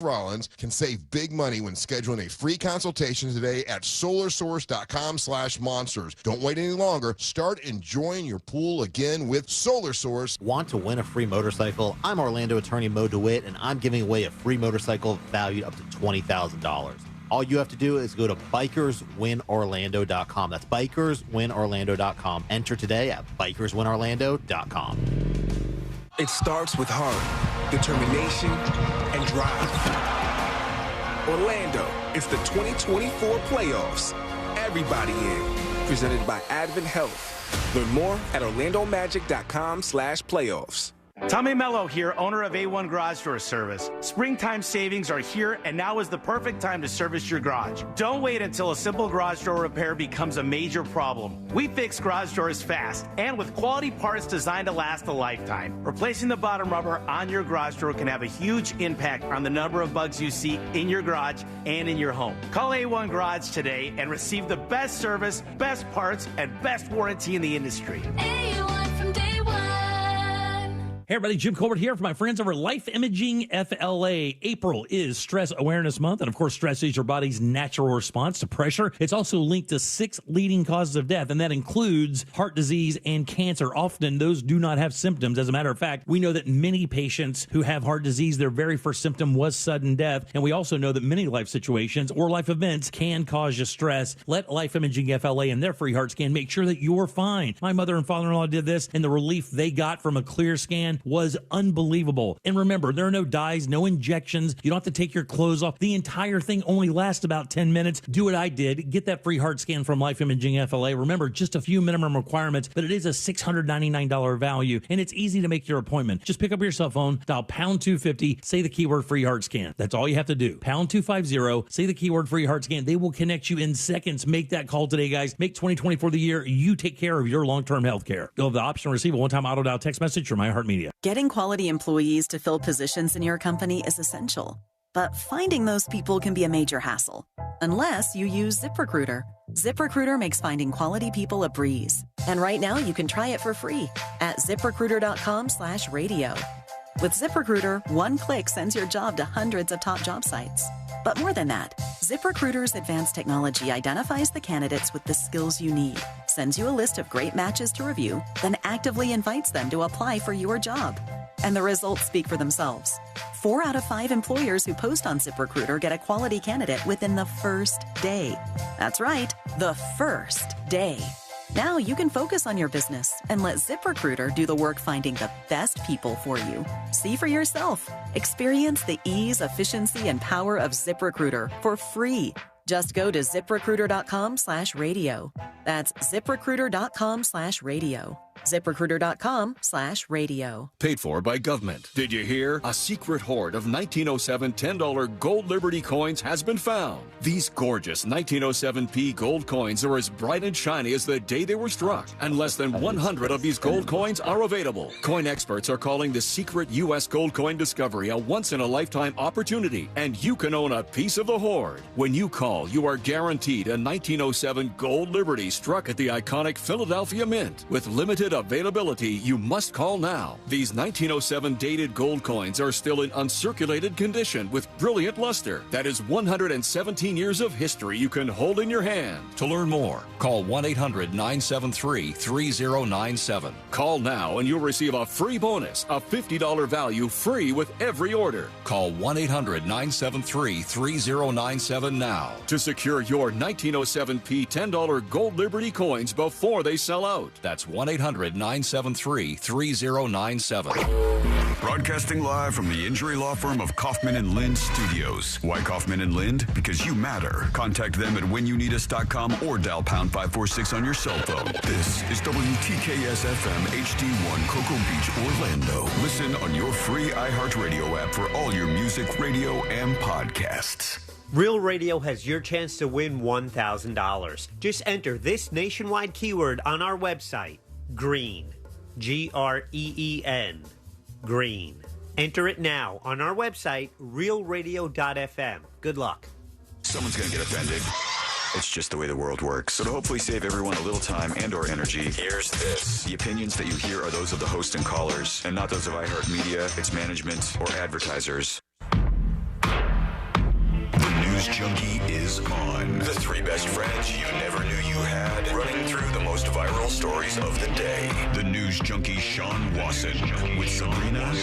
Rollins can save big money when scheduling a free consultation today at solarsource.com/monsters. Don't wait any longer. Start enjoying your pool again with Solar Source. Want to win a free motorcycle? I'm Orlando attorney Mo DeWitt, and I'm giving away a free motorcycle valued up to $20,000. All you have to do is go to bikerswinorlando.com. That's bikerswinorlando.com. Enter today at bikerswinorlando.com. It starts with heart, determination, and drive. Orlando, it's the 2024 playoffs. Everybody in. Presented by Advent Health. Learn more at orlandomagic.com/playoffs. Tommy Mello here, owner of A1 Garage Door Service. Springtime savings are here, and now is the perfect time to service your garage. Don't wait until a simple garage door repair becomes a major problem. We fix garage doors fast and with quality parts designed to last a lifetime. Replacing the bottom rubber on your garage door can have a huge impact on the number of bugs you see in your garage and in your home. Call A1 Garage today and receive the best service, best parts, and best warranty in the industry. A1 from day one. Hey everybody, Jim Colbert here for my friends over at Life Imaging FLA. April is Stress Awareness Month, and of course, stress is your body's natural response to pressure. It's also linked to 6 leading causes of death, and that includes heart disease and cancer. Often, those do not have symptoms. As a matter of fact, we know that many patients who have heart disease, their very first symptom was sudden death, and we also know that many life situations or life events can cause you stress. Let Life Imaging FLA and their free heart scan make sure that you're fine. My mother and father-in-law did this, and the relief they got from a clear scan was unbelievable. And remember, there are no dyes, no injections. You don't have to take your clothes off. The entire thing only lasts about 10 minutes. Do what I did. Get that free heart scan from Life Imaging FLA. Remember, just a few minimum requirements, but it is a $699 value, and it's easy to make your appointment. Just pick up your cell phone, dial pound 250, say the keyword free heart scan. That's all you have to do. Pound 250, say the keyword free heart scan. They will connect you in seconds. Make that call today, guys. Make 2024 the year you take care of your long-term health care. You'll have the option to receive a one-time auto dial text message from iHeartMedia. Getting quality employees to fill positions in your company is essential, but finding those people can be a major hassle, unless you use ZipRecruiter. ZipRecruiter makes finding quality people a breeze. And right now you can try it for free at ZipRecruiter.com/radio. With ZipRecruiter, one click sends your job to hundreds of top job sites. But more than that, ZipRecruiter's advanced technology identifies the candidates with the skills you need, sends you a list of great matches to review, then actively invites them to apply for your job. And the results speak for themselves. 4 out of 5 employers who post on ZipRecruiter get a quality candidate within the first day. That's right, the first day. Now you can focus on your business and let ZipRecruiter do the work finding the best people for you. See for yourself. Experience the ease, efficiency, and power of ZipRecruiter for free. Just go to ZipRecruiter.com/radio. That's ZipRecruiter.com/radio. ZipRecruiter.com/radio. Paid for by government. Did you hear? A secret hoard of 1907 $10 gold Liberty coins has been found. These gorgeous 1907p gold coins are as bright and shiny as the day they were struck, and less than 100 of these gold coins are available. Coin experts are calling the secret U.S. gold coin discovery a once-in-a-lifetime opportunity, and you can own a piece of the hoard. When you call, you are guaranteed a 1907 gold Liberty struck at the iconic Philadelphia Mint. With limited availability, you must call now. These 1907 dated gold coins are still in uncirculated condition with brilliant luster. That is 117 years of history you can hold in your hand. To learn more, call 1-800-973-3097. Call now and you'll receive a free bonus, a $50 value free with every order. Call 1-800-973-3097 now to secure your 1907p $10 gold Liberty coins before they sell out. That's 1-800-973-3097. Broadcasting live from the injury law firm of Kaufman and Lind Studios. Why Kaufman and Lind? Because you matter. Contact them at whenyouneedus.com or dial pound 546 on your cell phone. This is WTKS FM HD1 Cocoa Beach, Orlando. Listen on your free iHeartRadio app for all your music, radio, and podcasts. Real Radio has your chance to win $1,000. Just enter this nationwide keyword on our website, GREEN. GREEN. Green. Enter it now on our website, realradio.fm. Good luck. Someone's going to get offended. It's just the way the world works. So to hopefully save everyone a little time and or energy, here's this. The opinions that you hear are those of the host and callers, and not those of iHeartMedia, its management, or advertisers. Junkie is on. The three best friends you never knew you had, running through the most viral stories of the day. The News Junkie Sean Wasson with Sabrina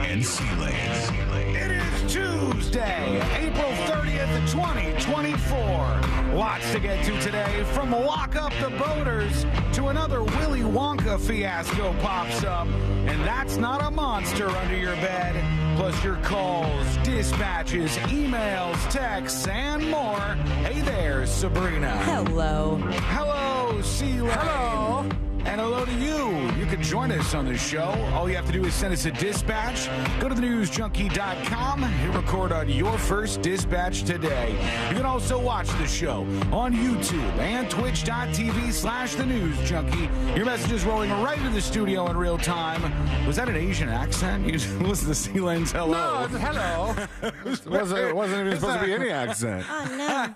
and C-Lane. It is Tuesday, April 30th, 2024. Lots to get to today, from lock up the boaters to another Willy Wonka fiasco pops up. And that's not a monster under your bed. Plus your calls, dispatches, emails, texts, and more. Hey there, Sabrina. Hello. Hello, C-Lane. Hello. And hello to you. You can join us on the show. All you have to do is send us a dispatch. Go to thenewsjunkie.com. Hit record on your first dispatch today. You can also watch the show on YouTube and twitch.tv/thenewsjunkie. Your message is rolling right into the studio in real time. Was that an Asian accent? You listen to C-Lane's hello. No, it's hello. It wasn't even supposed to be any accent. Oh, no.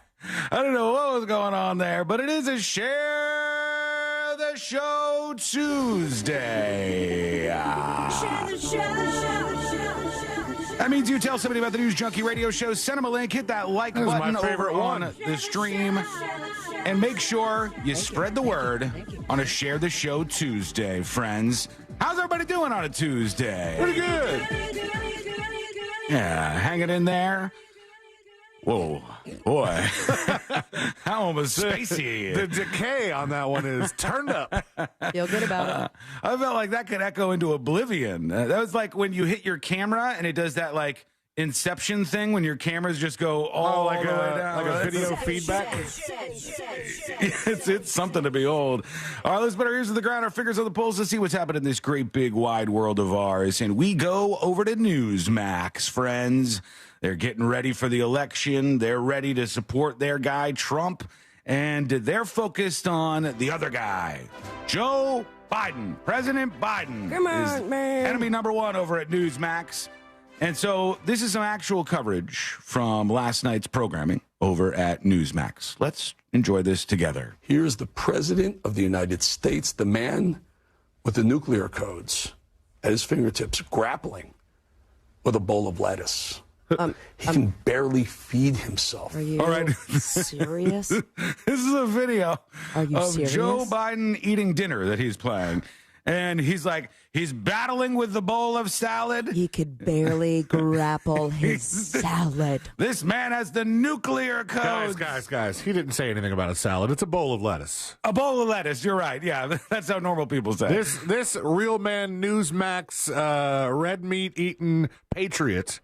I don't know what was going on there, but it is a Share the Show Tuesday. That means you tell somebody about the News Junkie radio show, send them a link, hit that like button over on the stream, and make sure you spread the word on a Share the Show Tuesday, friends. How's everybody doing on a Tuesday? Pretty good. Yeah, hanging in there. Whoa, boy. How almost spacey. The decay on that one is turned up. Feel good about it. I felt like that could echo into oblivion. That was like when you hit your camera and it does that like Inception thing when your cameras just go all like the way down. Like a video feedback. It's something to behold. All right, let's put our ears to the ground, our fingers on the pulse to see what's happening in this great big wide world of ours. And we go over to Newsmax, friends. They're getting ready for the election. They're ready to support their guy, Trump. And they're focused on the other guy, Joe Biden. President Biden is enemy number one over at Newsmax. And so this is some actual coverage from last night's programming over at Newsmax. Let's enjoy this together. Here's the President of the United States, the man with the nuclear codes at his fingertips, grappling with a bowl of lettuce. He can barely feed himself. Are you All right. serious? This is a video of serious? Joe Biden eating dinner that he's playing. And he's like, he's battling with the bowl of salad. He could barely grapple his salad. This man has the nuclear codes. Guys. He didn't say anything about a salad. It's a bowl of lettuce. A bowl of lettuce. You're right. Yeah, that's how normal people say. This real man Newsmax red meat eating patriot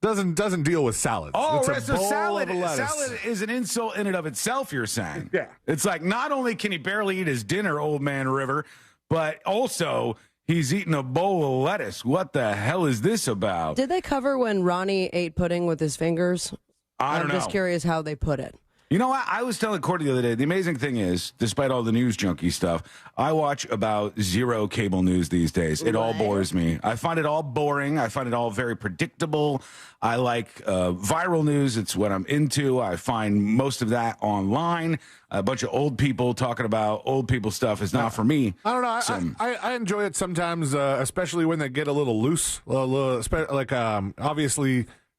doesn't deal with salads. Oh, it's a so bowl salad of lettuce. is an insult in and of itself, you're saying. Yeah. It's like not only can he barely eat his dinner, old man River, but also he's eating a bowl of lettuce. What the hell is this about? Did they cover when Ronnie ate pudding with his fingers? I don't know. I'm just curious how they put it. You know what? I was telling Cordy the other day, the amazing thing is, despite all the news junkie stuff, I watch about zero cable news these days. It all bores me. I find it all boring. I find it all very predictable. I like viral news. It's what I'm into. I find most of that online. A bunch of old people talking about old people stuff is not for me. I don't know. I enjoy it sometimes, especially when they get a little loose. Obviously,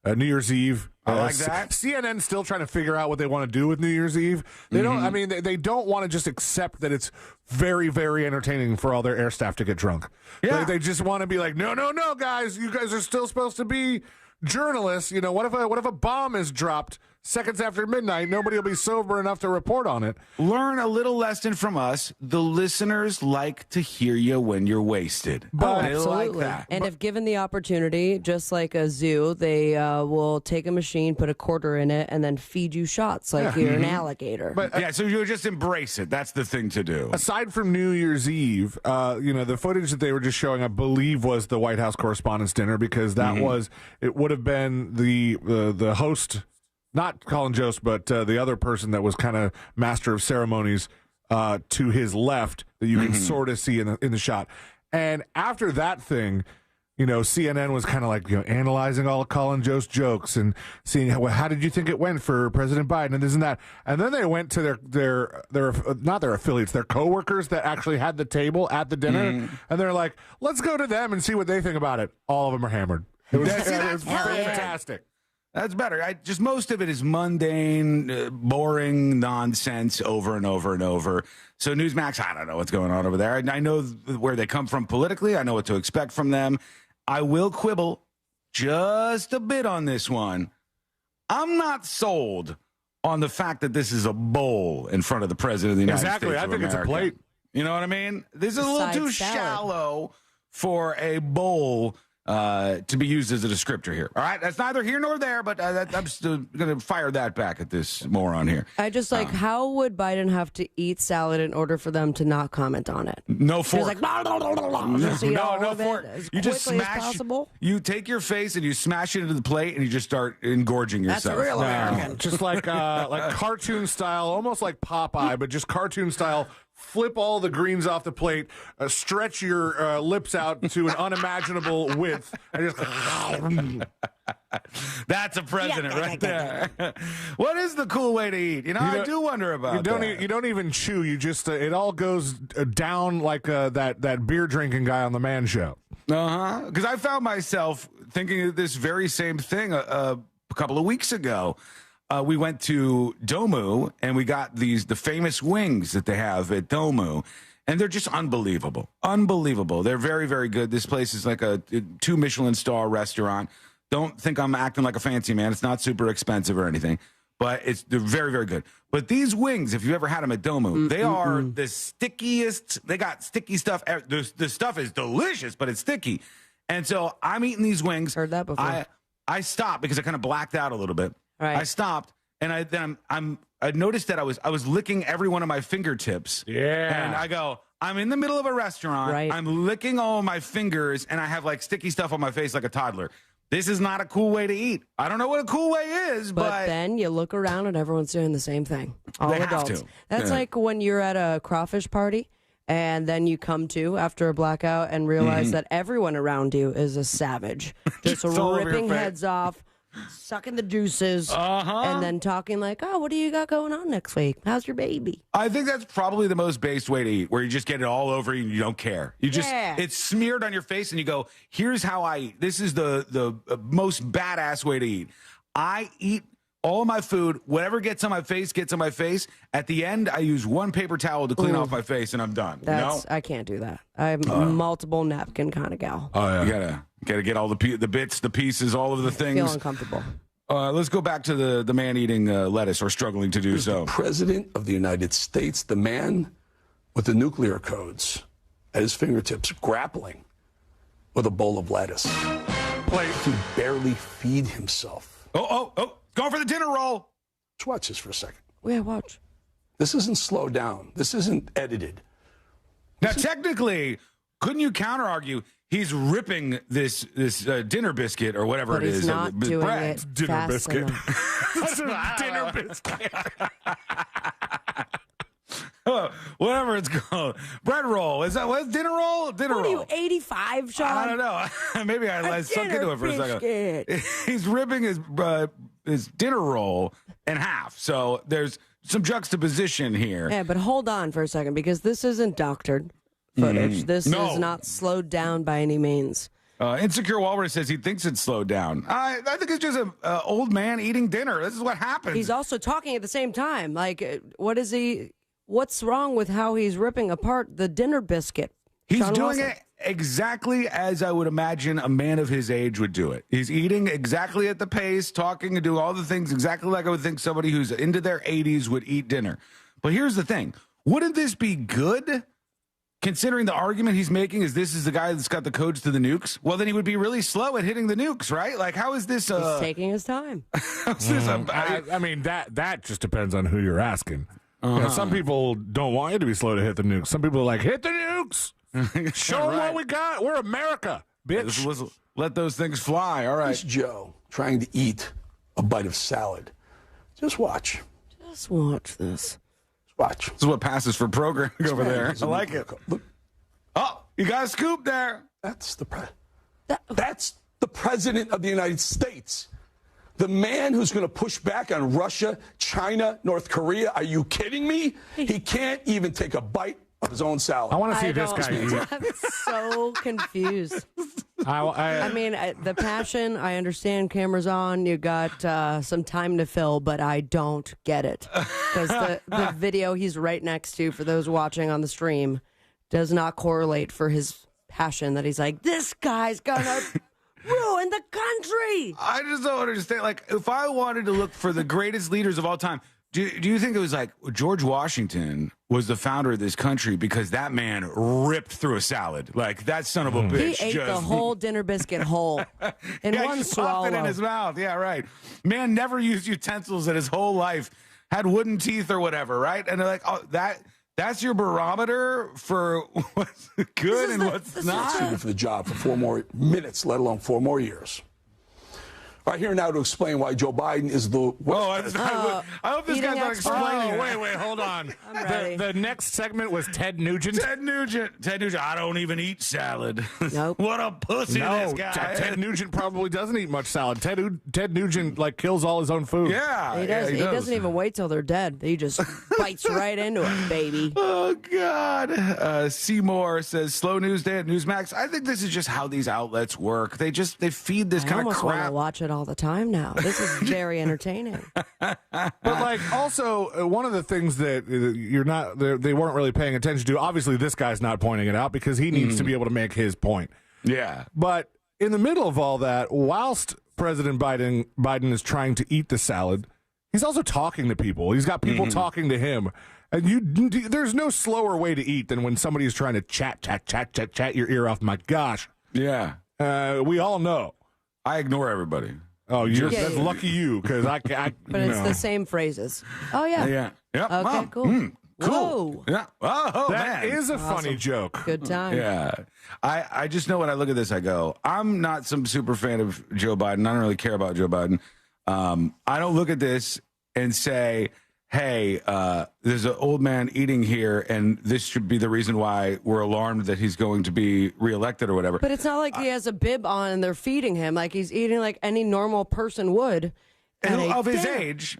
New Year's Eve. I like that. CNN's still trying to figure out what they want to do with New Year's Eve. They don't. I mean, they don't want to just accept that it's very, very entertaining for all their air staff to get drunk. Yeah. They just want to be like, no, guys, you guys are still supposed to be journalists. You know, what if a bomb is dropped seconds after midnight? Nobody will be sober enough to report on it. Learn a little lesson from us. The listeners like to hear you when you're wasted. But they absolutely. like that. And if given the opportunity, just like a zoo, they will take a machine, put a quarter in it, and then feed you shots like you're an alligator. But yeah, so you just embrace it. That's the thing to do. Aside from New Year's Eve, the footage that they were just showing, I believe, was the White House Correspondents' Dinner, because that it would have been the host, not Colin Jost, but the other person that was kind of master of ceremonies to his left that you can sort of see in the shot. And after that thing, CNN was kind of like, analyzing all of Colin Jost's jokes and seeing how did you think it went for President Biden and this and that. And then they went to their not their affiliates, their coworkers that actually had the table at the dinner. And they're like, let's go to them and see what they think about it. All of them are hammered. It was fantastic. That's better. Just most of it is mundane, boring nonsense over and over and over. So Newsmax, I don't know what's going on over there. I know where they come from politically. I know what to expect from them. I will quibble just a bit on this one. I'm not sold on the fact that this is a bowl in front of the president of the United States. Exactly. I think it's a plate. You know what I mean? This is a little too shallow for a bowl to be used as a descriptor here. All right? That's neither here nor there, but I'm still going to fire that back at this moron here. I just how would Biden have to eat salad in order for them to not comment on it? No fork. He's like, just eat all no of fork. it as You just quickly smash. as possible. You take your face and you smash it into the plate and you just start engorging yourself. That's real American. Just like cartoon style, almost like Popeye, but just cartoon style. Flip all the greens off the plate, stretch your lips out to an unimaginable width, and just. That's a president right there. What is the cool way to eat? I do wonder about that. You don't even chew. You just it all goes down like that beer drinking guy on the Man Show. Because I found myself thinking of this very same thing a couple of weeks ago. We went to Domu and we got the famous wings that they have at Domu, and they're just unbelievable. Unbelievable. They're very, very good. This place is like a 2 Michelin star restaurant. Don't think I'm acting like a fancy man. It's not super expensive or anything, but they're very, very good. But these wings, if you ever had them at Domu, they are the stickiest. They got sticky stuff. The stuff is delicious, but it's sticky. And so I'm eating these wings. Heard that before. I stopped because I kind of blacked out a little bit. Right. I stopped, and I noticed that I was licking every one of my fingertips. Yeah. And I go, I'm in the middle of a restaurant. Right. I'm licking all of my fingers, and I have like sticky stuff on my face like a toddler. This is not a cool way to eat. I don't know what a cool way is, but then you look around and everyone's doing the same thing. All They have adults. to. That's Yeah. like when you're at a crawfish party and then you come to after a blackout and realize that everyone around you is a savage. Just all over your ripping face. heads off, sucking the juices, and then talking like, oh, what do you got going on next week? How's your baby? I think that's probably the most based way to eat, where you just get it all over you and you don't care. You just it's smeared on your face and you go, here's how I eat. This is the most badass way to eat. I eat all my food, whatever gets on my face gets on my face. At the end, I use one paper towel to clean off my face and I'm done. I can't do that. I'm a multiple napkin kind of gal. Oh yeah. You gotta get all the bits, the pieces, all of the things. Feel uncomfortable. Let's go back to the man eating lettuce or struggling to do so. The President of the United States, the man with the nuclear codes at his fingertips, grappling with a bowl of lettuce. Plate. He can barely feed himself. Oh, going for the dinner roll. Let's watch this for a second. Yeah, watch. This isn't slowed down. This isn't edited. Now, technically, couldn't you counter-argue he's ripping this dinner biscuit or whatever But it he's is? not doing bread. it Dinner fast biscuit. enough. Dinner biscuit. Whatever it's called. Bread roll. Is that what's dinner roll? Dinner What are roll. you, 85, Sean? I don't know. Maybe I sunk into it for a second. Biscuit. He's ripping his dinner roll in half. So there's some juxtaposition here. Yeah, but hold on for a second because this isn't doctored footage. This No. is not slowed down by any means. Insecure Walrus says he thinks it's slowed down. I think it's just an old man eating dinner. This is what happens. He's also talking at the same time. Like, what's wrong with how he's ripping apart the dinner biscuit? He's Sean doing Wilson? it exactly as I would imagine a man of his age would do it. He's eating exactly at the pace, talking and doing all the things exactly like I would think somebody who's into their 80s would eat dinner. But here's the thing. Wouldn't this be good? Considering the argument he's making is this is the guy that's got the codes to the nukes, well, then he would be really slow at hitting the nukes, right? Like, how is this? He's taking his time. I mean, that just depends on who you're asking. You know, some people don't want you to be slow to hit the nukes. Some people are like, hit the nukes. Show them what we got. We're America, bitch. Let those things fly. All right. Here's Joe trying to eat a bite of salad. Just watch. Just watch this. Watch. This is what passes for programming over there. I like it. Look. Oh, you got a scoop there. That's the President of the United States. The man who's going to push back on Russia, China, North Korea. Are you kidding me? He can't even take a bite of his own salad. I want to see this guy eat. I'm so confused. I mean, the passion, I understand cameras on, you got some time to fill, but I don't get it. Because the video he's right next to, for those watching on the stream, does not correlate for his passion that he's like, this guy's gonna ruin the country. I just don't understand. Like, if I wanted to look for the greatest leaders of all time, do you think it was like George Washington was the founder of this country because that man ripped through a salad? Like, that son of a bitch. He ate the whole dinner biscuit whole in one he swallow. It in his mouth. Yeah, right. Man never used utensils in his whole life. Had wooden teeth or whatever, right? And they're like, oh, that's your barometer for what's good and what's not. Suited for the job for 4 more minutes, let alone 4 more years. All right, here now to explain why Joe Biden is the worst. I hope this guy's not explaining. Wait, hold on. I'm ready. The next segment was Ted Nugent. Ted Nugent. I don't even eat salad. Nope. What a pussy this guy. Ted Nugent probably doesn't eat much salad. Ted Nugent like kills all his own food. Yeah, He does. He doesn't even wait till they're dead. He just bites right into it, baby. Oh, God. Seymour says, slow news day at Newsmax. I think this is just how these outlets work. They feed this I kind of almost want to crap. watch it all the time now. This is very entertaining. But like, also one of the things that they weren't really paying attention to. Obviously, this guy's not pointing it out because he needs to be able to make his point. Yeah. But in the middle of all that, whilst President Biden is trying to eat the salad, he's also talking to people. He's got people talking to him. And there's no slower way to eat than when somebody is trying to chat your ear off. My gosh. Yeah. We all know. I ignore everybody. Oh, that's lucky you, because I But it's the same phrases. Oh, yeah. Yeah. Yep. Okay, cool. Cool. Whoa. Yeah. Oh, that man. is a funny joke. Good time. Yeah. I just know when I look at this, I go, I'm not some super fan of Joe Biden. I don't really care about Joe Biden. I don't look at this and say, hey, there's an old man eating here, and this should be the reason why we're alarmed that he's going to be reelected or whatever. But it's not like he has a bib on and they're feeding him. Like, he's eating like any normal person would. Of his age,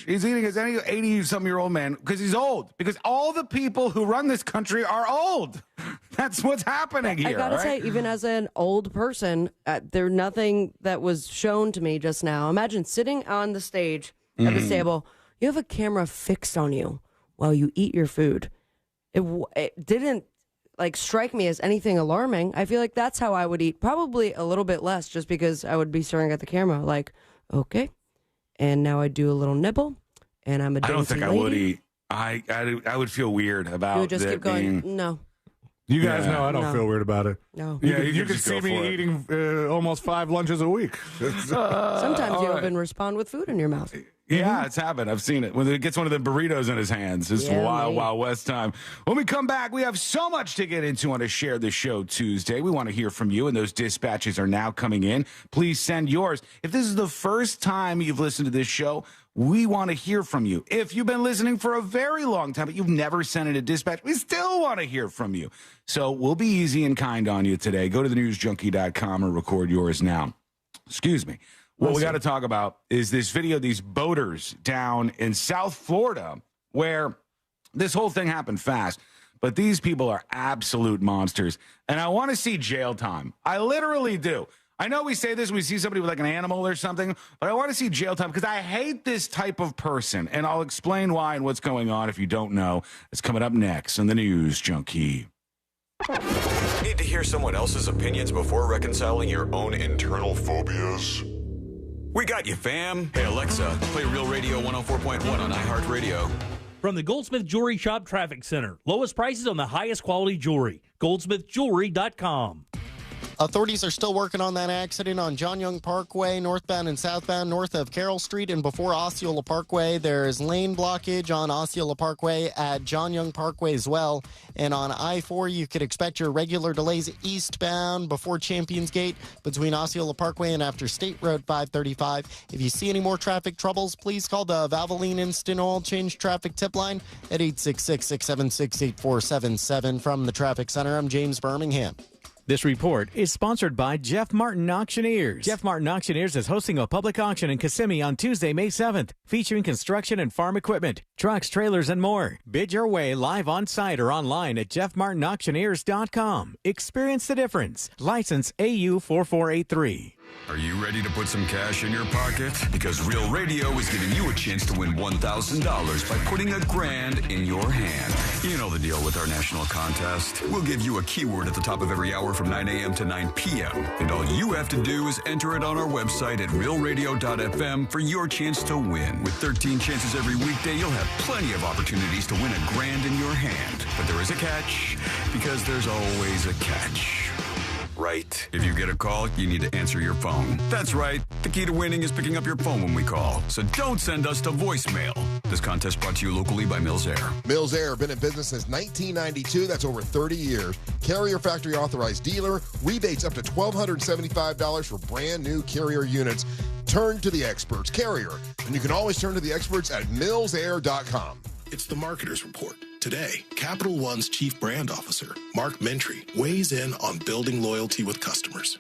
he's eating as any 80-something-year-old man because he's old. Because all the people who run this country are old. That's what's happening here. I gotta right? say, even as an old person, there's nothing that was shown to me just now. Imagine sitting on the stage at this table. You have a camera fixed on you while you eat your food. It didn't like strike me as anything alarming. I feel like that's how I would eat. Probably a little bit less, just because I would be staring at the camera like, okay, and now I do a little nibble, and I'm a dainty I don't think lady. I would eat. I would feel weird about You would just that keep going, being... no. You guys know I don't feel weird about it. No. You can see me eating almost 5 lunches a week. Sometimes you even respond with food in your mouth. Yeah, it's happened. I've seen it. When he gets one of the burritos in his hands, it's Wild West time. When we come back, we have so much to get into on a Share the Show Tuesday. We want to hear from you, and those dispatches are now coming in. Please send yours. If this is the first time you've listened to this show, we want to hear from you. If you've been listening for a very long time, but you've never sent in a dispatch, we still want to hear from you. So we'll be easy and kind on you today. Go to thenewsjunkie.com or record yours now. Excuse me. What we got to talk about is this video, these boaters down in South Florida, where this whole thing happened fast. But these people are absolute monsters. And I want to see jail time. I literally do. I know we say this when we see somebody with like an animal or something, but I want to see jail time because I hate this type of person. And I'll explain why and what's going on if you don't know. It's coming up next on the News Junkie. Need to hear someone else's opinions before reconciling your own internal phobias? We got you, fam. Hey, Alexa, play Real Radio 104.1 on iHeartRadio. From the Goldsmith Jewelry Shop Traffic Center. Lowest prices on the highest quality jewelry. GoldsmithJewelry.com. Authorities are still working on that accident on John Young Parkway, northbound and southbound, north of Carroll Street and before Osceola Parkway. There is lane blockage on Osceola Parkway at John Young Parkway as well. And on I-4, you could expect your regular delays eastbound before Champions Gate between Osceola Parkway and after State Road 535. If you see any more traffic troubles, please call the Valvoline Instant Oil Change Traffic Tip Line at 866-676-8477. From the Traffic Center, I'm James Birmingham. This report is sponsored by Jeff Martin Auctioneers. Jeff Martin Auctioneers is hosting a public auction in Kissimmee on Tuesday, May 7th, featuring construction and farm equipment, trucks, trailers, and more. Bid your way live on site or online at jeffmartinauctioneers.com. Experience the difference. License AU 4483. Are you ready to put some cash in your pocket? Because Real Radio is giving you a chance to win $1,000 by putting $1,000 in your hand. You know the deal with our national contest. We'll give you a keyword at the top of every hour from 9 a.m. to 9 p.m. And all you have to do is enter it on our website at realradio.fm for your chance to win. With 13 chances every weekday, you'll have plenty of opportunities to win $1,000 in your hand. But there is a catch, because there's always a catch. Right. If you get a call, you need to answer your phone. That's right. The key to winning is picking up your phone when we call. So don't send us to voicemail. This contest brought to you locally by Mills Air. Mills Air, been in business since 1992. That's over 30 years. Carrier factory authorized dealer. Rebates up to $1,275 for brand new Carrier units. Turn to the experts. Carrier. And you can always turn to the experts at millsair.com. It's the Marketer's Report. Today, Capital One's Chief Brand Officer, Mark Mentry, weighs in on building loyalty with customers.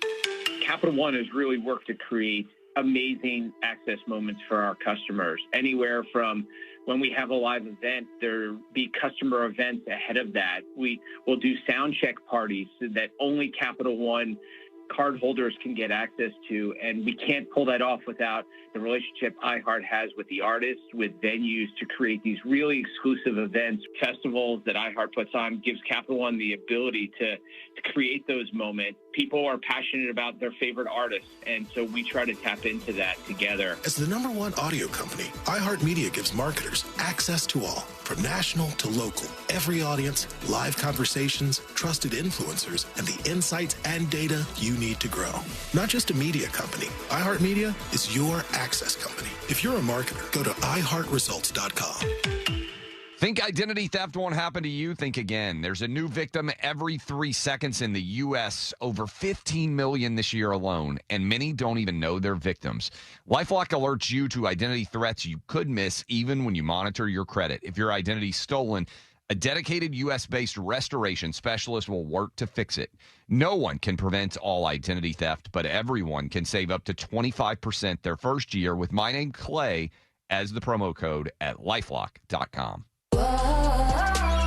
Capital One has really worked to create amazing access moments for our customers. Anywhere from when we have a live event, there be customer events ahead of that. We will do sound check parties that only Capital One cardholders can get access to, and we can't pull that off without the relationship iHeart has with the artists, with venues to create these really exclusive events, festivals that iHeart puts on, gives Capital One the ability to create those moments. People are passionate about their favorite artists, and so we try to tap into that together. As the #1 audio company, iHeartMedia gives marketers access to all, from national to local, every audience, live conversations, trusted influencers, and the insights and data you need to grow. Not just a media company, iHeartMedia is your access company. If you're a marketer, go to iHeartResults.com. Think identity theft won't happen to you? Think again. There's a new victim every 3 seconds in the U.S., over 15 million this year alone, and many don't even know they're victims. LifeLock alerts you to identity threats you could miss even when you monitor your credit. If your identity's stolen, a dedicated U.S.-based restoration specialist will work to fix it. No one can prevent all identity theft, but everyone can save up to 25% their first year with my name, Clay, as the promo code at LifeLock.com.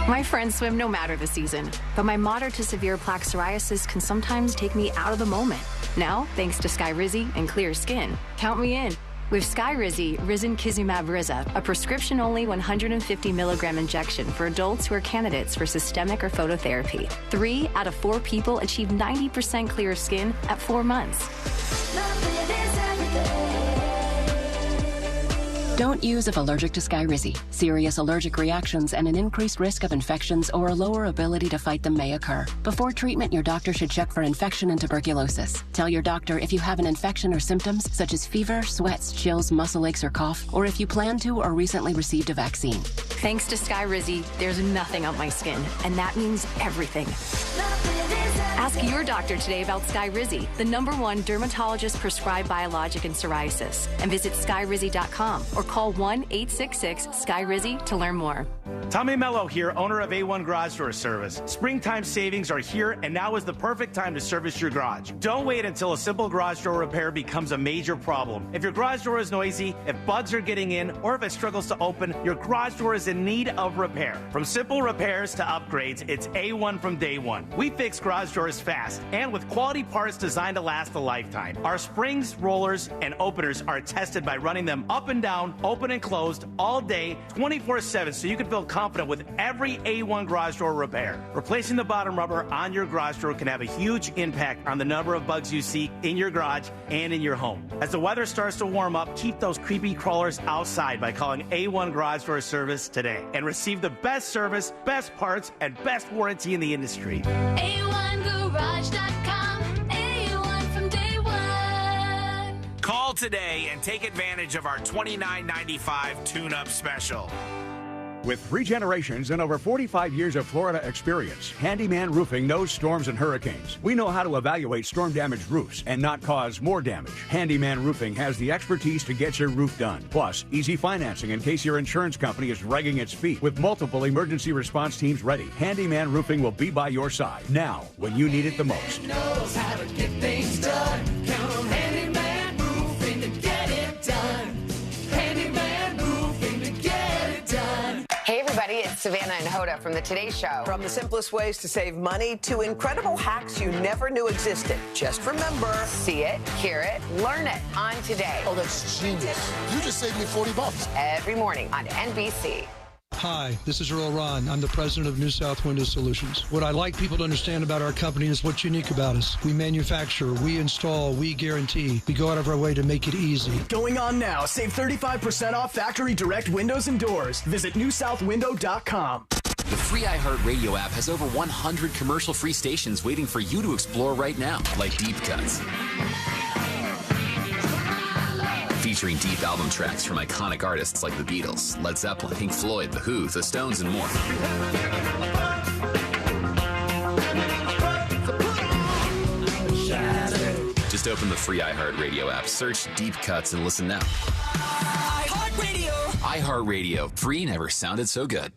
My friends swim no matter the season, but my moderate to severe plaque psoriasis can sometimes take me out of the moment. Now, thanks to Skyrizi and clear skin, count me in. With Skyrizi, Risankizumab Riza, a prescription-only 150 milligram injection for adults who are candidates for systemic or phototherapy. 3 out of 4 people achieve 90% clear skin at 4 months. Don't use if allergic to Skyrizi. Serious allergic reactions and an increased risk of infections or a lower ability to fight them may occur. Before treatment, your doctor should check for infection and tuberculosis. Tell your doctor if you have an infection or symptoms such as fever, sweats, chills, muscle aches, or cough, or if you plan to or recently received a vaccine. Thanks to Skyrizi, there's nothing on my skin, and that means everything. Ask your doctor today about Skyrizi, the #1 dermatologist-prescribed biologic in psoriasis, and visit skyrizi.com or call 1-866-SKYRIZI to learn more. Tommy Mello here, owner of A1 Garage Door Service. Springtime savings are here, and now is the perfect time to service your garage. Don't wait until a simple garage door repair becomes a major problem. If your garage door is noisy, if bugs are getting in, or if it struggles to open, your garage door is in need of repair. From simple repairs to upgrades, it's A1 from day one. We fix garage doors fast and with quality parts designed to last a lifetime. Our springs, rollers, and openers are tested by running them up and down, open and closed, all day, 24/7, so you can feel confident with every A1 garage door repair. Replacing the bottom rubber on your garage door can have a huge impact on the number of bugs you see in your garage and in your home. As the weather starts to warm up, keep those creepy crawlers outside by calling A1 Garage Door Service today and receive the best service, best parts, and best warranty in the industry. A1Garage.com. A1 from day one. Call today and take advantage of our $29.95 tune-up special. With 3 generations and over 45 years of Florida experience, Handyman Roofing knows storms and hurricanes. We know how to evaluate storm-damaged roofs and not cause more damage. Handyman Roofing has the expertise to get your roof done. Plus, easy financing in case your insurance company is dragging its feet. With multiple emergency response teams ready, Handyman Roofing will be by your side now when you need it the most. Knows how to get things done. Count on Handyman Roofing to get it done. Handyman Roofing to get it done. Hey everybody, it's Savannah and Hoda from the Today Show. From the simplest ways to save money to incredible hacks you never knew existed. Just remember, See it, hear it, learn it on Today. Oh, that's genius. You just saved me $40. Every morning on NBC. Hi, this is Earl Ron. I'm the president of New South Window Solutions. What I'd like people to understand about our company is what's unique about us. We manufacture, we install, we guarantee. We go out of our way to make it easy. Going on now. Save 35% off factory direct windows and doors. Visit newsouthwindow.com. The free iHeartRadio app has over 100 commercial-free stations waiting for you to explore right now, like Deep Cuts. Featuring deep album tracks from iconic artists like the Beatles, Led Zeppelin, Pink Floyd, The Who, The Stones, and more. Just open the free iHeartRadio app, search Deep Cuts, and listen now. iHeartRadio. Free never sounded so good.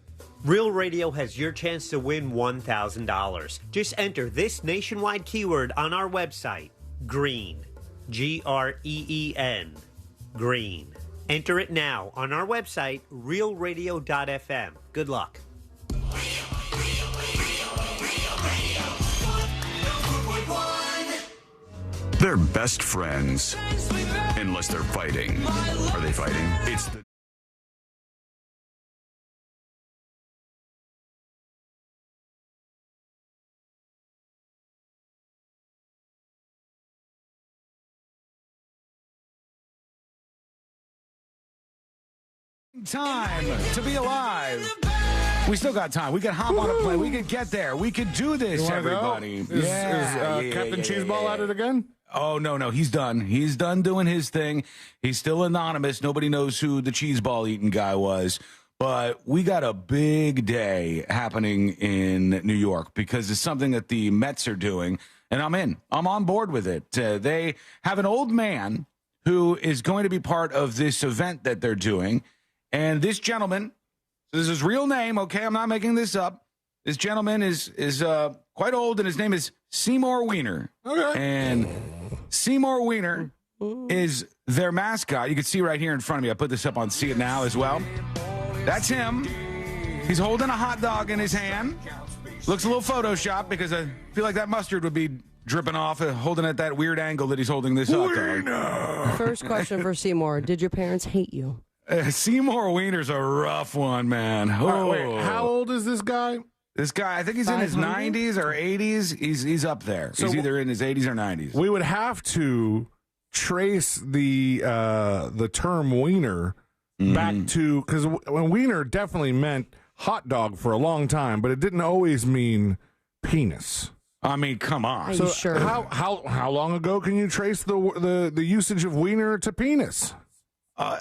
Real Radio has your chance to win $1,000. Just enter this nationwide keyword on our website, GREEN. GREEN. Green. Enter it now on our website, realradio.fm. Good luck. They're best friends. Unless they're fighting. Are they fighting? It's the time to be alive. We still got time. We could hop on a plane. We could get there. We could do this, everybody. Is Captain Cheeseball at it again? Oh, no. He's done. He's done doing his thing. He's still anonymous. Nobody knows who the cheeseball eating guy was. But we got a big day happening in New York because it's something that the Mets are doing, and I'm in. I'm on board with it. They have an old man who is going to be part of this event that they're doing. And this gentleman, this is his real name, okay? I'm not making this up. This gentleman is quite old, and his name is Seymour Wiener. Okay. And Seymour Wiener is their mascot. You can see right here in front of me. I put this up on See It Now as well. That's him. He's holding a hot dog in his hand. Looks a little Photoshopped because I feel like that mustard would be dripping off, holding at that weird angle that he's holding this hot dog. First question for Seymour. Did your parents hate you? Seymour Wiener's a rough one, man. Oh. All right, wait, how old is this guy? This guy, I think he's in his 90s or 80s. He's up there. So he's either in his 80s or 90s. We would have to trace the term wiener back to, because when wiener definitely meant hot dog for a long time, but it didn't always mean penis. I mean, come on. Are so you sure? How long ago can you trace the usage of wiener to penis?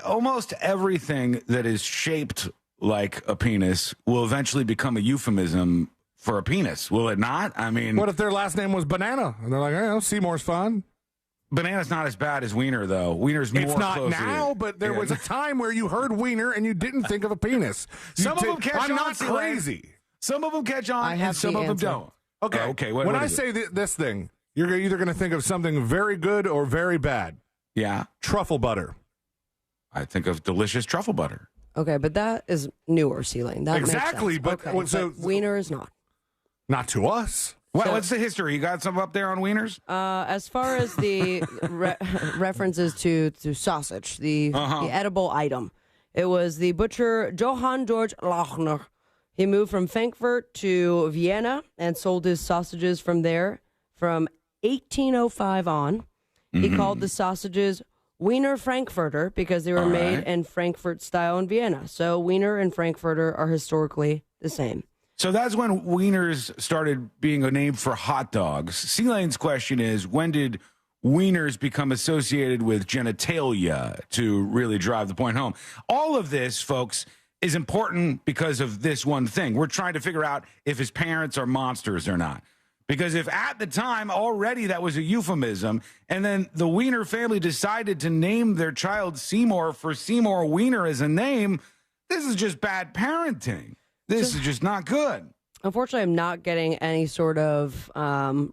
Almost everything that is shaped like a penis will eventually become a euphemism for a penis, will it not? I mean, what if their last name was Banana? And they're like, oh, Seymour's fun. Banana's not as bad as Wiener, though. Wiener's more. It's not closely, now, but there was a time where you heard Wiener and you didn't think of a penis. Some of them catch on. I'm not crazy. Some of them catch on, and some of them don't. Okay. Okay. When I say this thing, you're either going to think of something very good or very bad. Yeah. Truffle butter. I think of delicious truffle butter. Okay, but that is newer ceiling. That exactly, makes sense. but okay, so but wiener is not. Not to us. What's the history? You got something up there on wieners? As far as the references to sausage, the edible item, it was the butcher Johann Georg Lachner. He moved from Frankfurt to Vienna and sold his sausages from there from 1805 on. He called the sausages Wiener Frankfurter because they were made in Frankfurt style in Vienna. So Wiener and Frankfurter are historically the same. So that's when wieners started being a name for hot dogs. C-Lane's question is, when did wieners become associated with genitalia, to really drive the point home? All of this, folks, is important because of this one thing. We're trying to figure out if his parents are monsters or not. Because if at the time already that was a euphemism, and then the Wiener family decided to name their child Seymour for Seymour Wiener as a name, this is just bad parenting. This is just not good. Unfortunately, I'm not getting any sort of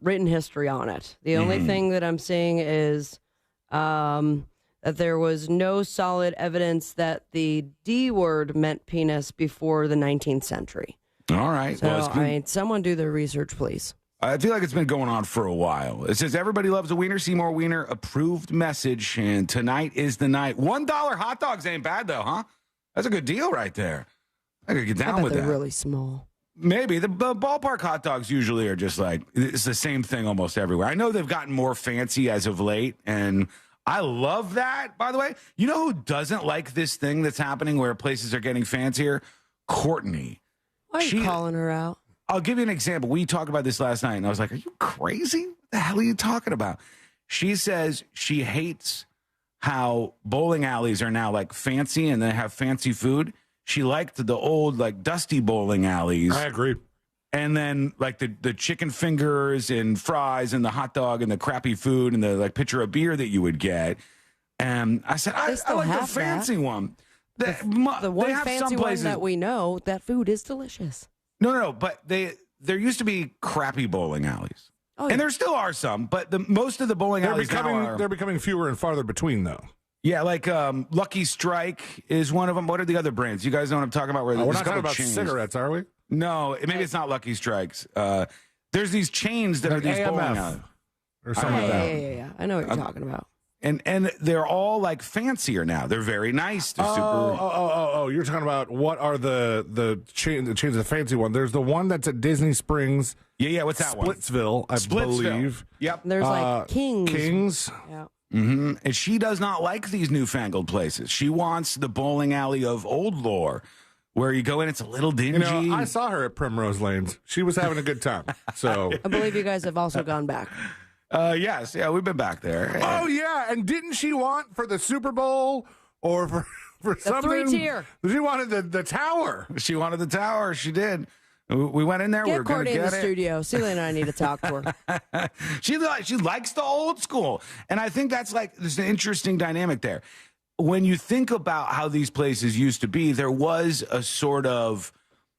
written history on it. The only thing that I'm seeing is that there was no solid evidence that the D word meant penis before the 19th century. All right. So, Well, I mean, someone do their research, please. I feel like it's been going on for a while. It says, everybody loves a wiener. Seymour Wiener, approved message. And tonight is the night. $1 hot dogs ain't bad, though, huh? That's a good deal right there. I could get down with that. They're really small. Maybe. The ballpark hot dogs usually are just like, it's the same thing almost everywhere. I know they've gotten more fancy as of late, and I love that, by the way. You know who doesn't like this thing that's happening where places are getting fancier? Courtney. Why are you calling her out? I'll give you an example. We talked about this last night, and I was like, are you crazy? What the hell are you talking about? She says she hates how bowling alleys are now like fancy and they have fancy food. She liked the old, like, dusty bowling alleys. I agree. And then, like, the chicken fingers and fries and the hot dog and the crappy food and the, like, pitcher of beer that you would get. And I said, I like the fancy one. The one fancy one that we know, that food is delicious. No, but there used to be crappy bowling alleys. Oh, yeah. And there still are some, but most of the bowling alleys they're becoming fewer and farther between, though. Yeah, like Lucky Strike is one of them. What are the other brands? You guys know what I'm talking about? Where we're not talking about cigarettes, are we? No, maybe it's not Lucky Strikes. There's these chains that like are these AMF bowling alleys. or something like that. Yeah. I know what you're talking about. And they're all like fancier now. They're very nice. They're super. Oh! You're talking about what are the chains of the fancy one? There's the one that's at Disney Springs. Yeah. What's that one? Splitsville, I believe. Yep. There's like Kings. Yeah. Mm-hmm. And she does not like these newfangled places. She wants the bowling alley of old lore, where you go in, it's a little dingy. You know, I saw her at Primrose Lanes. She was having a good time. So I believe you guys have also gone back. Yes, we've been back there. Oh yeah, and didn't she want for the Super Bowl or for something? 3-tier. She wanted the tower. She wanted the tower. She did. We went in there. We were going to get in the it. studio. Celia and I need to talk to her. She likes the old school, and I think there's an interesting dynamic there. When you think about how these places used to be, there was a sort of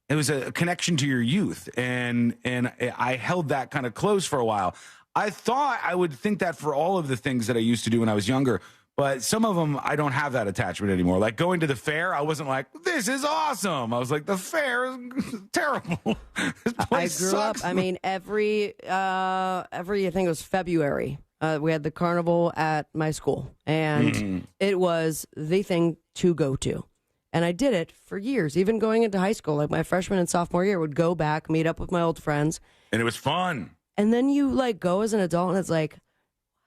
it was a connection to your youth, and I held that kind of close for a while. I thought I would think that for all of the things that I used to do when I was younger, but some of them I don't have that attachment anymore. Like going to the fair, I wasn't like, this is awesome. I was like, the fair is terrible. This place I grew sucks. up. I mean, every I think it was February. We had the carnival at my school, and it was the thing to go to. And I did it for years, even going into high school. Like my freshman and sophomore year, would go back, meet up with my old friends, and it was fun. And then you like go as an adult, and it's like,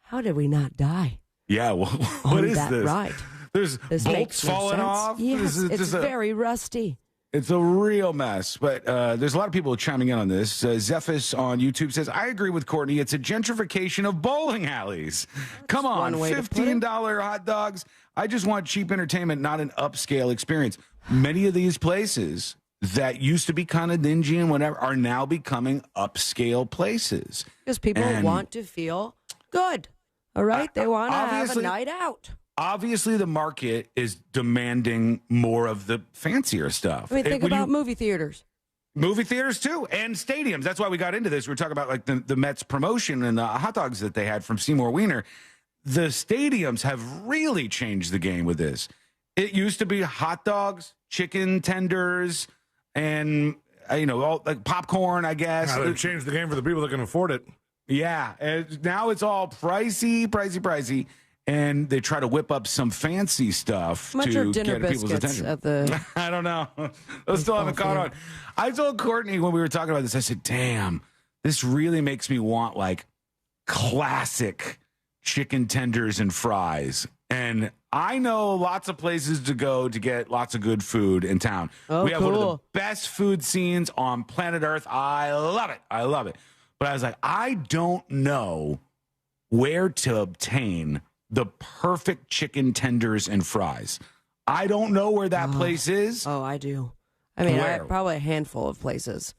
how did we not die? Yeah, well, what is that this? Ride. There's This bolts makes no falling sense. off. Yes, This is it's just very rusty. It's a real mess, but there's a lot of people chiming in on this. Zephys on YouTube says, I agree with Courtney. It's a gentrification of bowling alleys. Come on, $15 hot dogs. I just want cheap entertainment, not an upscale experience. Many of these places that used to be kind of dingy and whatever are now becoming upscale places. Because people want to feel good, all right? They want to have a night out. Obviously, the market is demanding more of the fancier stuff. I mean, think about movie theaters. Movie theaters, too, and stadiums. That's why we got into this. We were talking about like the Mets promotion and the hot dogs that they had from Seymour Wiener. The stadiums have really changed the game with this. It used to be hot dogs, chicken tenders, and, all like popcorn, I guess. They've changed the game for the people that can afford it. Yeah, and now it's all pricey. And they try to whip up some fancy stuff to get people's attention. At the I don't know. Those still haven't caught on. I told Courtney when we were talking about this, I said, damn, this really makes me want like classic chicken tenders and fries. And I know lots of places to go to get lots of good food in town. Oh, we have one of cool. the best food scenes on planet Earth. I love it. But I was like, I don't know where to obtain the perfect chicken tenders and fries. I don't know where that place is. Oh, I do. I mean, Where? probably a handful of places.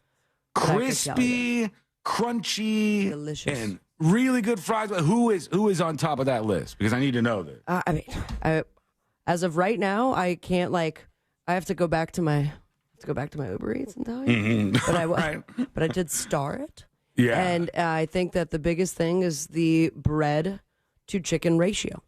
that I could tell you. Crispy, crunchy, Delicious. and really good fries. Who is on top of that list? Because I need to know that. I mean, as of right now, I can't I have to go back to my Uber Eats and tell you. Mm-hmm. But I did star it. Yeah. And I think that the biggest thing is the bread to chicken ratio.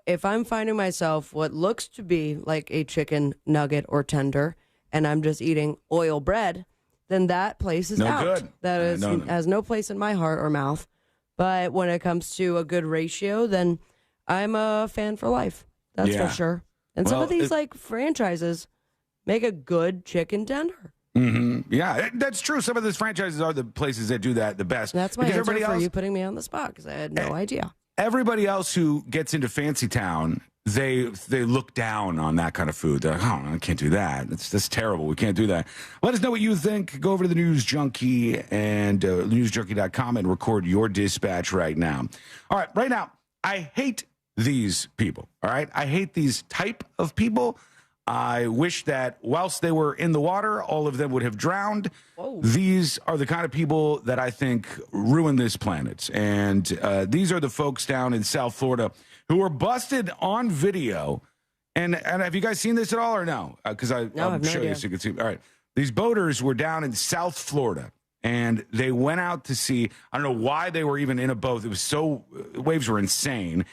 If I'm finding myself what looks to be like a chicken nugget or tender, and I'm just eating oil bread, then that place is No out. good. That is has no place in my heart or mouth. But when it comes to a good ratio, then I'm a fan for life. That's Yeah. for sure. And some Well, of these franchises make a good chicken tender. Mm-hmm. Yeah, that's true. Some of those franchises are the places that do that the best. That's my Because answer everybody for else, you putting me on the spot because I had no idea. Everybody else who gets into Fancy Town, they look down on that kind of food. They're like, oh, I can't do that. That's terrible. We can't do that. Let us know what you think. Go over to the News Junkie and newsjunkie.com and record your dispatch right now. All right, right now, I hate these people. All right, I hate these type of people. I wish that whilst they were in the water, all of them would have drowned. Whoa. These are the kind of people that I think ruin this planet. And these are the folks down in South Florida who were busted on video. And have you guys seen this at all or no? Because I'll show you so you can see. All right. These boaters were down in South Florida. And they went out to see, I don't know why they were even in a boat. It was waves were insane.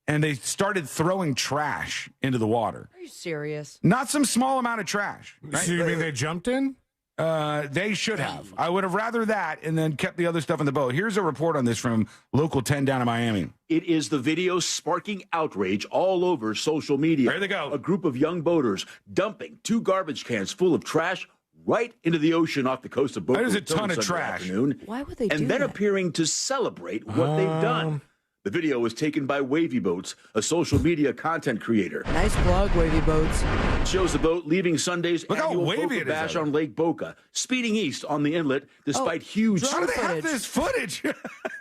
And they started throwing trash into the water. Are you serious? Not some small amount of trash. Right? So you mean they jumped in? They should have. I would have rather that and then kept the other stuff in the boat. Here's a report on this from Local 10 down in Miami. It is the video sparking outrage all over social media. There they go. A group of young boaters dumping 2 garbage cans full of trash right into the ocean off the coast of Boca That is a Raton ton of Sunday trash. afternoon, Why would they and do then that? appearing to celebrate what they've done. The video was taken by Wavy Boats, a social media content creator. Nice vlog, Wavy Boats. It shows the boat leaving Sunday's Look how annual wavy Boca it is Bash out on Lake Boca, speeding east on the inlet despite huge... How do they have this footage?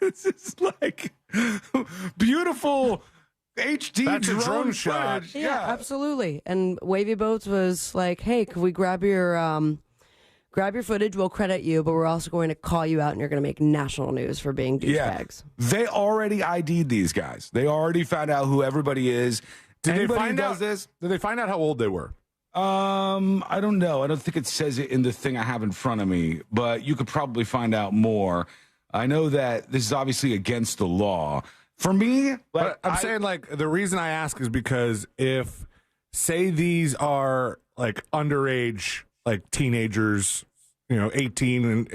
This is like beautiful HD That's a drone shot. footage. Yeah, absolutely. And Wavy Boats was like, hey, can we grab your footage? We'll credit you, but we're also going to call you out and you're going to make national news for being douchebags. They already ID'd these guys. They already found out who everybody is. Did Anybody they who find does out this? Did they find out how old they were? I don't know. I don't think it says it in the thing I have in front of me, but you could probably find out more. I know that this is obviously against the law. For me, But I'm saying, like, the reason I ask is because if, say, these are like underage, like teenagers, 18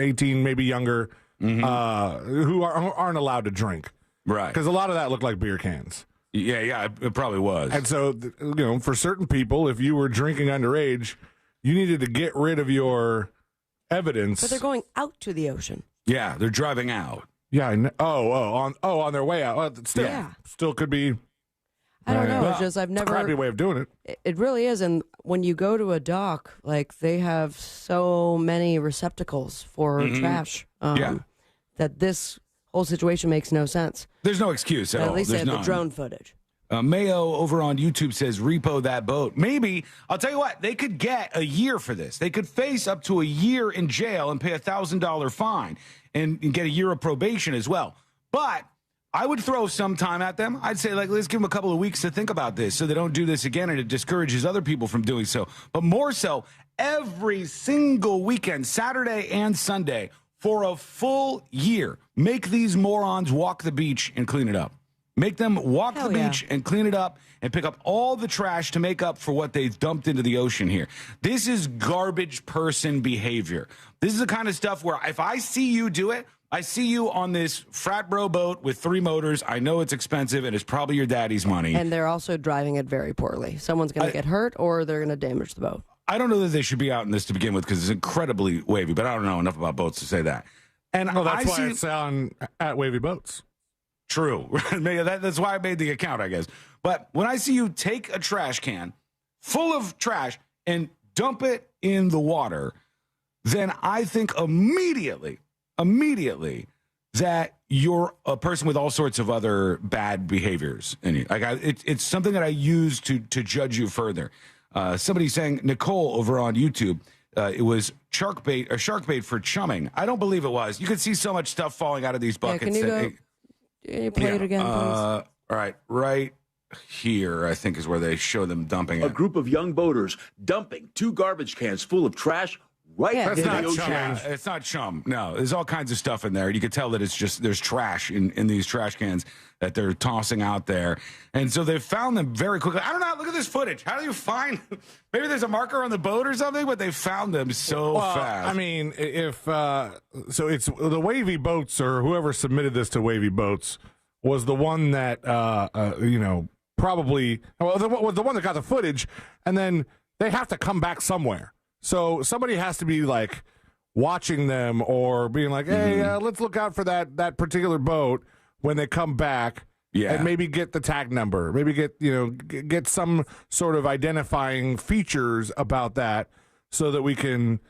maybe younger, who aren't allowed to drink, right? Because a lot of that looked like beer cans. Yeah, it probably was. And so, for certain people, if you were drinking underage, you needed to get rid of your evidence. But they're going out to the ocean. Yeah, they're driving out. Yeah. On their way out. Well, still could be. I don't know. It's just I've never. Crappy way of doing it. It really is. And when you go to a dock, like they have so many receptacles for trash. That this whole situation makes no sense. There's no excuse at all. At least they There's have the none. drone footage. Mayo over on YouTube says, repo that boat. Maybe, I'll tell you what, they could get a year for this. They could face up to a year in jail and pay a $1,000 fine and get a year of probation as well. But I would throw some time at them. I'd say, let's give them a couple of weeks to think about this so they don't do this again and it discourages other people from doing so. But more so, every single weekend, Saturday and Sunday, for a full year, make these morons walk the beach and clean it up. Make them walk the beach and clean it up and pick up all the trash to make up for what they've dumped into the ocean here. This is garbage person behavior. This is the kind of stuff where if I see you do it, I see you on this frat bro boat with 3 motors. I know it's expensive and it's probably your daddy's money. And they're also driving it very poorly. Someone's going to get hurt or they're going to damage the boat. I don't know that they should be out in this to begin with because it's incredibly wavy, but I don't know enough about boats to say that. And that's why it's on at Wavy Boats. True. That's why I made the account, I guess. But when I see you take a trash can full of trash and dump it in the water, then I think immediately that you're a person with all sorts of other bad behaviors in you. Like it's something that I use to judge you further. Somebody saying, Nicole over on YouTube, it was shark bait for chumming. I don't believe it was. You could see so much stuff falling out of these buckets. Can you play it again, please? All right here, I think, is where they show them dumping it. A group of young boaters dumping 2 garbage cans full of trash That's into not the ocean. chum. It's not chum. No, there's all kinds of stuff in there. You could tell that it's just there's trash in these trash cans that they're tossing out there. And so they found them very quickly. I don't know. Look at this footage. How do you find? Maybe there's a marker on the boat or something, but they found them so fast. I mean, if so, it's the Wavy Boats or whoever submitted this to Wavy Boats was the one that probably was the one that got the footage, and then they have to come back somewhere. So somebody has to be like watching them or being like, hey, let's look out for that particular boat when they come back. Yeah. And maybe get the tag number, maybe get some sort of identifying features about that so that we can,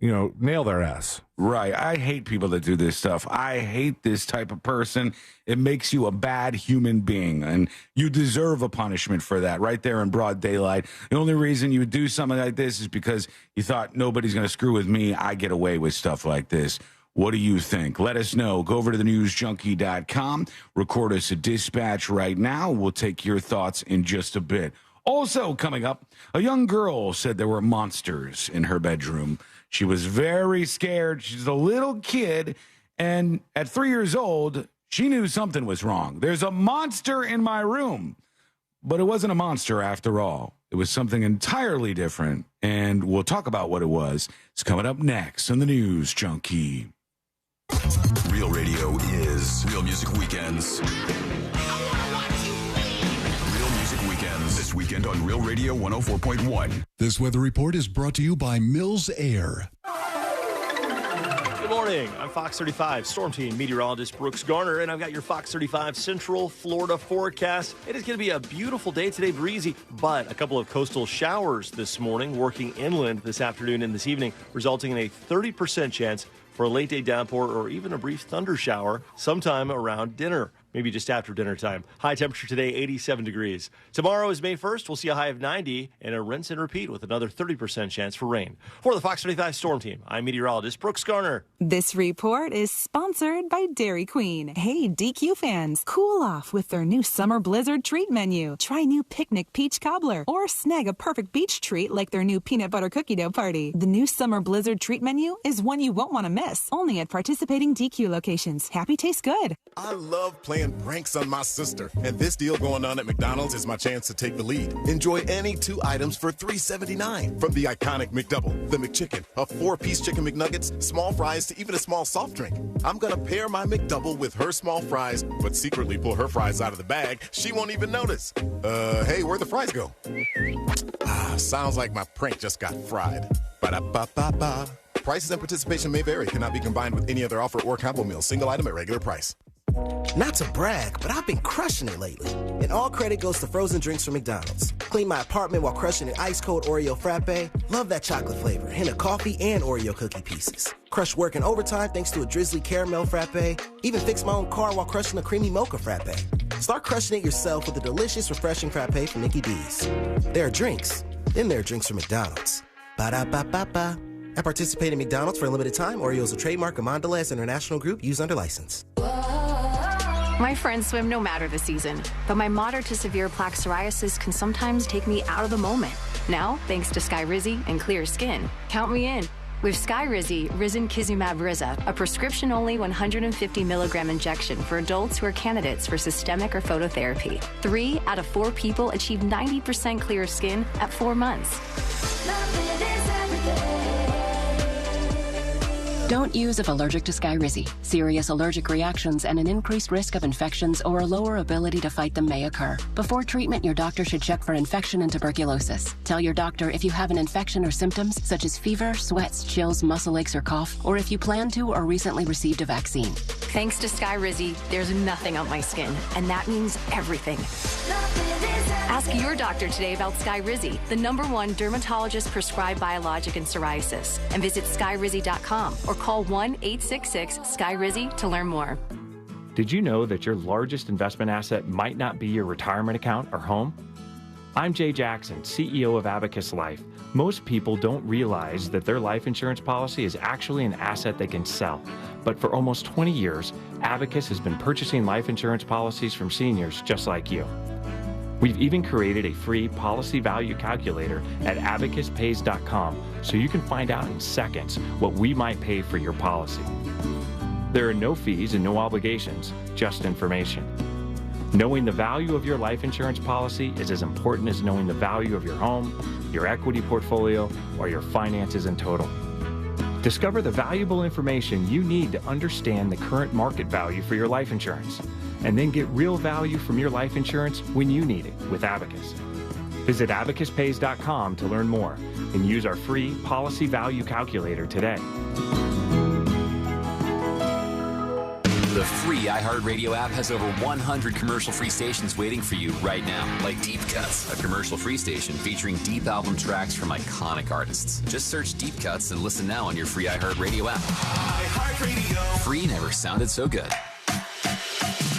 nail their ass. Right. I hate people that do this stuff. I hate this type of person. It makes you a bad human being, and you deserve a punishment for that right there in broad daylight. The only reason you would do something like this is because you thought nobody's going to screw with me. I get away with stuff like this. What do you think? Let us know. Go over to thenewsjunkie.com. Record us a dispatch right now. We'll take your thoughts in just a bit. Also coming up, a young girl said there were monsters in her bedroom. She was very scared. She's a little kid, and at 3 years old, she knew something was wrong. There's a monster in my room, but it wasn't a monster after all. It was something entirely different, and we'll talk about what it was. It's coming up next on the News Junkie. Real radio is Real Music Weekends. Real Music Weekends this weekend on Real Radio 104.1. This weather report is brought to you by Mills Air. Good morning. I'm Fox 35 Storm Team meteorologist Brooks Garner, and I've got your Fox 35 Central Florida forecast. It is going to be a beautiful day today, breezy, but a couple of coastal showers this morning, working inland this afternoon and this evening, resulting in a 30% chance for a late day downpour or even a brief thunder shower sometime around dinner. Maybe just after dinner time. High temperature today, 87 degrees. Tomorrow is May 1st. We'll see a high of 90 and a rinse and repeat with another 30% chance for rain. For the Fox 35 Storm Team, I'm meteorologist Brooks Garner. This report is sponsored by Dairy Queen. Hey, DQ fans, cool off with their new Summer Blizzard treat menu. Try new Picnic Peach Cobbler or snag a perfect beach treat like their new Peanut Butter Cookie Dough Party. The new Summer Blizzard treat menu is one you won't want to miss. Only at participating DQ locations. Happy tastes good. I love playing pranks on my sister, and this deal going on at McDonald's is my chance to take the lead. Enjoy any 2 items for $3.79. From the iconic McDouble, the McChicken, a 4-piece chicken McNuggets, small fries, to even a small soft drink. I'm gonna pair my McDouble with her small fries, but secretly pull her fries out of the bag. She won't even notice. Hey, where'd the fries go? Sounds like my prank just got fried. Ba-da-ba-ba-ba. Prices and participation may vary. Cannot be combined with any other offer or combo meal. Single item at regular price. Not to brag, but I've been crushing it lately. And all credit goes to frozen drinks from McDonald's. Clean my apartment while crushing an ice-cold Oreo frappe. Love that chocolate flavor. Hint of coffee and Oreo cookie pieces. Crush work in overtime thanks to a drizzly caramel frappe. Even fix my own car while crushing a creamy mocha frappe. Start crushing it yourself with a delicious, refreshing frappe from Mickey D's. There are drinks. Then there are drinks from McDonald's. Ba-da-ba-ba-ba. At participating McDonald's for a limited time, Oreo is a trademark of Mondelez International Group used under license. My friends swim no matter the season, but my moderate to severe plaque psoriasis can sometimes take me out of the moment. Now, thanks to Skyrizi and clear skin, count me in. With Skyrizi, Risankizumab Riza, a prescription-only 150 milligram injection for adults who are candidates for systemic or phototherapy. 3 out of 4 people achieve 90% clear skin at 4 months. Don't use if allergic to Skyrizi. Serious allergic reactions and an increased risk of infections or a lower ability to fight them may occur. Before treatment, your doctor should check for infection and tuberculosis. Tell your doctor if you have an infection or symptoms such as fever, sweats, chills, muscle aches, or cough, or if you plan to or recently received a vaccine. Thanks to Skyrizi, there's nothing on my skin, and that means everything. Ask your doctor today about Skyrizi, the #1 dermatologist-prescribed biologic in psoriasis, and visit skyrizi.com or call 1-866-SKYRIZI to learn more. Did you know that your largest investment asset might not be your retirement account or home? I'm Jay Jackson, CEO of Abacus Life. Most people don't realize that their life insurance policy is actually an asset they can sell. But for almost 20 years, Abacus has been purchasing life insurance policies from seniors just like you. We've even created a free policy value calculator at abacuspays.com so you can find out in seconds what we might pay for your policy. There are no fees and no obligations, just information. Knowing the value of your life insurance policy is as important as knowing the value of your home, your equity portfolio, or your finances in total. Discover the valuable information you need to understand the current market value for your life insurance, and then get real value from your life insurance when you need it with Abacus. Visit abacuspays.com to learn more and use our free policy value calculator today. The free iHeartRadio app has over 100 commercial-free stations waiting for you right now, like Deep Cuts, a commercial-free station featuring deep album tracks from iconic artists. Just search Deep Cuts and listen now on your free iHeartRadio app. iHeartRadio. Free never sounded so good.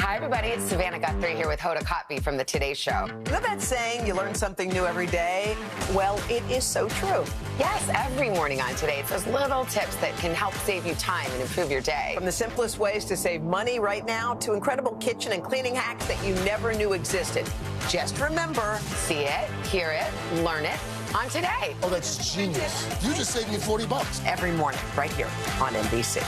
Hi, everybody. It's Savannah Guthrie here with Hoda Kotb from the Today Show. You know that saying, you learn something new every day? Well, it is so true. Yes, every morning on Today, it's those little tips that can help save you time and improve your day. From the simplest ways to save money right now to incredible kitchen and cleaning hacks that you never knew existed. Just remember, see it, hear it, learn it on Today. Oh, that's genius. You just saved me $40. Every morning, right here on NBC.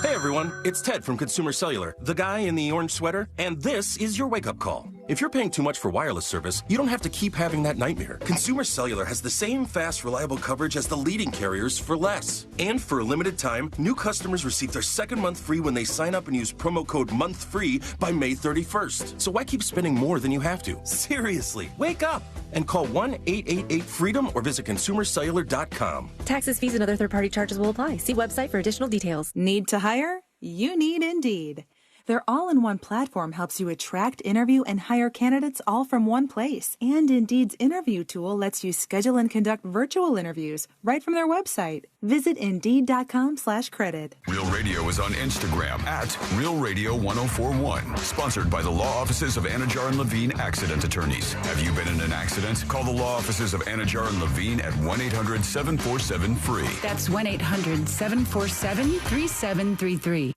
Hey everyone, it's Ted from Consumer Cellular, the guy in the orange sweater, and this is your wake-up call. If you're paying too much for wireless service, you don't have to keep having that nightmare. Consumer Cellular has the same fast, reliable coverage as the leading carriers for less. And for a limited time, new customers receive their second month free when they sign up and use promo code MONTHFREE by May 31st. So why keep spending more than you have to? Seriously, wake up and call 1-888-FREEDOM or visit consumercellular.com. Taxes, fees, and other third-party charges will apply. See website for additional details. Need to hire? You need Indeed. Their all-in-one platform helps you attract, interview, and hire candidates all from one place. And Indeed's interview tool lets you schedule and conduct virtual interviews right from their website. Visit Indeed.com/credit. Real Radio is on Instagram at Real Radio 1041. Sponsored by the law offices of Anajar and Levine Accident Attorneys. Have you been in an accident? Call the law offices of Anajar and Levine at 1-800-747-FREE. That's 1-800-747-3733.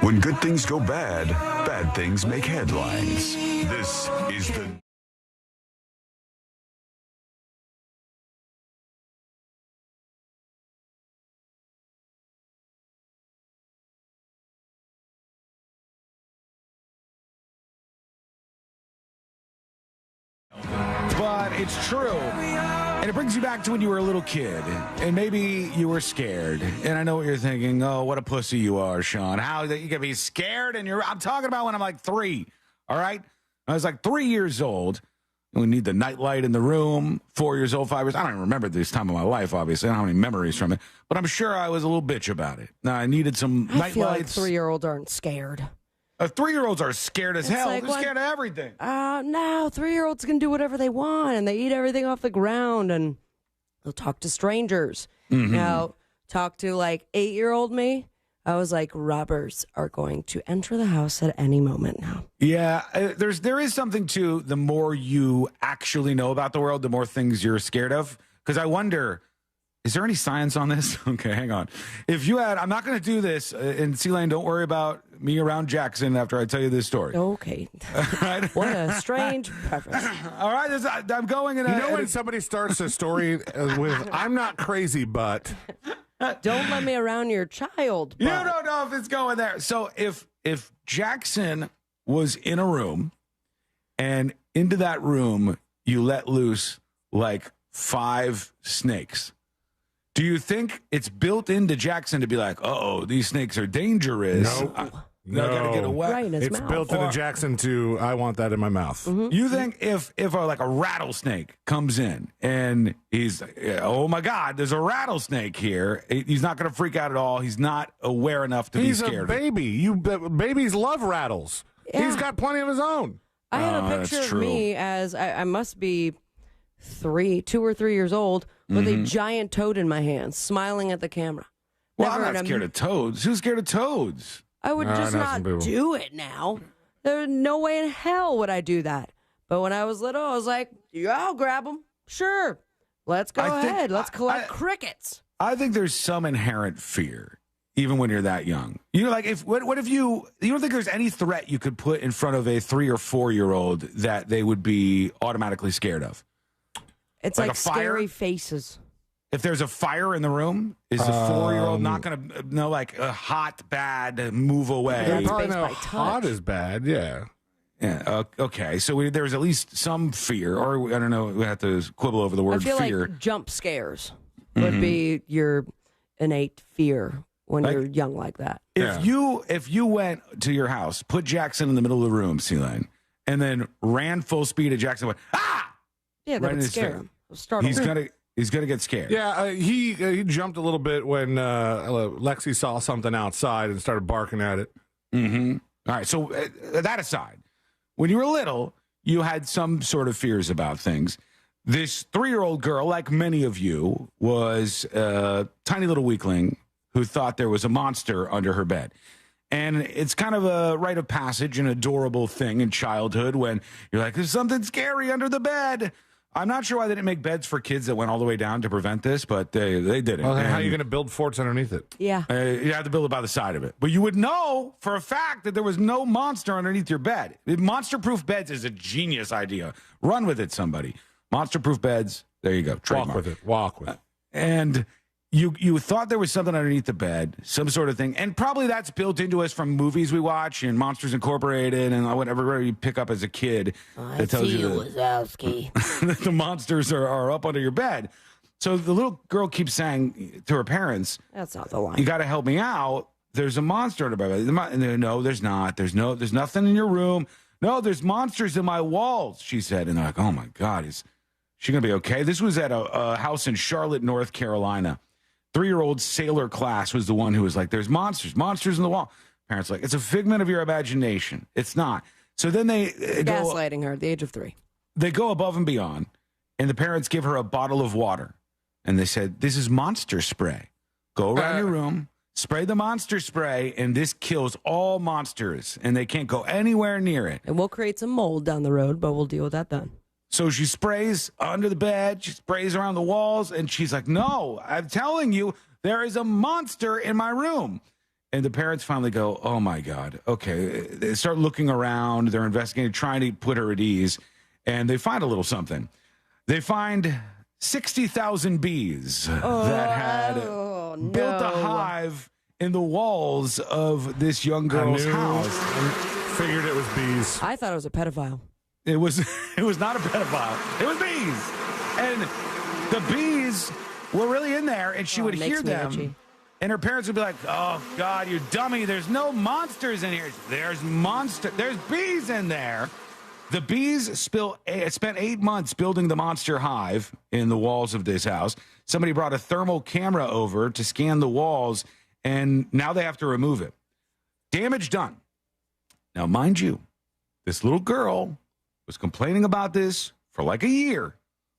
When good things go bad, bad things make headlines. This is the... But it's true. And it brings you back to when you were a little kid, and maybe you were scared. And I know what you're thinking. Oh, what a pussy you are, Sean. How that you can be scared? And I'm talking about when I'm like 3. All right, I was like 3 years old. We need the nightlight in the room. 4 years old, 5 years. I don't even remember this time of my life. Obviously, I don't have any memories from it. But I'm sure I was a little bitch about it. Now I needed some I feel like nightlights. 3-year-olds aren't scared. 3-year-olds are scared as hell. Like, They're scared of everything. No, 3-year-olds can do whatever they want, and they eat everything off the ground, and they'll talk to strangers. Mm-hmm. Now, talk to like 8-year-old me. I was like, robbers are going to enter the house at any moment now. Yeah, there is something to the more you actually know about the world, the more things you're scared of. Because I wonder, is there any science on this? Okay, hang on. If you had, I'm not going to do this. And C-Lane, don't worry about me around Jackson after I tell you this story. Okay. Right? What a strange preference. All right, I'm going in. You know when somebody starts a story with, I'm not crazy, but... Don't let me around your child. You don't know if it's going there. So if Jackson was in a room and into that room you let loose like 5 snakes, do you think it's built into Jackson to be like, uh-oh, these snakes are dangerous? No, gotta get away. Right in his it's mouth. built into Jackson to, I want that in my mouth. Mm-hmm. You think if like a rattlesnake comes in and he's, oh my God, there's a rattlesnake here, he's not going to freak out at all. He's not aware enough to be scared. He's a baby. Babies love rattles. Yeah. He's got plenty of his own. I had a picture of me as I must be 2 or 3 years old, with a giant toad in my hand, smiling at the camera. Well, I'm not scared of toads. Who's scared of toads? I would just not do it now. There's no way in hell would I do that. But when I was little, I was like, yeah, I'll grab them. Sure. Let's go ahead. Let's collect crickets. I think there's some inherent fear, even when you're that young. You know, like, what if you don't think there's any threat you could put in front of a 3 or 4 year old that they would be automatically scared of? It's like scary faces. If there's a fire in the room, is a 4-year-old not going to know, like, a hot, bad, move away? They probably know hot is bad, yeah. Yeah, okay. So there's at least some fear, or I don't know, we have to quibble over the word fear. I feel like jump scares would be your innate fear when you're young like that. If you went to your house, put Jackson in the middle of the room, C-Lane, and then ran full speed at Jackson, went, ah! Yeah, that would scare him. He's gonna get scared. Yeah, he jumped a little bit when Lexi saw something outside and started barking at it. Mm-hmm. All right, so that aside, when you were little, you had some sort of fears about things. This 3-year-old girl, like many of you, was a tiny little weakling who thought there was a monster under her bed. And it's kind of a rite of passage, an adorable thing in childhood when you're like, there's something scary under the bed. I'm not sure why they didn't make beds for kids that went all the way down to prevent this, but they did it. Well, how are you going to build forts underneath it? Yeah. You have to build it by the side of it. But you would know for a fact that there was no monster underneath your bed. Monster-proof beds is a genius idea. Run with it, somebody. Monster-proof beds, there you go. Trademark. Walk with it. And you thought there was something underneath the bed, some sort of thing. And probably that's built into us from movies we watch and Monsters Incorporated and whatever you pick up as a kid. That tells you that the monsters are up under your bed. So the little girl keeps saying to her parents, that's not the line. You got to help me out. There's a monster under my bed. No, there's not. There's nothing in your room. No, there's monsters in my walls, she said. And they're like, oh, my God, is she going to be okay? This was at a house in Charlotte, North Carolina. 3-year-old sailor class was the one who was like, there's monsters in the wall. Parents like, it's a figment of your imagination. It's not. So then they gaslighting her at the age of 3. They go above and beyond, and the parents give her a bottle of water. And they said, this is monster spray. Go around your room, spray the monster spray, and this kills all monsters, and they can't go anywhere near it. And we'll create some mold down the road, but we'll deal with that then. So she sprays under the bed, she sprays around the walls, and she's like, no, I'm telling you, there is a monster in my room. And the parents finally go, oh, my God, okay. They start looking around, they're investigating, trying to put her at ease, and they find a little something. They find 60,000 bees that had built a hive in the walls of this young girl's house. I figured it was bees. I thought it was a pedophile. It was not a pedophile. It was bees. And the bees were really in there, and she would hear them. Itchy. And her parents would be like, oh, God, you dummy. There's no monsters in here. There's bees in there. The bees spent 8 months building the monster hive in the walls of this house. Somebody brought a thermal camera over to scan the walls, and now they have to remove it. Damage done. Now, mind you, this little girl was complaining about this for like a year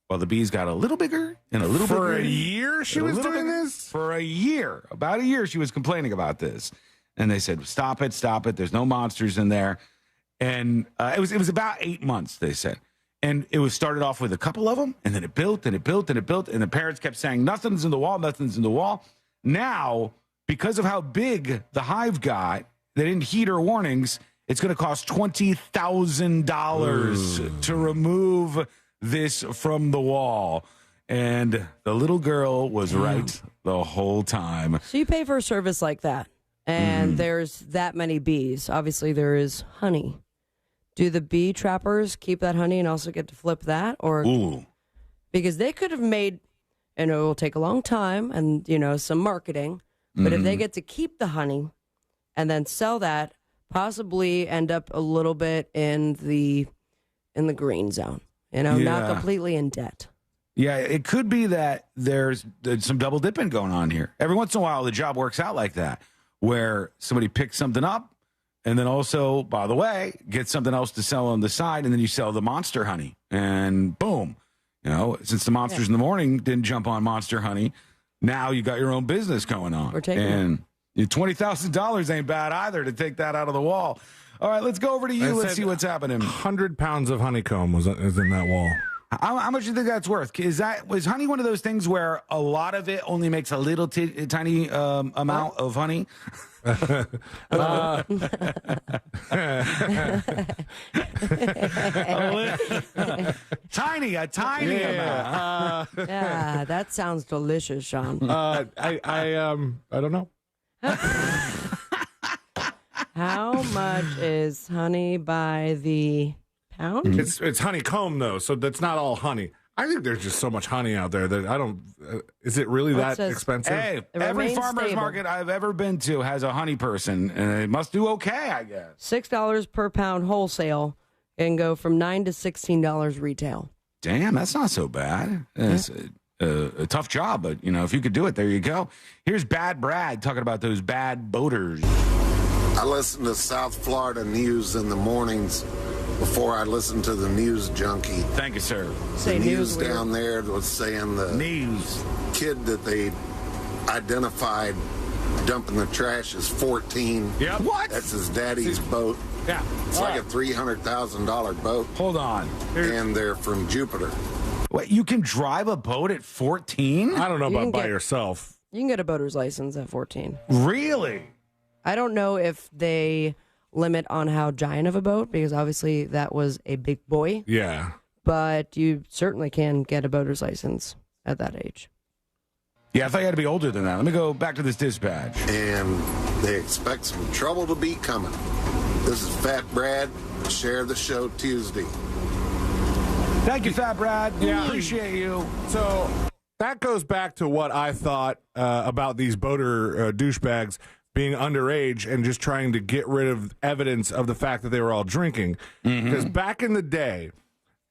while the bees got a little bigger and a little bigger. For a year she was doing this? For a year. About a year she was complaining about this. And they said, stop it. There's no monsters in there. And it was about 8 months, they said. And it was started off with a couple of them, and then it built, and it built, and it built. And the parents kept saying, nothing's in the wall, nothing's in the wall. Now, because of how big the hive got, they didn't heed her warnings. It's going to cost $20,000 to remove this from the wall. And the little girl was right the whole time. So you pay for a service like that, and there's that many bees. Obviously, there is honey. Do the bee trappers keep that honey and also get to flip that? Or because they could have made, and it will take a long time and, some marketing, but if they get to keep the honey and then sell that, possibly end up a little bit in the green zone, not completely in debt. Yeah, it could be that there's some double dipping going on here. Every once in a while, the job works out like that, where somebody picks something up and then also, by the way, get something else to sell on the side, and then you sell the monster honey, and boom, You know, since the Monsters in the Morning didn't jump on Monster Honey, now you got your own business going on. We're taking and $20,000 ain't bad either to take that out of the wall. All right, let's go over to you. Let's see what's happening. 100 pounds of honeycomb is in that wall. How much do you think that's worth? Was honey one of those things where a lot of it only makes a little tiny amount of honey? A tiny amount. Yeah, that sounds delicious, Sean. I don't know. How much is honey by the pound? It's honeycomb though, so that's not all honey. I think there's just so much honey out there that I don't. Is it really that expensive? Hey, every farmer's market I've ever been to has a honey person, and it must do okay, I guess. $6 per pound wholesale and go from $9 to $16 retail. Damn, that's not so bad. It's a tough job, but if you could do it, there you go. Here's Bad Brad talking about those bad boaters. I listen to South Florida news in the mornings before I listen to the news junkie. Thank you, sir. The news down there was saying the kid that they identified dumping the trash is 14. Yep. What? That's his daddy's boat. Yeah. It's like a $300,000 boat. Hold on. And they're from Jupiter. What, you can drive a boat at 14? I don't know about by yourself. You can get a boater's license at 14. Really? I don't know if they limit on how giant of a boat, because obviously that was a big boy. Yeah. But you certainly can get a boater's license at that age. Yeah, I thought you had to be older than that. Let me go back to this dispatch. And they expect some trouble to be coming. This is Fat Brad. Share the show Tuesday. Thank you, Fat Brad. Yeah, appreciate you. So that goes back to what I thought about these boater douchebags being underage and just trying to get rid of evidence of the fact that they were all drinking. Because back in the day,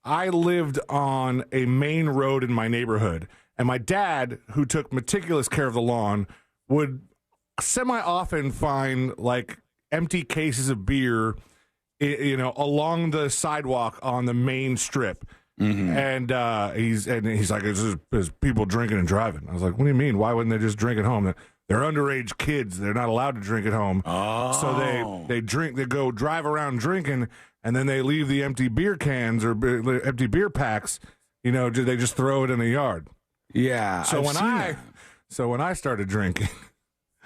I lived on a main road in my neighborhood, and my dad, who took meticulous care of the lawn, would semi-often find like empty cases of beer, along the sidewalk on the main strip. And he's like, there's people drinking and driving. I was like, what do you mean? Why wouldn't they just drink at home? They're underage kids. They're not allowed to drink at home. Oh. So they drink. They go drive around drinking, and then they leave the empty beer cans or empty beer packs. They just throw it in the yard. Yeah. So when I started drinking,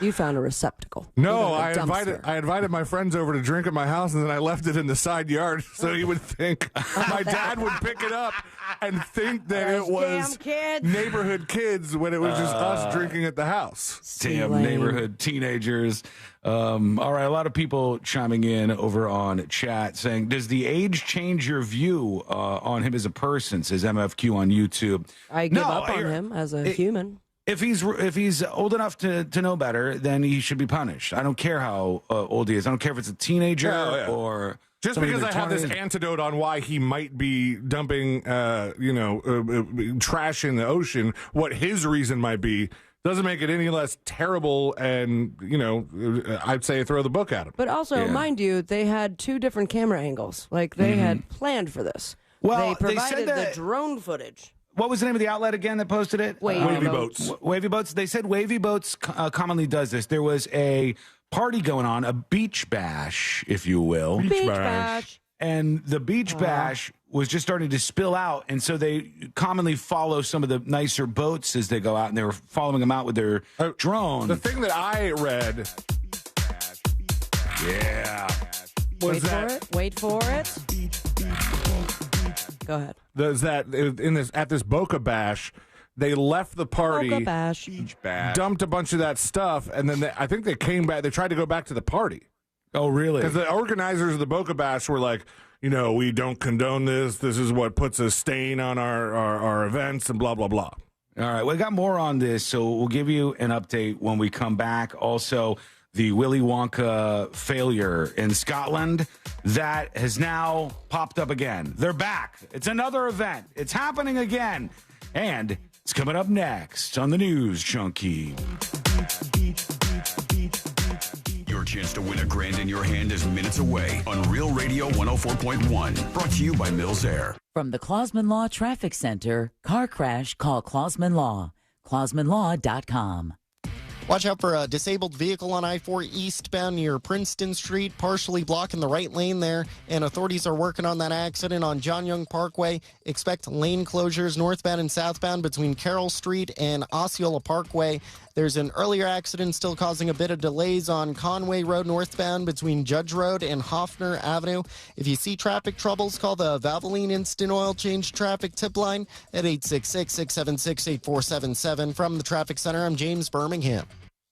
you found a receptacle. No, I invited my friends over to drink at my house, and then I left it in the side yard so he would think my dad would pick it up and think that it was neighborhood kids when it was just us drinking at the house. Damn neighborhood teenagers. All right, a lot of people chiming in over on chat saying, does the age change your view on him as a person, says MFQ on YouTube. I give up on him as a human. If he's old enough to know better, then he should be punished. I don't care how old he is. I don't care if it's a teenager or just because I have this antidote on why he might be dumping, trash in the ocean. What his reason might be doesn't make it any less terrible. And I'd say throw the book at him. But also, mind you, they had 2 different camera angles. Like they had planned for this. Well, they provided said that the drone footage. What was the name of the outlet again that posted it? Wavy Boats. Wavy Boats. They said Wavy Boats commonly does this. There was a party going on, a beach bash, if you will. Beach bash. And the beach bash was just starting to spill out. And so they commonly follow some of the nicer boats as they go out, and they were following them out with their drone. The thing that I read. Yeah. Wait for it. Go ahead. There's that at this Boca Bash, they left the party, Boca Bash. Beach bash. dumped a bunch of that stuff, and then I think they came back. They tried to go back to the party. Oh, really? Because the organizers of the Boca Bash were like, we don't condone this. This is what puts a stain on our events and blah, blah, blah. All right. We got more on this, so we'll give you an update when we come back. Also, the Willy Wonka failure in Scotland, that has now popped up again. They're back. It's another event. It's happening again. And it's coming up next on the News Junkie. You're chance to win $1,000 in your hand is minutes away on Real Radio 104.1. Brought to you by Mills Air. From the Clausman Law Traffic Center, car crash, call Clausman Law. ClausmanLaw.com. Watch out for a disabled vehicle on I-4 eastbound near Princeton Street, partially blocking the right lane there, and authorities are working on that accident on John Young Parkway. Expect lane closures northbound and southbound between Carroll Street and Osceola Parkway. There's an earlier accident still causing a bit of delays on Conway Road northbound between Judge Road and Hoffner Avenue. If you see traffic troubles, call the Valvoline Instant Oil Change Traffic Tip Line at 866-676-8477. From the Traffic Center, I'm James Birmingham.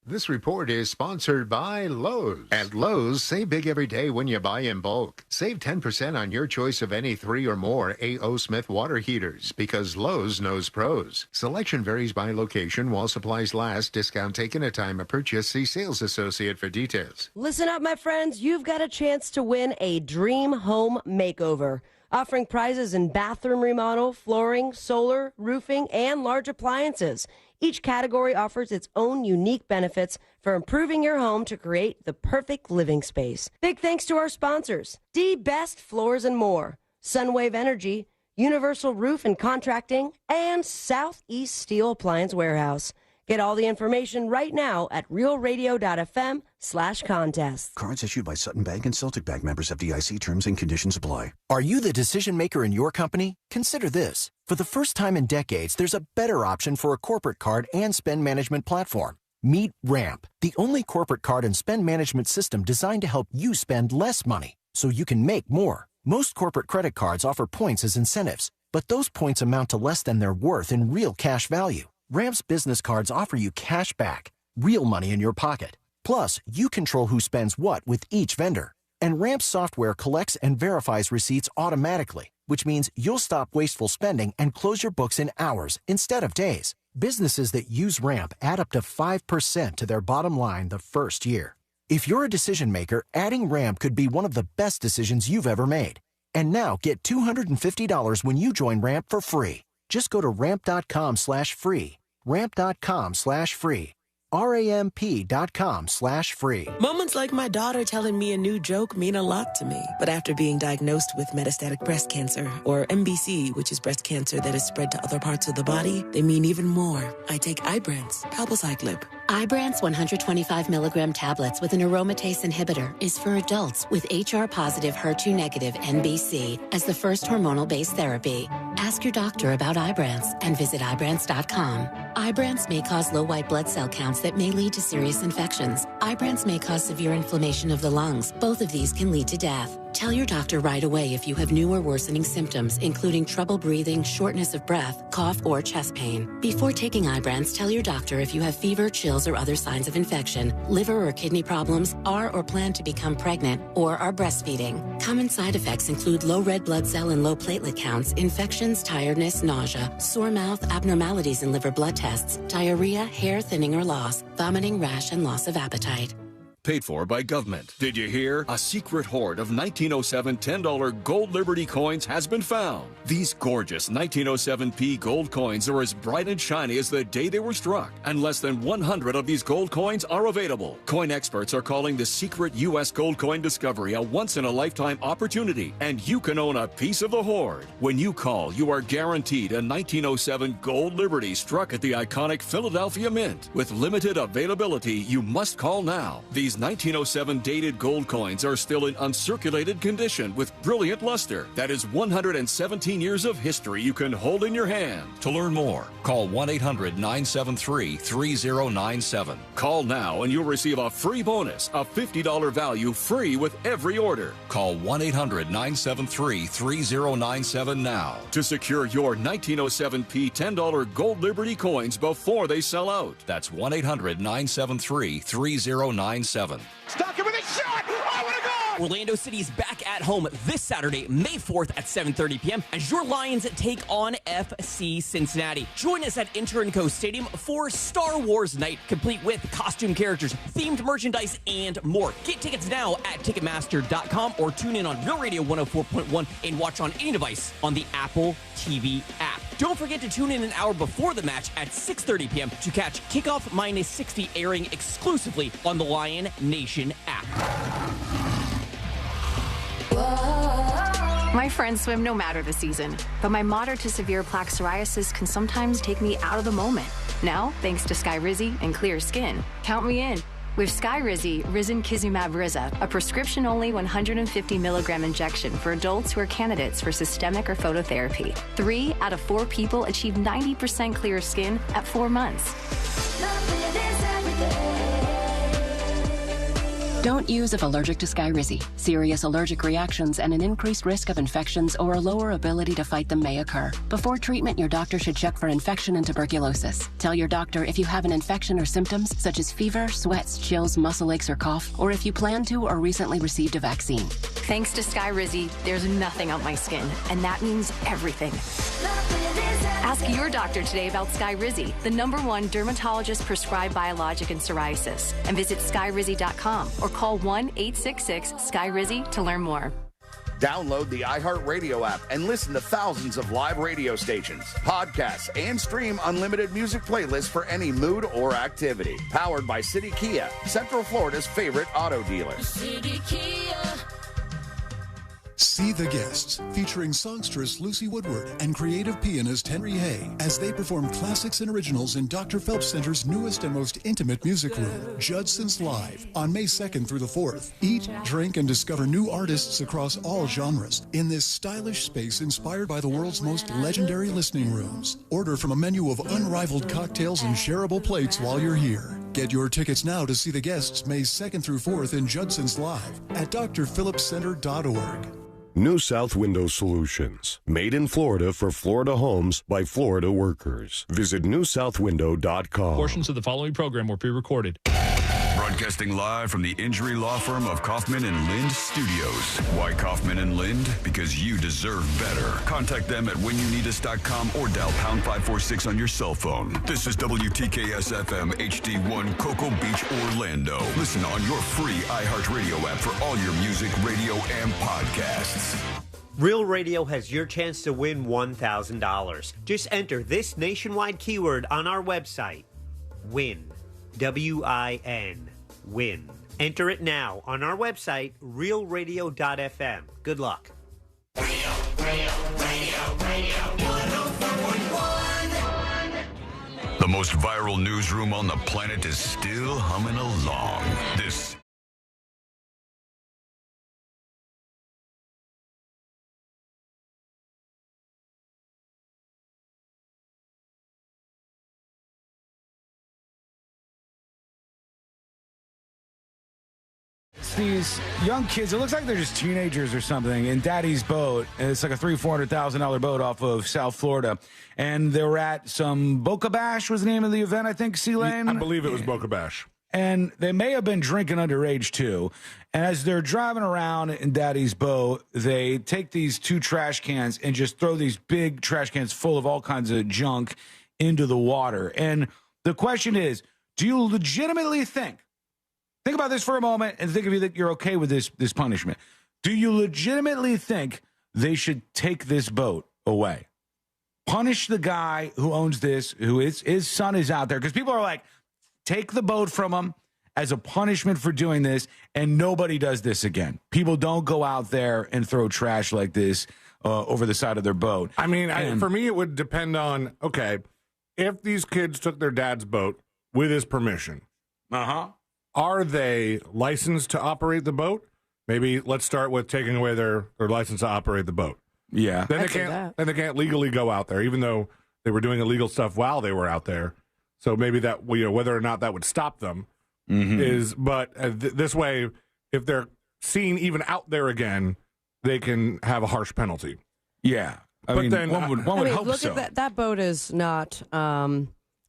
This report is sponsored by Lowe's. At Lowe's, save big every day when you buy in bulk. Save 10% on your choice of any 3 or more A.O. Smith water heaters because Lowe's knows pros. Selection varies by location while supplies last. Discount taken at time of purchase. See sales associate for details. Listen up, my friends. You've got a chance to win a dream home makeover. Offering prizes in bathroom remodel, flooring, solar, roofing, and large appliances. Each category offers its own unique benefits for improving your home to create the perfect living space. Big thanks to our sponsors, D Best Floors and More, Sunwave Energy, Universal Roof and Contracting, and Southeast Steel Appliance Warehouse. Get all the information right now at realradio.fm/contest. Cards issued by Sutton Bank and Celtic Bank, members of FDIC. Terms and conditions apply. Are you the decision maker in your company? Consider this. For the first time in decades, there's a better option for a corporate card and spend management platform. Meet Ramp, the only corporate card and spend management system designed to help you spend less money so you can make more. Most corporate credit cards offer points as incentives, but those points amount to less than their worth in real cash value. Ramp's business cards offer you cash back, real money in your pocket. Plus, you control who spends what with each vendor. And Ramp's software collects and verifies receipts automatically, which means you'll stop wasteful spending and close your books in hours instead of days. Businesses that use Ramp add up to 5% to their bottom line the first year. If you're a decision maker, adding Ramp could be one of the best decisions you've ever made. And now get $250 when you join Ramp for free. Just go to ramp.com/free. Ramp.com/free. RAMP.com/free. Moments like my daughter telling me a new joke mean a lot to me. But after being diagnosed with metastatic breast cancer, or MBC, which is breast cancer that is spread to other parts of the body, they mean even more. I take Ibrance, palbociclib. Ibrance 125 milligram tablets with an aromatase inhibitor is for adults with HR-positive, HER2-negative MBC as the first hormonal-based therapy. Ask your doctor about Ibrance and visit Ibrance.com. Ibrance may cause low white blood cell counts that may lead to serious infections. Ibrance may cause severe inflammation of the lungs. Both of these can lead to death. Tell your doctor right away if you have new or worsening symptoms, including trouble breathing, shortness of breath, cough, or chest pain. Before taking Ibrance, tell your doctor if you have fever, chills, or other signs of infection, liver or kidney problems, are or plan to become pregnant, or are breastfeeding. Common side effects include low red blood cell and low platelet counts, infections, tiredness, nausea, sore mouth, abnormalities in liver blood tests, diarrhea, hair thinning or loss, vomiting, rash, and loss of appetite. Paid for by government. Did you hear? A secret hoard of 1907 $10 gold Liberty coins has been found. These gorgeous 1907p gold coins are as bright and shiny as the day they were struck, and less than 100 of these gold coins are available. Coin experts are calling the secret U.S. gold coin discovery a once-in-a-lifetime opportunity, and you can own a piece of the hoard. When you call, you are guaranteed a 1907 gold Liberty struck at the iconic Philadelphia Mint. With limited availability, you must call now. These 1907 dated gold coins are still in uncirculated condition with brilliant luster. That is 117 years of history you can hold in your hand. To learn more, call 1-800-973-3097. Call now and you'll receive a free bonus, a $50 value free with every order. Call 1-800-973-3097 now to secure your 1907p $10 gold Liberty coins before they sell out. That's 1-800-973-3097. Stuck with a shot! Oh, what a goal! Orlando City is back at home this Saturday, May 4th at 7:30 p.m. as your Lions take on FC Cincinnati. Join us at Inter & Co Stadium for Star Wars Night, complete with costume characters, themed merchandise, and more. Get tickets now at Ticketmaster.com or tune in on Real Radio 104.1 and watch on any device on the Apple TV app. Don't forget to tune in an hour before the match at 6:30 p.m. to catch Kickoff Minus 60 airing exclusively on the Lion Nation app. My friends swim no matter the season, but my moderate to severe plaque psoriasis can sometimes take me out of the moment. Now, thanks to Skyrizi and clear skin, count me in. With Skyrizi, Risankizumab Riza, a prescription-only 150 milligram injection for adults who are candidates for systemic or phototherapy. 3 out of 4 people achieve 90% clear skin at 4 months. Don't use if allergic to Skyrizi. Serious allergic reactions and an increased risk of infections or a lower ability to fight them may occur. Before treatment, your doctor should check for infection and tuberculosis. Tell your doctor if you have an infection or symptoms such as fever, sweats, chills, muscle aches, or cough, or if you plan to or recently received a vaccine. Thanks to Skyrizi, there's nothing on my skin, and that means everything. Ask your doctor today about Skyrizi, the #1 dermatologist-prescribed biologic in psoriasis, and visit skyrizi.com or call 1-866-SKYRIZI to learn more. Download the iHeartRadio app and listen to thousands of live radio stations, podcasts, and stream unlimited music playlists for any mood or activity. Powered by City Kia, Central Florida's favorite auto dealer. City Kia. See the Guests, featuring songstress Lucy Woodward and creative pianist Henry Hay as they perform classics and originals in Dr. Phelps Center's newest and most intimate music room, Judson's Live, on May 2nd through the 4th. Eat, drink, and discover new artists across all genres in this stylish space inspired by the world's most legendary listening rooms. Order from a menu of unrivaled cocktails and shareable plates while you're here. Get your tickets now to see the Guests May 2nd through 4th in Judson's Live at drphillipscenter.org. New South Window Solutions. Made in Florida for Florida homes by Florida workers. Visit newsouthwindow.com. Portions of the following program were pre-recorded. Broadcasting live from the injury law firm of Kaufman and Lind Studios. Why Kaufman and Lind? Because you deserve better. Contact them at whenyouneedus.com or dial pound 546 on your cell phone. This is WTKS-FM HD1 Cocoa Beach, Orlando. Listen on your free iHeartRadio app for all your music, radio, and podcasts. Real Radio has your chance to win $1,000. Just enter this nationwide keyword on our website. WIN. WIN. Win. Enter it now on our website, realradio.fm. Good luck. Radio, 104.1. The most viral newsroom on the planet is still humming along. This these young kids, it looks like they're just teenagers or something, in Daddy's boat. It's like a $300,000-$400,000 boat off of South Florida. And they were at some Boca Bash was the name of the event, I think, C-Lane? I believe it was Boca Bash. And they may have been drinking underage, too. And as they're driving around in Daddy's boat, they take these 2 trash cans and just throw these big trash cans full of all kinds of junk into the water. And the question is, do you legitimately think about this for a moment and think if you think you're okay with this punishment. Do you legitimately think they should take this boat away? Punish the guy who owns this, his son is out there. Because people are like, take the boat from him as a punishment for doing this, and nobody does this again. People don't go out there and throw trash like this over the side of their boat. I mean, for me, it would depend on, okay, if these kids took their dad's boat with his permission. Uh-huh. Are they licensed to operate the boat? Maybe let's start with taking away their license to operate the boat. Yeah. Then they can't legally go out there, even though they were doing illegal stuff while they were out there. So maybe that, whether or not that would stop them is, but this way, if they're seen even out there again, they can have a harsh penalty. Yeah. One would hope look so. At that boat is not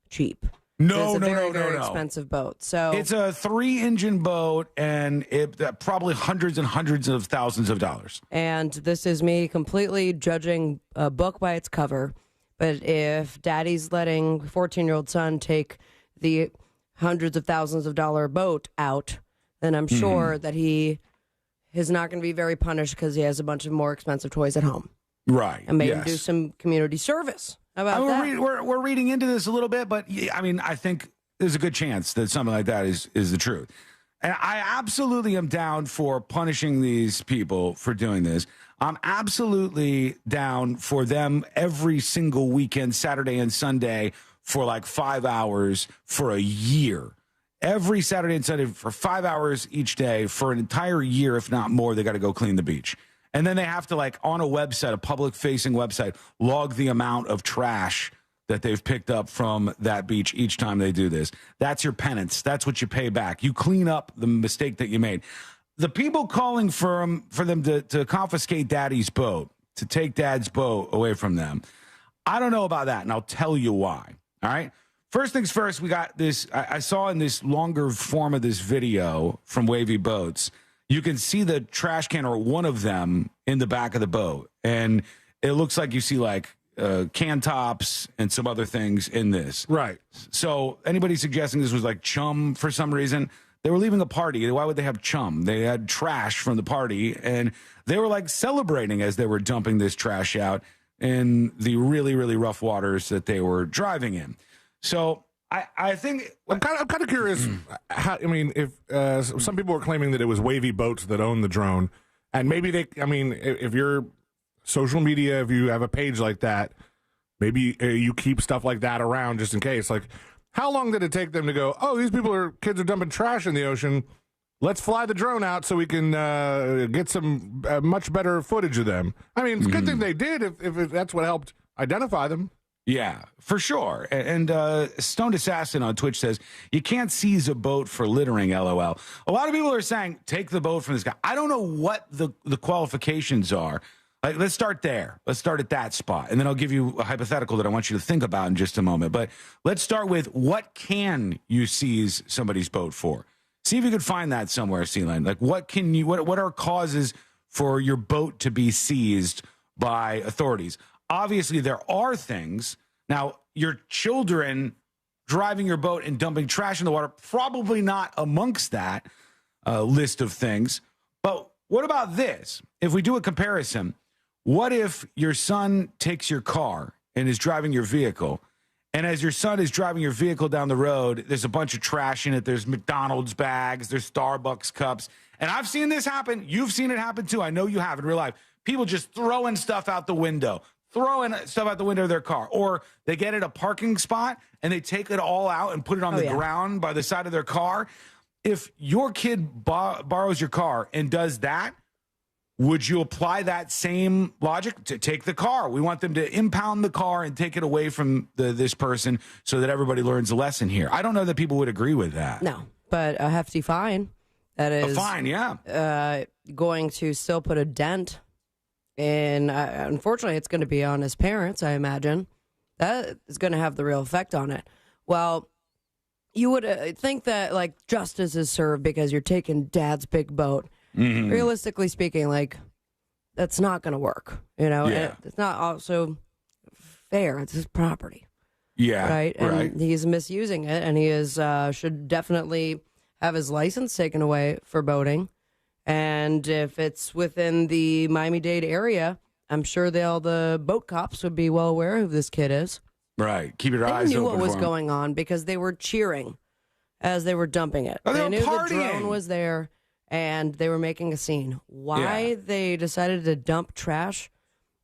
cheap. No, it's a no, very expensive boat. So it's a 3-engine boat, and it probably hundreds and hundreds of thousands of dollars. And this is me completely judging a book by its cover. But if Daddy's letting 14-year-old son take the hundreds of thousands of dollar boat out, then I'm sure that he is not going to be very punished because he has a bunch of more expensive toys at home. Right. And maybe do some community service How about that? We're reading into this a little bit, but I mean, I think there's a good chance that something like that is the truth. And I absolutely am down for punishing these people for doing this. I'm absolutely down for them every single weekend, Saturday and Sunday, for like 5 hours for a year. Every Saturday and Sunday for 5 hours each day for an entire year, if not more, they got to go clean the beach. And then they have to, like, on a website, a public-facing website, log the amount of trash that they've picked up from that beach each time they do this. That's your penance. That's what you pay back. You clean up the mistake that you made. The people calling for them to confiscate daddy's boat, to take dad's boat away from them, I don't know about that, and I'll tell you why. All right? First things first, we got this. I saw in this longer form of this video from Wavy Boats, you can see the trash can or one of them in the back of the boat. And it looks like you see like can tops and some other things in this. Right. So anybody suggesting this was like chum for some reason, they were leaving a party. Why would they have chum? They had trash from the party, and they were like celebrating as they were dumping this trash out in the really, really rough waters that they were driving in. So I think I'm kind of curious. How, I mean, if some people were claiming that it was Wavy Boats that owned the drone, and maybe if you're social media, if you have a page like that, maybe you keep stuff like that around just in case. Like, how long did it take them to go, oh, these kids are dumping trash in the ocean. Let's fly the drone out so we can get some much better footage of them. I mean, it's a good thing they did if that's what helped identify them. Yeah, for sure. And Stoned Assassin on Twitch says, you can't seize a boat for littering, LOL. A lot of people are saying, take the boat from this guy. I don't know what the qualifications are. Like, let's start there. Let's start at that spot. And then I'll give you a hypothetical that I want you to think about in just a moment. But let's start with, what can you seize somebody's boat for? See if you could find that somewhere, Sealand. Like, what are causes for your boat to be seized by authorities? Obviously, there are things. Now, your children driving your boat and dumping trash in the water, probably not amongst that list of things. But what about this? If we do a comparison, what if your son takes your car and is driving your vehicle, and as your son is driving your vehicle down the road, there's a bunch of trash in it. There's McDonald's bags, there's Starbucks cups. And I've seen this happen. You've seen it happen too. I know you have in real life. People just throwing stuff out the window. Throwing stuff out the window of their car, or they get at a parking spot and they take it all out and put it on the ground by the side of their car. If your kid borrows your car and does that, would you apply that same logic to take the car? We want them to impound the car and take it away from this person so that everybody learns a lesson here. I don't know that people would agree with that. No, but a hefty fine. That is a fine, yeah. Going to still put a dent. And unfortunately, it's going to be on his parents, I imagine. That is going to have the real effect on it. Well, you would think that, like, justice is served because you're taking dad's big boat. Mm-hmm. Realistically speaking, like, that's not going to work. You know, yeah. It's not also fair. It's his property. Yeah, right. And he's misusing it, and he should definitely have his license taken away for boating. And if it's within the Miami-Dade area, I'm sure the boat cops would be well aware who this kid is. Right. Keep your eyes open. They knew what was going on because they were cheering as they were dumping it. Oh, they knew partying. The drone was there, and they were making a scene. Why they decided to dump trash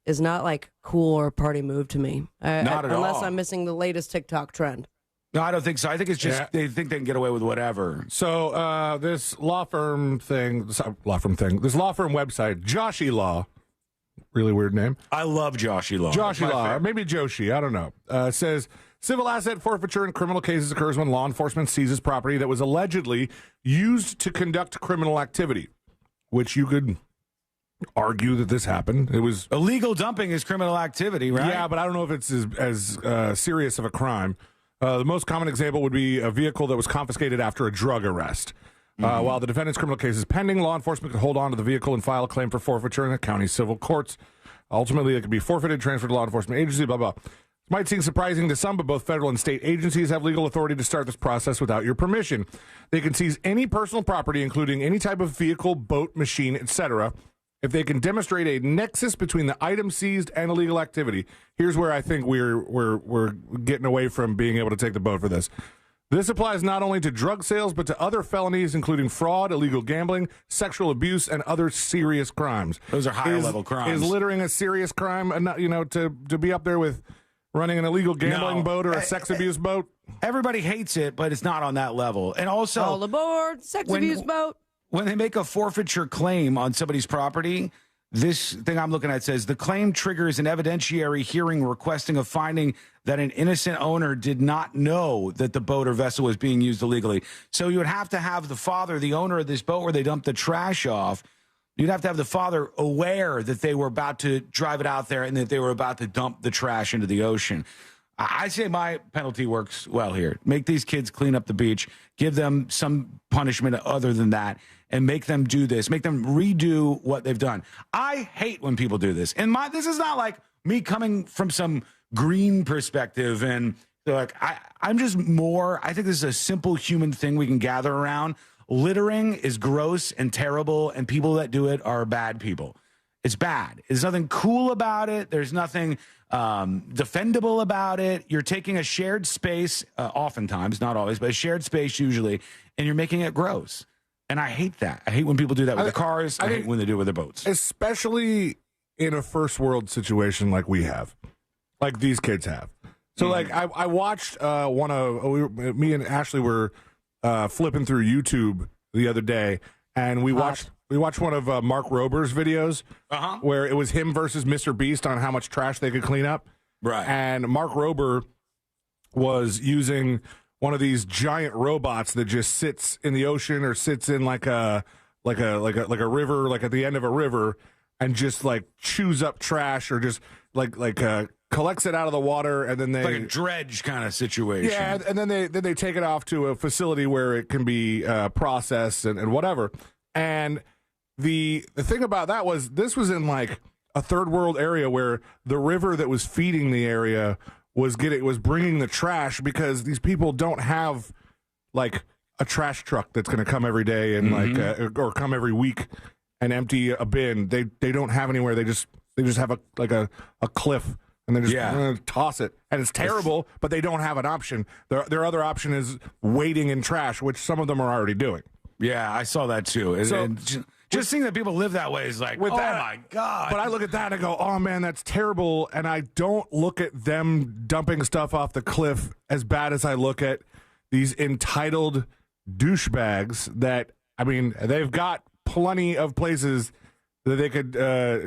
is not like cool or a party move to me. Not at all. Unless I'm missing the latest TikTok trend. No, I don't think so. I think it's just they think they can get away with whatever. So this law firm website, Joshi Law, really weird name. I love Joshi Law. Joshi Law, or maybe Joshi, I don't know. Says civil asset forfeiture in criminal cases occurs when law enforcement seizes property that was allegedly used to conduct criminal activity, which you could argue that this happened. It was illegal dumping is criminal activity, right? Yeah, but I don't know if it's as serious of a crime. The most common example would be a vehicle that was confiscated after a drug arrest. While the defendant's criminal case is pending, law enforcement could hold on to the vehicle and file a claim for forfeiture in the county civil courts. Ultimately, it could be forfeited, transferred to law enforcement agency, blah, blah. This might seem surprising to some, but both federal and state agencies have legal authority to start this process without your permission. They can seize any personal property, including any type of vehicle, boat, machine, etc., if they can demonstrate a nexus between the item seized and illegal activity. Here's where I think we're getting away from being able to take the boat for this. This applies not only to drug sales, but to other felonies, including fraud, illegal gambling, sexual abuse, and other serious crimes. Those are higher level crimes. Is littering a serious crime? To be up there with running an illegal gambling boat or a sex abuse boat? Everybody hates it, but it's not on that level. And also, all aboard, sex abuse boat. When they make a forfeiture claim on somebody's property, this thing I'm looking at says the claim triggers an evidentiary hearing requesting a finding that an innocent owner did not know that the boat or vessel was being used illegally. So you would have to have the father, the owner of this boat where they dumped the trash off, you'd have to have the father aware that they were about to drive it out there and that they were about to dump the trash into the ocean. I say my penalty works well here. Make these kids clean up the beach, give them some punishment other than that, and make them do this. Make them redo what they've done. I hate when people do this. And this is not like me coming from some green perspective and like I'm just more, I think this is a simple human thing we can gather around. Littering is gross and terrible, and people that do it are bad people. It's bad. There's nothing cool about it. There's nothing defendable about it. You're taking a shared space, oftentimes, not always, but a shared space usually, and you're making it gross. And I hate that. I hate when people do that with their cars. I hate when they do it with their boats. Especially in a first world situation like we have, like these kids have. So, like, I watched me and Ashley were flipping through YouTube the other day, and we watched one of Mark Rober's videos where it was him versus Mr. Beast on how much trash they could clean up. Right. And Mark Rober was using one of these giant robots that just sits in the ocean or sits in like a river, like at the end of a river, and just like chews up trash or just collects it out of the water, and then they like a dredge kind of situation. Yeah, and then they take it off to a facility where it can be processed and whatever. And the thing about that was this was in like a third world area where the river that was feeding the area was bringing the trash, because these people don't have like a trash truck that's going to come every day and or come every week and empty a bin. They don't have anywhere. They just have a cliff. And they're just toss it. And it's terrible, but they don't have an option. Their other option is waiting in trash, which some of them are already doing. Yeah, I saw that too. So, and just seeing that people live that way is like, my God. But I look at that and I go, oh, man, that's terrible. And I don't look at them dumping stuff off the cliff as bad as I look at these entitled douchebags that, I mean, they've got plenty of places that they could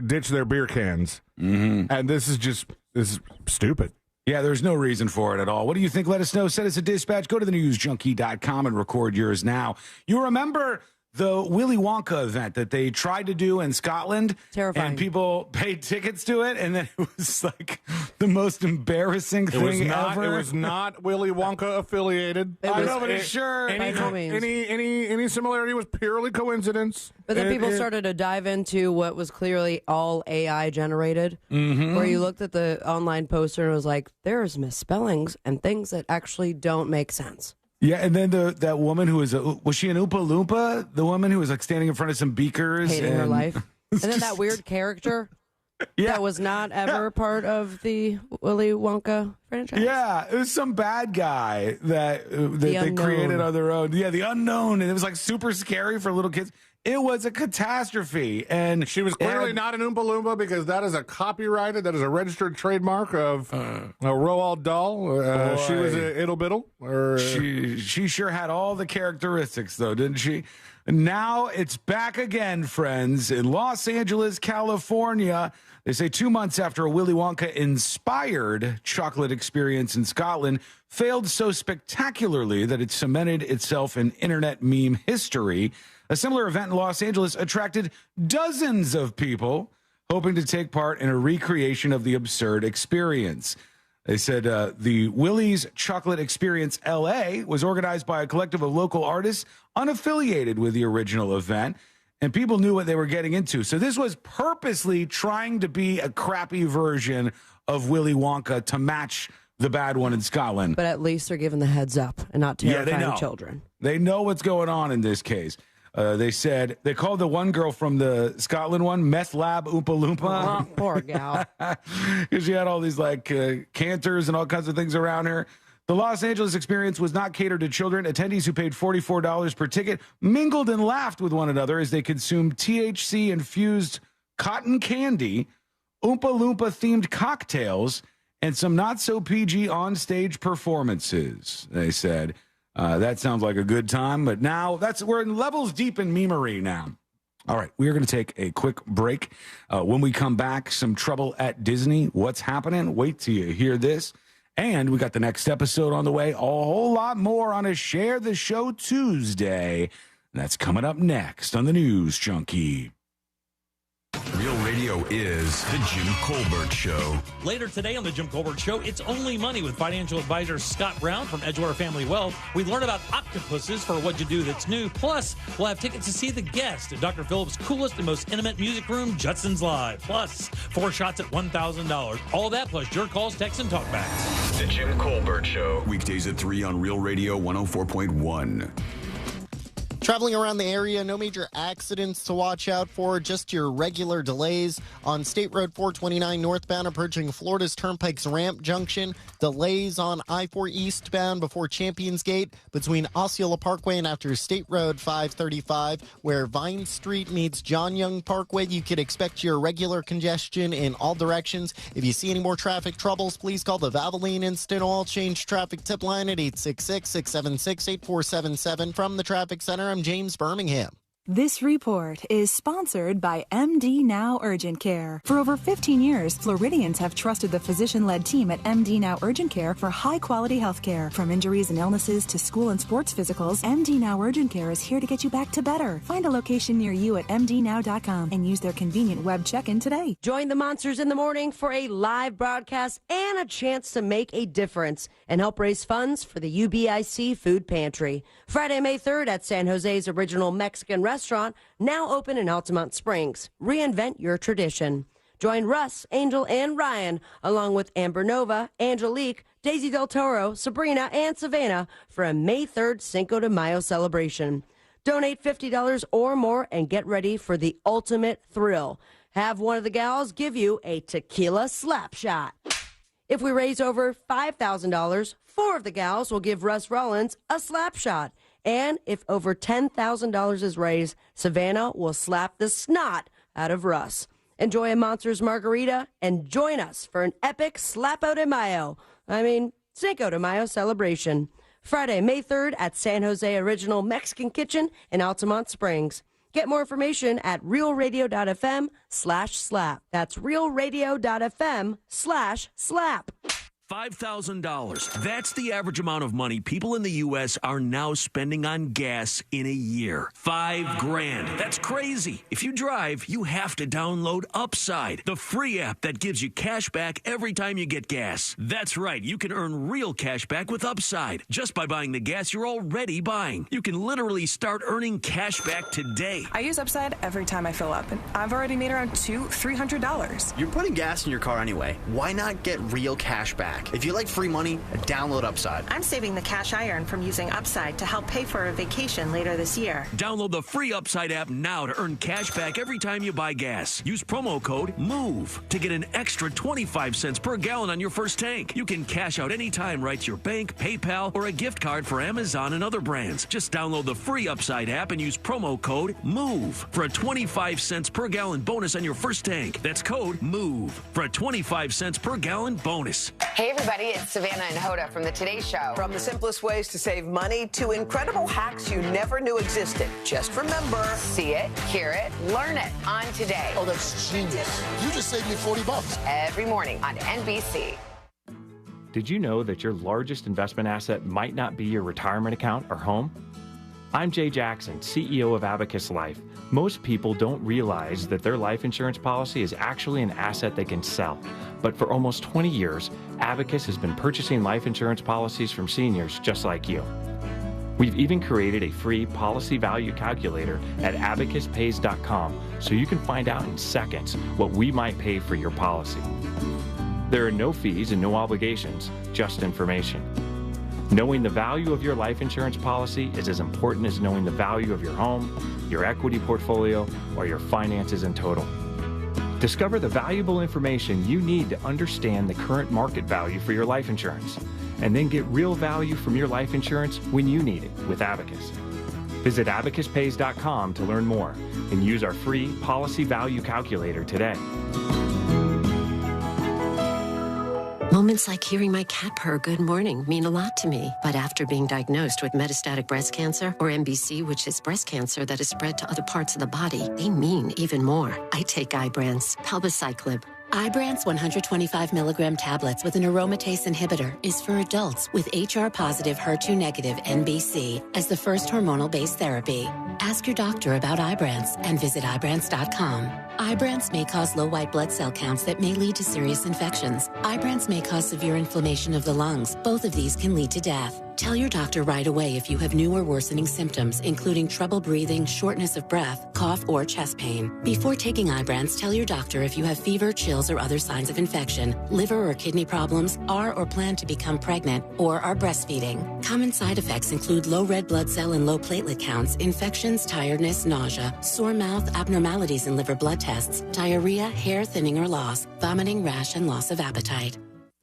ditch their beer cans. Mm-hmm. And this is stupid. Yeah, there's no reason for it at all. What do you think? Let us know. Send us a dispatch. Go to thenewsjunkie.com and record yours now. You remember the Willy Wonka event that they tried to do in Scotland? Terrifying. And people paid tickets to it, and then it was like the most embarrassing thing ever. It was not Willy Wonka affiliated. I know, but it's sure. Any similarity was purely coincidence. But then people started to dive into what was clearly all AI generated, where you looked at the online poster and it was like, there's misspellings and things that actually don't make sense. Yeah, and then that woman who was she an Oompa Loompa? The woman who was like standing in front of some beakers. Hating her life. And then that weird character that was not ever part of the Willy Wonka franchise. Yeah, it was some bad guy that they created on their own. Yeah, the unknown. And it was like super scary for little kids. It was a catastrophe. And she was clearly not an Oompa Loompa, because that is a copyrighted, that is a registered trademark of a Roald Dahl. She was an Ittle Bittle. She sure had all the characteristics, though, didn't she? Now it's back again, friends, in Los Angeles, California. They say 2 months after a Willy Wonka-inspired chocolate experience in Scotland failed so spectacularly that it cemented itself in internet meme history, a similar event in Los Angeles attracted dozens of people hoping to take part in a recreation of the absurd experience. They said the Willy's Chocolate Experience LA was organized by a collective of local artists unaffiliated with the original event, and people knew what they were getting into. So this was purposely trying to be a crappy version of Willy Wonka to match the bad one in Scotland. But at least they're giving the heads up and not terrifying children. They know what's going on in this case. They said they called the one girl from the Scotland one Meth Lab Oompa Loompa. Oh, poor gal. Because she had all these canters and all kinds of things around her. The Los Angeles experience was not catered to children. Attendees who paid $44 per ticket mingled and laughed with one another as they consumed THC-infused cotton candy, Oompa Loompa-themed cocktails, and some not-so-PG on-stage performances, they said. That sounds like a good time, but now we're in levels deep in memery now. All right, we are going to take a quick break. When we come back, some trouble at Disney. What's happening? Wait till you hear this. And we got the next episode on the way. A whole lot more on a Share the Show Tuesday. That's coming up next on the News Junkie. Real Radio is The Jim Colbert Show. Later today on The Jim Colbert Show, It's Only Money with financial advisor Scott Brown from Edgewater Family Wealth. We learn about octopuses for What You Do That's New. Plus, we'll have tickets to see The Guest at Dr. Phillips' coolest and most intimate music room, Judson's Live. Plus, 4 shots at $1,000. All that plus your calls, texts, and talkbacks. The Jim Colbert Show. Weekdays at 3 on Real Radio 104.1. Traveling around the area, no major accidents to watch out for, just your regular delays on State Road 429 northbound approaching Florida's Turnpike's Ramp Junction. Delays on I-4 eastbound before Champions Gate between Osceola Parkway and after State Road 535, where Vine Street meets John Young Parkway. You could expect your regular congestion in all directions. If you see any more traffic troubles, please call the Valvoline Instant Oil Change Traffic Tip Line at 866-676-8477. From the Traffic Center, I'm James Birmingham. This report is sponsored by MD Now Urgent Care. For over 15 years, Floridians have trusted the physician-led team at MD Now Urgent Care for high-quality health care. From injuries and illnesses to school and sports physicals, MD Now Urgent Care is here to get you back to better. Find a location near you at mdnow.com and use their convenient web check-in today. Join the Monsters in the Morning for a live broadcast and a chance to make a difference and help raise funds for the UBIC Food Pantry. Friday, May 3rd at San Jose's original Mexican restaurant, now open in Altamont Springs. Reinvent your tradition. Join Russ, Angel, and Ryan, along with Amber Nova, Angelique, Daisy Del Toro, Sabrina, and Savannah for a May 3rd Cinco de Mayo celebration. Donate $50 or more and get ready for the ultimate thrill. Have one of the gals give you a tequila slap shot. If we raise over $5,000, 4 of the gals will give Russ Rollins a slap shot. And if over $10,000 is raised, Savannah will slap the snot out of Russ. Enjoy a Monsters margarita and join us for an epic Cinco de Mayo celebration. Friday, May 3rd at San Jose Original Mexican Kitchen in Altamont Springs. Get more information at realradio.fm/slap. That's realradio.fm/slap. $5,000. That's the average amount of money people in the U.S. are now spending on gas in a year. $5,000. That's crazy. If you drive, you have to download Upside, the free app that gives you cash back every time you get gas. That's right. You can earn real cash back with Upside just by buying the gas you're already buying. You can literally start earning cash back today. I use Upside every time I fill up, and I've already made around $300. You're putting gas in your car anyway. Why not get real cash back? If you like free money, download Upside. I'm saving the cash I earn from using Upside to help pay for a vacation later this year. Download the free Upside app now to earn cash back every time you buy gas. Use promo code MOVE to get an extra 25 cents per gallon on your first tank. You can cash out anytime right to your bank, PayPal, or a gift card for Amazon and other brands. Just download the free Upside app and use promo code MOVE for a 25 cents per gallon bonus on your first tank. That's code MOVE for a 25 cents per gallon bonus. Hey everybody, it's Savannah and Hoda from the Today Show. From the simplest ways to save money to incredible hacks you never knew existed. Just remember, see it, hear it, learn it on Today. Oh, that's genius. You just saved me $40. Every morning on NBC. Did you know that your largest investment asset might not be your retirement account or home? I'm Jay Jackson, CEO of Abacus Life. Most people don't realize that their life insurance policy is actually an asset they can sell. But for almost 20 years, Abacus has been purchasing life insurance policies from seniors just like you. We've even created a free policy value calculator at abacuspays.com so you can find out in seconds what we might pay for your policy. There are no fees and no obligations, just information. Knowing the value of your life insurance policy is as important as knowing the value of your home, your equity portfolio, or your finances in total. Discover the valuable information you need to understand the current market value for your life insurance, and then get real value from your life insurance when you need it with Abacus. Visit abacuspays.com to learn more and use our free policy value calculator today. Moments like hearing my cat purr good morning mean a lot to me. But after being diagnosed with metastatic breast cancer, or MBC, which is breast cancer that is spread to other parts of the body, they mean even more. I take Ibrance, palbociclib. Ibrance 125 milligram tablets with an aromatase inhibitor is for adults with HR-positive, HER2-negative MBC as the first hormonal-based therapy. Ask your doctor about Ibrance and visit Ibrance.com. Ibrance may cause low white blood cell counts that may lead to serious infections. Ibrance may cause severe inflammation of the lungs. Both of these can lead to death. Tell your doctor right away if you have new or worsening symptoms, including trouble breathing, shortness of breath, cough, or chest pain. Before taking Ibrance, tell your doctor if you have fever, chills, or other signs of infection, liver or kidney problems, are or plan to become pregnant, or are breastfeeding. Common side effects include low red blood cell and low platelet counts, infections, tiredness, nausea, sore mouth, abnormalities in liver blood tests, diarrhea, hair thinning or loss, vomiting, rash, and loss of appetite.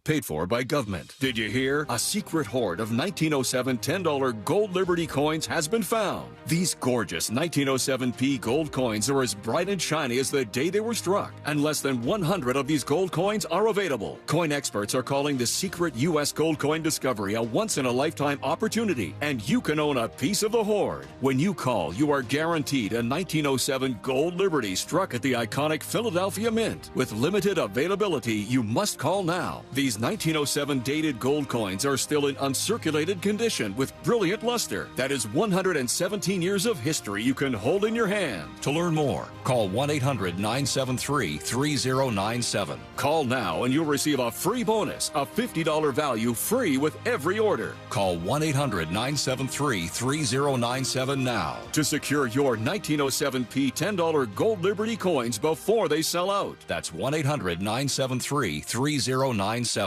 Paid for by government. Did you hear? A secret hoard of 1907 $10 gold Liberty coins has been found. These gorgeous 1907p gold coins are as bright and shiny as the day they were struck, and less than 100 of these gold coins are available. Coin experts are calling the secret U.S. gold coin discovery a once-in-a-lifetime opportunity, and you can own a piece of the hoard. When you call, you are guaranteed a 1907 gold Liberty struck at the iconic Philadelphia Mint. With limited availability, you must call now. These 1907 dated gold coins are still in uncirculated condition with brilliant luster. That is 117 years of history you can hold in your hand. To learn more, call 1-800-973-3097. Call now and you'll receive a free bonus, a $50 value free with every order. Call 1-800-973-3097 now to secure your 1907p $10 gold Liberty coins before they sell out. That's 1-800-973-3097.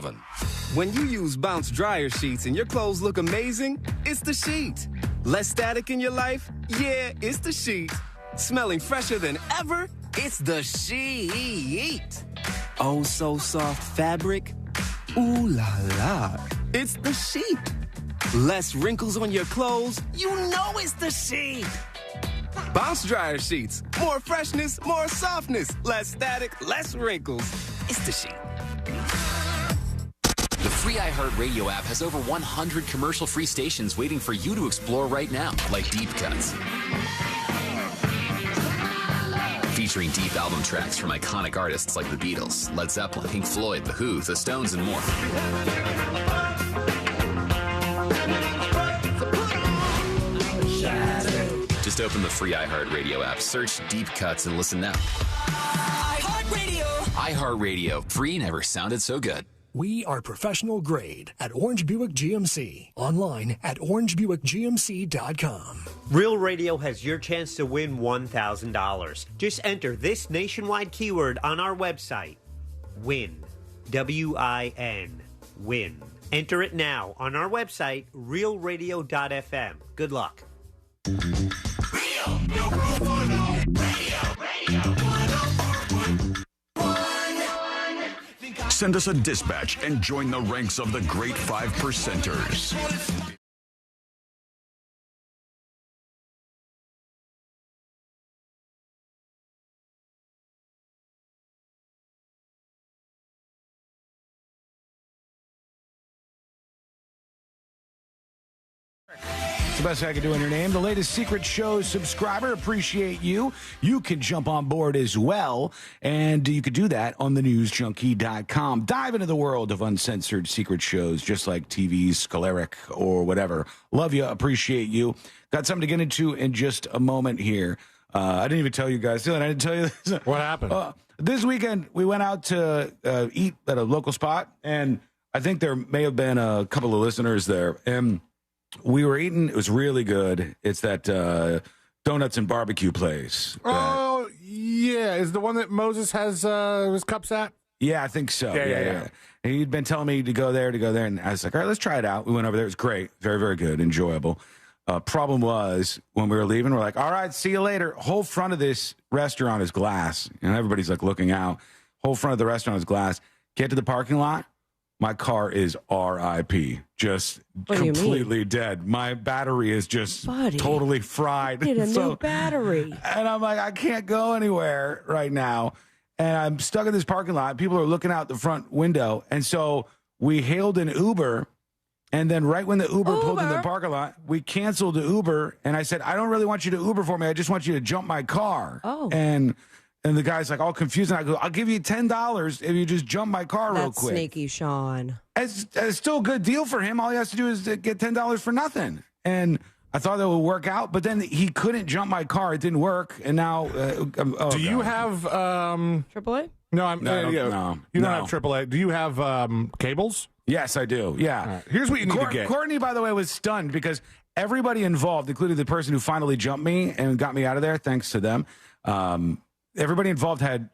When you use Bounce dryer sheets and your clothes look amazing, it's the sheet. Less static in your life? Yeah, it's the sheet. Smelling fresher than ever? It's the sheet. Oh, so soft fabric? Ooh la la. It's the sheet. Less wrinkles on your clothes? You know it's the sheet. Bounce dryer sheets. More freshness, more softness. Less static, less wrinkles. It's the sheet. The free iHeartRadio app has over 100 commercial-free stations waiting for you to explore right now, like Deep Cuts. Featuring deep album tracks from iconic artists like the Beatles, Led Zeppelin, Pink Floyd, The Who, The Stones, and more. Just open the free iHeartRadio app, search Deep Cuts, and listen now. iHeartRadio. iHeartRadio. Free never sounded so good. We are professional grade at Orange Buick GMC. Online at orangebuickgmc.com. Real Radio has your chance to win $1,000. Just enter this nationwide keyword on our website. WIN. W-I-N. WIN. Enter it now on our website, realradio.fm. Good luck. Send us a dispatch and join the ranks of the great 5%ers. It's the best I can do in your name. The latest Secret Show subscriber. Appreciate you. You can jump on board as well, and you could do that on thenewsjunkie.com. Dive into the world of uncensored secret shows, just like TV's Scaleric or whatever. Love you. Appreciate you. Got something to get into in just a moment here. I didn't even tell you guys. Dylan, I didn't tell you this. What happened? This weekend, we went out to eat at a local spot, and I think there may have been a couple of listeners there, and we were eating. It was really good. It's that donuts and barbecue place. Oh, yeah. Is the one that Moses has his cups at? Yeah, I think so. Yeah. And he'd been telling me to go there, and I was like, all right, let's try it out. We went over there. It was great. Very, very good. Enjoyable. Problem was, when we were leaving, we're like, all right, see you later. Whole front of this restaurant is glass. And everybody's like looking out. Whole front of the restaurant is glass. Get to the parking lot. My car is RIP. Just completely dead. My battery is just totally fried. Need a new battery. And I'm like, I can't go anywhere right now. And I'm stuck in this parking lot. People are looking out the front window. And so we hailed an Uber. And then right when the Uber pulled in the parking lot, we canceled the Uber. And I said, I don't really want you to Uber for me. I just want you to jump my car. Oh. And the guy's like all confused. And I go, I'll give you $10 if you just jump my car real quick. That's sneaky, Sean. It's still a good deal for him. All he has to do is get $10 for nothing. And I thought that would work out. But then he couldn't jump my car. It didn't work. And now... Do you have... AAA? No, No. You don't have AAA. Do you have cables? Yes, I do. Yeah. Right. Here's what you need to get. Courtney, by the way, was stunned because everybody involved, including the person who finally jumped me and got me out of there, thanks to them, everybody involved had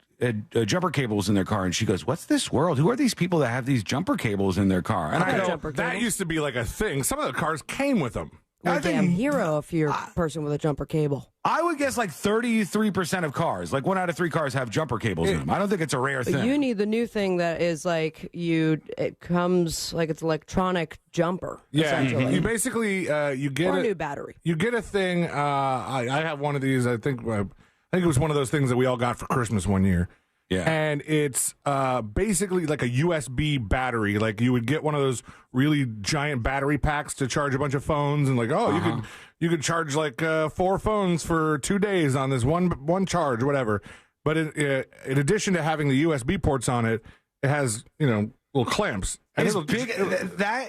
jumper cables in their car. And she goes, what's this world? Who are these people that have these jumper cables in their car? And I go, that used to be like a thing. Some of the cars came with them. You're a damn hero if you're a person with a jumper cable. I would guess like 33% of cars, like 1 out of 3 cars have jumper cables in them. I don't think it's a rare thing. You need the new thing that is like it comes like it's electronic jumper. Yeah, you basically you get a new battery. You get a thing. I have one of these. I think it was one of those things that we all got for Christmas one year. Yeah. And it's basically like a USB battery. Like you would get one of those really giant battery packs to charge a bunch of phones, and like, you could charge like 4 phones for 2 days on this one charge, whatever. But in addition to having the USB ports on it, it has little clamps. And it's big.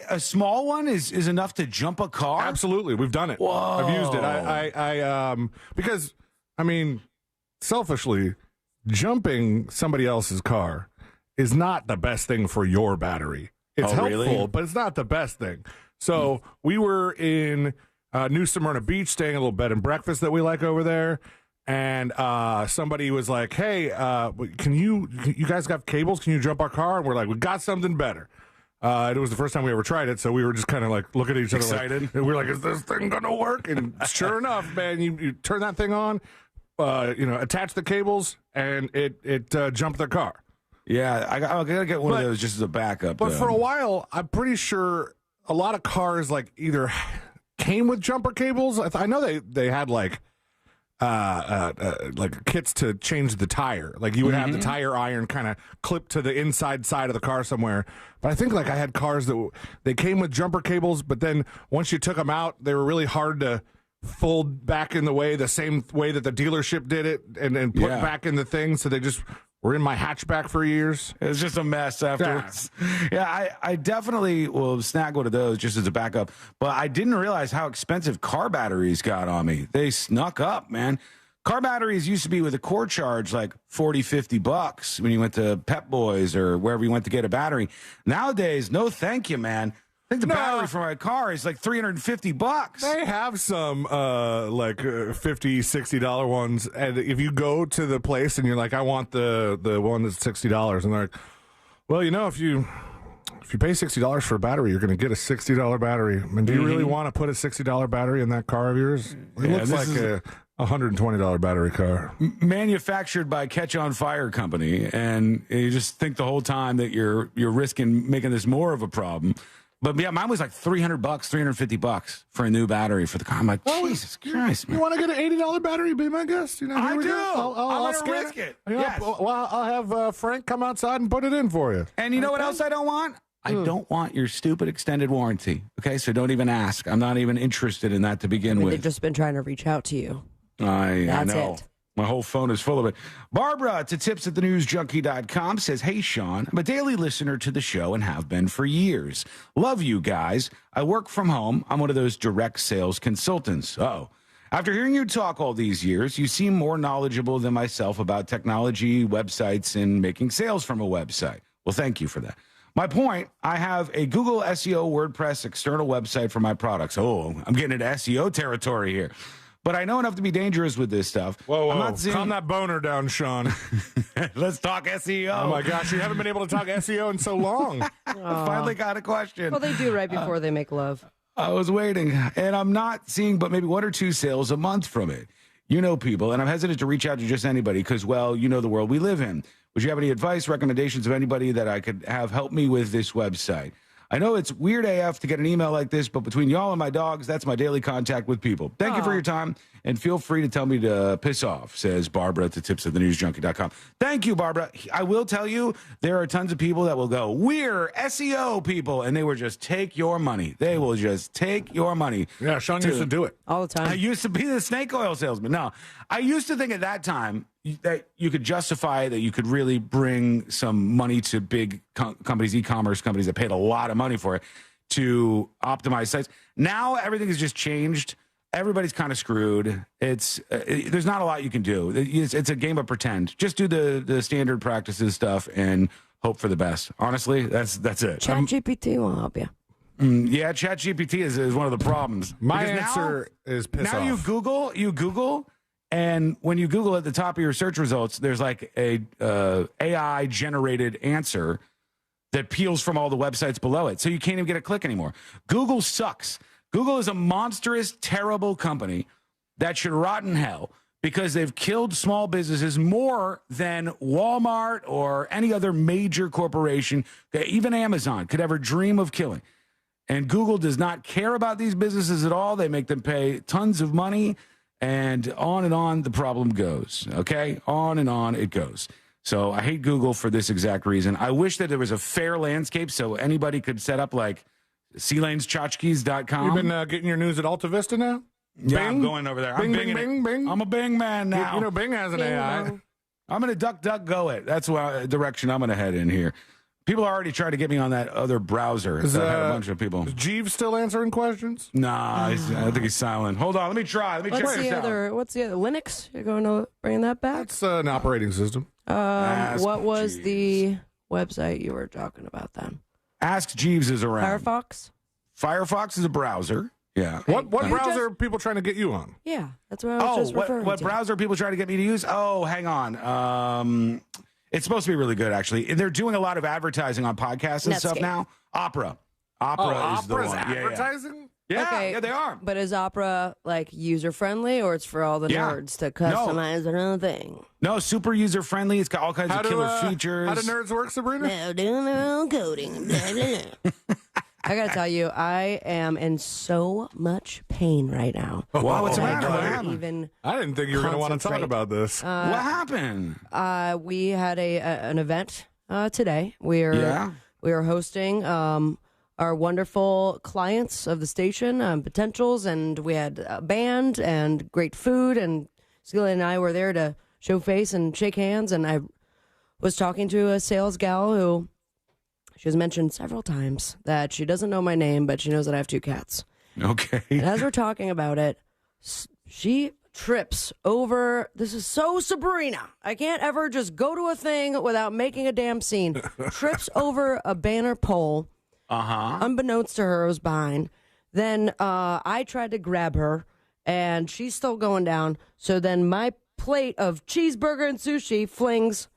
A small one is enough to jump a car. Absolutely, we've done it. Whoa. I've used it. I because I mean, selfishly, jumping somebody else's car is not the best thing for your battery. It's helpful, really? But it's not the best thing. So we were in New Smyrna Beach, staying at a little bed and breakfast that we like over there. And somebody was like, hey, you guys got cables? Can you jump our car? And we're like, we got something better. It was the first time we ever tried it, so we were just kind of like looking at each other excited. and we were like, is this thing going to work? And sure enough, man, you turn that thing on, attach the cables, and it jumped the car. Yeah, I gotta get one of those just as a backup. But for a while, I'm pretty sure a lot of cars like either came with jumper cables. I know they had like kits to change the tire. Like you would have the tire iron kind of clipped to the inside side of the car somewhere. But I think like I had cars that they came with jumper cables, but then once you took them out, they were really hard to fold back in the same way that the dealership did it and put back in the thing. So they just were in my hatchback for years. It was just a mess afterwards. Yeah, I definitely will snag one of those just as a backup. But I didn't realize how expensive car batteries got on me. They snuck up, man. Car batteries used to be with a core charge like $40-$50 when you went to Pep Boys or wherever you went to get a battery. Nowadays, no thank you, man. I think the battery for my car is like $350. They have some like $50, $60 ones, and if you go to the place and you're like, I want the one that's $60, and they're like, well, if you pay $60 for a battery, you're going to get a $60 battery. I mean, do you really want to put a $60 battery in that car of yours? It looks like a $120 battery car. Manufactured by Catch on Fire Company, and you just think the whole time that you're risking making this more of a problem. But yeah, mine was like $300, $350 for a new battery for the car. I'm like, Jesus Christ, man. You want to get an $80 battery? Be my guest. I do. I'm going to risk it. Yes. Well, I'll have Frank come outside and put it in for you. And you know what else I don't want? I don't want your stupid extended warranty. Okay, so don't even ask. I'm not even interested in that to begin with. They've just been trying to reach out to you. I know. It. My whole phone is full of it. Barbara to tips@thenewsjunkie.com says, hey, Sean, I'm a daily listener to the show and have been for years. Love you guys. I work from home. I'm one of those direct sales consultants. Uh-oh. After hearing you talk all these years, you seem more knowledgeable than myself about technology, websites, and making sales from a website. Well, thank you for that. My point, I have a Google SEO WordPress external website for my products. Oh, I'm getting into SEO territory here. but I know enough to be dangerous with this stuff. Whoa. I'm not seeing... Calm that boner down, Sean. Let's talk SEO. Oh, my gosh. You haven't been able to talk SEO in so long. I finally got a question. Well, they do right before they make love. I was waiting, and I'm not seeing but maybe 1 or 2 sales a month from it. You know people, and I'm hesitant to reach out to just anybody because, well, you know the world we live in. Would you have any advice, recommendations of anybody that I could have help me with this website? I know it's weird AF to get an email like this, but between y'all and my dogs, that's my daily contact with people. Thank you for your time, and feel free to tell me to piss off, says Barbara to tipsofthenewsjunkie.com. Thank you, Barbara. I will tell you, there are tons of people that will go, we're SEO people, and they will just take your money. They will just take your money. Yeah, Sean used to do it. All the time. I used to be the snake oil salesman. No, I used to think at that time that you could justify that you could really bring some money to big companies, e-commerce companies that paid a lot of money for it to optimize sites. Now everything has just changed. Everybody's kind of screwed. There's not a lot you can do. It's a game of pretend. Just do the standard practices stuff and hope for the best. Honestly, that's it. ChatGPT will help you. Yeah, ChatGPT is one of the problems. My Because answer is piss off. Now you Google, and when you Google at the top of your search results, there's like a AI generated answer that peels from all the websites below it. So you can't even get a click anymore. Google sucks. Google is a monstrous, terrible company that should rot in hell because they've killed small businesses more than Walmart or any other major corporation, even Amazon, could ever dream of killing. And Google does not care about these businesses at all. They make them pay tons of money, and on the problem goes, okay? On and on it goes. So I hate Google for this exact reason. I wish that there was a fair landscape so anybody could set up like CLanesTchotchkes.com. You've been getting your news at Alta Vista now? Yeah, Bing? I'm going over there. Bing, I'm Bing, Bing, Bing. I'm a Bing man now. You know Bing has an AI. I'm going to DuckDuckGo it. That's what direction I'm going to head in here. People are already trying to get me on that other browser. I've had a bunch of people. Is Jeeves still answering questions? Nah, I think he's silent. Hold on, let me try. Let me What's try the this other? out. What's the other? Linux? You're going to bring that back? That's an operating system. What was the website you were talking about then? Ask Jeeves is around. Firefox? Firefox is a browser. Yeah. What browser are people trying to get you on? Yeah, that's what I was just referring what to. browser are people trying to get me to use? Oh, hang on. It's supposed to be really good, actually. They're doing a lot of advertising on podcasts and stuff now. Opera is the one. Advertising? Yeah, Okay, yeah, they are. But is Opera like user friendly, or it's for all the nerds to customize their own thing? No, super user friendly. It's got all kinds of killer features. How do nerds work, Sabrina? Now doing their own coding. Blah, blah, blah. I gotta tell you, I am in so much pain right now. Wow, what's the matter? I What can't happened? even I didn't think you were going to want to talk concentrate. about this. What happened? We had an event today. We are hosting our wonderful clients of the station, potentials, and we had a band and great food. And Celia and I were there to show face and shake hands. And I was talking to a sales gal who she has mentioned several times that she doesn't know my name, but she knows that I have 2 cats. Okay. And as we're talking about it, she trips over. This is so Sabrina. I can't ever just go to a thing without making a damn scene. Trips over a banner pole. Unbeknownst to her, I was behind. Then I tried to grab her, and she's still going down. So then my plate of cheeseburger and sushi flings,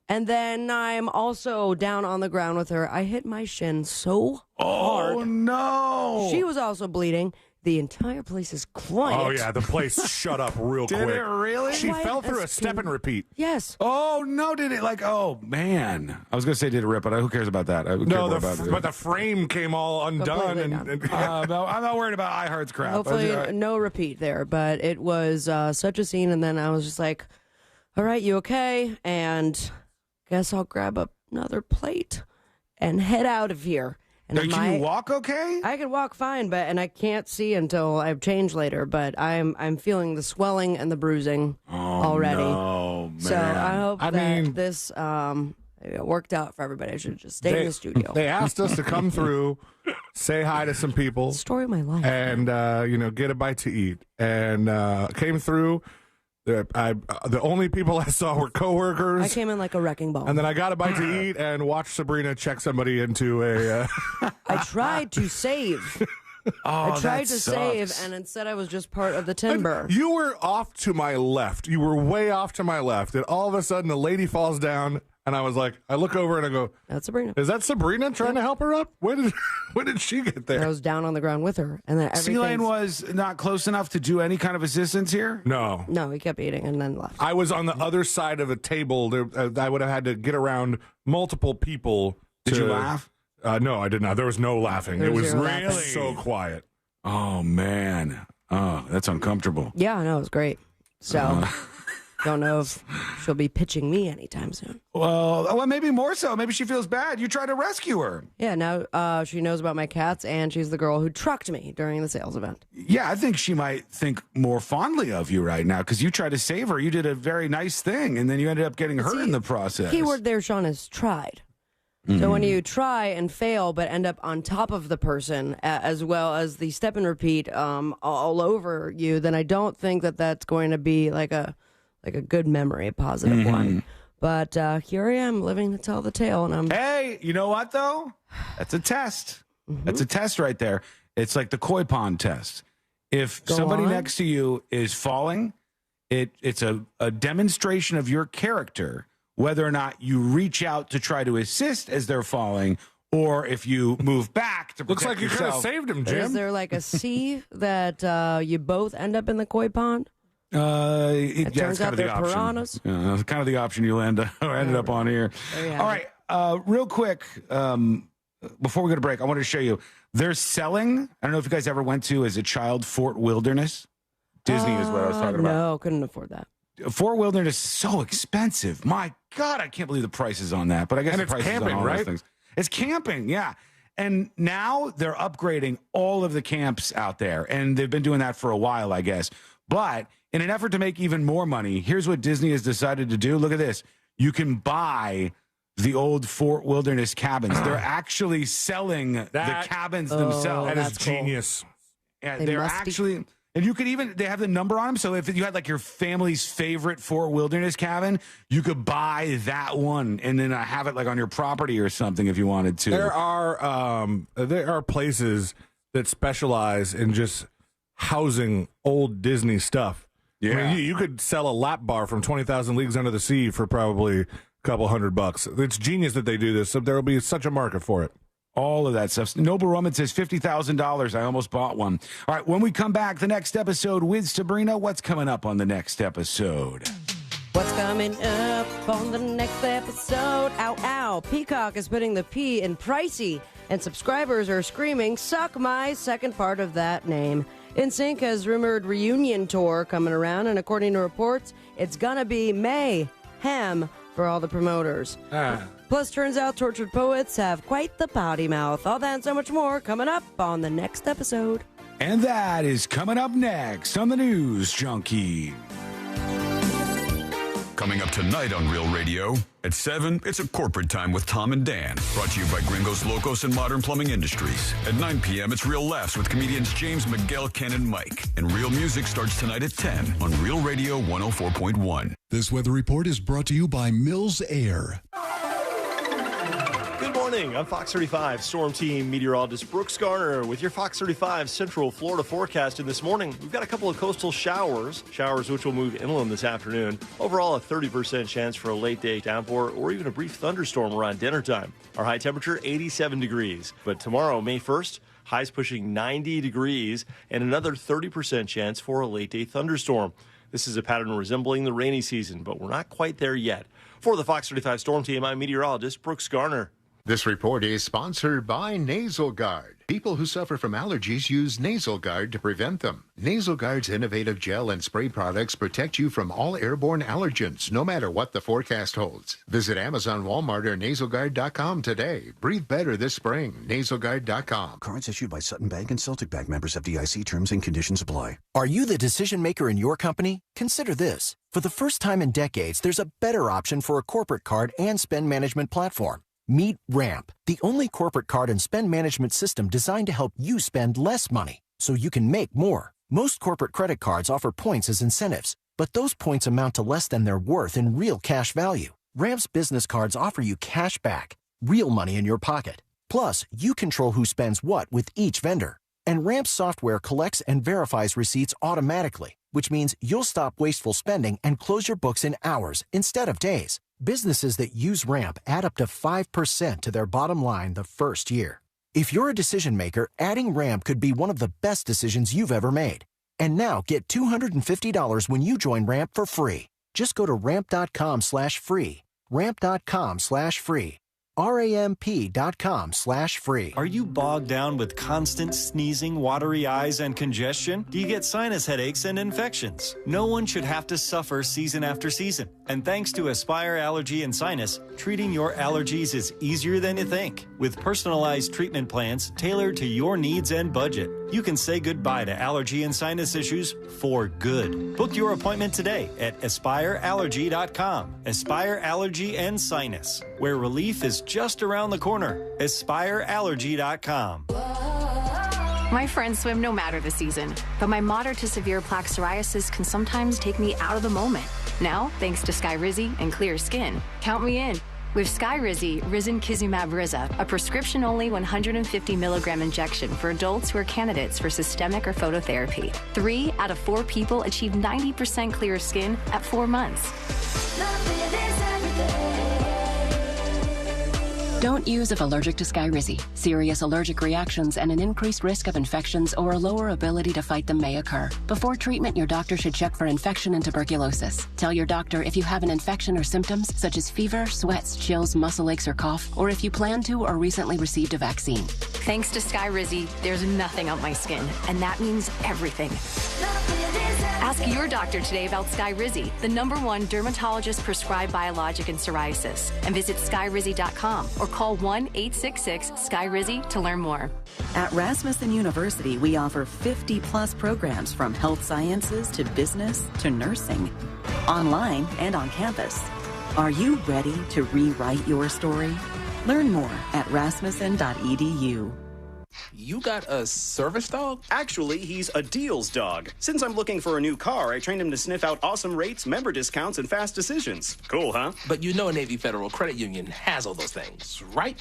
and then I'm also down on the ground with her. I hit my shin so hard. Oh, no. She was also bleeding. The entire place is quiet. Oh, yeah, the place shut up real quick. Did it really? She Quiet fell through a as step and repeat. Yes. Oh, no, did it? Oh, man. I was going to say did it rip, but who cares about that? No, but the frame came all undone. No, I'm not worried about iHeart's crap. Hopefully no repeat there, but it was such a scene, and then I was just like, all right, you okay? And guess I'll grab another plate and head out of here. And can you walk okay? I can walk fine, and I can't see until I've changed later, but I'm feeling the swelling and the bruising already. Oh, man. So I hope this worked out for everybody. I should just stay in the studio. They asked us to come through, say hi to some people. Story of my life. And, get a bite to eat. And came through. The only people I saw were coworkers. I came in like a wrecking ball. And then I got a bite to eat and watched Sabrina check somebody into a... I tried to save I tried to that save, sucks. and instead I was just part of the timber. You were off to my left. You were way off to my left. And all of a sudden, a lady falls down, and I was like, I look over and I go, That's Sabrina. Is that Sabrina trying to help her up? When did she get there? I was down on the ground with her, and then everything. C-Lane was not close enough to do any kind of assistance here? No. No, he kept eating and then left. I was on the other side of a table. I would have had to get around multiple people. Did you laugh? No, I did not. There was no laughing. There It was was zero really laughing. so quiet. Oh, man. Oh, that's uncomfortable. Yeah, I know, it was great. So, don't know if she'll be pitching me anytime soon. Well, maybe more so. Maybe she feels bad. You tried to rescue her. Yeah, now she knows about my cats, and she's the girl who trucked me during the sales event. Yeah, I think she might think more fondly of you right now because you tried to save her. You did a very nice thing, and then you ended up getting hurt in the process. Keyword there, Sean, is tried. So when you try and fail but end up on top of the person as well as the step and repeat all over you, then I don't think that that's going to be like a good memory, a positive one. But here I am living to tell the tale, and I'm. Hey, you know what though? That's a test. That's a test right there. It's like the koi pond test. If somebody next to you is falling, it's a demonstration of your character. Whether or not you reach out to try to assist as they're falling, or if you move back to protect Looks like you could have yourself. saved him, Jim. Is there like a C that you both end up in the koi pond? It turns out they're piranhas. Yeah, that's kind of the option you ended up on here. All right, real quick, before we go to break, I wanted to show you. They're selling, I don't know if you guys ever went to as a child, Fort Wilderness. Disney is what I was talking about. No, couldn't afford that. Fort Wilderness is so expensive. My God, I can't believe the prices on that. But I guess And the it's prices camping, on all right? those things. It's camping, yeah. And now they're upgrading all of the camps out there. And they've been doing that for a while, I guess. But in an effort to make even more money, here's what Disney has decided to do. Look at this. You can buy the old Fort Wilderness cabins. They're actually selling the cabins themselves. That is genius. Yeah, They they're must be- actually, and you could even, they have the number on them. So if you had like your family's favorite Fort Wilderness cabin, you could buy that one and then have it like on your property or something if you wanted to. There are places that specialize in just housing old Disney stuff. Yeah. I mean, you could sell a lap bar from 20,000 Leagues Under the Sea for probably a couple $100. It's genius that they do this. So there will be such a market for it. All of that stuff. Noble Roman says $50,000. I almost bought one. All right, when we come back, the next episode with Sabrina, what's coming up on the next episode? What's coming up on the next episode? Ow, ow. Peacock is putting the P in pricey, and subscribers are screaming, suck my second part of that name. NSYNC has rumored reunion tour coming around, and according to reports, it's gonna be mayhem for all the promoters. Plus, turns out tortured poets have quite the potty mouth. All that and so much more coming up on the next episode. And that is coming up next on the News Junkie. Coming up tonight on Real Radio at 7, it's a corporate time with Tom and Dan. Brought to you by Gringos Locos and Modern Plumbing Industries. At 9 p.m., it's Real Laughs with comedians James, Miguel, Ken, and Mike. And Real Music starts tonight at 10 on Real Radio 104.1. This weather report is brought to you by Mills Air. Good morning. I'm Fox 35 Storm Team meteorologist Brooks Garner with your Fox 35 Central Florida forecast. And this morning, we've got a couple of coastal showers which will move inland this afternoon. Overall, a 30% chance for a late day downpour or even a brief thunderstorm around dinner time. Our high temperature, 87 degrees. But tomorrow, May 1st, highs pushing 90 degrees and another 30% chance for a late day thunderstorm. This is a pattern resembling the rainy season, but we're not quite there yet. For the Fox 35 Storm Team, I'm meteorologist Brooks Garner. This report is sponsored by Nasal Guard. People who suffer from allergies use Nasal Guard to prevent them. Nasal Guard's innovative gel and spray products protect you from all airborne allergens, no matter what the forecast holds. Visit Amazon, Walmart, or NasalGuard.com today. Breathe better this spring. NasalGuard.com. Cards issued by Sutton Bank and Celtic Bank, members FDIC. Terms and conditions apply. Are you the decision maker in your company? Consider this. For the first time in decades, there's a better option for a corporate card and spend management platform. Meet Ramp, the only corporate card and spend management system designed to help you spend less money so you can make more. Most corporate credit cards offer points as incentives, but those points amount to less than their worth in real cash value. Ramp's business cards offer you cash back, real money in your pocket. Plus, you control who spends what with each vendor. And Ramp software collects and verifies receipts automatically, which means you'll stop wasteful spending and close your books in hours instead of days. Businesses that use Ramp add up to 5% to their bottom line the first year. If you're a decision maker, adding Ramp could be one of the best decisions you've ever made. And now get $250 when you join Ramp for free. Just go to ramp.com/free. Ramp.com/free. RAMP.com/free. Are you bogged down with constant sneezing, watery eyes, and congestion? Do you get sinus headaches and infections? No one should have to suffer season after season. And thanks to Aspire Allergy and Sinus, treating your allergies is easier than you think. With personalized treatment plans tailored to your needs and budget, you can say goodbye to allergy and sinus issues for good. Book your appointment today at AspireAllergy.com. Aspire Allergy and Sinus, where relief is just around the corner. AspireAllergy.com. My friends swim no matter the season, but my moderate to severe plaque psoriasis can sometimes take me out of the moment. Now, thanks to Skyrizi and clear skin, count me in. With Skyrizi, Risankizumab Riza, a prescription-only 150 milligram injection for adults who are candidates for systemic or phototherapy. 3 out of 4 people achieve 90% clear skin at 4 months. Don't use if allergic to Skyrizi. Serious allergic reactions and an increased risk of infections or a lower ability to fight them may occur. Before treatment, your doctor should check for infection and tuberculosis. Tell your doctor if you have an infection or symptoms such as fever, sweats, chills, muscle aches, or cough, or if you plan to or recently received a vaccine. Thanks to Skyrizi, there's nothing on my skin, and that means everything. Ask your doctor today about Skyrizi, the #1 dermatologist-prescribed biologic in psoriasis, and visit skyrizi.com or call 1-866-SKYRIZI to learn more. At Rasmussen University, we offer 50-plus programs from health sciences to business to nursing, online and on campus. Are you ready to rewrite your story? Learn more at rasmussen.edu. You got a service dog? Actually, he's a deals dog. Since I'm looking for a new car, I trained him to sniff out awesome rates, member discounts, and fast decisions. Cool, huh? But you know Navy Federal Credit Union has all those things, right?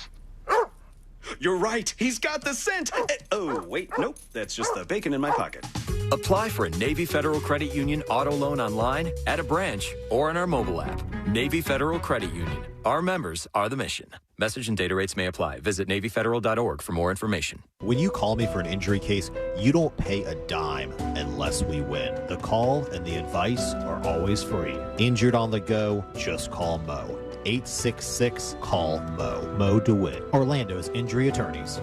You're right. He's got the scent. Oh, wait. Nope. That's just the bacon in my pocket. Apply for a Navy Federal Credit Union auto loan online, at a branch, or in our mobile app. Navy Federal Credit Union. Our members are the mission. Message and data rates may apply. Visit NavyFederal.org for more information. When you call me for an injury case, you don't pay a dime unless we win. The call and the advice are always free. Injured on the go, just call Mo. 866-CALL-MO. Mo DeWitt, Orlando's injury attorneys.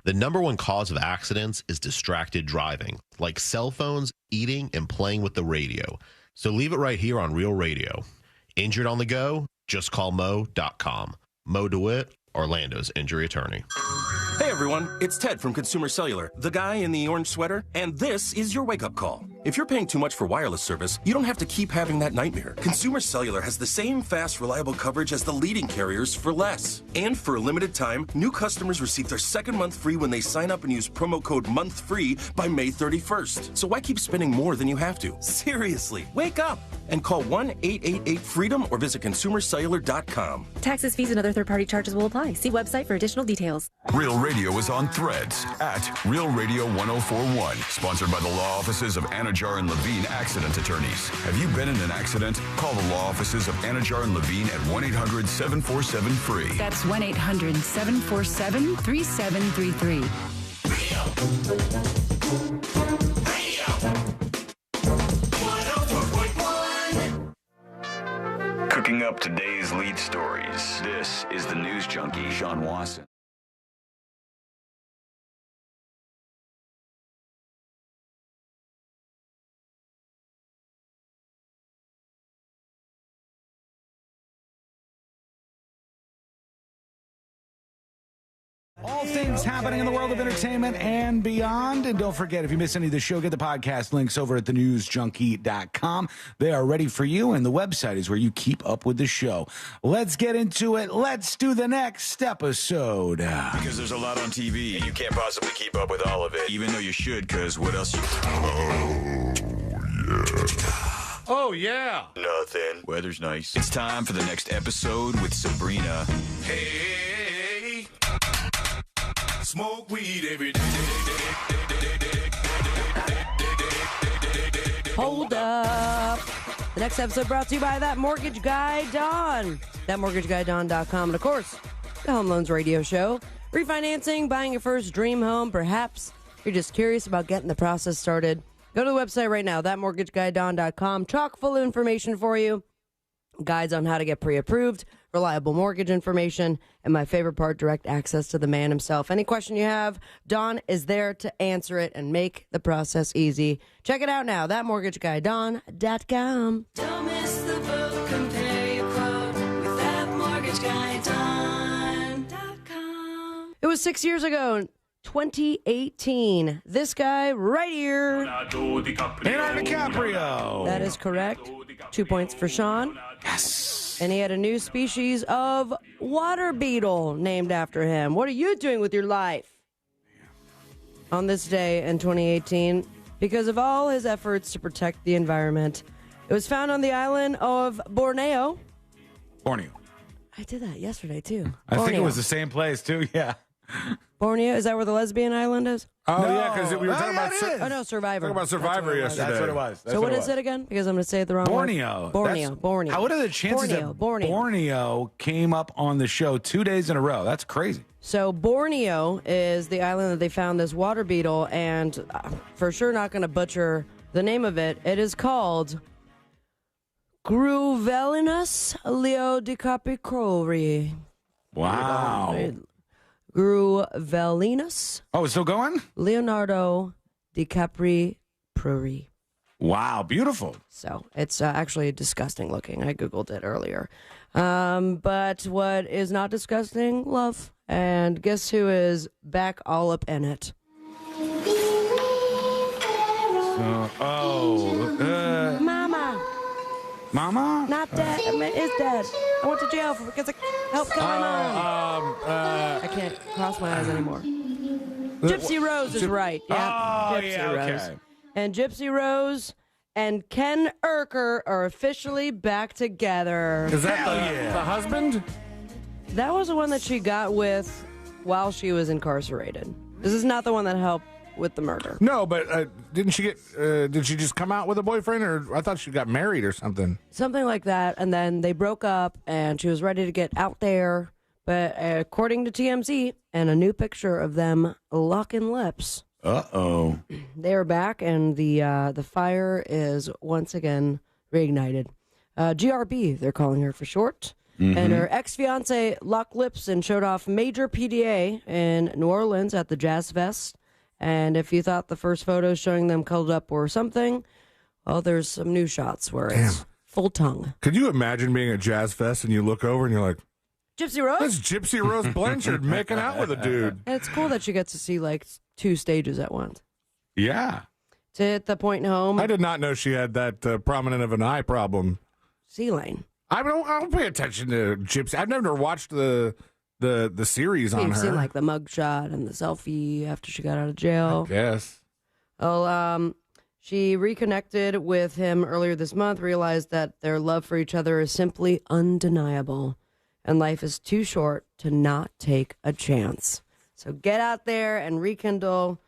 The #1 cause of accidents is distracted driving, like cell phones, eating, and playing with the radio. So leave it right here on Real Radio. Injured on the go? Just call Mo.com. Mo DeWitt, Orlando's injury attorney. Hey everyone, it's Ted from Consumer Cellular, the guy in the orange sweater, and this is your wake-up call. If you're paying too much for wireless service, you don't have to keep having that nightmare. Consumer Cellular has the same fast, reliable coverage as the leading carriers for less. And for a limited time, new customers receive their second month free when they sign up and use promo code MONTHFREE by May 31st. So why keep spending more than you have to? Seriously, wake up and call 1-888-FREEDOM or visit consumercellular.com. Taxes, fees, and other third-party charges will apply. See website for additional details. Real Radio is on Threads at Real Radio 1041. Sponsored by the law offices of Anajar and Levine Accident Attorneys. Have you been in an accident? Call the law offices of Anajar and Levine at 1-800-747-FREE. That's 1-800-747-3733. Cooking up today's lead stories. This is the News Junkie, Sean Wasson. All things happening in the world of entertainment and beyond. And don't forget, if you miss any of the show, get the podcast links over at thenewsjunkie.com. They are ready for you, and the website is where you keep up with the show. Let's get into it. Let's do the next episode. Because there's a lot on TV, and you can't possibly keep up with all of it, even though you should, because what else you... Oh, yeah. Nothing. Weather's nice. It's time for the next episode with Sabrina. Hey. smoke weed every day. Hold up. The next episode brought to you by That Mortgage Guy Don. ThatMortgageGuyDon.com. And, of course, the Home Loans Radio Show. Refinancing, buying your first dream home, perhaps you're just curious about getting the process started. Go to the website right now, ThatMortgageGuyDon.com. Chock full of information for you. Guides on how to get pre-approved, reliable mortgage information, and my favorite part, direct access to the man himself. Any question you have, Don is there to answer it and make the process easy. Check it out now, ThatMortgageGuyDon.com. Don't miss the boat, compare your quote with ThatMortgageGuyDon.com. It was 6 years ago, 2018. This guy right here. Leonardo DiCaprio. That is correct. 2 points for Sean. Yes. And he had a new species of water beetle named after him. What are you doing with your life? On this day in 2018, because of all his efforts to protect the environment, it was found on the island of Borneo. Borneo. I did that yesterday, too. I think it Borneo. was the same place, too, yeah. Borneo, is that where the lesbian island is? Oh, yeah, because we were talking about Oh, no, Survivor. talking about Survivor yesterday. That's what it was. So what is it again? Because I'm going to say it the wrong Borneo. way. Borneo. What are the chances that Borneo came up on the show 2 days in a row? That's crazy. So Borneo is the island that they found this water beetle, and for sure not going to butcher the name of it. It is called Gruvelinus leodicapicori. Wow. Gruvelinus. Oh, it's still going? Leonardo DiCaprio. Wow, beautiful. So it's actually disgusting looking. I Googled it earlier. But what is not disgusting? Love. And guess who is back all up in it? Mama. Not dead. I mean, is dead. I went to jail because I helped kill my mom. I can't cross my eyes anymore. Gypsy Rose is right. Yeah, Gypsy Rose. Okay. And Gypsy Rose and Ken Urker are officially back together. Is that the husband? That was the one that she got with while she was incarcerated. This is not the one that helped with the murder. No, but didn't she get? Did she just come out with a boyfriend, or I thought she got married or something? Something like that, and then they broke up, and she was ready to get out there. But according to TMZ, and a new picture of them locking lips. Uh-oh. They are back, and the fire is once again reignited. GRB, they're calling her for short. Mm-hmm. And her ex-fiance locked lips and showed off major PDA in New Orleans at the Jazz Fest. And if you thought the first photos showing them cuddled up were something, well, there's some new shots where it's full tongue. Could you imagine being at Jazz Fest and you look over and you're like, Gypsy Rose? That's Gypsy Rose Blanchard making out with a dude. And it's cool that you get to see like two stages at once. Yeah. To hit the point home. I did not know she had that prominent of an eye problem. C-Lane. I don't pay attention to Gypsy. I've never watched the series on You've her. seen like the mugshot and the selfie after she got out of jail. Yes. Well, she reconnected with him earlier this month, realized that their love for each other is simply undeniable, and life is too short to not take a chance. So get out there and rekindle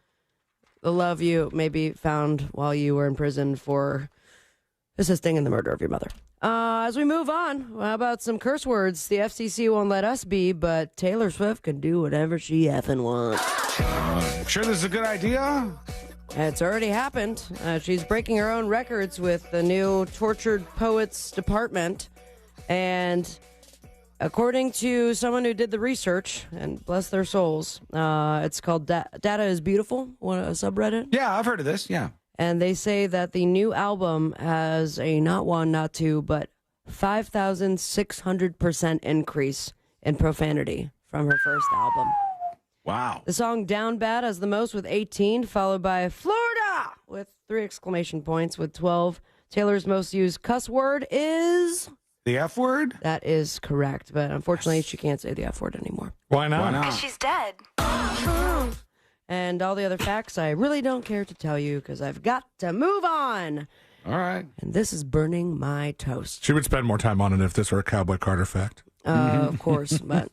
the love you maybe found while you were in prison for assisting in the murder of your mother. As we move on, how about some curse words? The FCC won't let us be, but Taylor Swift can do whatever she effing wants. Sure this is a good idea? It's already happened. She's breaking her own records with the new Tortured Poets Department. And according to someone who did the research, and bless their souls, it's called Data is Beautiful, a subreddit. Yeah, I've heard of this, yeah. And they say that the new album has a not one, not two, but 5,600% increase in profanity from her first album. Wow. The song Down Bad has the most with 18, followed by Florida with 3 exclamation points with 12. Taylor's most used cuss word is... The F word? That is correct, but unfortunately she can't say the F word anymore. Why not? Because she's dead. And all the other facts I really don't care to tell you because I've got to move on. All right. And this is burning my toast. She would spend more time on it if this were a Cowboy Carter fact. of course, but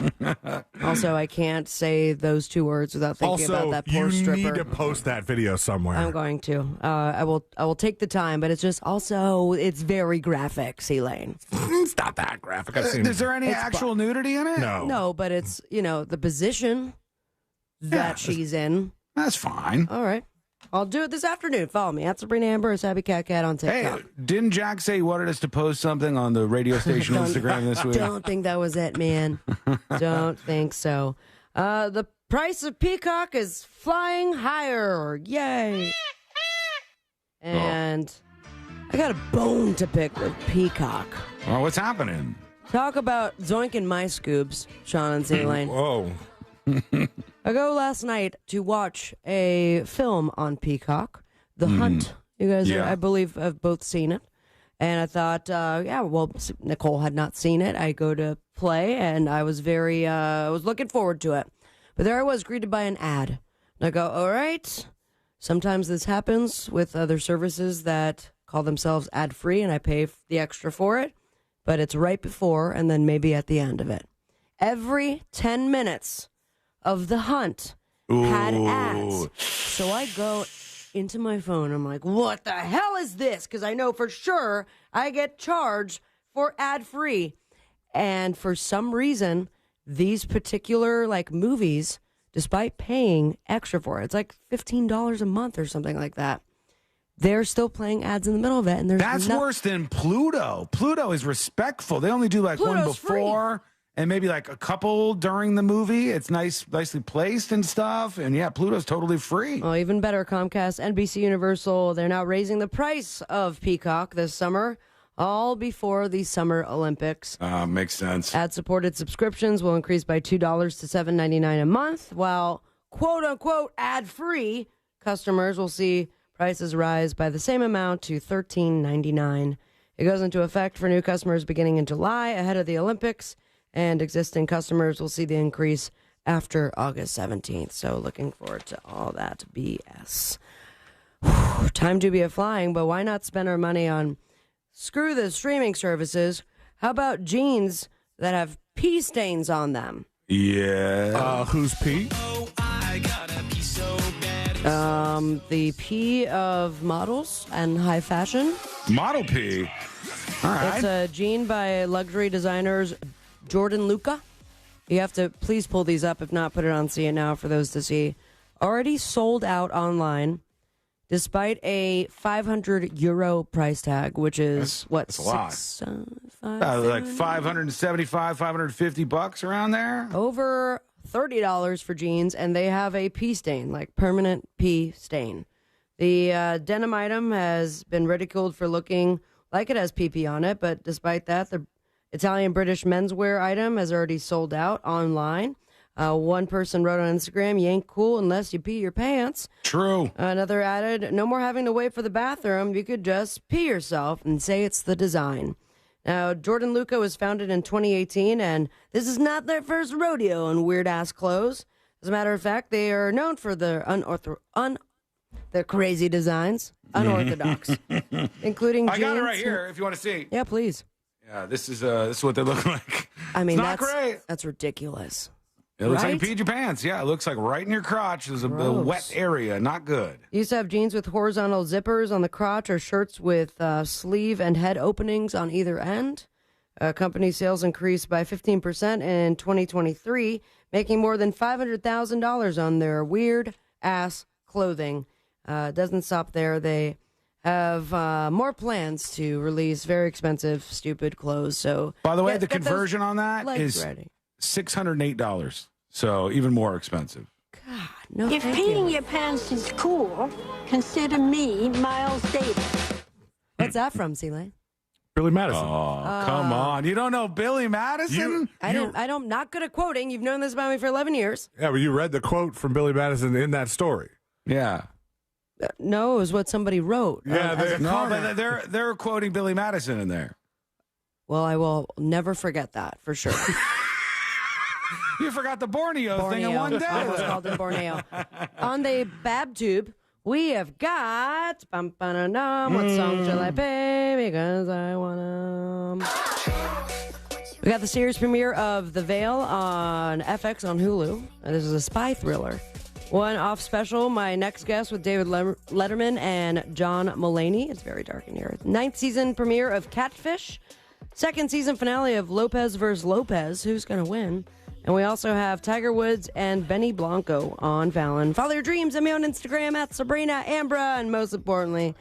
also I can't say those two words without thinking about that poor stripper. You need to post that video somewhere. I'm going to. I will take the time, but it's just also it's very graphic, C-Lane. It's not that graphic. I've seen Is there any actual nudity in it? No, but it's the position that she's in. That's fine. All right. I'll do it this afternoon. Follow me at Sabrina Amber or Sabby Cat Cat on TikTok. Hey, didn't Jack say he wanted us to post something on the radio station Instagram this week? Don't think that was it, man. Don't think so. The price of Peacock is flying higher. Yay. And I got a bone to pick with Peacock. Well, what's happening? Talk about zoinking my scoops, Sean and C-Lane. Whoa. I go last night to watch a film on Peacock, The Hunt. You guys, I believe, have both seen it. And I thought, Nicole had not seen it. I go to play, and I was I was looking forward to it. But there I was, greeted by an ad. And I go, all right. Sometimes this happens with other services that call themselves ad-free, and I pay the extra for it. But it's right before and then maybe at the end of it. Every 10 minutes of The Hunt had ads. So I go into my phone. I'm like, what the hell is this? Because I know for sure I get charged for ad-free. And for some reason, these particular movies, despite paying extra for it, it's like $15 a month or something like that, they're still playing ads in the middle of it. And That's worse than Pluto. Pluto is respectful. They only do one before. Free. And maybe a couple during the movie. It's nicely placed and stuff. And yeah, Pluto's totally free. Well, even better, Comcast, NBC Universal, they're now raising the price of Peacock this summer, all before the Summer Olympics. Makes sense. Ad-supported subscriptions will increase by $2 to $7.99 a month, while quote-unquote ad-free customers will see prices rise by the same amount to $13.99. It goes into effect for new customers beginning in July, ahead of the Olympics. And existing customers will see the increase after August 17th. So looking forward to all that BS. Time to be a-flying, but why not spend our money on screw the streaming services? How about jeans that have pee stains on them? Yeah. Who's pee? The pee of models and high fashion. Model pee? All right. It's a jean by luxury designers Jordan Luca. You have to please pull these up. If not, put it on See It Now for those to see. Already sold out online, despite a €500 price tag, which is that's a lot. Like $575, $550 around there. Over $30 for jeans, and they have a pee stain, permanent pee stain. The denim item has been ridiculed for looking like it has pee on it, but despite that, the Italian-British menswear item has already sold out online. One person wrote on Instagram, "You ain't cool unless you pee your pants." True. Another added, "No more having to wait for the bathroom. You could just pee yourself and say it's the design." Now, Jordan Luca was founded in 2018, and this is not their first rodeo in weird-ass clothes. As a matter of fact, they are known for their their crazy designs, unorthodox, including jeans. I got it right here if you want to see. Yeah, please. Yeah, this is what they look like. I mean, it's not great. That's ridiculous. It looks like you peed your pants. Yeah, it looks like right in your crotch. There's a wet area. Not good. You used to have jeans with horizontal zippers on the crotch or shirts with sleeve and head openings on either end. Company sales increased by 15% in 2023, making more than $500,000 on their weird-ass clothing. It doesn't stop there. They have more plans to release very expensive, stupid clothes. So, by the way, the conversion on that is $608. So even more expensive. God, no. If peeing your pants is cool, consider me Miles Davis. What's that from, C-Lane? Billy Madison. Oh, come on. You don't know Billy Madison? I'm not good at quoting. You've known this about me for 11 years. Yeah, but you read the quote from Billy Madison in that story. Yeah. No, it was what somebody wrote. Yeah, but they're quoting Billy Madison in there. Well, I will never forget that, for sure. You forgot the Borneo thing in one day. I was called in Borneo. On the BabTube, we have got what song shall I pay because I want We got the series premiere of The Veil on FX on Hulu. This is a spy thriller. One-off special, My Next Guest with David Letterman and John Mulaney. It's very dark in here. 9th season premiere of Catfish. 2nd season finale of Lopez vs. Lopez. Who's going to win? And we also have Tiger Woods and Benny Blanco on Fallon. Follow your dreams. I'm on Instagram at Sabrina Ambra. And most importantly,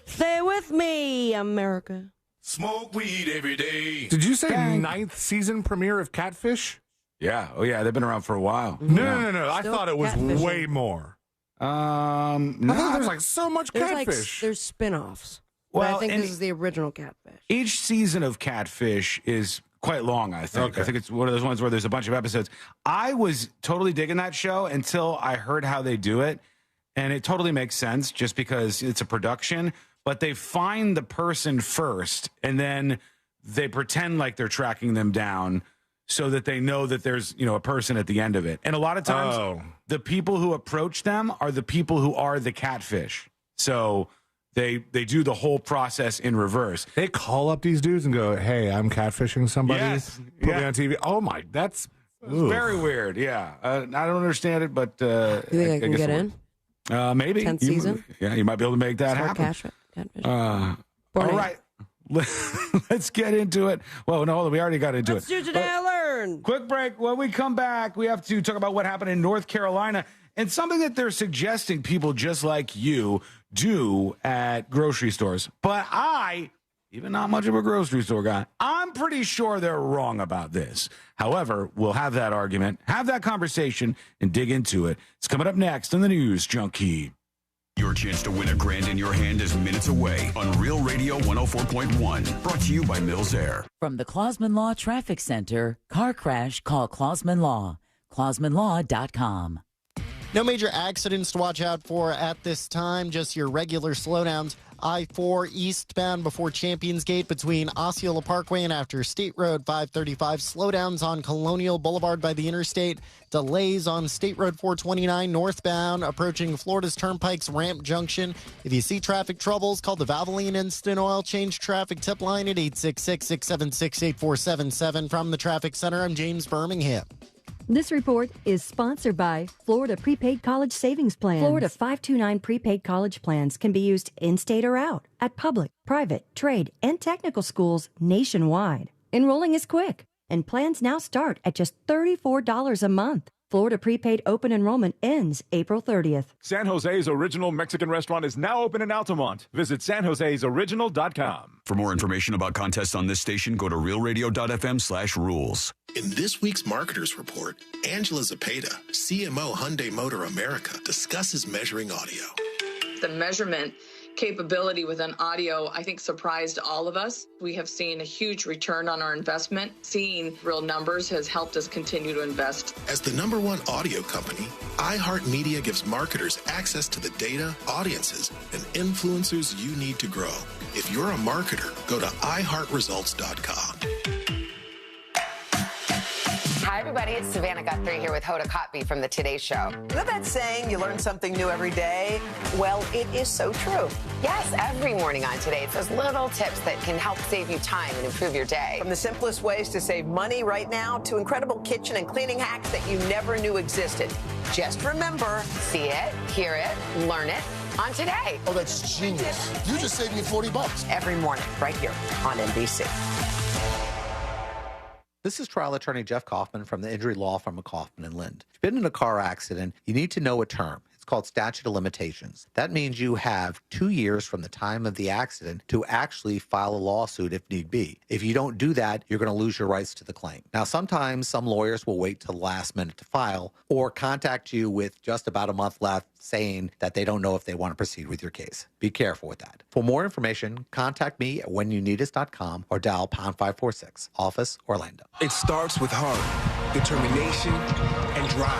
stay with me, America. Smoke weed every day. Did you say 9th season premiere of Catfish? Yeah. Oh, yeah. They've been around for a while. No. I thought it was way more. I thought there's like so much Catfish. There's spin-offs. Well, I think this is the original Catfish. Each season of Catfish is quite long, I think. Okay. I think it's one of those ones where there's a bunch of episodes. I was totally digging that show until I heard how they do it. And it totally makes sense just because it's a production. But they find the person first, and then they pretend like they're tracking them down so that they know that there's, a person at the end of it. And a lot of times, the people who approach them are the people who are the catfish. So they do the whole process in reverse. They call up these dudes and go, hey, I'm catfishing somebody. Yes. Put me on TV. Oh, my, that's very weird, yeah. I don't understand it, but... you think I can get in? Maybe. 10th season? You might be able to make that happen. Catfish. All right. Let's get into it. Well, no, we already got into Let's do Today I Learned. Quick break. When we come back, we have to talk about what happened in North Carolina and something that they're suggesting people just like you do at grocery stores. But even not much of a grocery store guy, I'm pretty sure they're wrong about this. However, we'll have that argument, have that conversation, and dig into it. It's coming up next on the News Junkie. Your chance to win $1,000 in your hand is minutes away on Real Radio 104.1. Brought to you by Mills Air. From the Clausman Law Traffic Center, car crash, call Clausman Law. ClausmanLaw.com. No major accidents to watch out for at this time, just your regular slowdowns. I-4 eastbound before Champions Gate between Osceola Parkway and after State Road 535. Slowdowns on Colonial Boulevard by the interstate. Delays on State Road 429 northbound approaching Florida's Turnpike's Ramp Junction. If you see traffic troubles, call the Valvoline Instant Oil Change Traffic Tip Line at 866-676-8477. From the Traffic Center, I'm James Birmingham. This report is sponsored by Florida Prepaid College Savings Plans. Florida 529 prepaid college plans can be used in-state or out at public, private, trade, and technical schools nationwide. Enrolling is quick, and plans now start at just $34 a month. Florida Prepaid open enrollment ends April 30th. San Jose's Original Mexican Restaurant is now open in Altamont. Visit sanjosesoriginal.com. For more information about contests on this station, go to realradio.fm/rules. In this week's Marketers Report, Angela Zapata, CMO Hyundai Motor America, discusses measuring audio. The measurement capability within audio, I think, surprised all of us. We have seen a huge return on our investment. Seeing real numbers has helped us continue to invest. As the #1 audio company, iHeartMedia gives marketers access to the data, audiences, and influencers you need to grow. If you're a marketer, go to iHeartResults.com. Hi, everybody. It's Savannah Guthrie here with Hoda Kotb from the Today Show. You know that saying, you learn something new every day? Well, it is so true. Yes, every morning on Today, it's those little tips that can help save you time and improve your day. From the simplest ways to save money right now to incredible kitchen and cleaning hacks that you never knew existed. Just remember, see it, hear it, learn it on Today. Oh, that's genius. You just saved me $40. Every morning, right here on NBC. This is trial attorney Jeff Kaufman from the injury law firm of Kaufman & Lind. If you've been in a car accident, you need to know a term. It's called statute of limitations. That means you have 2 years from the time of the accident to actually file a lawsuit if need be. If you don't do that, you're going to lose your rights to the claim. Now, sometimes some lawyers will wait till the last minute to file or contact you with just about a month left saying that they don't know if they want to proceed with your case. Be careful with that. For more information, contact me at whenyouneedus.com or dial #546, Office, Orlando. It starts with heart, determination, and drive.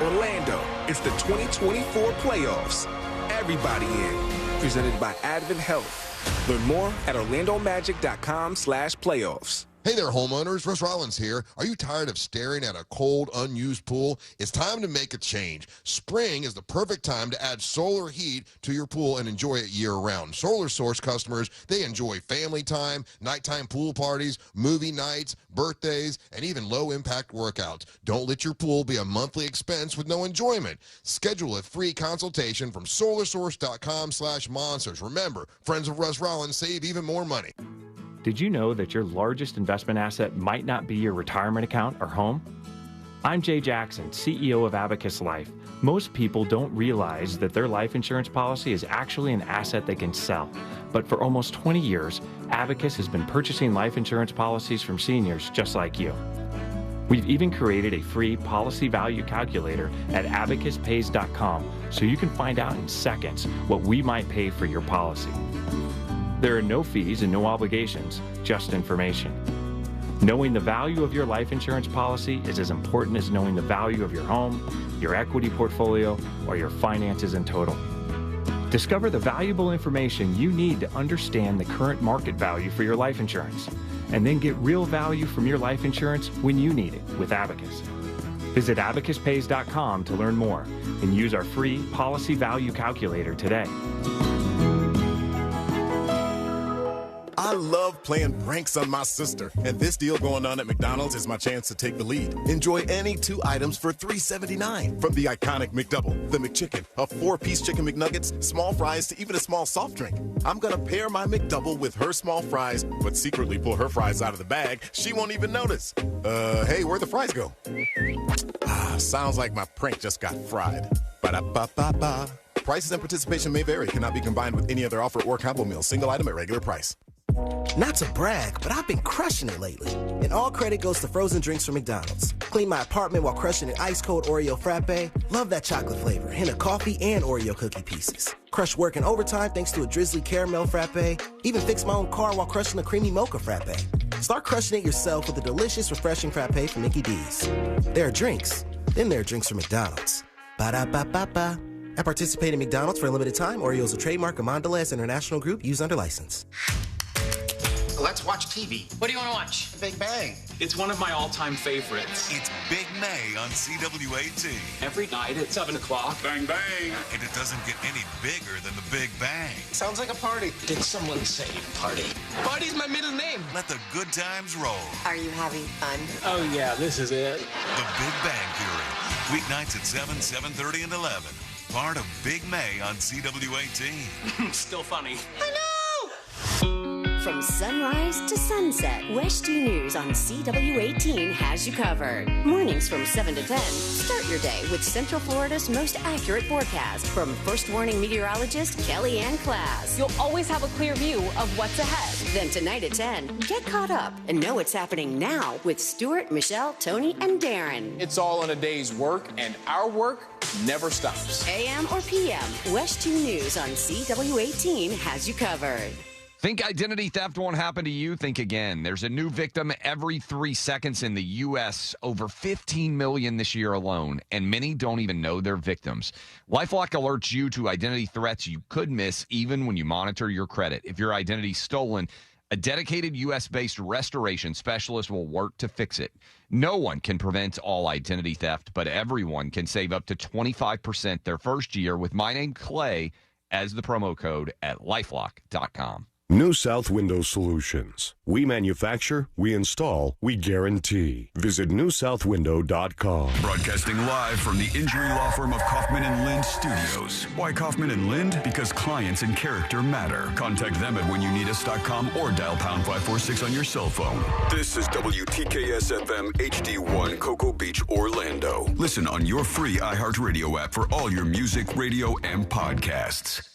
Orlando, it's the 2024 playoffs. Everybody in. Presented by Advent Health. Learn more at orlandomagic.com/playoffs. Hey there, homeowners. Russ Rollins here. Are you tired of staring at a cold, unused pool? It's time to make a change. Spring is the perfect time to add solar heat to your pool and enjoy it year-round. Solar Source customers, they enjoy family time, nighttime pool parties, movie nights, birthdays, and even low-impact workouts. Don't let your pool be a monthly expense with no enjoyment. Schedule a free consultation from solarsource.com/monsters. Remember, friends of Russ Rollins save even more money. Did you know that your largest investment asset might not be your retirement account or home? I'm Jay Jackson, CEO of Abacus Life. Most people don't realize that their life insurance policy is actually an asset they can sell. But for almost 20 years, Abacus has been purchasing life insurance policies from seniors just like you. We've even created a free policy value calculator at abacuspays.com so you can find out in seconds what we might pay for your policy. There are no fees and no obligations, just information. Knowing the value of your life insurance policy is as important as knowing the value of your home, your equity portfolio, or your finances in total. Discover the valuable information you need to understand the current market value for your life insurance, and then get real value from your life insurance when you need it with Abacus. Visit abacuspays.com to learn more and use our free policy value calculator today. I love playing pranks on my sister, and this deal going on at McDonald's is my chance to take the lead. Enjoy any 2 items for $3.79. From the iconic McDouble, the McChicken, a 4-piece chicken McNuggets, small fries, to even a small soft drink. I'm gonna pair my McDouble with her small fries, but secretly pull her fries out of the bag. She won't even notice. Hey, where'd the fries go? Sounds like my prank just got fried. Ba-da-ba-ba-ba. Prices and participation may vary. Cannot be combined with any other offer or combo meal. Single item at regular price. Not to brag, but I've been crushing it lately. And all credit goes to frozen drinks from McDonald's. Clean my apartment while crushing an ice-cold Oreo frappe. Love that chocolate flavor. Hint of coffee and Oreo cookie pieces. Crush work in overtime thanks to a drizzly caramel frappe. Even fix my own car while crushing a creamy mocha frappe. Start crushing it yourself with a delicious, refreshing frappe from Mickey D's. There are drinks. Then there are drinks from McDonald's. Ba-da-ba-ba-ba. At participating McDonald's for a limited time, Oreo is a trademark of Mondelez International Group used under license. Let's watch TV. What do you want to watch? Big Bang. It's one of my all-time favorites. It's Big May on CW18. Every night at 7 o'clock. Bang, bang. And it doesn't get any bigger than the Big Bang. Sounds like a party. Did someone say party? Party's my middle name. Let the good times roll. Are you having fun? Oh, yeah, this is it. The Big Bang Theory. Weeknights at 7, 7:30, and 11. Part of Big May on CW18. Still funny. From sunrise to sunset, West 2 News on CW18 has you covered. Mornings from 7 to 10. Start your day with Central Florida's most accurate forecast from First Warning meteorologist Kelly Ann Class. You'll always have a clear view of what's ahead. Then tonight at 10, get caught up and know what's happening now with Stuart, Michelle, Tony, and Darren. It's all in a day's work, and our work never stops. AM or PM, West 2 News on CW18 has you covered. Think identity theft won't happen to you? Think again. There's a new victim every 3 seconds in the U.S., over 15 million this year alone, and many don't even know they're victims. LifeLock alerts you to identity threats you could miss even when you monitor your credit. If your identity's stolen, a dedicated U.S.-based restoration specialist will work to fix it. No one can prevent all identity theft, but everyone can save up to 25% their first year with my name, Clay, as the promo code at LifeLock.com. New South Window Solutions. We manufacture, we install, we guarantee. Visit newsouthwindow.com. Broadcasting live from the injury law firm of Kaufman and Lind Studios. Why Kaufman and Lind? Because clients and character matter. Contact them at whenyouneedus.com or dial pound 546 on your cell phone. This is WTKS-FM HD1 Cocoa Beach, Orlando. Listen on your free iHeartRadio app for all your music, radio, and podcasts.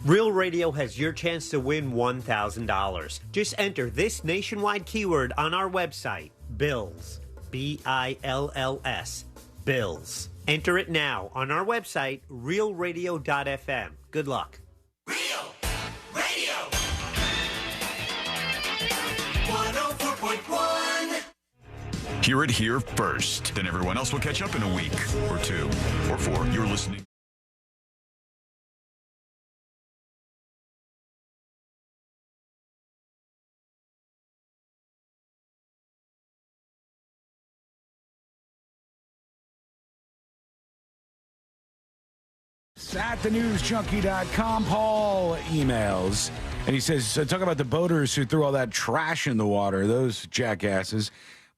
Real Radio has your chance to win $1,000. Just enter this nationwide keyword on our website, BILLS, B-I-L-L-S, BILLS. Enter it now on our website, realradio.fm. Good luck. Real Radio 104.1. Hear it here first. Then everyone else will catch up in a week or 2 or 4. You're listening. us at thenewsjunkie.com. Paul emails, and he says, talk about the boaters who threw all that trash in the water, those jackasses.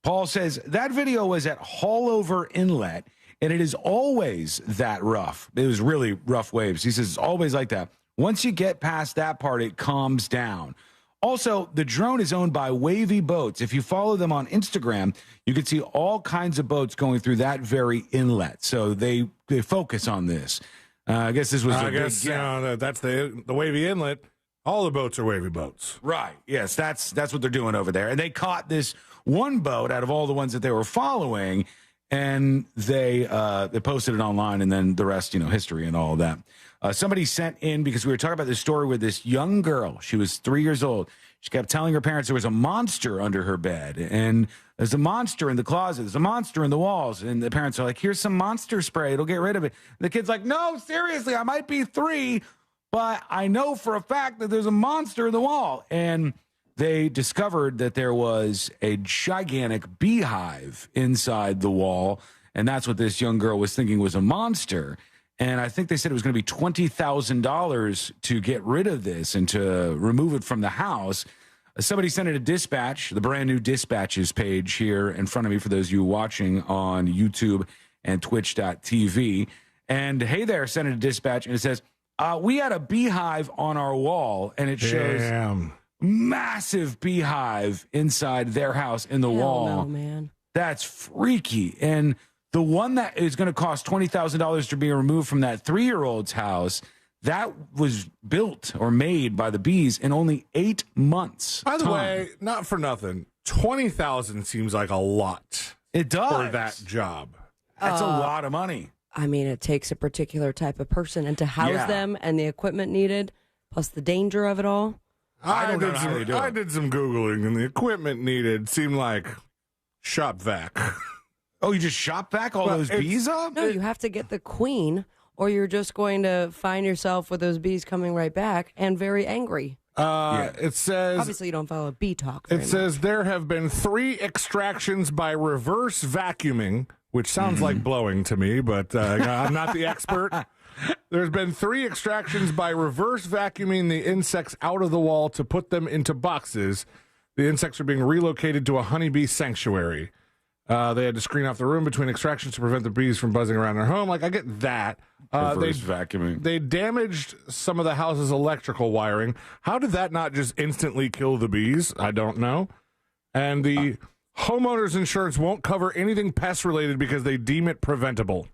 Paul says, that video was at Hallover Inlet, and it is always that rough. It was really rough waves. He says it's always like that. Once you get past that part, it calms down. Also, the drone is owned by Wavy Boats. If you follow them on Instagram, you can see all kinds of boats going through that very inlet. So they focus on this. I guess this was that's the Wavy Inlet. All the boats are Wavy Boats. Right. Yes, that's what they're doing over there. And they caught this one boat out of all the ones that they were following, and they posted it online, and then the rest, history and all of that. Somebody sent in, because we were talking about this story with this young girl. She was 3 years old. She kept telling her parents there was a monster under her bed, and there's a monster in the closet. There's a monster in the walls. And the parents are like, here's some monster spray. It'll get rid of it. And the kid's like, no, seriously, I might be 3, but I know for a fact that there's a monster in the wall. And they discovered that there was a gigantic beehive inside the wall, and that's what this young girl was thinking was a monster. And I think they said it was going to be $20,000 to get rid of this and to remove it from the house. Somebody sent it a dispatch, the brand new dispatches page here in front of me for those of you watching on YouTube and twitch.tv. And hey there, sent it a dispatch, and it says, we had a beehive on our wall, and it shows massive beehive inside their house in the wall. No, man. That's freaky. And the one that is going to cost $20,000 to be removed from that 3-year-old's house, that was built or made by the bees in only 8 months. By the way, not for nothing, $20,000 seems like a lot. It does. For that job. That's a lot of money. I mean, it takes a particular type of person, and to house them and the equipment needed, plus the danger of it all. I did some Googling, and the equipment needed seemed like shop vac. Oh, you just shop vac all those bees up? No, you have to get the queen, or you're just going to find yourself with those bees coming right back and very angry. It says... Obviously, you don't follow bee talk. It says there have been 3 extractions by reverse vacuuming, which sounds like blowing to me, but I'm not the expert. There's been 3 extractions by reverse vacuuming the insects out of the wall to put them into boxes. The insects are being relocated to a honeybee sanctuary. They had to screen off the room between extractions to prevent the bees from buzzing around their home. Like, I get that. Reverse vacuuming. They damaged some of the house's electrical wiring. How did that not just instantly kill the bees? I don't know. And the homeowner's insurance won't cover anything pest-related because they deem it preventable.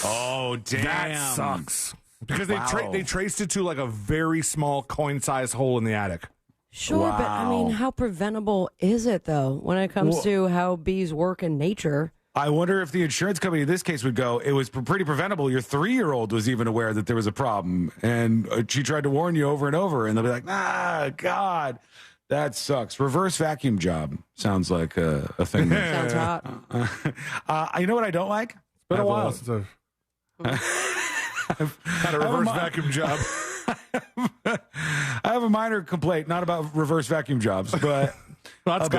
Oh, damn. That sucks. Because they traced it to like a very small coin-sized hole in the attic. Sure, but I mean, how preventable is it, though, when it comes to how bees work in nature? I wonder if the insurance company in this case would go, it was pretty preventable. Your 3-year-old was even aware that there was a problem, and she tried to warn you over and over, and they'll be like, God, that sucks. Reverse vacuum job sounds like a thing. Sounds hot. You know what I don't like? It's been a while since I've had a reverse vacuum job. I have a minor complaint, not about reverse vacuum jobs, but about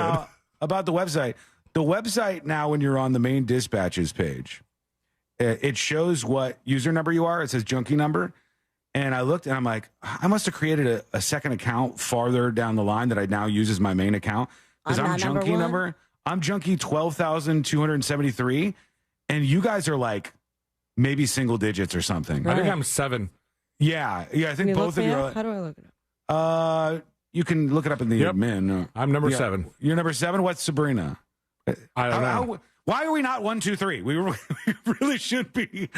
the website. The website now, when you're on the main dispatches page, it shows what user number you are. It says junkie number. And I looked and I'm like, I must have created a second account farther down the line that I now use as my main account. Because I'm junkie number. I'm junkie 12,273. And you guys are like maybe single digits or something. I think I'm 7. Yeah, I think both of you are. How do I look it up? You can look it up in the admin. I'm number 7. You're number 7? What's Sabrina? I don't know. Why are we not 1, 2, 3? We really should be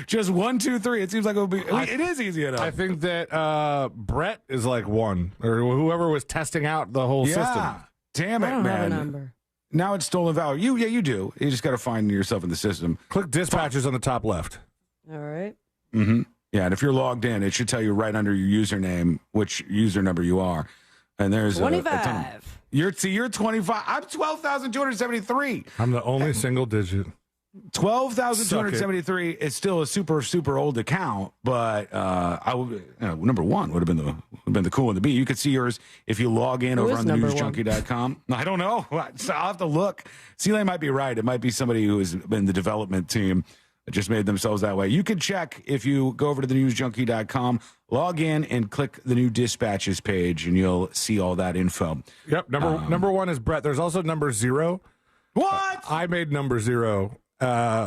just 1, 2, 3. It seems like it would be. It is easy enough. I think that Brett is like 1, or whoever was testing out the whole system. Damn it, I don't man. have a number. Now it's stolen value. You do. You just got to find yourself in the system. Click dispatches on the top left. All right. Mm-hmm. Yeah, and if you're logged in, it should tell you right under your username which user number you are. And there's 25. You're 25. I'm 12,273. I'm the only single digit. 12,273 is still a super, super old account, but I would, number 1 would have been the cool one to be. You could see yours if you log in over on thenewsjunkie.com. I don't know. So I'll have to look. Celie might be right. It might be somebody who is in the development team just made themselves that way. You can check if you go over to thenewsjunkie.com, log in, and click the new dispatches page, and you'll see all that info. Yep. Number one is Brett. There's also number 0. What? I made number 0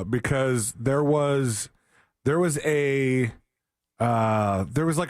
because there was like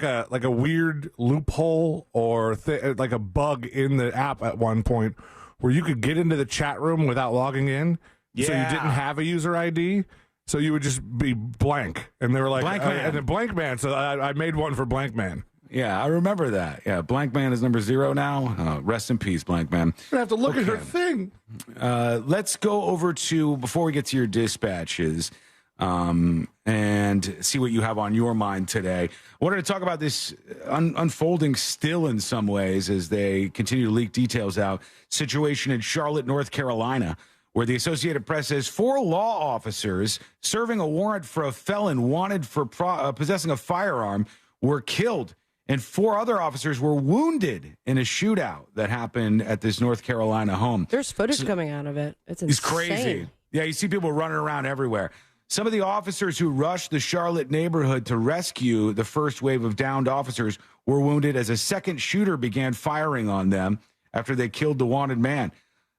a weird loophole or like a bug in the app at one point where you could get into the chat room without logging in. Yeah. So you didn't have a user ID. So you would just be blank. And they were like, Blank Man. and then Blank Man. So I made one for Blank Man. Yeah, I remember that. Yeah, Blank Man is number 0 now. Rest in peace, Blank Man. I have to look at her thing. Let's go over to, before we get to your dispatches, and see what you have on your mind today. I wanted to talk about this unfolding still in some ways as they continue to leak details out. Situation in Charlotte, North Carolina, where the Associated Press says 4 law officers serving a warrant for a felon wanted for possessing a firearm were killed, and 4 other officers were wounded in a shootout that happened at this North Carolina home. There's footage coming out of it. It's insane. It's crazy. Yeah, you see people running around everywhere. Some of the officers who rushed the Charlotte neighborhood to rescue the first wave of downed officers were wounded as a second shooter began firing on them after they killed the wanted man.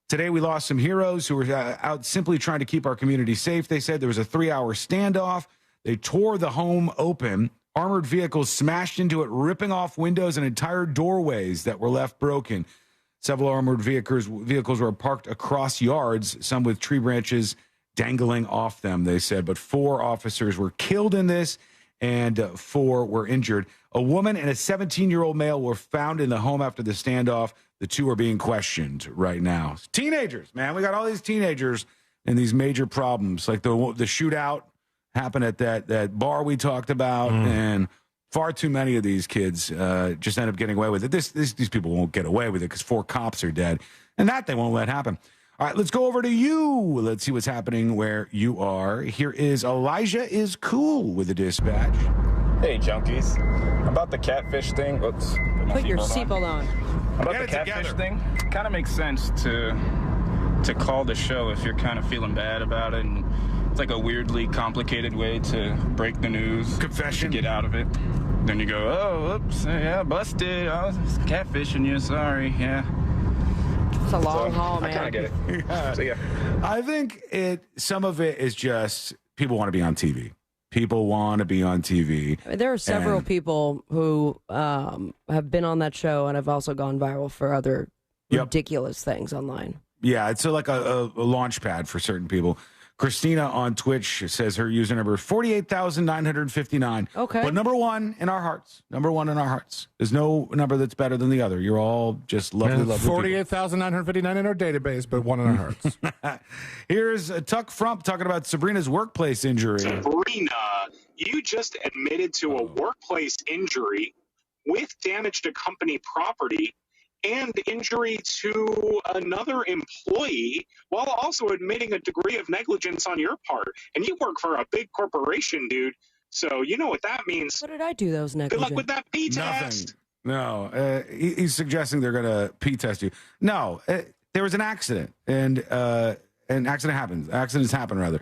Today, we lost some heroes who were out simply trying to keep our community safe. They said there was a 3-hour standoff. They tore the home open. Armored vehicles smashed into it, ripping off windows and entire doorways that were left broken. Several armored vehicles were parked across yards, some with tree branches dangling off them, they said. But 4 officers were killed in this, and 4 were injured. A woman and a 17-year-old male were found in the home after the standoff. The 2 are being questioned right now. Teenagers, man. We got all these teenagers and these major problems. Like the shootout happened at that bar we talked about, and far too many of these kids just end up getting away with it. These people won't get away with it because 4 cops are dead, and that they won't let happen. All right, let's go over to you. Let's see what's happening where you are. Here is Elijah is cool with the dispatch. Hey, junkies. About the catfish thing. Whoops. Put your seatbelt on. About the catfish thing, kind of makes sense to call the show if you're kind of feeling bad about it. And it's like a weirdly complicated way to break the news. Confession. To get out of it. Then you go, oh, oops, yeah, busted. I was catfishing you, sorry, yeah. It's a long haul, man. I kind of get it. Yeah. So, yeah. I think some of it is just people want to be on TV. People want to be on TV. There are several people who have been on that show and have also gone viral for other ridiculous things online. Yeah, it's like a launch pad for certain people. Christina on Twitch says her user number is 48,959. Okay. But number 1 in our hearts. Number 1 in our hearts. There's no number that's better than the other. You're all just lovely, lovely 48,959 in our database, but 1 in our hearts. Here's Tuck Frump talking about Sabrina's workplace injury. Sabrina, you just admitted to a workplace injury with damage to company property and injury to another employee while also admitting a degree of negligence on your part. And you work for a big corporation, dude. So you know what that means. What did I do that was negligent? Good luck with that P test. No, he's suggesting they're going to P test you. No, there was an accident, and an accident happens. Accidents happen, rather.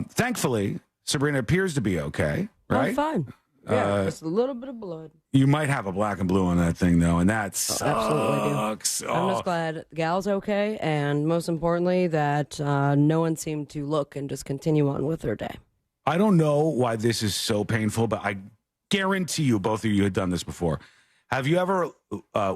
Thankfully, Sabrina appears to be okay, right? I'm fine. Yeah, just a little bit of blood. You might have a black and blue on that thing, though, and that sucks. Absolutely do. I'm just glad the gal's okay, and most importantly, that no one seemed to look and just continue on with their day. I don't know why this is so painful, but I guarantee you both of you had done this before. Have you ever,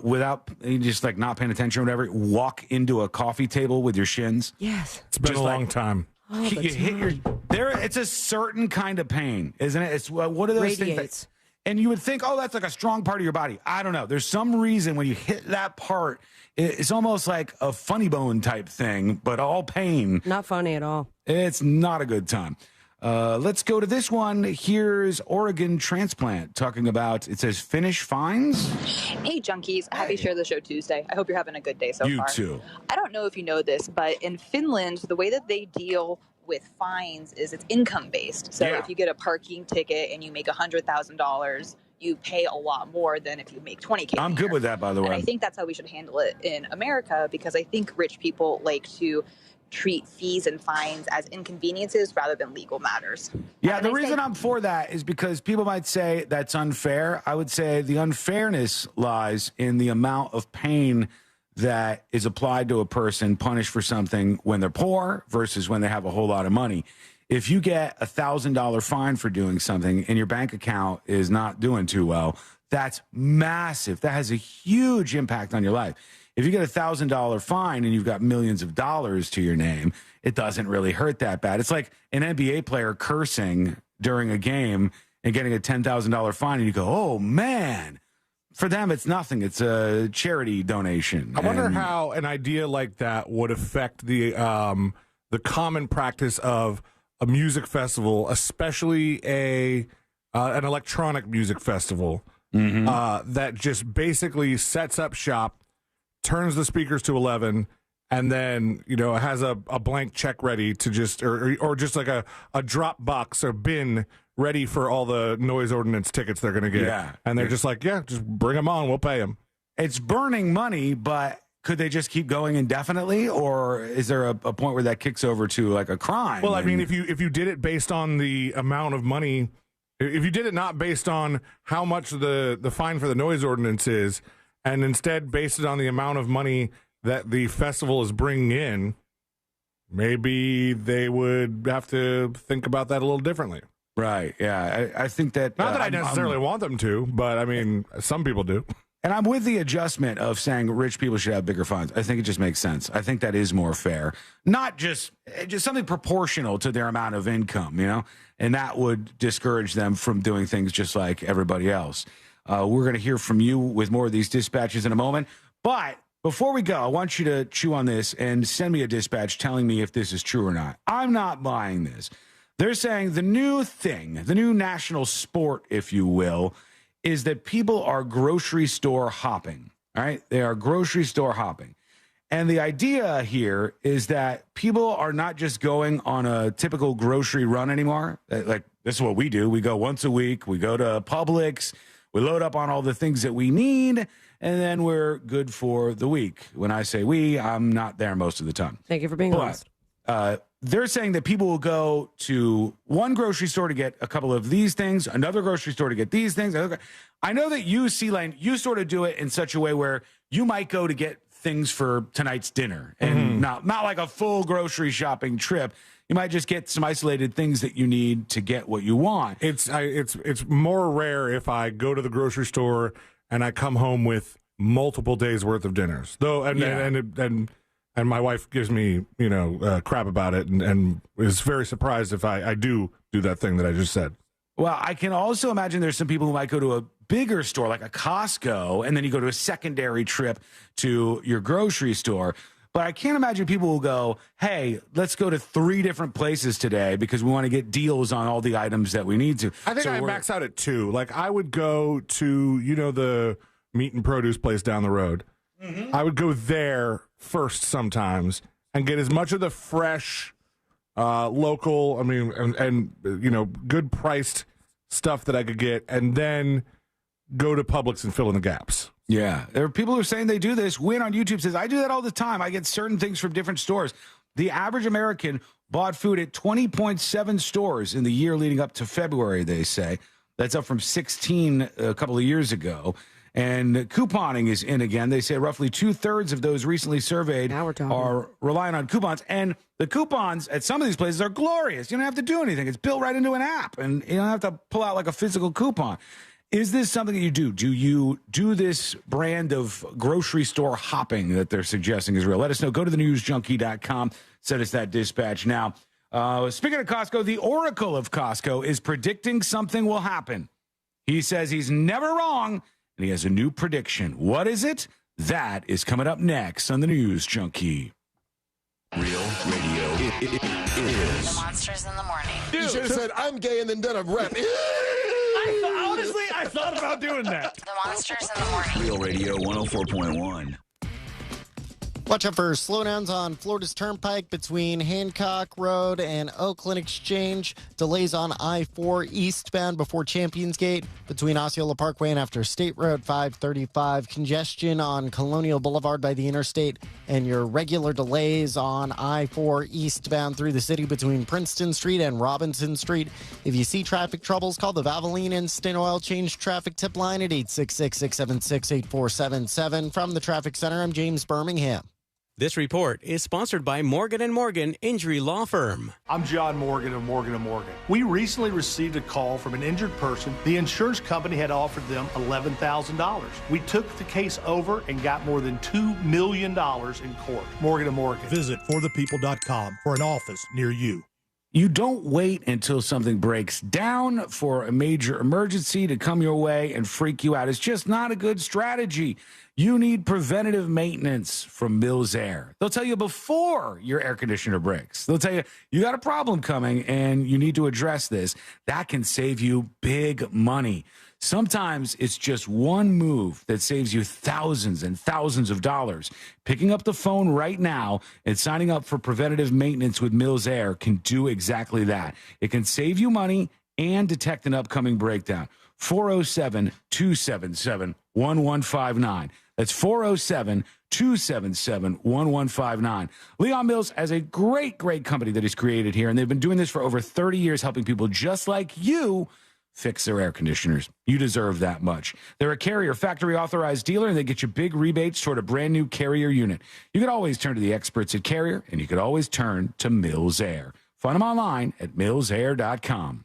without just like not paying attention or whatever, walk into a coffee table with your shins? Yes. It's been a long time. Oh, you hit your there. It's a certain kind of pain, isn't it? It's what are those things? And you would think, oh, that's like a strong part of your body. I don't know. There's some reason when you hit that part, it's almost like a funny bone type thing, but all pain. Not funny at all. It's not a good time. Let's go to this one. Here's Oregon Transplant talking about, it says, Finnish fines. Hey, junkies. Happy Share the Show Tuesday. I hope you're having a good day so far. You too. I don't know if you know this, but in Finland, the way that they deal with fines is it's income-based. So if you get a parking ticket and you make $100,000, you pay a lot more than if you make $20K. I'm good with that, by the way. And I think that's how we should handle it in America, because I think rich people like to treat fees and fines as inconveniences rather than legal matters. Yeah, the reason I'm for that is because people might say that's unfair. I would say the unfairness lies in the amount of pain that is applied to a person punished for something when they're poor versus when they have a whole lot of money. If you get $1,000 fine for doing something and your bank account is not doing too well, that's massive. That has a huge impact on your life. If you get $1,000 fine and you've got millions of dollars to your name, it doesn't really hurt that bad. It's like an NBA player cursing during a game and getting a $10,000 fine, and you go, oh, man. For them, it's nothing. It's a charity donation. I wonder how an idea like that would affect the common practice of a music festival, especially an electronic music festival that just basically sets up shop, turns the speakers to 11, and then has a blank check ready to just or just like a drop box or bin ready for all the noise ordinance tickets they're going to get. Yeah. And they're just like, yeah, just bring them on. We'll pay them. It's burning money, but could they just keep going indefinitely? Or is there a point where that kicks over to like a crime? Well, I mean, if you did it based on the amount of money, if you did it not based on how much the fine for the noise ordinance is, and instead based it on the amount of money that the festival is bringing in, maybe they would have to think about that a little differently. Right, yeah. I think that... Not that I necessarily want them to, but, I mean, some people do. And I'm with the adjustment of saying rich people should have bigger fines. I think it just makes sense. I think that is more fair. Not just something proportional to their amount of income, And that would discourage them from doing things just like everybody else. We're going to hear from you with more of these dispatches in a moment. But before we go, I want you to chew on this and send me a dispatch telling me if this is true or not. I'm not buying this. They're saying the new thing, the new national sport, if you will, is that people are grocery store hopping. All right? They are grocery store hopping. And the idea here is that people are not just going on a typical grocery run anymore. Like, this is what we do. We go once a week. We go to Publix. We load up on all the things that we need, and then we're good for the week. When I say we, I'm not there most of the time. Thank you for being honest. They're saying that people will go to one grocery store to get a couple of these things, another grocery store to get these things. I know that you, C-Lane, you sort of do it in such a way where you might go to get things for tonight's dinner and not like a full grocery shopping trip. You might just get some isolated things that you need to get what you want. It's more rare if I go to the grocery store and I come home with multiple days worth of dinners. Though, and my wife gives me, crap about it and is very surprised if I do that thing that I just said. Well, I can also imagine there's some people who might go to a bigger store like a Costco, and then you go to a secondary trip to your grocery store. But I can't imagine people will go, hey, let's go to 3 different places today because we want to get deals on all the items that we need to. I think I max out at 2. Like, I would go to, the meat and produce place down the road. I would go there first sometimes and get as much of the fresh, local, and good priced stuff that I could get, and then go to Publix and fill in the gaps. Yeah, there are people who are saying they do this. Win on YouTube says, I do that all the time. I get certain things from different stores. The average American bought food at 20.7 stores in the year leading up to February, they say. That's up from 16 a couple of years ago. And couponing is in again. They say roughly 2/3 of those recently surveyed are relying on coupons. And the coupons at some of these places are glorious. You don't have to do anything. It's built right into an app, and you don't have to pull out like a physical coupon. Is this something that you do? Do you do this brand of grocery store hopping that they're suggesting is real? Let us know. Go to thenewsjunkie.com. Send us that dispatch now. Speaking of Costco, the Oracle of Costco is predicting something will happen. He says he's never wrong, and he has a new prediction. What is it? That is coming up next on the News Junkie. Real radio. It is. Monsters in the morning. You should have said, I'm gay, and then done a rep. Honestly, I thought about doing that. The Monsters in the morning. Real Radio 104.1. Watch out for slowdowns on Florida's Turnpike between Hancock Road and Oakland Exchange. Delays on I-4 eastbound before Champions Gate between Osceola Parkway and after State Road 535. Congestion on Colonial Boulevard by the interstate. And your regular delays on I-4 eastbound through the city between Princeton Street and Robinson Street. If you see traffic troubles, call the Valvoline Instant Oil Change Traffic Tip Line at 866-676-8477. From the Traffic Center, I'm James Birmingham. This report is sponsored by Morgan & Morgan Injury Law Firm. I'm John Morgan of Morgan & Morgan. We recently received a call from an injured person. The insurance company had offered them $11,000. We took the case over and got more than $2 million in court. Morgan & Morgan. Visit forthepeople.com for an office near you. You don't wait until something breaks down for a major emergency to come your way and freak you out. It's just not a good strategy. You need preventative maintenance from Mills Air. They'll tell you before your air conditioner breaks. They'll tell you, you got a problem coming and you need to address this. That can save you big money. Sometimes it's just one move that saves you thousands and thousands of dollars. Picking up the phone right now and signing up for preventative maintenance with Mills Air can do exactly that. It can save you money and detect an upcoming breakdown. 407-277-1159. That's 407-277-1159. Leon Mills has a great company that he's created here, and they've been doing this for over 30 years, helping people just like you fix their air conditioners. You deserve that much. They're a Carrier factory authorized dealer, and they get you big rebates toward a brand new Carrier unit. You can always turn to the experts at Carrier, and you can always turn to Mills Air. Find them online at millsair.com.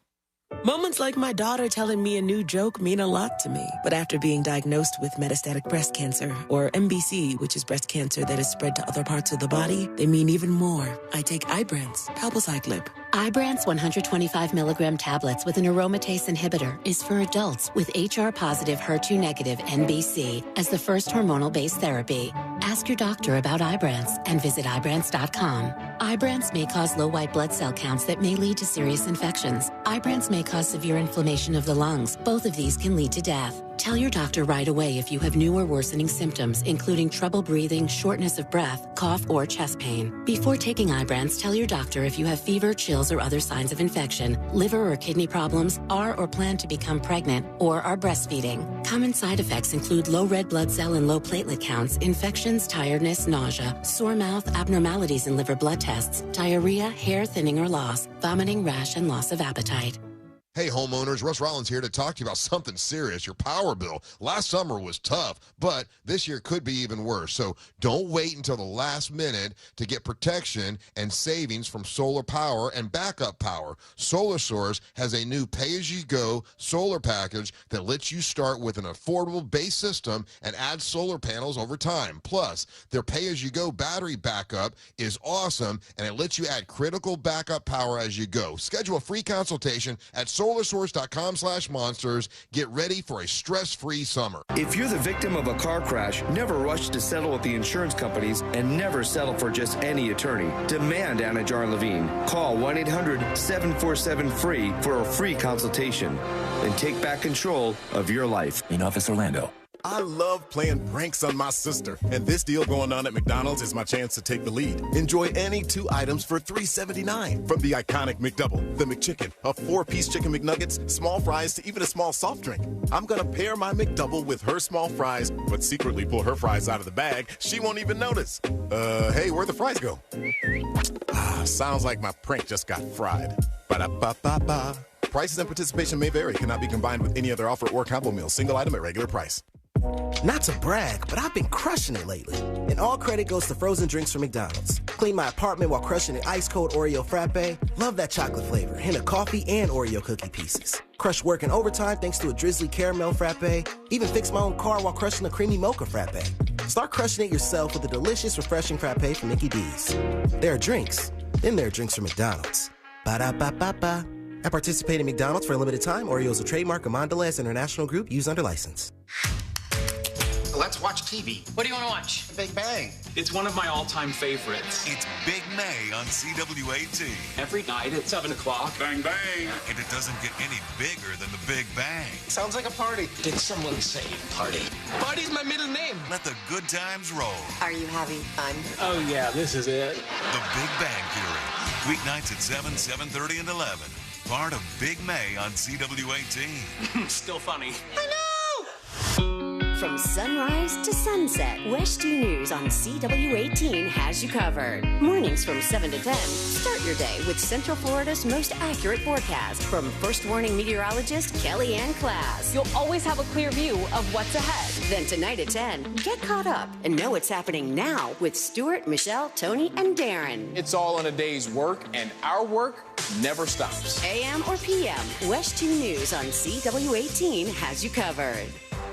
Moments like my daughter telling me a new joke mean a lot to me. But after being diagnosed with metastatic breast cancer, or MBC, which is breast cancer that is spread to other parts of the body, they mean even more. I take Ibrance, palbociclib. Ibrance 125 milligram tablets with an aromatase inhibitor is for adults with HR-positive, HER2-negative MBC as the first hormonal-based therapy. Ask your doctor about Ibrance and visit Ibrance.com. Ibrance may cause low white blood cell counts that may lead to serious infections. Ibrance may cause severe inflammation of the lungs. Both of these can lead to death. Tell your doctor right away if you have new or worsening symptoms, including trouble breathing, shortness of breath, cough, or chest pain. Before taking Ibrance, tell your doctor if you have fever, chills, or other signs of infection, liver or kidney problems, are or plan to become pregnant, or are breastfeeding. Common side effects include low red blood cell and low platelet counts, infections, tiredness, nausea, sore mouth, abnormalities in liver blood tests, diarrhea, hair thinning or loss, vomiting, rash, and loss of appetite. Hey homeowners, Russ Rollins here to talk to you about something serious, your power bill. Last summer was tough, but this year could be even worse. So don't wait until the last minute to get protection and savings from solar power and backup power. Solar Source has a new pay-as-you-go solar package that lets you start with an affordable base system and add solar panels over time. Plus, their pay-as-you-go battery backup is awesome, and it lets you add critical backup power as you go. Schedule a free consultation at SolarSource.com/monsters. Get ready for a stress-free summer. If you're the victim of a car crash, never rush to settle with the insurance companies and never settle for just any attorney. Demand Anajar Levine. Call 1-800-747-FREE for a free consultation. And take back control of your life. In Office Orlando. I love playing pranks on my sister, and this deal going on at McDonald's is my chance to take the lead. Enjoy any 2 items for $3.79. From the iconic McDouble, the McChicken, a 4-piece chicken McNuggets, small fries, to even a small soft drink. I'm gonna pair my McDouble with her small fries, but secretly pull her fries out of the bag. She won't even notice. Hey, where'd the fries go? Sounds like my prank just got fried. Ba-da-ba-ba-ba. Prices and participation may vary. Cannot be combined with any other offer or combo meal. Single item at regular price. Not to brag, but I've been crushing it lately. And all credit goes to frozen drinks from McDonald's. Clean my apartment while crushing an ice-cold Oreo frappe. Love that chocolate flavor. Hint of coffee and Oreo cookie pieces. Crush work and overtime thanks to a drizzly caramel frappe. Even fix my own car while crushing a creamy mocha frappe. Start crushing it yourself with a delicious, refreshing frappe from Mickey D's. There are drinks. Then there are drinks from McDonald's. Ba-da-ba-ba-ba. At participating McDonald's for a limited time, Oreo is a trademark of Mondelez International Group used under license. Let's watch TV. What do you want to watch? The Big Bang. It's one of my all-time favorites. It's Big May on CWAT. Every night at 7 o'clock. Bang, bang. And it doesn't get any bigger than the Big Bang. Sounds like a party. Did someone say party? Buddy's my middle name. Let the good times roll. Are you having fun? Oh, yeah, this is it. The Big Bang Theory. Weeknights at 7, 7:30, and 11. Part of Big May on CW18. Still funny. From sunrise to sunset, West 2 News on CW18 has you covered. Mornings from 7 to 10. Start your day with Central Florida's most accurate forecast from First Warning meteorologist Kelly Ann Klass. You'll always have a clear view of what's ahead. Then tonight at 10, get caught up and know what's happening now with Stuart, Michelle, Tony, and Darren. It's all in a day's work, and our work never stops. AM or PM, West 2 News on CW18 has you covered.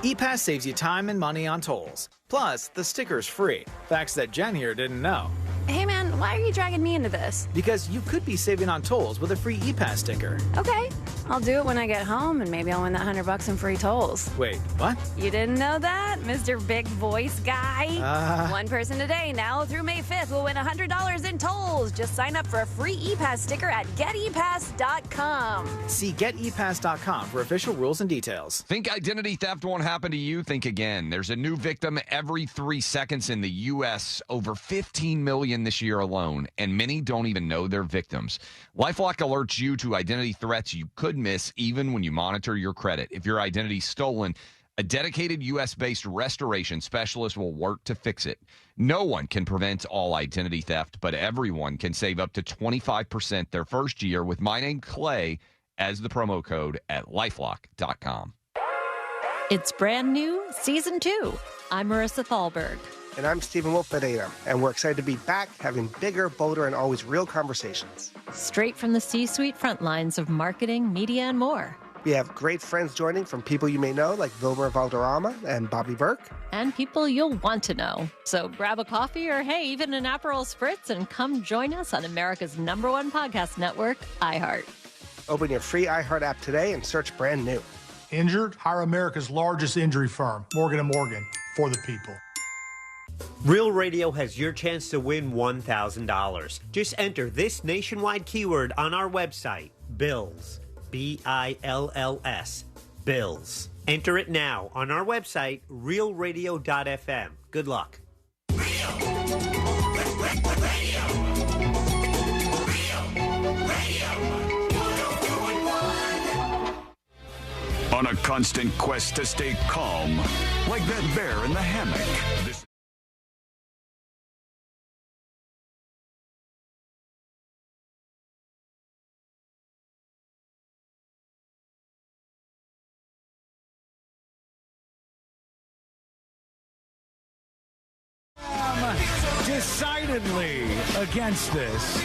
ePass saves you time and money on tolls. Plus, the sticker's free. Facts that Jen here didn't know. Hey man, why are you dragging me into this? Because you could be saving on tolls with a free ePass sticker. Okay, I'll do it when I get home and maybe I'll win that $100 in free tolls. Wait, what? You didn't know that, Mr. Big Voice Guy? One person today, now through May 5th, will win $100 in tolls. Just sign up for a free ePass sticker at getepass.com. See getepass.com for official rules and details. Think identity theft won't happen to you? Think again. There's a new victim every 3 seconds in the U.S., over 15 million this year alone, and many don't even know they're victims. LifeLock alerts you to identity threats you could miss even when you monitor your credit. If your identity's stolen, a dedicated U.S.-based restoration specialist will work to fix it. No one can prevent all identity theft, but everyone can save up to 25% their first year with my name, Clay, as the promo code at LifeLock.com. It's brand new, Season 2. I'm Marissa Thalberg. And I'm Stephen Wolf-Pereira, and we're excited to be back having bigger, bolder, and always real conversations. Straight from the C-suite front lines of marketing, media, and more. We have great friends joining from people you may know, like Wilmer Valderrama and Bobby Burke. And people you'll want to know. So grab a coffee or, hey, even an Aperol Spritz and come join us on America's #1 podcast network, iHeart. Open your free iHeart app today and search brand new. Injured? Hire America's largest injury firm, Morgan & Morgan, for the people. Real Radio has your chance to win $1,000. Just enter this nationwide keyword on our website, BILLS. BILLS. BILLS. Enter it now on our website, realradio.fm. Good luck. On a constant quest to stay calm, like that bear in the hammock. Decidedly against this.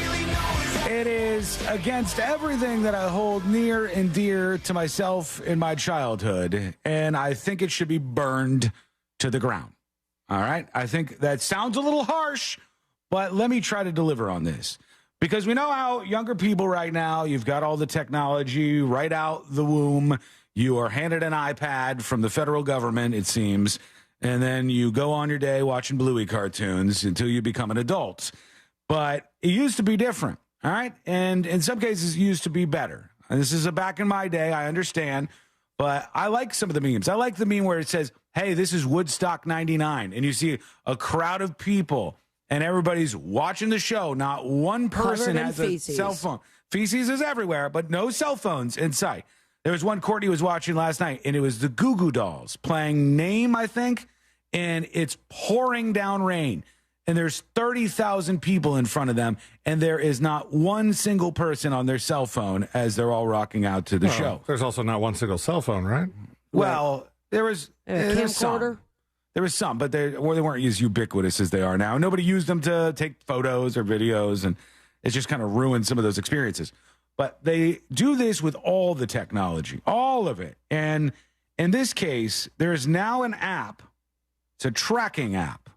It is against everything that I hold near and dear to myself in my childhood, and I think it should be burned to the ground. All right? I think that sounds a little harsh, but let me try to deliver on this. Because we know how younger people right now, you've got all the technology right out the womb. You are handed an iPad from the federal government, it seems, and then you go on your day watching Bluey cartoons until you become an adult. But it used to be different, all right? And in some cases, it used to be better. And this is a back in my day, I understand. But I like some of the memes. I like the meme where it says, hey, this is Woodstock 99. And you see a crowd of people, and everybody's watching the show. Not one person has a cell phone. Feces is everywhere, but no cell phones in sight. There was one Courtney was watching last night, and it was the Goo Goo Dolls playing Name, I think. And it's pouring down rain, and there's 30,000 people in front of them, and there is not one single person on their cell phone as they're all rocking out to the show. There's also not one single cell phone, right? Well, there was camcorder. There was some, but they weren't as ubiquitous as they are now. Nobody used them to take photos or videos, and it just kind of ruined some of those experiences. But they do this with all the technology, all of it. And in this case, there's now an app. It's a tracking app.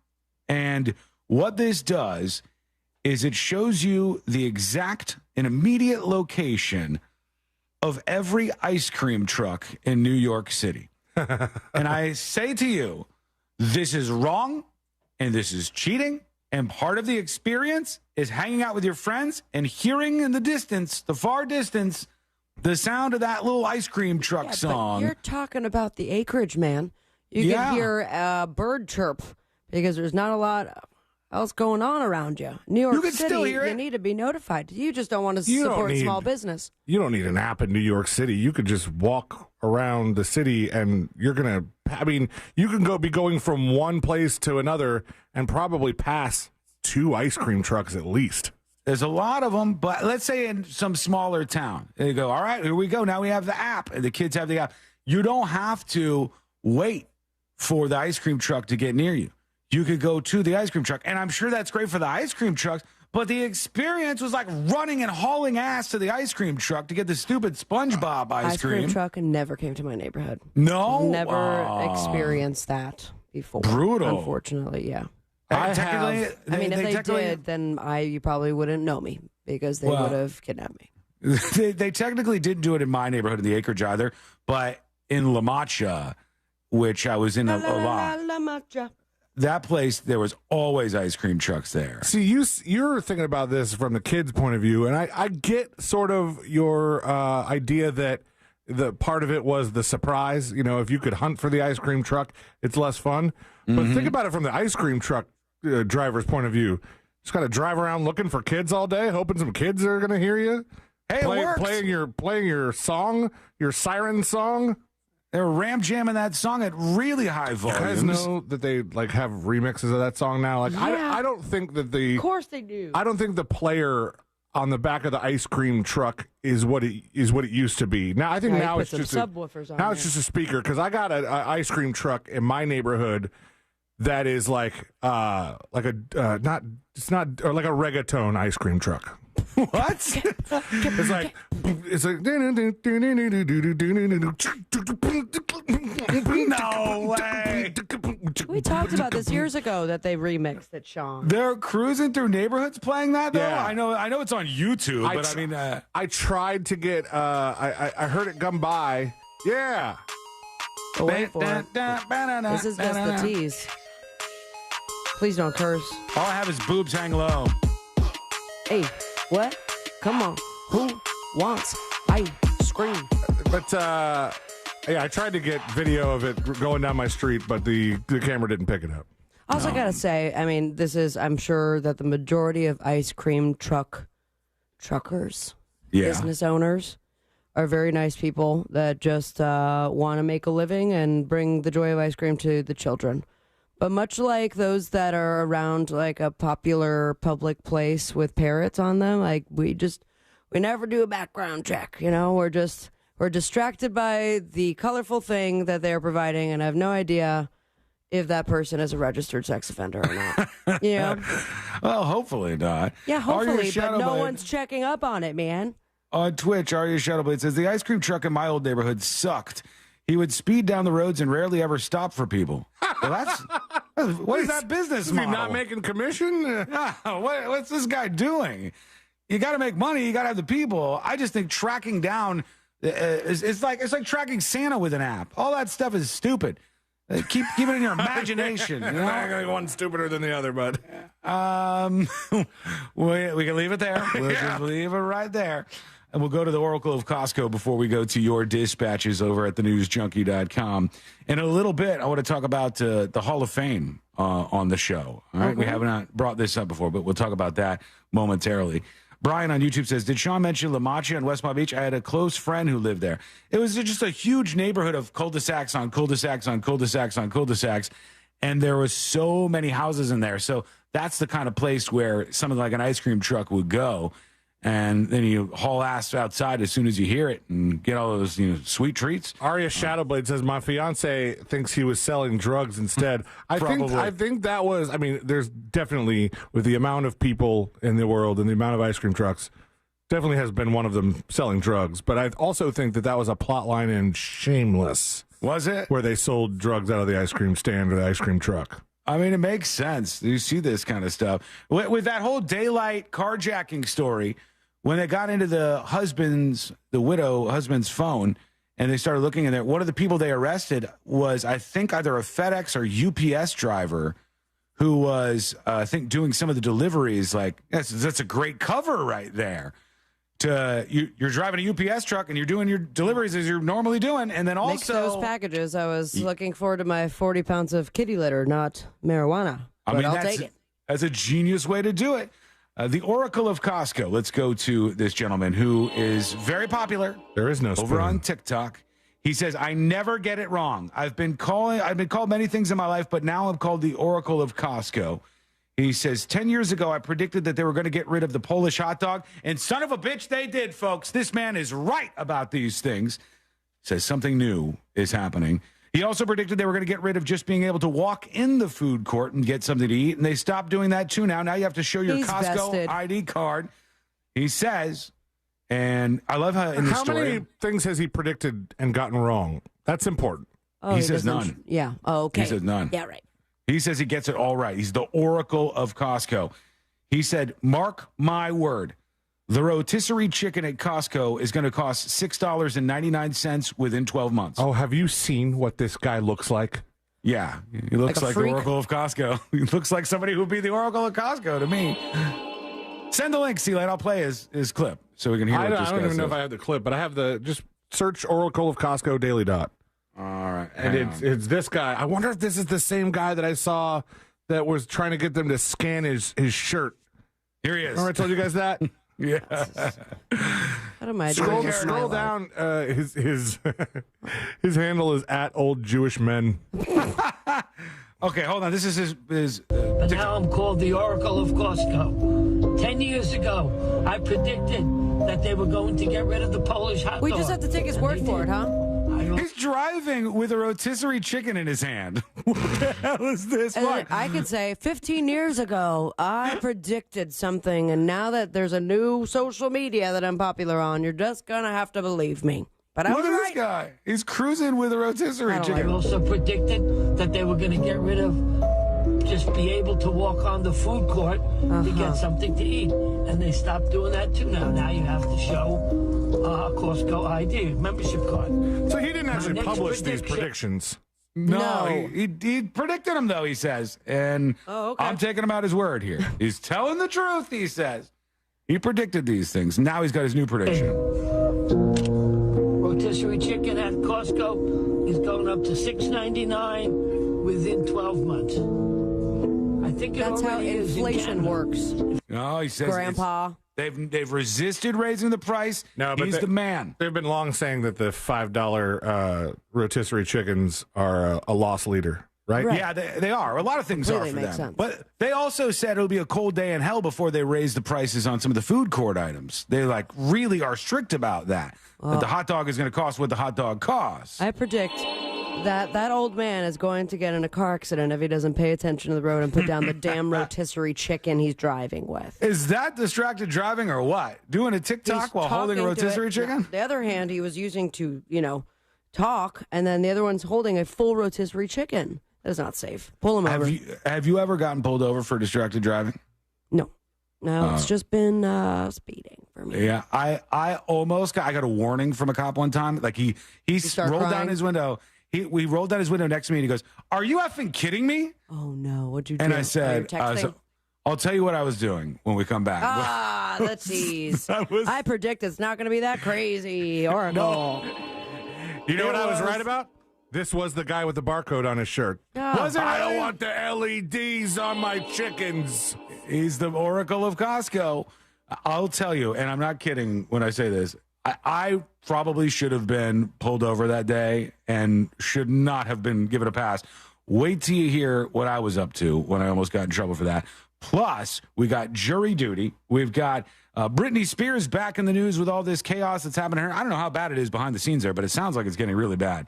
And what this does is it shows you the exact and immediate location of every ice cream truck in New York City. And I say to you, this is wrong and this is cheating. And part of the experience is hanging out with your friends and hearing in the distance, the far distance, the sound of that little ice cream truck song. But you're talking about the acreage, man. You can hear a bird chirp because there's not a lot else going on around you. New York can City, still hear it. you need to be notified. You just don't want to support small business. You don't need an app in New York City. You could just walk around the city and you're going to, I mean, you can be going from one place to another and probably pass 2 ice cream trucks at least. There's a lot of them, but let's say in some smaller town, they go, all right, here we go. Now we have the app, and the kids have the app. You don't have to wait for the ice cream truck to get near you. You could go to the ice cream truck, and I'm sure that's great for the ice cream trucks, but the experience was like running and hauling ass to the ice cream truck to get the stupid SpongeBob ice cream. Ice cream truck never came to my neighborhood. No? Never experienced that before. Brutal. Unfortunately, yeah. Technically, I mean, if they did, then you probably wouldn't know me because they would have kidnapped me. They technically didn't do it in my neighborhood in the acreage either, but in La Mancha, which I was in a lot, La Mancha. that place, there was always ice cream trucks there. See, you're thinking about this from the kids' point of view, and I get sort of your idea that the part of it was the surprise. You know, if you could hunt for the ice cream truck, it's less fun. But think about it from the ice cream truck driver's point of view. Just got to drive around looking for kids all day, hoping some kids are going to hear you. Hey, it works. Playing your song, your siren song. They were ram jamming that song at really high volumes. You guys know that they like have remixes of that song now. Like I don't think that Of course they do. I don't think the player on the back of the ice cream truck is what it used to be. Now I think now it's just subwoofers on it's just a speaker because I got an ice cream truck in my neighborhood that is like a reggaeton ice cream truck. What? it's like no way. We talked about this years ago that they remixed it, Sean. They're cruising through neighborhoods playing that though. Yeah. I know it's on YouTube, but I mean, I tried to get. I heard it come by. Yeah. Wait for it. This is just the tease. Please don't curse. All I have is boobs hang low. Hey, what? Come on. Who wants ice cream? But yeah, I tried to get video of it going down my street, but the camera didn't pick it up. Also, gotta say, I mean, I'm sure that the majority of ice cream truckers, business owners, are very nice people that just want to make a living and bring the joy of ice cream to the children. But much like those that are around like a popular public place with parrots on them, like we never do a background check, you know, we're distracted by the colorful thing that they're providing and I have no idea if that person is a registered sex offender or not. You know? Well, hopefully not. Yeah, hopefully, but no one's checking up on it, man. On Twitch, Arya Shadowblade says, the ice cream truck in my old neighborhood sucked. He would speed down the roads and rarely ever stop for people. Well, what is that business model? Is he not making commission? What's this guy doing? You got to make money. You got to have the people. I just think tracking down it's like tracking Santa with an app. All that stuff is stupid. Keep it in your imagination. You know? One's stupider than the other, but we can leave it there. We'll just leave it right there. And we'll go to the Oracle of Costco before we go to your dispatches over at thenewsjunkie.com. In a little bit, I want to talk about the Hall of Fame on the show. All right, we have not brought this up before, but we'll talk about that momentarily. Brian on YouTube says, did Sean mention La Mancha and West Palm Beach? I had a close friend who lived there. It was just a huge neighborhood of cul-de-sacs on cul-de-sacs on cul-de-sacs on cul-de-sacs, and there was so many houses in there. So that's the kind of place where something like an ice cream truck would go. And then you haul ass outside as soon as you hear it and get all those sweet treats. Arya Shadowblade says, my fiance thinks he was selling drugs instead. I think that was, I mean, there's definitely, with the amount of people in the world and the amount of ice cream trucks, definitely has been one of them selling drugs. But I also think that was a plot line in Shameless. Was it? Where they sold drugs out of the ice cream stand or the ice cream truck. I mean, it makes sense. You see this kind of stuff. With that whole daylight carjacking story, when they got into the widow husband's phone, and they started looking in there, one of the people they arrested was, I think, either a FedEx or UPS driver who was, I think, doing some of the deliveries. Like, that's a great cover right there. you're driving a UPS truck and you're doing your deliveries as you're normally doing, and then also mix those packages. I was looking forward to my 40 pounds of kitty litter, not marijuana. But I'll take it. That's a genius way to do it. The Oracle of Costco. Let's go to this gentleman who is very popular. There is no spoon. Over on TikTok. He says, I never get it wrong. I've been called many things in my life, but now I'm called the Oracle of Costco. He says, 10 years ago, I predicted that they were going to get rid of the Polish hot dog, and son of a bitch, they did, folks. This man is right about these things. Says something new is happening. He also predicted they were going to get rid of just being able to walk in the food court and get something to eat, and they stopped doing that too now. Now you have to show your Costco vested. ID card. He says, and I love how in the story. How many things has he predicted and gotten wrong? That's important. Oh, he says none. Yeah. Oh, okay. He says none. Yeah, right. He says he gets it all right. He's the Oracle of Costco. He said, mark my word, the rotisserie chicken at Costco is going to cost $6.99 within 12 months. Oh, have you seen what this guy looks like? Yeah, he looks like the Oracle of Costco. He looks like somebody who would be the Oracle of Costco to me. Send the link, C-Lane. I'll play his clip so we can hear what this guy says. I don't even know if I have the clip, but I have just search Oracle of Costco Daily Dot. All right. And it's this guy. I wonder if this is the same guy that I saw that was trying to get them to scan his shirt. Here he is. Remember I told you guys that? Yeah. What am I doing? Scroll down. His handle is @oldJewishMen. Okay, hold on. This is his But now I'm called the Oracle of Costco. 10 years ago, I predicted that they were going to get rid of the Polish hot dog. We just have to take his word for it, huh? He's driving with a rotisserie chicken in his hand. What the hell is this? I could say 15 years ago, I predicted something, and now that there's a new social media that I'm popular on, you're just going to have to believe me. But I was Look at right. this guy. He's cruising with a rotisserie chicken. I also predicted that they were going to get rid of just be able to walk on the food court to get something to eat. And they stopped doing that too now. Now you have to show a Costco ID, membership card. So he didn't actually publish these predictions. No. He predicted them, though, he says. And I'm taking him at his word here. He's telling the truth, he says. He predicted these things. Now he's got his new prediction. Rotisserie chicken at Costco is going up to $6.99 within 12 months. I think that's how inflation works. No, he says, Grandpa. They've resisted raising the price. No, but he's the man. They've been long saying that the $5 rotisserie chickens are a loss leader, right? Yeah, they are. A lot of things Completely are for makes them. sense. But they also said it'll be a cold day in hell before they raise the prices on some of the food court items. They really are strict about that. That the hot dog is going to cost what the hot dog costs. I predict that old man is going to get in a car accident if he doesn't pay attention to the road and put down the damn rotisserie chicken he's driving with. Is that distracted driving or what? Doing a TikTok while holding a rotisserie chicken? The other hand he was using to, talk, and then the other one's holding a full rotisserie chicken. That is not safe. Pull him over. Have you ever gotten pulled over for distracted driving? No, it's just been speeding for me. Yeah, I almost got a warning from a cop one time. Like he rolled down his window. We rolled down his window next to me, and he goes, "Are you effing kidding me?" Oh no, what'd you do? And I said, "I'll tell you what I was doing when we come back." The tease. I predict it's not going to be that crazy. Oracle. No. You know what I was right about? This was the guy with the barcode on his shirt. Was it? I don't want the LEDs on my chickens. He's the Oracle of Costco. I'll tell you, and I'm not kidding when I say this, I probably should have been pulled over that day and should not have been given a pass. Wait till you hear what I was up to when I almost got in trouble for that. Plus, we got jury duty. We've got Britney Spears back in the news with all this chaos that's happening to her. I don't know how bad it is behind the scenes there, but it sounds like it's getting really bad.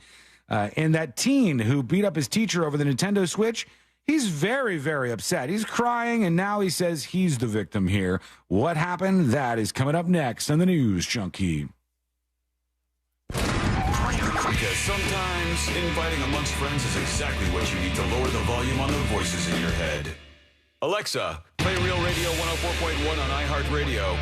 And that teen who beat up his teacher over the Nintendo Switch, he's very, very upset. He's crying, and now he says he's the victim here. What happened? That is coming up next on the News Junkie. Because sometimes infighting amongst friends is exactly what you need to lower the volume on the voices in your head. Alexa, play Real Radio 104.1 on iHeartRadio.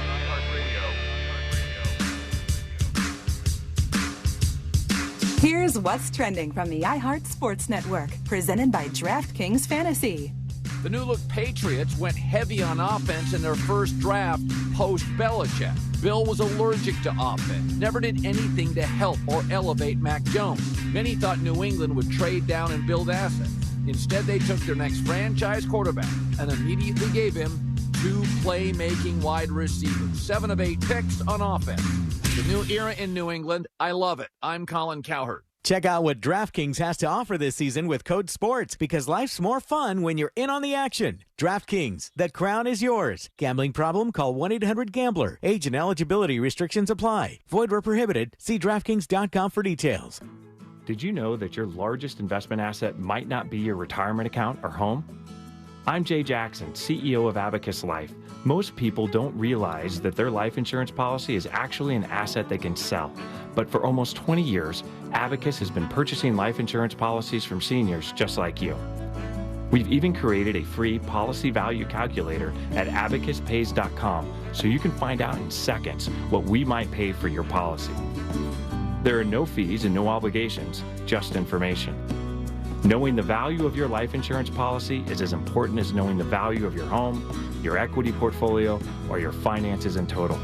Here's what's trending from the iHeart Sports Network, presented by DraftKings Fantasy. The new-look Patriots went heavy on offense in their first draft post-Belichick. Bill was allergic to offense, never did anything to help or elevate Mac Jones. Many thought New England would trade down and build assets. Instead, they took their next franchise quarterback and immediately gave him 2 playmaking wide receivers, 7 of 8 picks on offense. The new era in New England, I love it. I'm Colin Cowherd. Check out what DraftKings has to offer this season with code SPORTS, because life's more fun when you're in on the action. DraftKings, the crown is yours. Gambling problem? Call 1-800-GAMBLER. Age and eligibility restrictions apply. Void where prohibited. See DraftKings.com for details. Did you know that your largest investment asset might not be your retirement account or home? I'm Jay Jackson, CEO of Abacus Life. Most people don't realize that their life insurance policy is actually an asset they can sell. But for almost 20 years, Abacus has been purchasing life insurance policies from seniors just like you. We've even created a free policy value calculator at abacuspays.com so you can find out in seconds what we might pay for your policy. There are no fees and no obligations, just information. Knowing the value of your life insurance policy is as important as knowing the value of your home, your equity portfolio, or your finances in total.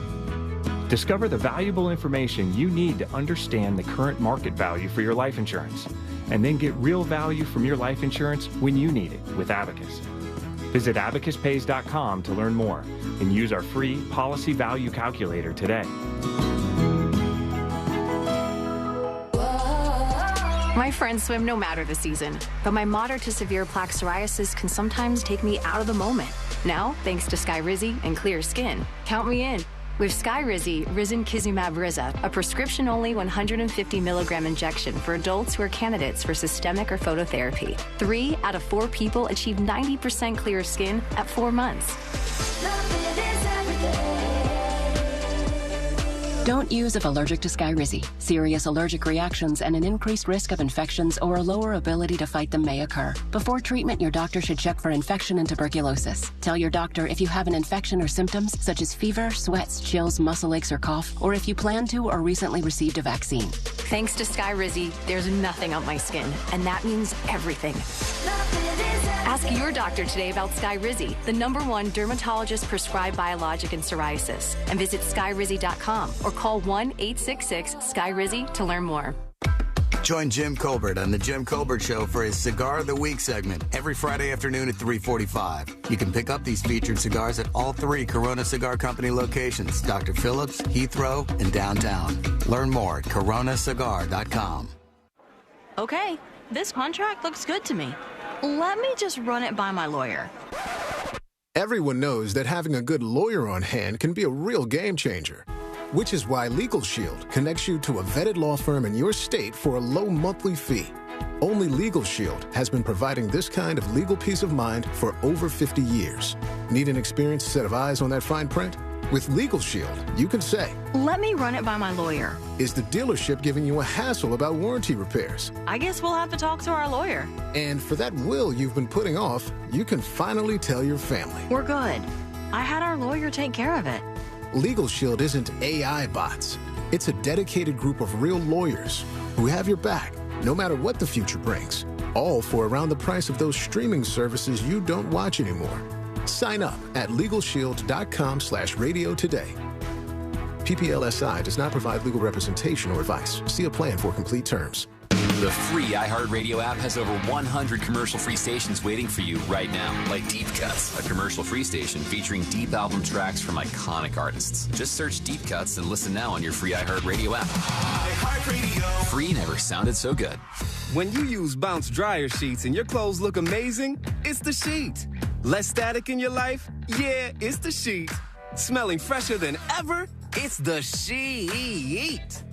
Discover the valuable information you need to understand the current market value for your life insurance, and then get real value from your life insurance when you need it with Abacus. Visit abacuspays.com to learn more and use our free policy value calculator today. My friends swim no matter the season, but my moderate to severe plaque psoriasis can sometimes take me out of the moment. Now, thanks to Skyrizi and clear skin, count me in. With Skyrizi, Risankizumab Riza, a prescription-only 150 milligram injection for adults who are candidates for systemic or phototherapy. 3 out of 4 people achieve 90% clear skin at 4 months. Don't use if allergic to Skyrizi. Serious allergic reactions and an increased risk of infections or a lower ability to fight them may occur. Before treatment, your doctor should check for infection and tuberculosis. Tell your doctor if you have an infection or symptoms such as fever, sweats, chills, muscle aches, or cough, or if you plan to or recently received a vaccine. Thanks to Skyrizi, there's nothing on my skin, and that means everything. Ask your doctor today about Skyrizi, the #1 dermatologist-prescribed biologic in psoriasis, and visit skyrizi.com or call 1-866-SKYRIZI to learn more. Join Jim Colbert on The Jim Colbert Show for his Cigar of the Week segment every Friday afternoon at 3:45. You can pick up these featured cigars at all 3 Corona Cigar Company locations, Dr. Phillips, Heathrow, and downtown. Learn more at coronacigar.com. Okay, this contract looks good to me. Let me just run it by my lawyer. Everyone knows that having a good lawyer on hand can be a real game changer, which is why Legal Shield connects you to a vetted law firm in your state for a low monthly fee. Only Legal Shield has been providing this kind of legal peace of mind for over 50 years. Need an experienced set of eyes on that fine print? With Legal Shield, you can say, let me run it by my lawyer. Is the dealership giving you a hassle about warranty repairs? I guess we'll have to talk to our lawyer. And for that will you've been putting off, you can finally tell your family. We're good. I had our lawyer take care of it. Legal Shield isn't AI bots. It's a dedicated group of real lawyers who have your back, no matter what the future brings. All for around the price of those streaming services you don't watch anymore. Sign up at LegalShield.com/radio today. PPLSI does not provide legal representation or advice. See a plan for complete terms. The free iHeartRadio app has over 100 commercial-free stations waiting for you right now, like Deep Cuts, a commercial-free station featuring deep album tracks from iconic artists. Just search Deep Cuts and listen now on your free iHeartRadio app. iHeartRadio. Free never sounded so good. When you use Bounce dryer sheets and your clothes look amazing, it's the sheet. Less static in your life? Yeah, it's the sheet. Smelling fresher than ever? It's the sheet.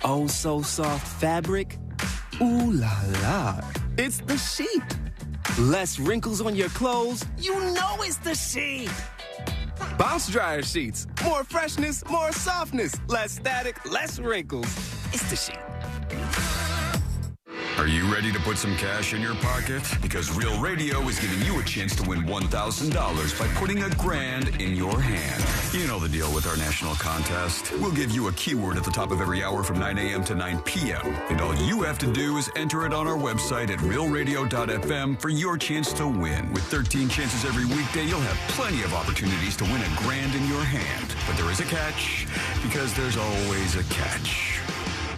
Oh, so soft fabric? Ooh la la. It's the sheet. Less wrinkles on your clothes? You know it's the sheet. Bounce dryer sheets. More freshness, more softness. Less static, less wrinkles. It's the sheet. Are you ready to put some cash in your pocket? Because Real Radio is giving you a chance to win $1,000 by putting $1,000 in your hand. You know the deal with our national contest. We'll give you a keyword at the top of every hour from 9 a.m. to 9 p.m. And all you have to do is enter it on our website at realradio.fm for your chance to win. With 13 chances every weekday, you'll have plenty of opportunities to win $1,000 in your hand. But there is a catch, because there's always a catch.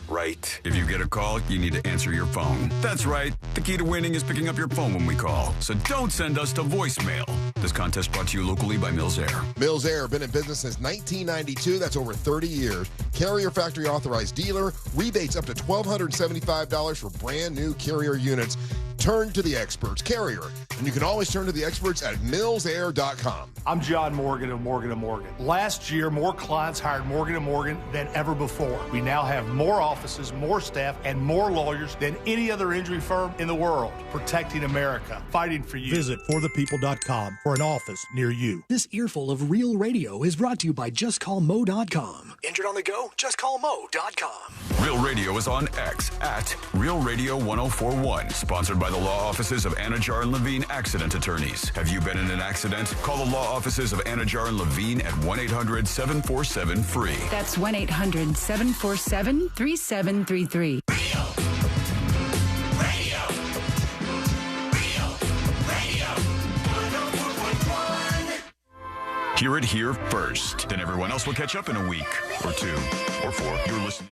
Right. If you get a call, you need to answer your phone. That's right. The key to winning is picking up your phone when we call. So don't send us to voicemail. This contest brought to you locally by Mills Air. Mills Air, been in business since 1992. That's over 30 years. Carrier factory authorized dealer. Rebates up to $1,275 for brand new Carrier units. Turn to the experts. Carrier. And you can always turn to the experts at millsair.com. I'm John Morgan of Morgan & Morgan. Last year, more clients hired Morgan & Morgan than ever before. We now have more offices, more staff, and more lawyers than any other injury firm in the world. Protecting America. Fighting for you. Visit forthepeople.com for an office near you. This earful of Real Radio is brought to you by JustCallMo.com. Injured on the go? JustCallMo.com. Real Radio is on X at Real Radio 1041. Sponsored by the law offices of Anajar and Levine Accident Attorneys. Have you been in an accident? Call the law offices of Anajar and Levine at 1-800-747-FREE. That's 1-800-747-3733. Hear it here first. Then everyone else will catch up in a week or 2 or 4. You're listening.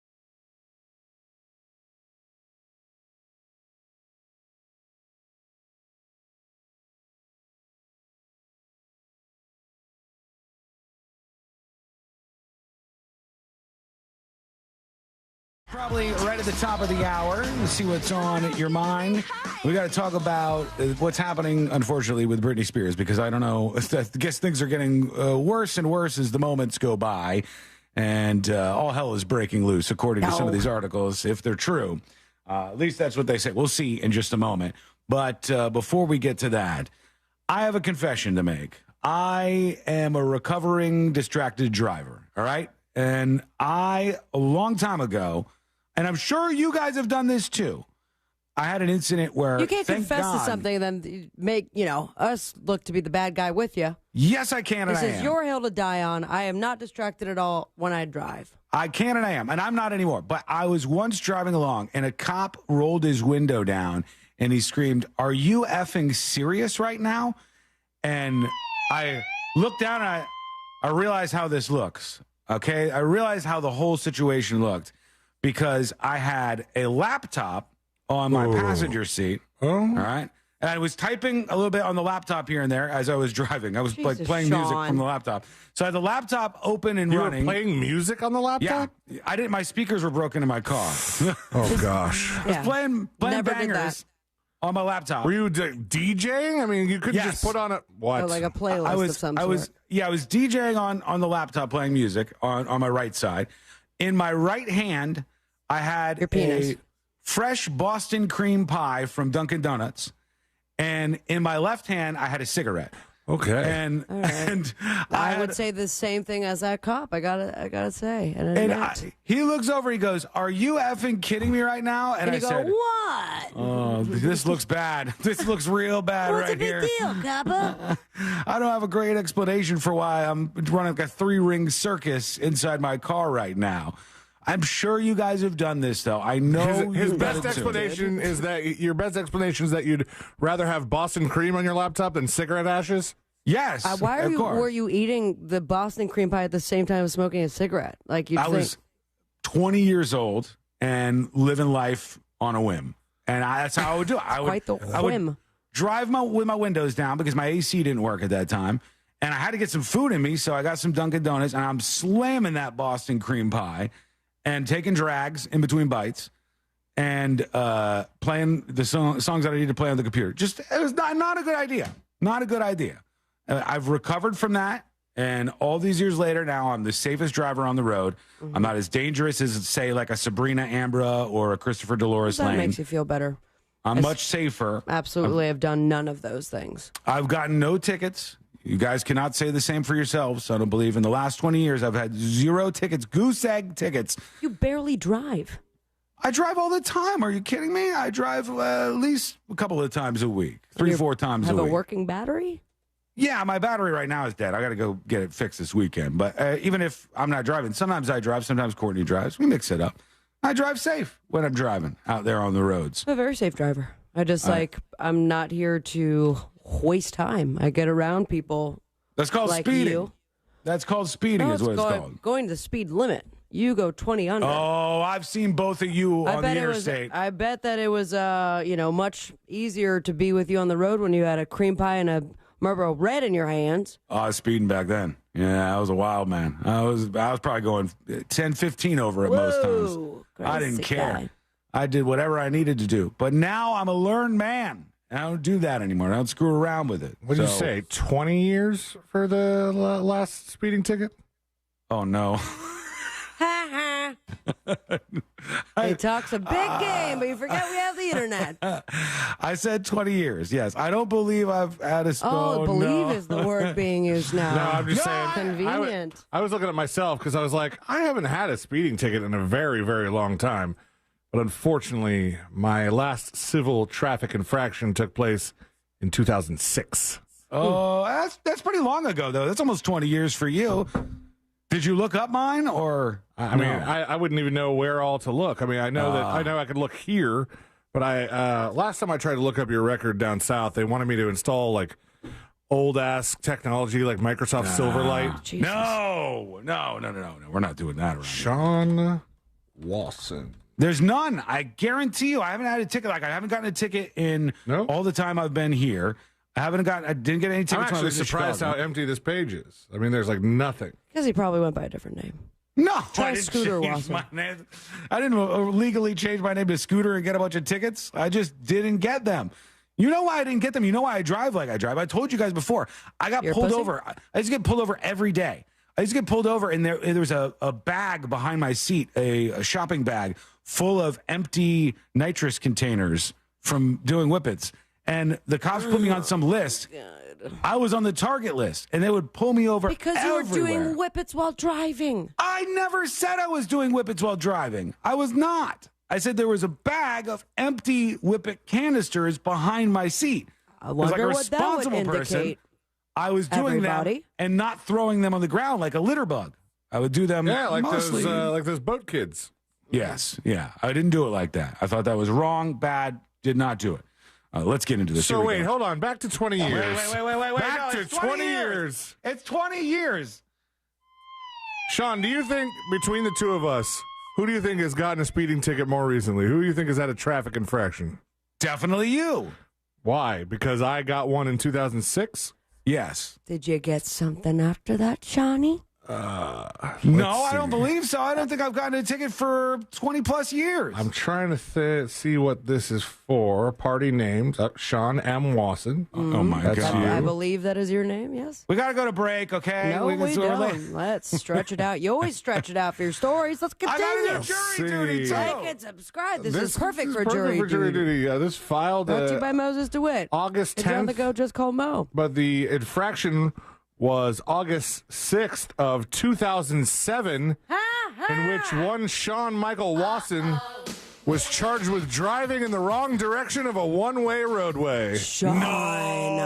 Probably right at the top of the hour to see what's on your mind. We got to talk about what's happening, unfortunately, with Britney Spears, because I don't know. I guess things are getting worse and worse as the moments go by, and all hell is breaking loose, according to some of these articles, if they're true. At least that's what they say. We'll see in just a moment. But before we get to that, I have a confession to make. I am a recovering distracted driver, all right? And a long time ago, and I'm sure you guys have done this too, I had an incident where you can't confess to something and then make, us look to be the bad guy with you. Yes, I can, and this I is am. your hill to die on. I am not distracted at all when I drive. I can and I am, and I'm not anymore. But I was once driving along, and a cop rolled his window down, and he screamed, "Are you effing serious right now?" And I looked down, and I realized how this looks. Okay, I realized how the whole situation looked because I had a laptop on my passenger seat. All right. And I was typing a little bit on the laptop here and there as I was driving. I was like playing music from the laptop. So I had the laptop open and running. You were playing music on the laptop? Yeah. I didn't. My speakers were broken in my car. Oh, gosh. I was playing bangers on my laptop. Were you DJing? I mean, you couldn't just put on what? Oh, like a playlist of some sort. I was DJing on the laptop playing music on my right side. In my right hand, I had a fresh Boston cream pie from Dunkin' Donuts. And in my left hand, I had a cigarette. Okay. And I would say the same thing as that cop. I gotta say. He looks over. He goes, "Are you effing kidding me right now?" And I said, "What? Oh, this looks bad. This looks real bad right here." What's the big deal, copper? I don't have a great explanation for why I'm running like a 3-ring circus inside my car right now. I'm sure you guys have done this, though. I know his best explanation is that your best explanation is that you'd rather have Boston cream on your laptop than cigarette ashes. Yes. Why were you eating the Boston cream pie at the same time as smoking a cigarette? I was 20 years old and living life on a whim, and that's how I would do it. I would drive with my windows down because my AC didn't work at that time, and I had to get some food in me, so I got some Dunkin' Donuts, and I'm slamming that Boston cream pie and taking drags in between bites and playing the songs that I need to play on the computer. It was not a good idea. Not a good idea. I've recovered from that, and all these years later, now I'm the safest driver on the road. I'm not as dangerous as, say, like a Sabrina Ambra or a Christopher Dolores Lane. That makes you feel better. I'm much safer. Absolutely. I've done none of those things. I've gotten no tickets. You guys cannot say the same for yourselves. I don't believe in the last 20 years I've had 0 tickets, goose egg tickets. You barely drive. I drive all the time. Are you kidding me? I drive at least a couple of times a week, 3-4 times a week. Have a working battery? Yeah, my battery right now is dead. I got to go get it fixed this weekend. But even if I'm not driving, sometimes I drive, sometimes Courtney drives. We mix it up. I drive safe when I'm driving out there on the roads. I'm a very safe driver. I just I'm not here to waste time. I get around people. That's called like speeding. You. That's called speeding is what it's called. Going the speed limit. You go 20 under. Oh, I've seen both of you on the interstate. I bet that it was much easier to be with you on the road when you had a cream pie and a Marlboro Red in your hands. Oh, I was speeding back then. Yeah, I was a wild man. I was probably going 10, 15 over at most times. I didn't care. Guy. I did whatever I needed to do. But now I'm a learned man. And I don't do that anymore. I don't screw around with it. What did you say? 20 years for the last speeding ticket? Oh, no. He talks a big game, but you forget we have the internet. I said 20 years, yes. I don't believe I've had a... believe is the word being used now. No, I'm just saying. Convenient. I was looking at myself because I was like, I haven't had a speeding ticket in a very, very long time. But unfortunately, my last civil traffic infraction took place in 2006. Oh, that's pretty long ago, though. That's almost 20 years for you. Did you look up mine, or I mean, I wouldn't even know where all to look. I mean, I know I could look here, but I last time I tried to look up your record down south, they wanted me to install like old ass technology like Microsoft Silverlight. No, we're not doing that around Sean Lawson. There's none. I guarantee you, I haven't had a ticket. Like I haven't gotten a ticket in all the time I've been here. I didn't get any tickets. I'm actually surprised how empty this page is. I mean, there's like nothing. Because he probably went by a different name. No, Try I didn't Scooter change Watson. my name. I didn't legally change my name to Scooter and get a bunch of tickets. I just didn't get them. You know why I didn't get them? You know why I drive like I drive? I told you guys before. I got pulled over. I used to get pulled over every day. I used to get pulled over, and there was a bag behind my seat, a shopping bag full of empty nitrous containers from doing whippets. And the cops put me on some list. I was on the target list, and they would pull me over because you everywhere. were doing whippets while driving. I never said I was doing whippets while driving. I was not. I said there was a bag of empty whippet canisters behind my seat. I wonder like a what that would indicate. Person, I was doing them and not throwing them on the ground like a litter bug. I would do them like mostly. those boat kids. Yes, yeah. I didn't do it like that. I thought that was wrong, bad, did not do it. Let's get into this. So wait, hold on. Back to 20 years. Wait. Back to 20 years. It's 20 years. Sean, do you think between the two of us, who do you think has gotten a speeding ticket more recently? Who do you think has had a traffic infraction? Definitely you. Why? Because I got one in 2006? Yes. Did you get something after that, Johnny? No, I don't believe so. I don't think I've gotten a ticket for 20 plus years. I'm trying to see what this is for. Party names. Sean M. Wasson. Oh, my God. I believe that is your name, yes. We got to go to break, okay? No, we don't. Let's stretch it out. You always stretch it out for your stories. Let's continue. I got to do jury duty, too. Like and subscribe. This is perfect for jury duty. This filed brought to you by Moses DeWitt. August 10th. It's on the go, just call Mo. But the infraction was August 6th of 2007, in which one Sean Michael Wasson was charged with driving in the wrong direction of a one-way roadway. Sean. No.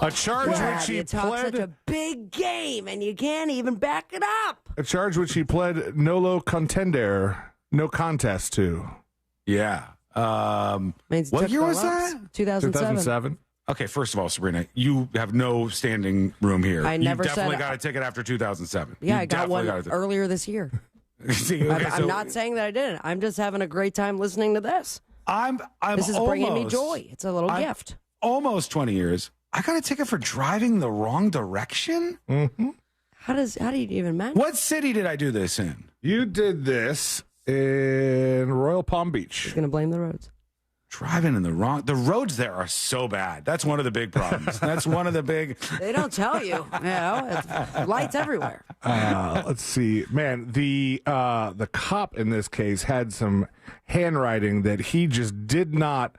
A charge which he pled such a big game, and you can't even back it up. A charge which he pled nolo contendere, no contest to. Yeah. What year was that? 2007. Okay, first of all, Sabrina, you have no standing room here. I never you definitely said got a ticket after 2007. Yeah, I got one earlier this year. See, I'm not saying that I didn't. I'm just having a great time listening to this. This is bringing me joy. It's a little gift. Almost 20 years. I got a ticket for driving the wrong direction? Mm-hmm. How do you even manage? What city did I do this in? You did this in Royal Palm Beach. He's going to blame the roads. Driving in the roads there are so bad. That's one of the big problems. That's one of the big. They don't tell you. It's lights everywhere. Let's see, man. The cop in this case had some handwriting that he just did not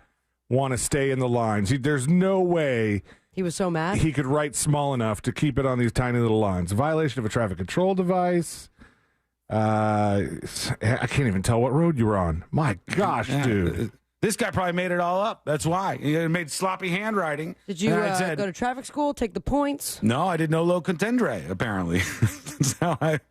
want to stay in the lines. There's no way he was so mad he could write small enough to keep it on these tiny little lines. Violation of a traffic control device. I can't even tell what road you were on. My gosh, dude. This guy probably made it all up. That's why. He made sloppy handwriting. Did you go to traffic school, take the points? No, I did no lo contendere, apparently. That's how I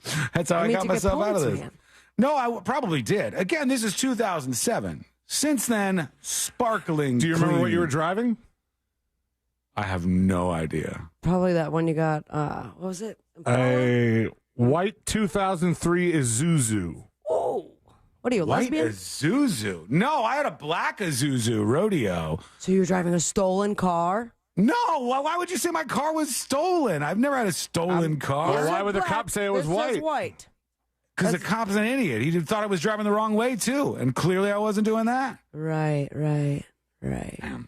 got myself out of this. Man. No, I probably did. Again, this is 2007. Since then, sparkling. Do you remember what you were driving? I have no idea. Probably that one you got, what was it? A white 2003 Isuzu. Oh. What are you, a lesbian? White Isuzu. No, I had a black Isuzu rodeo. So you were driving a stolen car? No, why would you say my car was stolen? I've never had a stolen car. Well, why would the cop say it was white? Says white. Because the cop's an idiot. He thought I was driving the wrong way, too. And clearly I wasn't doing that. Right. We're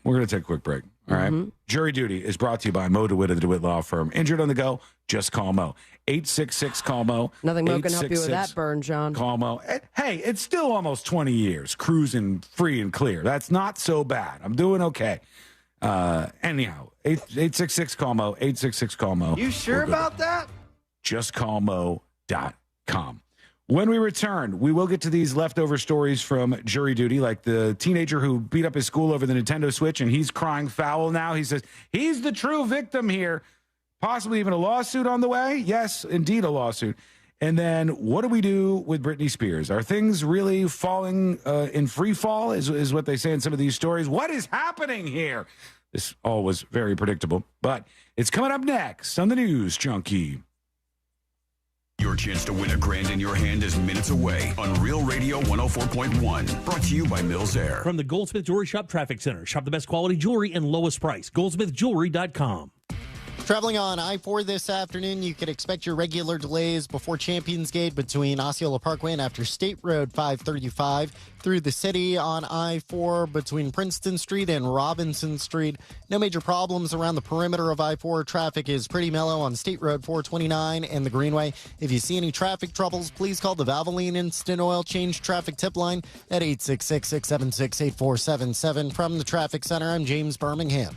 going to take a quick break. All right. Jury Duty is brought to you by Mo DeWitt of the DeWitt Law Firm. Injured on the go? Just call Mo. 866-CALL-MO. Nothing Mo can help you with that burn, John. Call Mo. Hey, it's still almost 20 years cruising free and clear. That's not so bad. I'm doing okay. Anyhow, 866-CALL-MO. 866-CALL-MO. You sure about that? JustCallMo.com. When we return, we will get to these leftover stories from Jury Duty, like the teenager who beat up his school over the Nintendo Switch, and he's crying foul now. He says he's the true victim here. Possibly even a lawsuit on the way. Yes, indeed, a lawsuit. And then what do we do with Britney Spears? Are things really falling in free fall, is what they say in some of these stories? What is happening here? This all was very predictable, but it's coming up next on the News Junkie. Your chance to win $1,000 in your hand is minutes away on Real Radio 104.1. Brought to you by Mills Air. From the Goldsmith Jewelry Shop Traffic Center. Shop the best quality jewelry and lowest price. GoldsmithJewelry.com. Traveling on I-4 this afternoon, you could expect your regular delays before Champions Gate between Osceola Parkway and after State Road 535. Through the city on I-4 between Princeton Street and Robinson Street. No major problems around the perimeter of I-4. Traffic is pretty mellow on State Road 429 and the Greenway. If you see any traffic troubles, please call the Valvoline Instant Oil Change Traffic Tip Line at 866-676-8477. From the Traffic Center, I'm James Birmingham.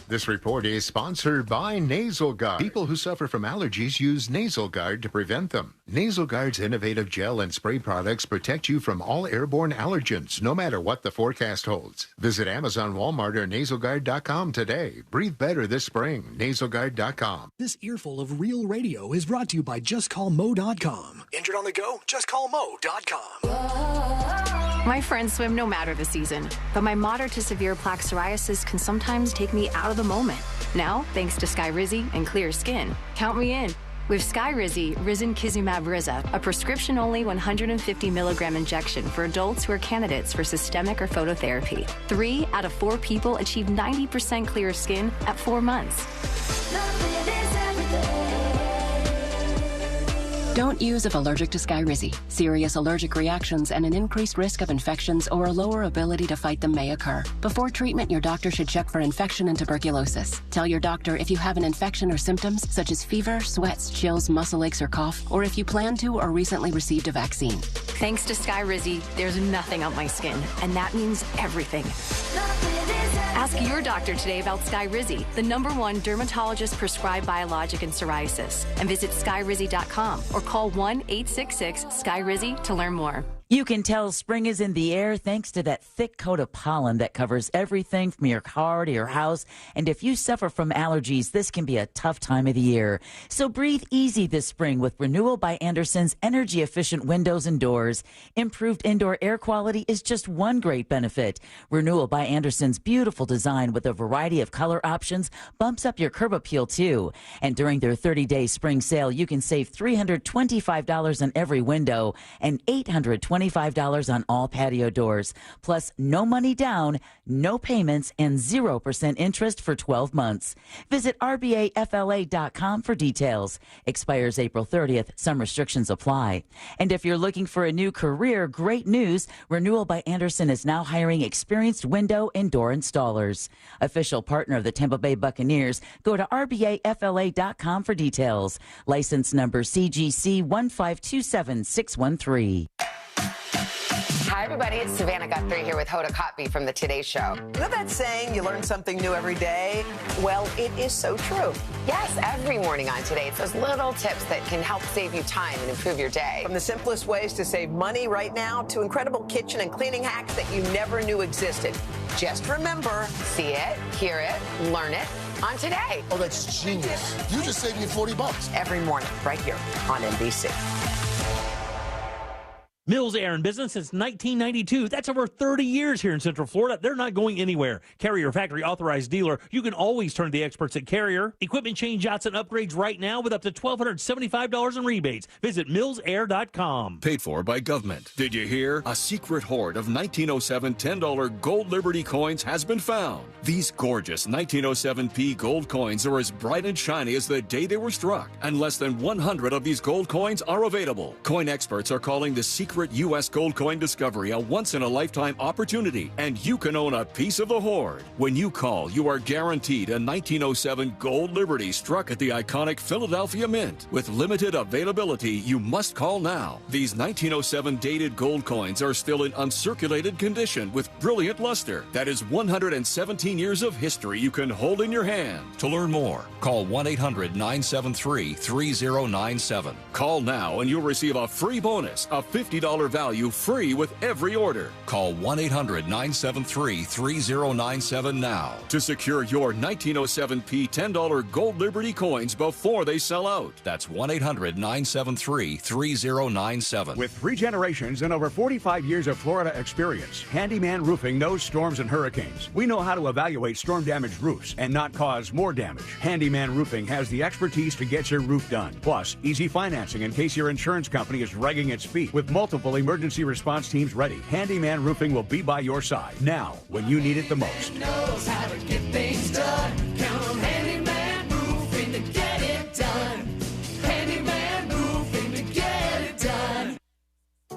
This report is sponsored by Nasal Guard. People who suffer from allergies use Nasal Guard to prevent them. Nasal Guard's innovative gel and spray products protect you from all airborne allergens, no matter what the forecast holds. Visit Amazon, Walmart, or NasalGuard.com today. Breathe better this spring. NasalGuard.com. This earful of Real Radio is brought to you by JustCallMo.com. Injured on the go? JustCallMo.com. My friends swim no matter the season, but my moderate to severe plaque psoriasis can sometimes take me out of the moment. Now, thanks to Skyrizi and clear skin, count me in. With Skyrizi, Risankizumab Riza, a prescription-only 150 milligram injection for adults who are candidates for systemic or phototherapy. 3 out of 4 people achieve 90% clear skin at 4 months. Don't use if allergic to Skyrizi. Serious allergic reactions and an increased risk of infections or a lower ability to fight them may occur. Before treatment, your doctor should check for infection and tuberculosis. Tell your doctor if you have an infection or symptoms such as fever, sweats, chills, muscle aches, or cough, or if you plan to or recently received a vaccine. Thanks to Skyrizi, there's nothing on my skin, and that means everything. Ask your doctor today about Skyrizi, the #1 dermatologist-prescribed biologic in psoriasis, and visit Skyrizi.com or call 1-866-SKYRIZI to learn more. You can tell spring is in the air thanks to that thick coat of pollen that covers everything from your car to your house. And if you suffer from allergies, this can be a tough time of the year. So breathe easy this spring with Renewal by Andersen's energy-efficient windows and doors. Improved indoor air quality is just one great benefit. Renewal by Andersen's beautiful design with a variety of color options bumps up your curb appeal too. And during their 30-day spring sale, you can save $325 on every window and $825 on all patio doors. Plus, no money down, no payments, and 0% interest for 12 months. Visit RBAFLA.com for details. Expires April 30th. Some restrictions apply. And if you're looking for a new career, great news. Renewal by Andersen is now hiring experienced window and door installers. Official partner of the Tampa Bay Buccaneers. Go to RBAFLA.com for details. License number CGC 1527613. Hi, everybody. It's Savannah Guthrie here with Hoda Kotb from The Today Show. You know that saying, you learn something new every day? Well, it is so true. Yes, every morning on Today, it's those little tips that can help save you time and improve your day. From the simplest ways to save money right now to incredible kitchen and cleaning hacks that you never knew existed. Just remember, see it, hear it, learn it on Today. Oh, that's genius. You just saved me $40. Every morning, right here on NBC. Mills Air in business since 1992. That's over 30 years here in Central Florida. They're not going anywhere. Carrier factory authorized dealer. You can always turn to the experts at Carrier. Equipment change outs and upgrades right now with up to $1,275 in rebates. Visit millsair.com. Paid for by government. Did you hear? A secret hoard of 1907 $10 gold Liberty coins has been found. These gorgeous 1907p gold coins are as bright and shiny as the day they were struck. And less than 100 of these gold coins are available. Coin experts are calling the secret U.S. gold coin discovery a once-in-a-lifetime opportunity, and you can own a piece of the hoard. When you call, you are guaranteed a 1907 gold Liberty struck at the iconic Philadelphia Mint. With limited availability, you must call now. These 1907 dated gold coins are still in uncirculated condition with brilliant luster. That is 117 years of history you can hold in your hand. To learn more, call 1-800-973-3097. Call now and you'll receive a free bonus, a $50 value free with every order. Call 1-800-973-3097 now to secure your 1907p $10 gold Liberty coins before they sell out. That's 1-800-973-3097. With 3 generations and over 45 years of Florida experience, Handyman Roofing knows storms and hurricanes. We know how to evaluate storm-damaged roofs and not cause more damage. Handyman Roofing has the expertise to get your roof done. Plus, easy financing in case your insurance company is dragging its feet. With multiple emergency response teams ready, Handyman Roofing will be by your side now when you need it the most. Knows how to get things done. Count on Handyman Roofing to get it done. Handyman Roofing to get it done.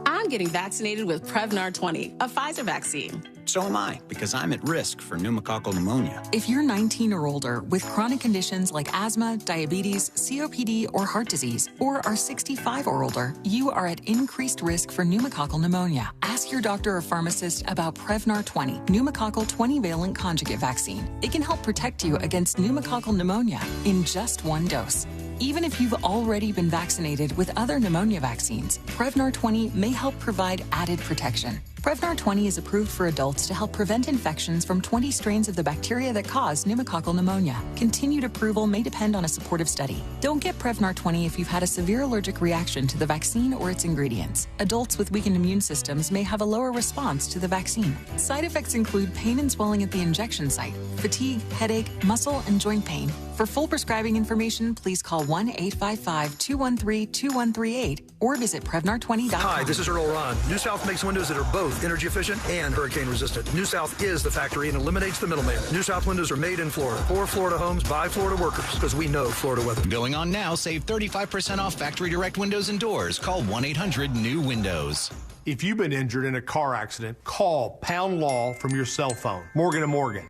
I'm getting vaccinated with Prevnar 20, a Pfizer vaccine. So am I, because I'm at risk for pneumococcal pneumonia. If you're 19 or older with chronic conditions like asthma, diabetes, COPD, or heart disease, or are 65 or older, you are at increased risk for pneumococcal pneumonia. Ask your doctor or pharmacist about Prevnar 20, pneumococcal 20-valent conjugate vaccine. It can help protect you against pneumococcal pneumonia in just one dose. Even if you've already been vaccinated with other pneumonia vaccines, Prevnar 20 may help provide added protection. Prevnar 20 is approved for adults to help prevent infections from 20 strains of the bacteria that cause pneumococcal pneumonia. Continued approval may depend on a supportive study. Don't get Prevnar 20 if you've had a severe allergic reaction to the vaccine or its ingredients. Adults with weakened immune systems may have a lower response to the vaccine. Side effects include pain and swelling at the injection site, fatigue, headache, muscle, and joint pain. For full prescribing information, please call 1-855-213-2138 or visit Prevnar20.com. Hi, this is Earl Ron. New South makes windows that are both energy efficient and hurricane resistant. New South is the factory and eliminates the middleman. New South windows are made in Florida for Florida homes by Florida workers because we know Florida weather. Going on now, save 35% off factory direct windows and doors. Call 1-800-NEW-WINDOWS. If you've been injured in a car accident, call Pound Law from your cell phone. Morgan & Morgan.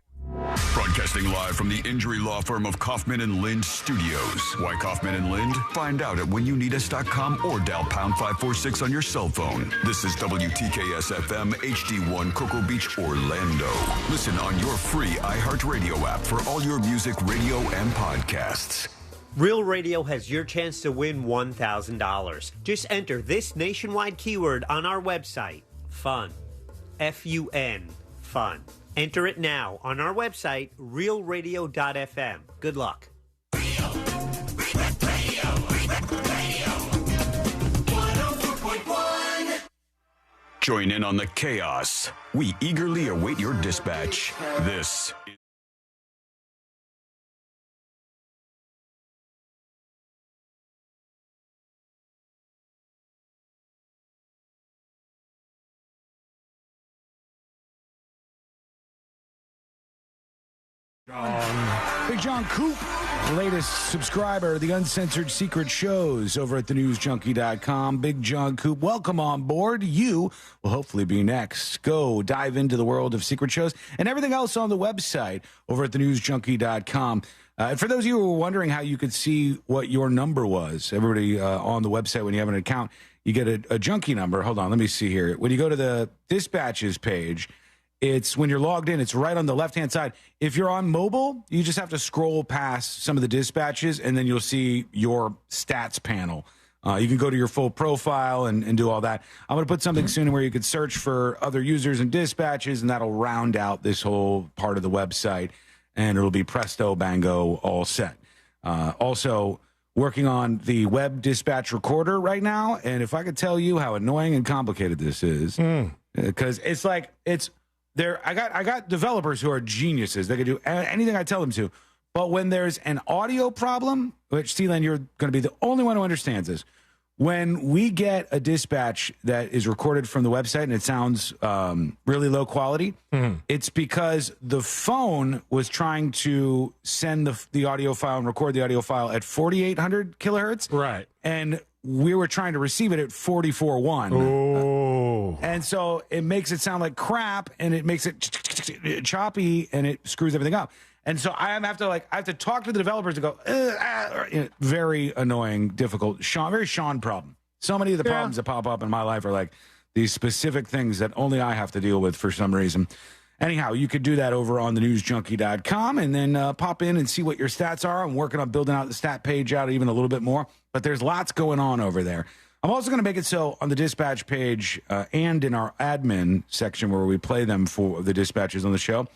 Broadcasting live from the injury law firm of Kaufman & Lind Studios. Why Kaufman & Lind? Find out at whenyouneedus.com or dial pound 546 on your cell phone. This is WTKS-FM HD1 Cocoa Beach, Orlando. Listen on your free iHeartRadio app for all your music, radio, and podcasts. Real Radio has your chance to win $1,000. Just enter this nationwide keyword on our website, FUN. F-U-N, FUN. Enter it now on our website, realradio.fm. Good luck. Join in on the chaos. We eagerly await your dispatch. This is Big John Coop, the latest subscriber, the Uncensored Secret Shows over at thenewsjunkie.com. Big John Coop, welcome on board. You will hopefully be next. Go dive into the world of secret shows and everything else on the website over at thenewsjunkie.com. And for those of you who were wondering how you could see what your number was, everybody on the website, when you have an account, you get a junkie number. Hold on, let me see here. When you go to the dispatches page, it's when you're logged in, it's right on the left-hand side. If you're on mobile, you just have to scroll past some of the dispatches, and then you'll see your stats panel. You can go to your full profile and do all that. I'm going to put something soon where you could search for other users and dispatches, and that'll round out this whole part of the website, and it'll be presto, bango, all set. Also, working on the web dispatch recorder right now, and if I could tell you how annoying and complicated this is, because it's like I got developers who are geniuses. They can do anything I tell them to. But when there's an audio problem, which, Sealand, you're going to be the only one who understands this. When we get a dispatch that is recorded from the website and it sounds really low quality, it's because the phone was trying to send the audio file and record the audio file at 4,800 kilohertz. Right. And we were trying to receive it at 44.1. Oh. And so it makes it sound like crap, and it makes it choppy, and it screws everything up. And so I have to talk to the developers to go, very annoying, difficult, very Sean problem. So many of the problems that pop up in my life are like these specific things that only I have to deal with for some reason. Anyhow, you could do that over on thenewsjunkie.com and then pop in and see what your stats are. I'm working on building out the stat page out even a little bit more, but there's lots going on over there. I'm also going to make it so on the dispatch page and in our admin section where we play them for the dispatches on the show,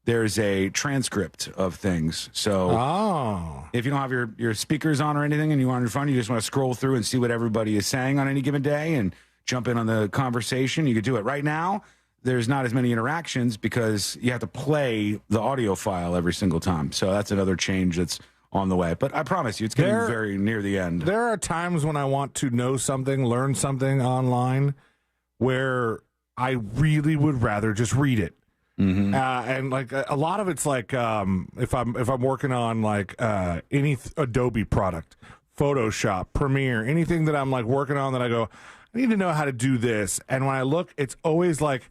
there's a transcript of things. So if you don't have your speakers on or anything and you want your phone, you just want to scroll through and see what everybody is saying on any given day and jump in on the conversation, you could do it. Right now, there's not as many interactions because you have to play the audio file every single time. So that's another change that's on the way. But I promise you, it's getting very near the end. There are times when I want to know something, learn something online, where I really would rather just read it. Mm-hmm. And like a lot of it's like if I'm working on like any Adobe product, Photoshop, Premiere, anything that I'm like working on that I go, I need to know how to do this. And when I look, it's always like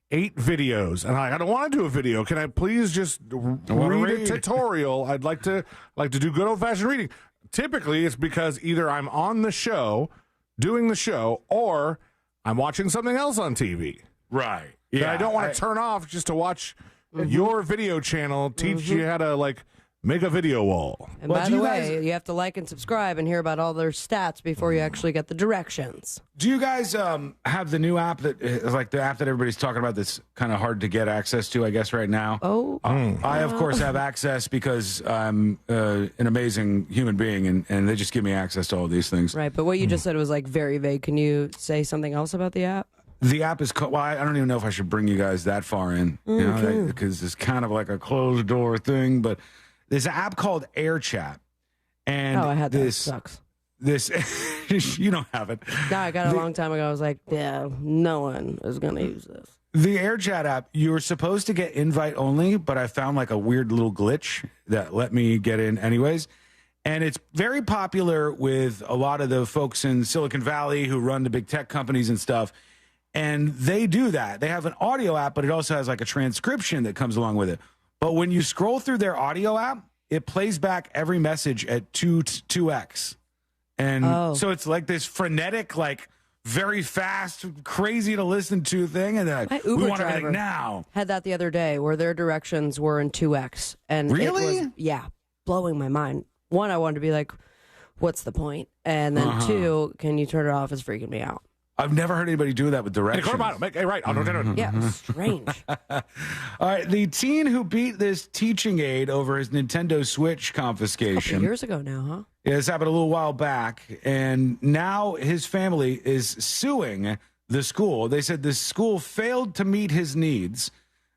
8 videos, and I don't want to do a video. Can I please just read a tutorial? I'd like to do good old fashioned reading. Typically, it's because either I'm on the show, doing the show, or I'm watching something else on TV. Right. Yeah, I don't want to turn off just to watch your video channel teach you how to like make a video wall. And by the way, you have to like and subscribe and hear about all their stats before you actually get the directions. Do you guys have the new app that is like the app that everybody's talking about that's kind of hard to get access to, I guess, right now? Oh. I, of course, have access because I'm an amazing human being, and they just give me access to all these things. Right, but what you just said was like very vague. Can you say something else about the app? The app is called, well, I don't even know if I should bring you guys that far in, because it's kind of like a closed door thing, but there's an app called Air Chat. And I had that. It sucks. This, you don't have it. No, I got it a long time ago. I was like, yeah, no one is going to use this. The Air Chat app, you were supposed to get invite only, but I found like a weird little glitch that let me get in anyways. And it's very popular with a lot of the folks in Silicon Valley who run the big tech companies and stuff. And they do that. They have an audio app, but it also has like a transcription that comes along with it. But when you scroll through their audio app, it plays back every message at 2x. And so it's like this frenetic, like very fast, crazy to listen to thing. And they're like, My Uber we want driver everything now. had that the other day where their directions were in 2x. And really? It was, blowing my mind. One, I wanted to be like, what's the point? And then two, can you turn it off? It's freaking me out. I've never heard anybody do that with directions. Hey, right. Yeah, strange. All right, the teen who beat this teaching aide over his Nintendo Switch confiscation. A couple years ago now, huh? Yeah, this happened a little while back, and now his family is suing the school. They said the school failed to meet his needs.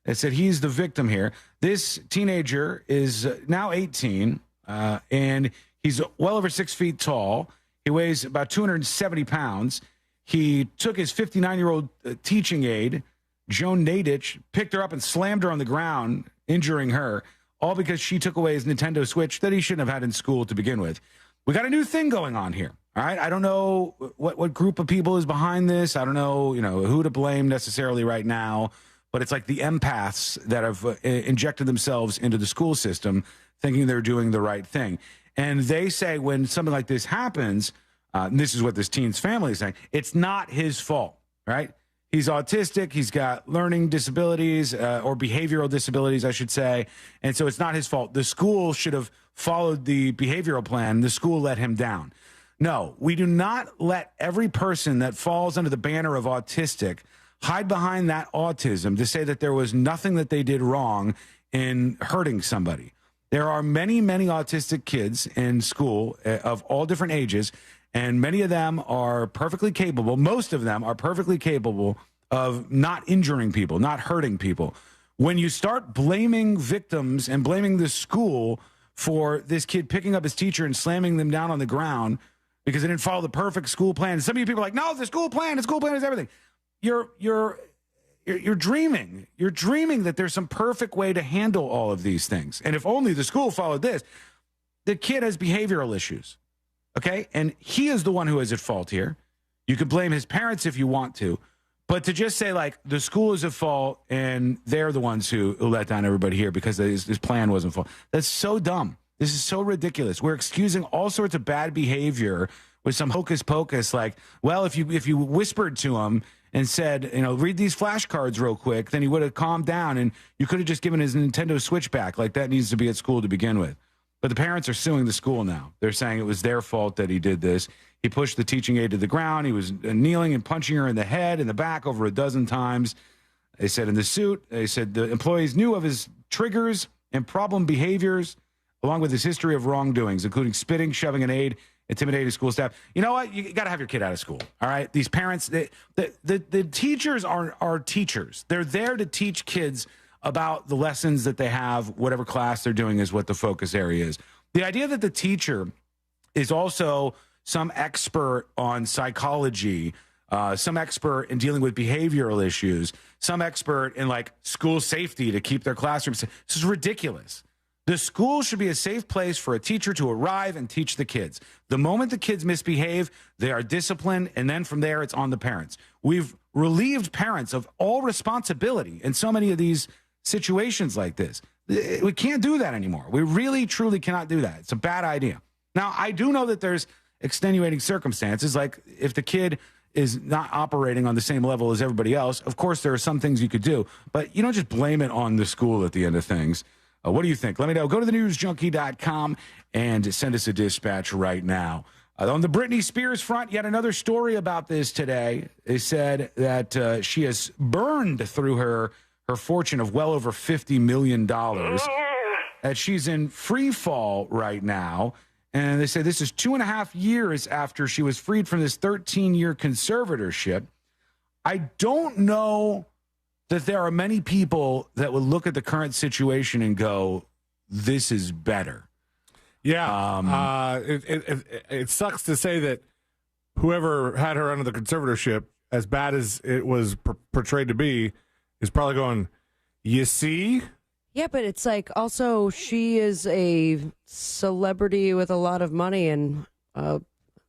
They said he's the victim here. This teenager is now 18, and he's well over 6 feet tall. He weighs about 270 pounds. He took his 59-year-old teaching aide, Joan Nadich, picked her up and slammed her on the ground, injuring her, all because she took away his Nintendo Switch that he shouldn't have had in school to begin with. We got a new thing going on here, all right? I don't know what group of people is behind this. I don't know, who to blame necessarily right now, but it's like the empaths that have injected themselves into the school system thinking they're doing the right thing. And they say when something like this happens, and this is what this teen's family is saying, it's not his fault, right? He's autistic. He's got learning disabilities or behavioral disabilities, I should say. And so it's not his fault. The school should have followed the behavioral plan. The school let him down. No, we do not let every person that falls under the banner of autistic hide behind that autism to say that there was nothing that they did wrong in hurting somebody. There are many, many autistic kids in school of all different ages, and many of them are perfectly capable. Most of them are perfectly capable of not injuring people, not hurting people. When you start blaming victims and blaming the school for this kid picking up his teacher and slamming them down on the ground because they didn't follow the perfect school plan. Some of you people are like, no, the school plan is everything. You're dreaming. You're dreaming that there's some perfect way to handle all of these things. And if only the school followed this. The kid has behavioral issues, okay? And he is the one who is at fault here. You could blame his parents if you want to. But to just say, like, the school is at fault and they're the ones who let down everybody here because his plan wasn't full. That's so dumb. This is so ridiculous. We're excusing all sorts of bad behavior with some hocus pocus, like, well, if you whispered to him and said, read these flashcards real quick, then he would have calmed down and you could have just given his Nintendo Switch back. Like, that needs to be at school to begin with. But the parents are suing the school now. They're saying it was their fault that he did this. He pushed the teaching aide to the ground. He was kneeling and punching her in the head and the back over a dozen times. They said in the suit, they said the employees knew of his triggers and problem behaviors, along with his history of wrongdoings, including spitting, shoving an aide, intimidating school staff. You know what? You got to have your kid out of school, all right? These parents, the teachers are teachers. They're there to teach kids about the lessons that they have. Whatever class they're doing is what the focus area is. The idea that the teacher is also some expert on psychology, some expert in dealing with behavioral issues, some expert in, like, school safety to keep their classrooms safe. This is ridiculous. The school should be a safe place for a teacher to arrive and teach the kids. The moment the kids misbehave, they are disciplined, and then from there, it's on the parents. We've relieved parents of all responsibility in so many of these situations like this. We can't do that anymore. We really, truly cannot do that. It's a bad idea. Now, I do know that there's extenuating circumstances, like if the kid is not operating on the same level as everybody else. Of course, there are some things you could do, but you don't just blame it on the school at the end of things. What do you think? Let me know. Go to thenewsjunkie.com and send us a dispatch right now. On the Britney Spears front, yet another story about this today. They said that she has burned through her fortune of well over $50 million. That she's in free fall right now. And they say this is 2.5 years after she was freed from this 13-year conservatorship. I don't know that there are many people that would look at the current situation and go, this is better. Yeah. It sucks to say that whoever had her under the conservatorship, as bad as it was portrayed to be, is probably going, you see? Yeah, but it's like also she is a celebrity with a lot of money, and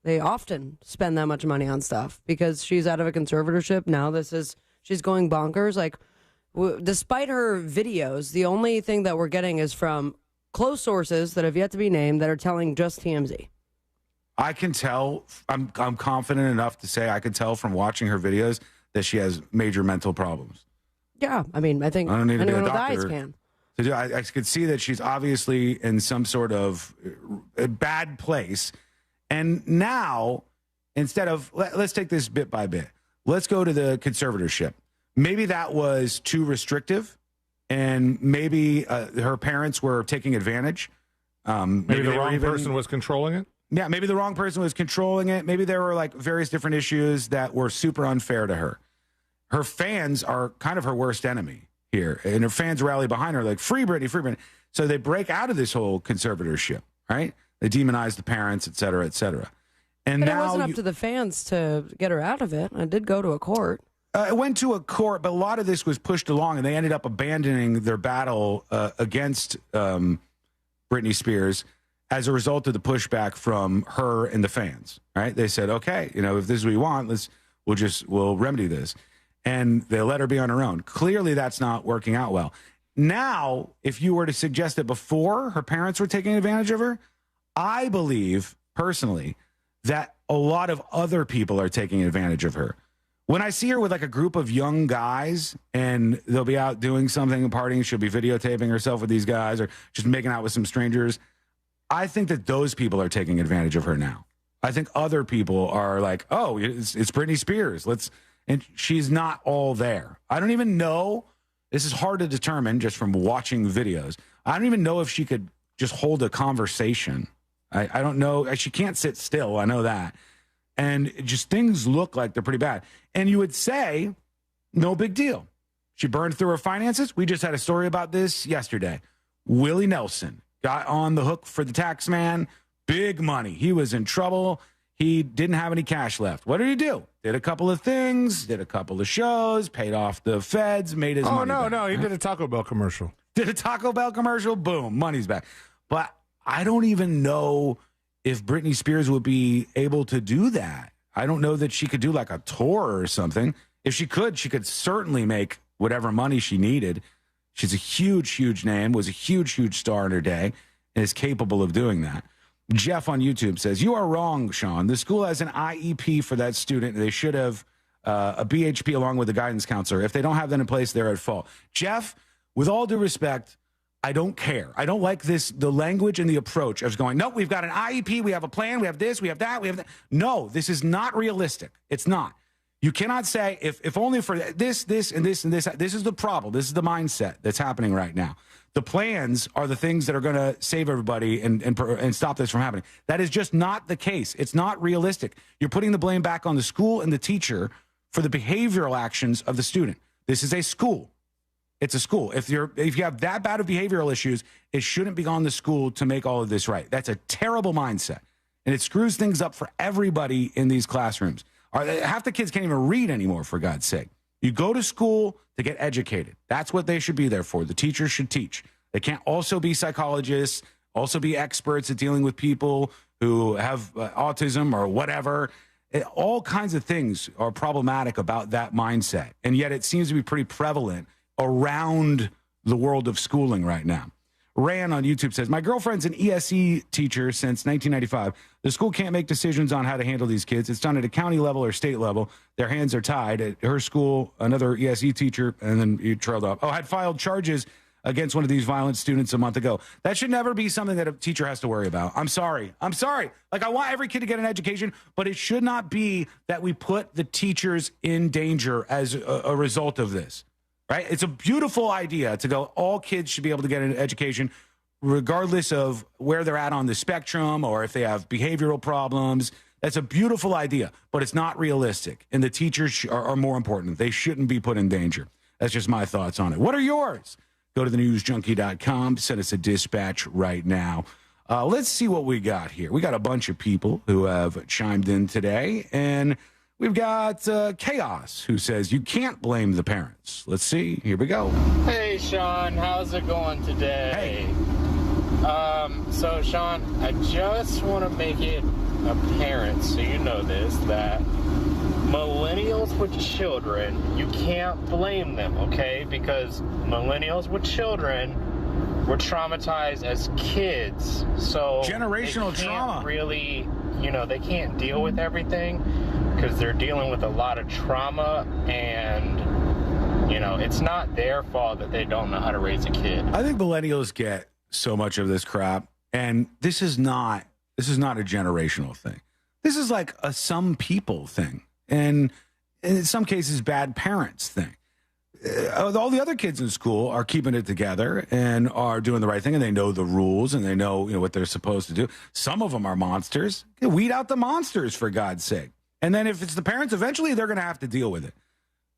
they often spend that much money on stuff because she's out of a conservatorship. Now she's going bonkers. Like, despite her videos, the only thing that we're getting is from close sources that have yet to be named that are telling just TMZ. I can tell, I'm confident enough to say I can tell from watching her videos that she has major mental problems. Yeah, I mean, I think I don't need to be a anyone with doctor eyes can. I could see that she's obviously in some sort of a bad place. And now, instead of, let's take this bit by bit. Let's go to the conservatorship. Maybe that was too restrictive, and maybe her parents were taking advantage. Maybe the wrong person was controlling it? Yeah, maybe the wrong person was controlling it. Maybe there were, like, various different issues that were super unfair to her. Her fans are kind of her worst enemy here, and her fans rally behind her like, free Britney, free Britney. So they break out of this whole conservatorship, right? They demonize the parents, et cetera, et cetera. And but now it wasn't up to the fans to get her out of it. I did go to a court. It went to a court, but a lot of this was pushed along, and they ended up abandoning their battle against Britney Spears as a result of the pushback from her and the fans, right? They said, okay, if this is what you want, we'll remedy this. And they let her be on her own. Clearly, that's not working out well. Now, if you were to suggest that before her parents were taking advantage of her, I believe personally that a lot of other people are taking advantage of her. When I see her with like a group of young guys and they'll be out doing something and partying, she'll be videotaping herself with these guys or just making out with some strangers. I think that those people are taking advantage of her now. I think other people are like, oh, it's Britney Spears. And she's not all there. I don't even know. This is hard to determine just from watching videos. I don't even know if she could just hold a conversation. I don't know. She can't sit still. I know that. And just things look like they're pretty bad. And you would say, no big deal. She burned through her finances. We just had a story about this yesterday. Willie Nelson got on the hook for the tax man. Big money. He was in trouble. He didn't have any cash left. What did he do? Did a couple of things, did a couple of shows, paid off the feds, made his money back. No, he did a Taco Bell commercial. Did a Taco Bell commercial, boom, money's back. But I don't even know if Britney Spears would be able to do that. I don't know that she could do like a tour or something. If she could certainly make whatever money she needed. She's a huge, huge name, was a huge, huge star in her day, and is capable of doing that. Jeff on YouTube says, you are wrong, Sean. The school has an IEP for that student. They should have a BHP along with a guidance counselor. If they don't have that in place, they're at fault. Jeff, with all due respect, I don't care. I don't like the language and the approach of going, nope, we've got an IEP, we have a plan, we have this, we have that, we have that. No, this is not realistic. It's not. You cannot say, if only for this, and this, and this. This is the problem. This is the mindset that's happening right now. The plans are the things that are going to save everybody and stop this from happening. That is just not the case. It's not realistic. You're putting the blame back on the school and the teacher for the behavioral actions of the student. This is a school. It's a school. If you have that bad of behavioral issues, it shouldn't be on the school to make all of this right. That's a terrible mindset. And it screws things up for everybody in these classrooms. Half the kids can't even read anymore, for God's sake. You go to school to get educated. That's what they should be there for. The teachers should teach. They can't also be psychologists, also be experts at dealing with people who have autism or whatever. All kinds of things are problematic about that mindset. And yet it seems to be pretty prevalent around the world of schooling right now. Ran on YouTube says, my girlfriend's an ESE teacher since 1995. The school can't make decisions on how to handle these kids. It's done at a county level or state level. Their hands are tied. At her school, another ESE teacher, and then you trailed off, had filed charges against one of these violent students a month ago. That should never be something that a teacher has to worry about. I'm sorry. Like, I want every kid to get an education, but it should not be that we put the teachers in danger as a result of this. Right? It's a beautiful idea to go, all kids should be able to get an education regardless of where they're at on the spectrum or if they have behavioral problems. That's a beautiful idea, but it's not realistic. And the teachers are more important. They shouldn't be put in danger. That's just my thoughts on it. What are yours? Go to thenewsjunkie.com. Send us a dispatch right now. Let's see what we got here. We got a bunch of people who have chimed in today, and we've got Chaos, who says, you can't blame the parents. Let's see. Here we go. Hey, Sean. How's it going today? Hey. So, Sean, I just want to make it apparent, so you know this, that millennials with children, you can't blame them, okay? Because millennials with children were traumatized as kids. So generational trauma. Really, they can't deal with everything because they're dealing with a lot of trauma, and it's not their fault that they don't know how to raise a kid. I think millennials get so much of this crap, and this is not a generational thing. This is like a some people thing, and in some cases bad parents thing. All the other kids in school are keeping it together and are doing the right thing, and they know the rules, and they know what they're supposed to do. Some of them are monsters. Weed out the monsters, for God's sake. And then if it's the parents, eventually they're going to have to deal with it.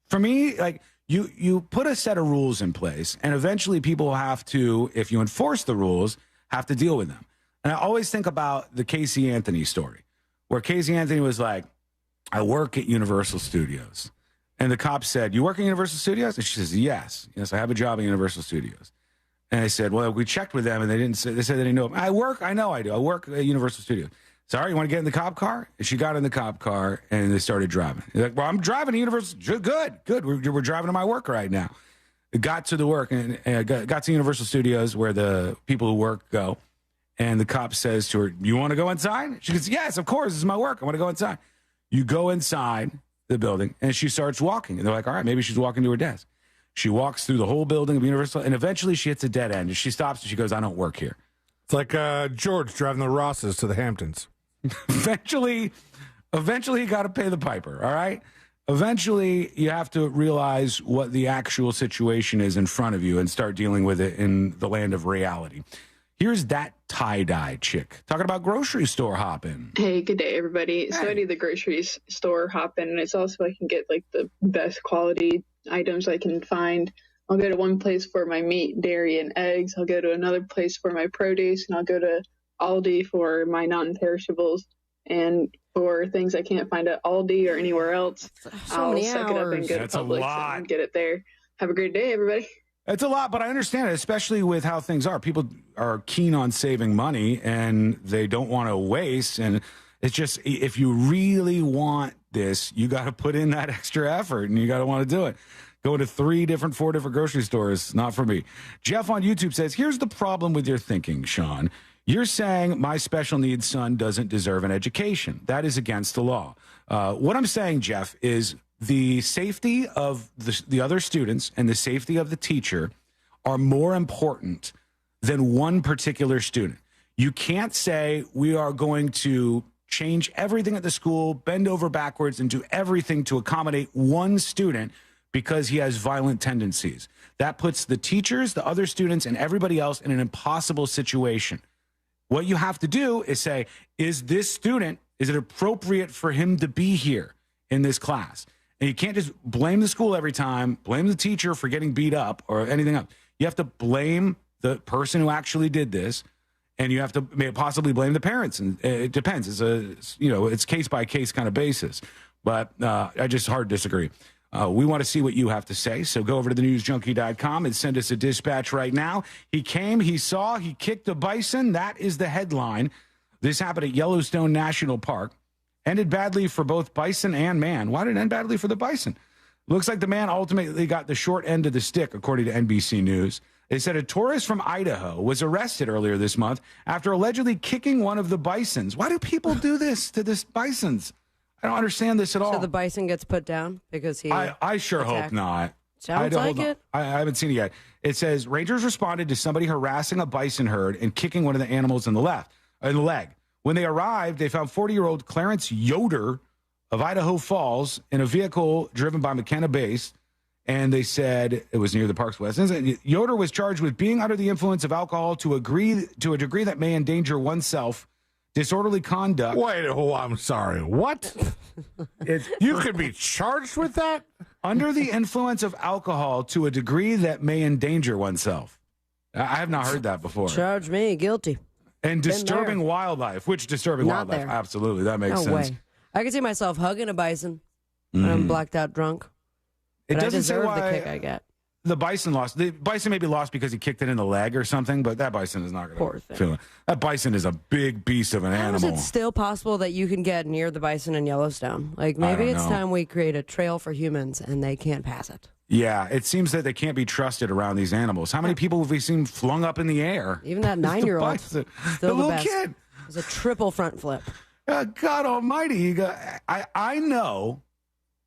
For me, like, you put a set of rules in place, and eventually people will have to, if you enforce the rules, have to deal with them. And I always think about the Casey Anthony story, where Casey Anthony was like, I work at Universal Studios. And the cop said, you work at Universal Studios? And she says, yes, I have a job at Universal Studios. And I said, well, we checked with them, and they said they didn't know. I know I do. I work at Universal Studios. Sorry, you want to get in the cop car? And she got in the cop car, and they started driving. He's like, well, I'm driving to Universal. Good. We're driving to my work right now. got to the work and got to Universal Studios where the people who work go. And the cop says to her, "You want to go inside?" She goes, "Yes, of course. This is my work. I want to go inside." You go inside the building, and she starts walking. And they're like, all right, maybe she's walking to her desk. She walks through the whole building of Universal, and eventually she hits a dead end. And she stops, and she goes, "I don't work here." It's like George driving the Rosses to the Hamptons. Eventually you got to pay the piper, all right? Eventually, you have to realize what the actual situation is in front of you and start dealing with it in the land of reality. Here's that tie-dye chick talking about grocery store hopping. Hey, good day, everybody. So I do the grocery store hopping, and it's also I can get like the best quality items I can find. I'll go to one place for my meat, dairy, and eggs. I'll go to another place for my produce, and I'll go to Aldi for my non-perishables. And for things I can't find at Aldi or anywhere else, I'll suck it up and go to Publix and get it there. Have a great day, everybody. It's a lot, but I understand it, especially with how things are. People are keen on saving money, and they don't want to waste. And it's just, if you really want this, you got to put in that extra effort, and you got to want to do it. Going to 4 different grocery stores, not for me. Jeff on YouTube says, here's the problem with your thinking, Sean. You're saying my special needs son doesn't deserve an education. That is against the law. What I'm saying, Jeff, is the safety of the other students and the safety of the teacher are more important than one particular student. You can't say we are going to change everything at the school, bend over backwards, and do everything to accommodate one student because he has violent tendencies. That puts the teachers, the other students, and everybody else in an impossible situation. What you have to do is say, is this student, is it appropriate for him to be here in this class? And you can't just blame the school every time, blame the teacher for getting beat up or anything else. You have to blame the person who actually did this, and you have to possibly blame the parents. And it depends. It's case by case kind of basis. But I just hard disagree. We want to see what you have to say. So go over to thenewsjunkie.com and send us a dispatch right now. He came, he saw, he kicked a bison. That is the headline. This happened at Yellowstone National Park. Ended badly for both bison and man. Why did it end badly for the bison? Looks like the man ultimately got the short end of the stick, according to NBC News. They said a tourist from Idaho was arrested earlier this month after allegedly kicking one of the bisons. Why do people do this to this bisons? I don't understand this at all. So the bison gets put down because he I sure attacked. hope not. Sounds like it. I haven't seen it yet. It says rangers responded to somebody harassing a bison herd and kicking one of the animals in the leg. When they arrived, they found 40-year-old Clarence Yoder of Idaho Falls in a vehicle driven by McKenna Base, and they said it was near the park's west end. Yoder was charged with being under the influence of alcohol to a degree that may endanger oneself, disorderly conduct. Wait, I'm sorry. What? You could be charged with that? Under the influence of alcohol to a degree that may endanger oneself. I have not heard that before. Charge me guilty. And disturbing wildlife. Which disturbing Not wildlife? there. Absolutely. That makes No sense. way. I can see myself hugging a bison when I'm blacked out drunk. It But I doesn't say deserve why the kick I get. the bison lost. The bison may be lost because he kicked it in the leg or something, but that bison is not going to feel it. That bison is a big beast of an How is animal. it still possible that you can get near the bison in Yellowstone? Like, maybe don't it's know. time we create a trail for humans and they can't pass it. Yeah, it seems that they can't be trusted around these animals. How many people have we seen flung up in the air? Even that It's the 9-year-old. bison. Still The little best. kid. It was a triple front flip. God almighty. I know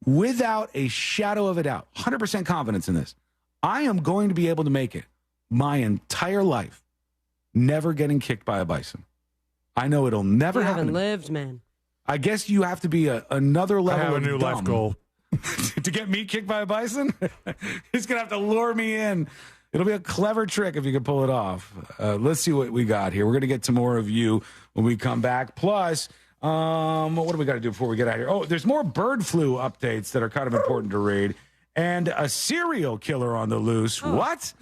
without a shadow of a doubt, 100% confidence in this, I am going to be able to make it my entire life never getting kicked by a bison. I know it'll never You happen. haven't lived, man. I guess you have to be another level I have a of new dumb life goal. to get me kicked by a bison. He's going to have to lure me in. It'll be a clever trick if you can pull it off. Let's see what we got here. We're going to get to more of you when we come back. Plus, what do we got to do before we get out of here? Oh, there's more bird flu updates that are kind of important to read. And a serial killer on the loose. Oh. What?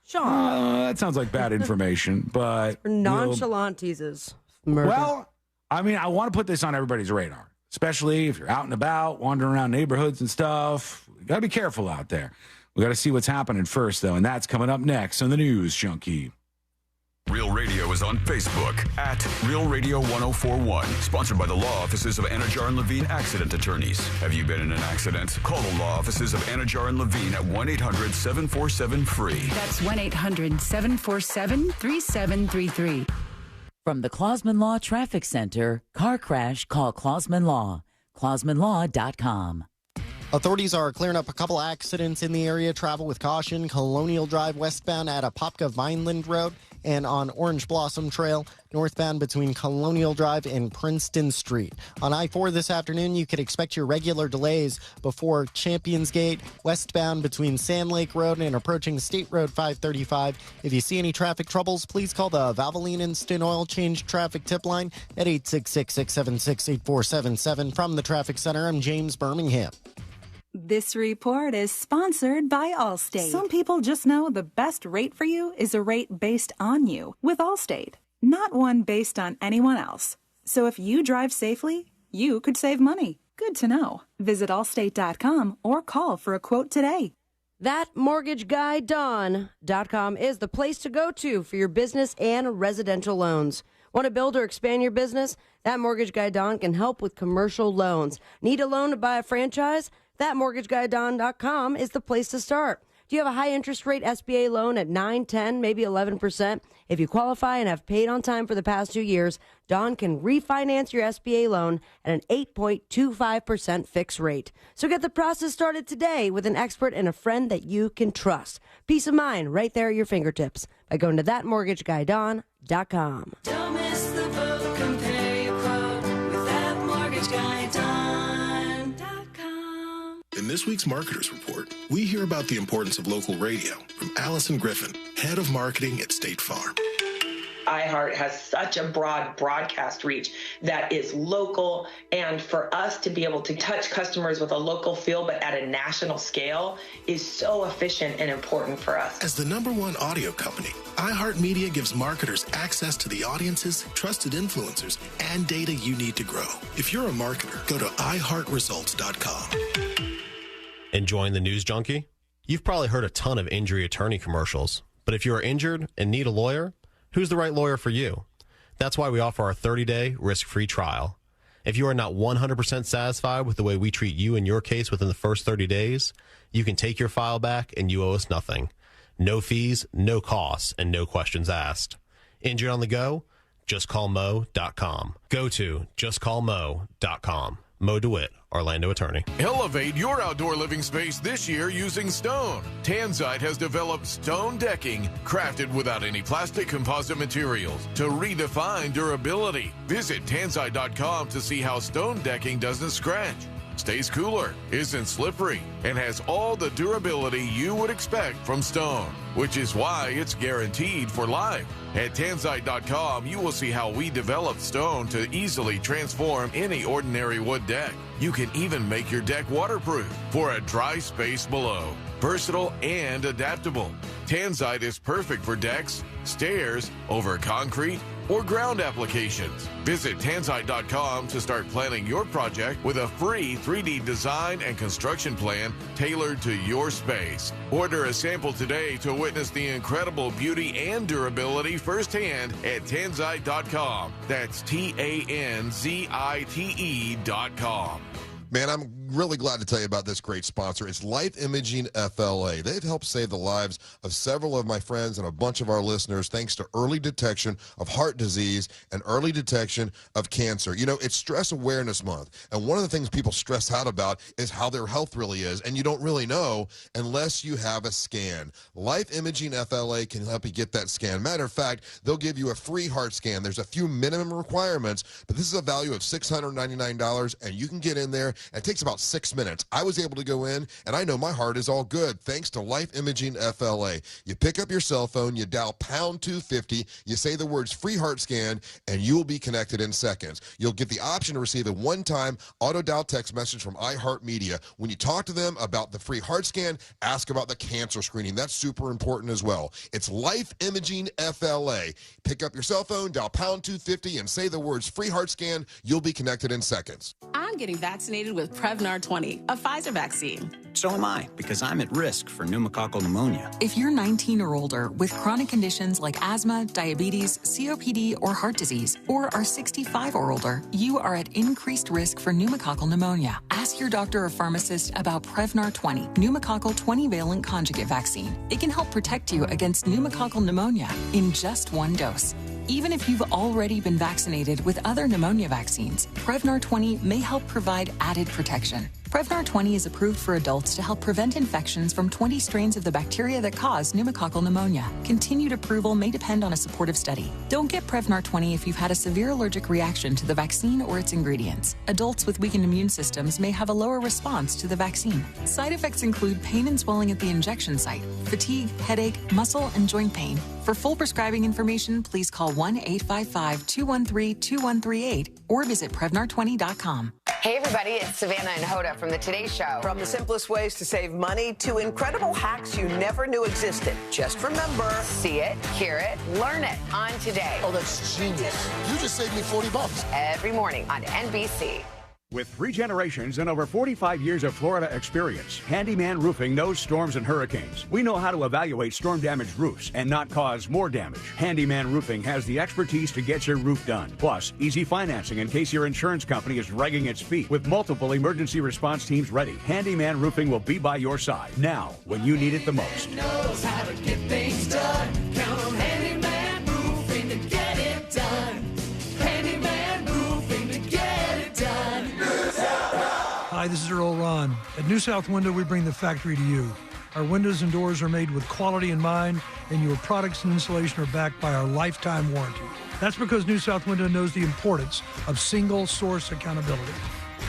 Sean. That sounds like bad information, but Nonchalant teases. Murder. well, I mean, I want to put this on everybody's radar, especially if you're out and about, wandering around neighborhoods and stuff. You got to be careful out there. We got to see what's happening first, though, and that's coming up next on the News Junkie. Real Radio is on Facebook at Real Radio 1041. Sponsored by the law offices of Anajar and Levine Accident Attorneys. Have you been in an accident? Call the law offices of Anajar and Levine at 1-800-747-FREE. That's 1-800-747-3733. From the Clausman Law Traffic Center, car crash, call Clausman Law. ClausmanLaw.com. Authorities are clearing up a couple accidents in the area. Travel with caution. Colonial Drive westbound at Apopka Vineland Road and on Orange Blossom Trail northbound between Colonial Drive and Princeton Street. On I-4 this afternoon, you could expect your regular delays before Champions Gate, westbound between Sand Lake Road and approaching State Road 535. If you see any traffic troubles, please call the Valvoline Instant Oil Change Traffic Tip Line at 866-676-8477. From the Traffic Center, I'm James Birmingham. This report is sponsored by Allstate. Some people just know the best rate for you is a rate based on you with Allstate, not one based on anyone else. So if you drive safely, you could save money. Good to know. Visit allstate.com or call for a quote today. ThatMortgageGuyDon.com is the place to go to for your business and residential loans. Want to build or expand your business? That Mortgage Guy Don can help with commercial loans. Need a loan to buy a franchise? ThatMortgageGuyDon.com is the place to start. Do you have a high interest rate SBA loan at 9, 10, maybe 11%? If you qualify and have paid on time for the past 2 years, Don can refinance your SBA loan at an 8.25% fixed rate. So get the process started today with an expert and a friend that you can trust. Peace of mind right there at your fingertips by going to ThatMortgageGuyDon.com. Don't miss the boat, compare your quote with ThatMortgageGuyDon.com. In this week's Marketers Report, we hear about the importance of local radio from Allison Griffin, head of marketing at State Farm. iHeart has such a broad broadcast reach that is local, and for us to be able to touch customers with a local feel but at a national scale is so efficient and important for us. As the #1 audio company, iHeartMedia gives marketers access to the audiences, trusted influencers, and data you need to grow. If you're a marketer, go to iHeartResults.com. Enjoying the news junkie? You've probably heard a ton of injury attorney commercials, but if you are injured and need a lawyer, who's the right lawyer for you? That's why we offer our 30-day risk-free trial. If you are not 100% satisfied with the way we treat you and your case within the first 30 days, you can take your file back and you owe us nothing. No fees, no costs, and no questions asked. Injured on the go? JustCallMo.com. Go to JustCallMo.com. Mo DeWitt, Orlando attorney. Elevate your outdoor living space this year using stone. Tanzite has developed stone decking crafted without any plastic composite materials to redefine durability. Visit Tanzite.com to see how stone decking doesn't scratch, stays cooler, isn't slippery, and has all the durability you would expect from stone, which is why it's guaranteed for life. At Tanzite.com, you will see how we developed stone to easily transform any ordinary wood deck. You can even make your deck waterproof for a dry space below. Versatile and adaptable, Tanzite is perfect for decks, stairs, over concrete, or ground applications. Visit Tanzite.com to start planning your project with a free 3D design and construction plan tailored to your space. Order a sample today to witness the incredible beauty and durability firsthand at Tanzite.com. That's TANZITE.com. Man, I'm really glad to tell you about this great sponsor. It's Life Imaging FLA. They've helped save the lives of several of my friends and a bunch of our listeners thanks to early detection of heart disease and early detection of cancer. You know, it's Stress Awareness Month, and one of the things people stress out about is how their health really is, and you don't really know unless you have a scan. Life Imaging FLA can help you get that scan. Matter of fact, they'll give you a free heart scan. There's a few minimum requirements, but this is a value of $699, and you can get in there. It takes about 6 minutes. I was able to go in, and I know my heart is all good thanks to Life Imaging FLA. You pick up your cell phone, you dial pound 250, you say the words free heart scan, and you will be connected in seconds. You'll get the option to receive a one-time auto-dial text message from iHeartMedia. When you talk to them about the free heart scan, ask about the cancer screening. That's super important as well. It's Life Imaging FLA. Pick up your cell phone, dial pound 250, and say the words free heart scan. You'll be connected in seconds. I'm getting vaccinated with Prevnar 20, a Pfizer vaccine. So So am I, because I'm at risk for pneumococcal pneumonia. If you're 19 or older with chronic conditions like asthma, diabetes, COPD, or heart disease, or are 65 or older, you are at increased risk for pneumococcal pneumonia. Ask your doctor or pharmacist about Prevnar 20, pneumococcal 20-valent conjugate vaccine. It can help protect you against pneumococcal pneumonia in just one dose. Even if you've already been vaccinated with other pneumonia vaccines, Prevnar 20 may help provide added protection. Prevnar 20 is approved for adults to help prevent infections from 20 strains of the bacteria that cause pneumococcal pneumonia. Continued approval may depend on a supportive study. Don't get Prevnar 20 if you've had a severe allergic reaction to the vaccine or its ingredients. Adults with weakened immune systems may have a lower response to the vaccine. Side effects include pain and swelling at the injection site, fatigue, headache, muscle, and joint pain. For full prescribing information, please call 1-855-213-2138 or visit Prevnar20.com. Hey everybody, it's Savannah and Hoda from the Today Show. From the simplest ways to save money to incredible hacks you never knew existed. Just remember, See it, hear it, learn it on Today. Oh, that's genius. You just saved me $40. Every morning on NBC. With 3 generations and over 45 years of Florida experience, Handyman Roofing knows storms and hurricanes. We know how to evaluate storm-damaged roofs and not cause more damage. Handyman Roofing has the expertise to get your roof done. Plus, easy financing in case your insurance company is dragging its feet. With multiple emergency response teams ready, Handyman Roofing will be by your side now when you need it the most. Knows how to get things done. Count on Handyman Roofing to get it done. Handyman Roofing to get it done. Hi, this is Earl Ron. At New South Window, we bring the factory to you. Our windows and doors are made with quality in mind, and your products and installation are backed by our lifetime warranty. That's because New South Window knows the importance of single source accountability.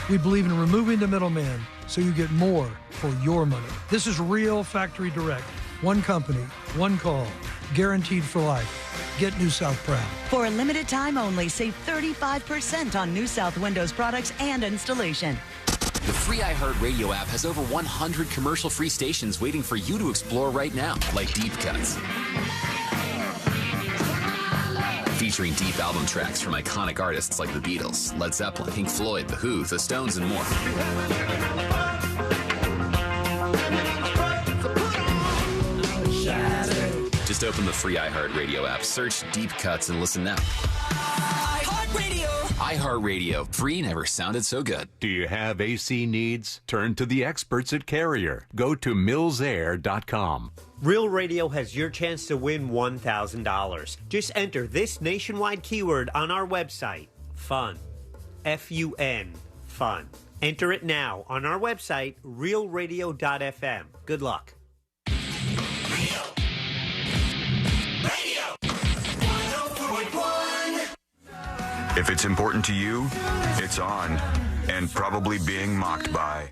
We believe in removing the middleman so you get more for your money. This is real factory direct. One company, one call, guaranteed for life. Get New South proud. For a limited time only, save 35% on New South Windows products and installation. The free iHeartRadio app has over 100 commercial-free stations waiting for you to explore right now, like Deep Cuts. Featuring deep album tracks from iconic artists like the Beatles, Led Zeppelin, Pink Floyd, The Who, The Stones, and more. Just open the free iHeartRadio app, search Deep Cuts, and listen now. iHeartRadio. Free never sounded so good. Do you have AC needs? Turn to the experts at Carrier. Go to millsair.com. Real Radio has your chance to win $1,000. Just enter this nationwide keyword on our website. Fun. F-U-N. Fun. Enter it now on our website, realradio.fm. Good luck. If it's important to you, it's on and probably being mocked by.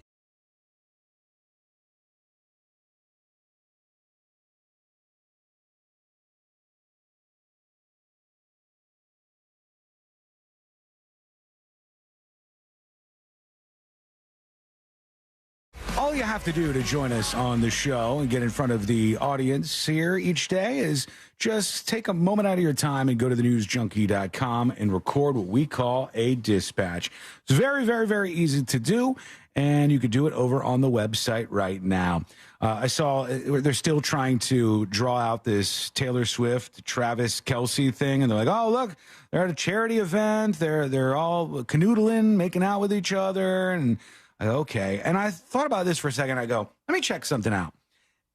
All you have to do to join us on the show and get in front of the audience here each day is just take a moment out of your time and go to thenewsjunkie.com and record what we call a dispatch. It's very, very, very easy to do, and you can do it over on the website right now. I saw they're still trying to draw out this Taylor Swift, Travis Kelce thing, and they're like, oh, look, they're at a charity event. They're all canoodling, making out with each other, and okay. And I thought about this for a second. I go, let me check something out.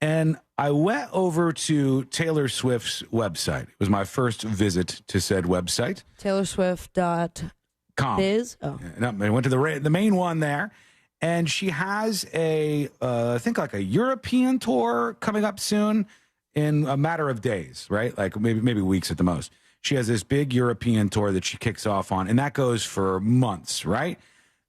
And I went over to Taylor Swift's website. It was my first visit to said website. TaylorSwift.biz. Oh. No, I went to the main one there. And she has I think like a European tour coming up soon in a matter of days, right? Like maybe weeks at the most. She has this big European tour that she kicks off on, and that goes for months, right?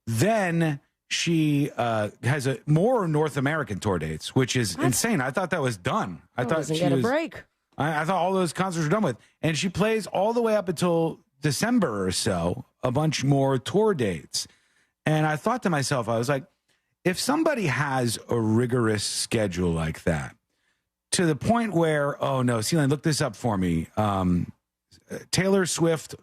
Then she has more North American tour dates, which is insane. I thought that was done. I thought she get a break. I thought all those concerts were done with. And she plays all the way up until December or so, a bunch more tour dates. And I thought to myself, I was like, if somebody has a rigorous schedule like that, to the point where, oh no, Celine, look this up for me. Taylor Swift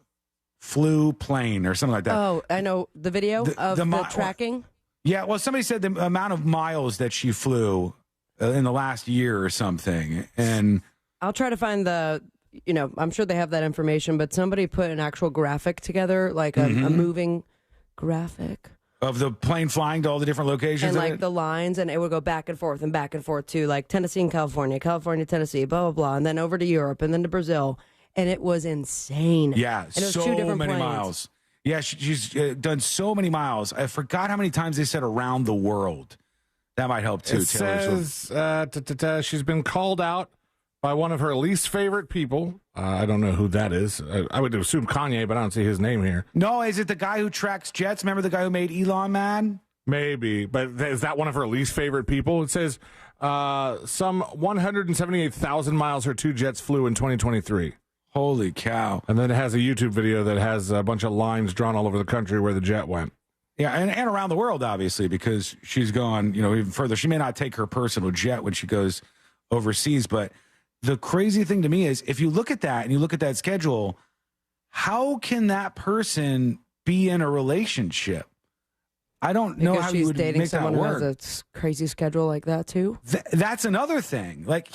flew plane or something like that. Oh, I know the video of the tracking. Yeah, well, somebody said the amount of miles that she flew in the last year or something. And I'll try to find I'm sure they have that information, but somebody put an actual graphic together, like a moving graphic. Of the plane flying to all the different locations? And like the lines, and it would go back and forth to like Tennessee and California, Tennessee, blah, blah, blah, and then over to Europe and then to Brazil. And it was insane. Yeah, and it was so 2 different many planes. miles. Yeah, she's done so many miles. I forgot how many times they said around the world. That might help too. It says she's been called out by one of her least favorite people. I don't know who that is. I would assume Kanye, but I don't see his name here. No, is it the guy who tracks jets? Remember the guy who made Elon mad? Maybe, but is that one of her least favorite people? It says some 178,000 miles her 2 jets flew in 2023. Holy cow. And then it has a YouTube video that has a bunch of lines drawn all over the country where the jet went. Yeah, and around the world, obviously, because she's gone, even further. She may not take her personal jet when she goes overseas, but the crazy thing to me is if you look at that and you look at that schedule, how can that person be in a relationship? I don't know Because how she's you would dating make that someone who work. has a crazy schedule like that too. That's another thing. Like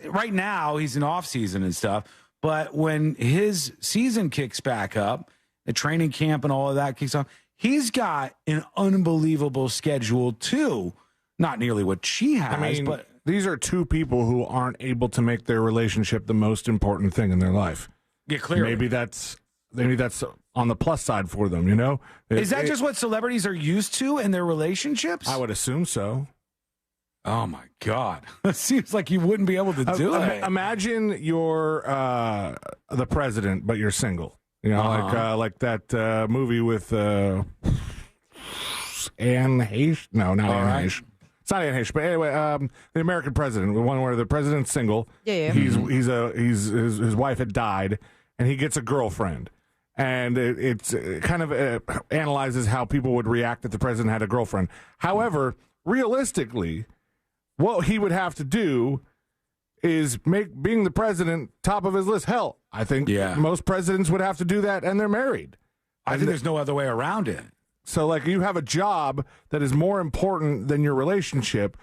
right now, he's in off season and stuff, but when his season kicks back up, the training camp and all of that kicks off, he's got an unbelievable schedule too. Not nearly what she has, but these are 2 people who aren't able to make their relationship the most important thing in their life. Yeah, clearly. Maybe that's on the plus side for them, Is that just what celebrities are used to in their relationships? I would assume so. Oh, my God. It seems like you wouldn't be able to do it. Imagine you're the president, but you're single. Like that movie with Anne Heche. No, not Anne Heche. It's not Anne Heche, but anyway, the American president, the one where the president's single. Yeah. His wife had died, and he gets a girlfriend. And it's kind of analyzes how people would react if the president had a girlfriend. However, realistically, what he would have to do is make being the president top of his list. Hell, I think most presidents would have to do that, and they're married. I think there's no other way around it. So, like, you have a job that is more important than your relationship,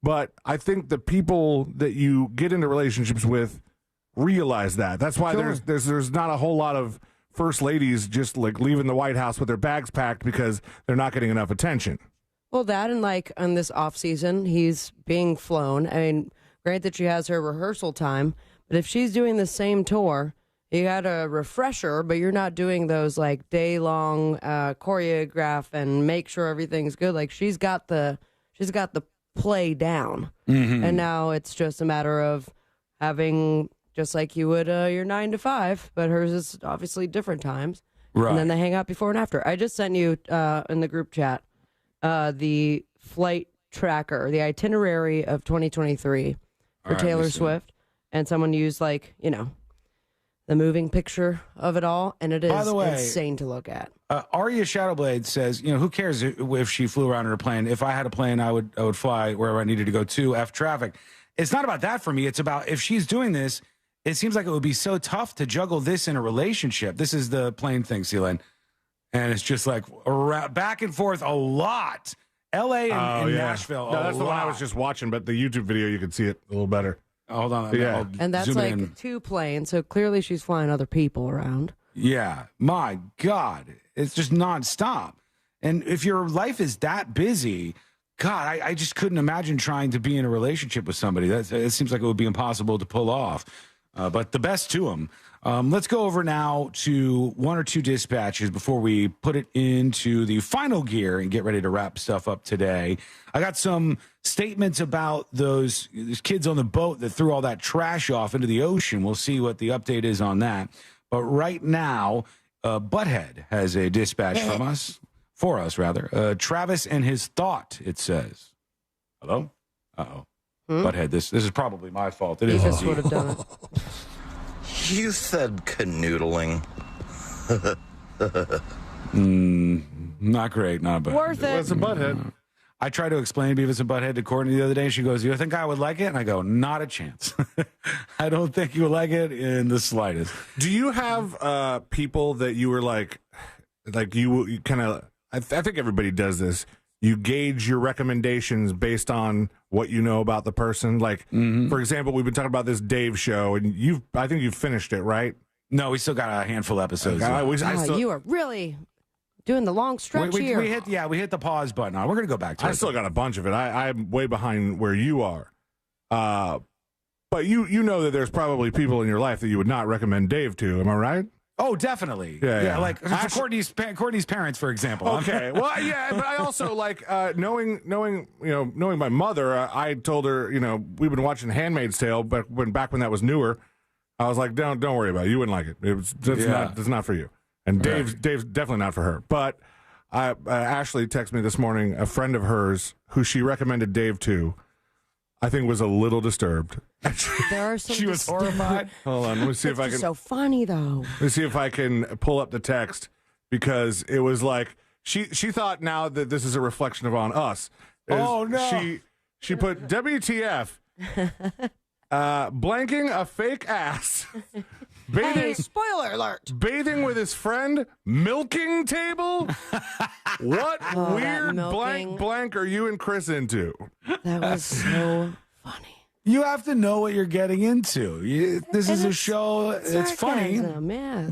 but I think the people that you get into relationships with realize that. That's why there's not a whole lot of first ladies just, like, leaving the White House with their bags packed because they're not getting enough attention. Well, that and, like, on this off season, he's being flown. I mean, granted, she has her rehearsal time, but if she's doing the same tour, you got a refresher, but you're not doing those like day-long choreograph and make sure everything's good. Like she's got the play down, and now it's just a matter of having just like you would your 9 to 5, but hers is obviously different times. Right. And then they hang out before and after. I just sent you in the group chat the flight tracker, the itinerary of 2023 for Taylor Swift, and someone used the moving picture of it all, and it is By the way, insane to look at. Arya Shadowblade says, who cares if she flew around in her plane? If I had a plane, I would fly wherever I needed to go to, F traffic. It's not about that for me. It's about if she's doing this, it seems like it would be so tough to juggle this in a relationship. This is the plane thing, Celine. And it's just like back and forth a lot. L.A. and Nashville. No, that's the one I was just watching, but the YouTube video, you can see it a little better. Hold on. Yeah. And that's like in. 2 planes, so clearly she's flying other people around. Yeah. My God. It's just nonstop. And if your life is that busy, God, I just couldn't imagine trying to be in a relationship with somebody. It seems like it would be impossible to pull off. But the best to them. Let's go over now to 1 or 2 dispatches before we put it into the final gear and get ready to wrap stuff up today. I got some statements about those kids on the boat that threw all that trash off into the ocean. We'll see what the update is on that. But right now, Butthead has a dispatch from us, for us rather. Travis and his thought, it says. Hello? Uh-oh. Butthead, this is probably my fault. It is. Beavis would have done it. You said canoodling. Not great, not bad. Worth it. It's a Butthead. I tried to explain Beavis and Butthead to Courtney the other day. She goes, "You think I would like it?" And I go, "Not a chance." I don't think you would like it in the slightest. Do you have people that you were like you kind of? I think everybody does this. you gauge your recommendations based on what you know about the person. Like, for example, we've been talking about this Dave show, and I think you've finished it, right? No, we still got a handful of episodes. You are really doing the long stretch here. We hit the pause button. We're going to go back to it. I still got a bunch of it. I'm way behind where you are. But you know that there's probably people in your life that you would not recommend Dave to. Am I right? Oh, definitely. Yeah. Like Courtney's parents, for example. Okay. Well, yeah, but I also like knowing my mother. I told her, we've been watching *Handmaid's Tale*, but back when that was newer, I was like, don't worry about it. You wouldn't like it. It's not for you. And Dave's definitely not for her. But Ashley texted me this morning. A friend of hers who she recommended Dave to, I think was a little disturbed. There are some she was horrified. Hold on, let me see if I can. So funny though. Let me see if I can pull up the text, because it was like she thought now that this is a reflection on us. Oh no! She put WTF, blanking a fake ass. Hey, spoiler alert! Bathing with his friend, milking table. What weird blank are you and Chris into? That was so funny. You have to know what you're getting into. This is a show. It's funny. Yeah,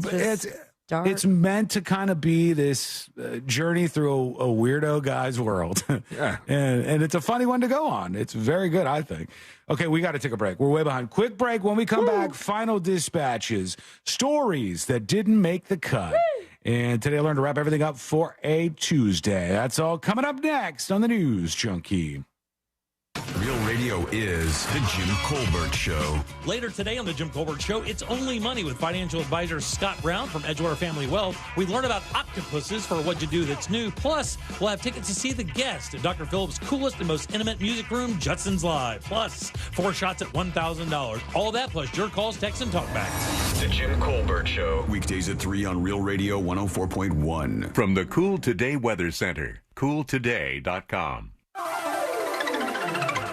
it's meant to kind of be this journey through a weirdo guy's world. Yeah. and it's a funny one to go on. It's very good, I think. Okay, we got to take a break. We're way behind. Quick break. When we come back, final dispatches, stories that didn't make the cut. And today I learned to wrap everything up for a Tuesday. That's all coming up next on the News Junkie. Real Radio is The Jim Colbert Show. Later today on The Jim Colbert Show, it's Only Money with financial advisor Scott Brown from Edgewater Family Wealth. We learn about octopuses for What You Do That's New. Plus, we'll have tickets to see The Guest at Dr. Phillips' coolest and most intimate music room, Judson's Live. Plus, 4 shots at $1,000. All that plus your calls, texts, and talkbacks. The Jim Colbert Show. Weekdays at 3 on Real Radio 104.1. From the Cool Today Weather Center, cooltoday.com.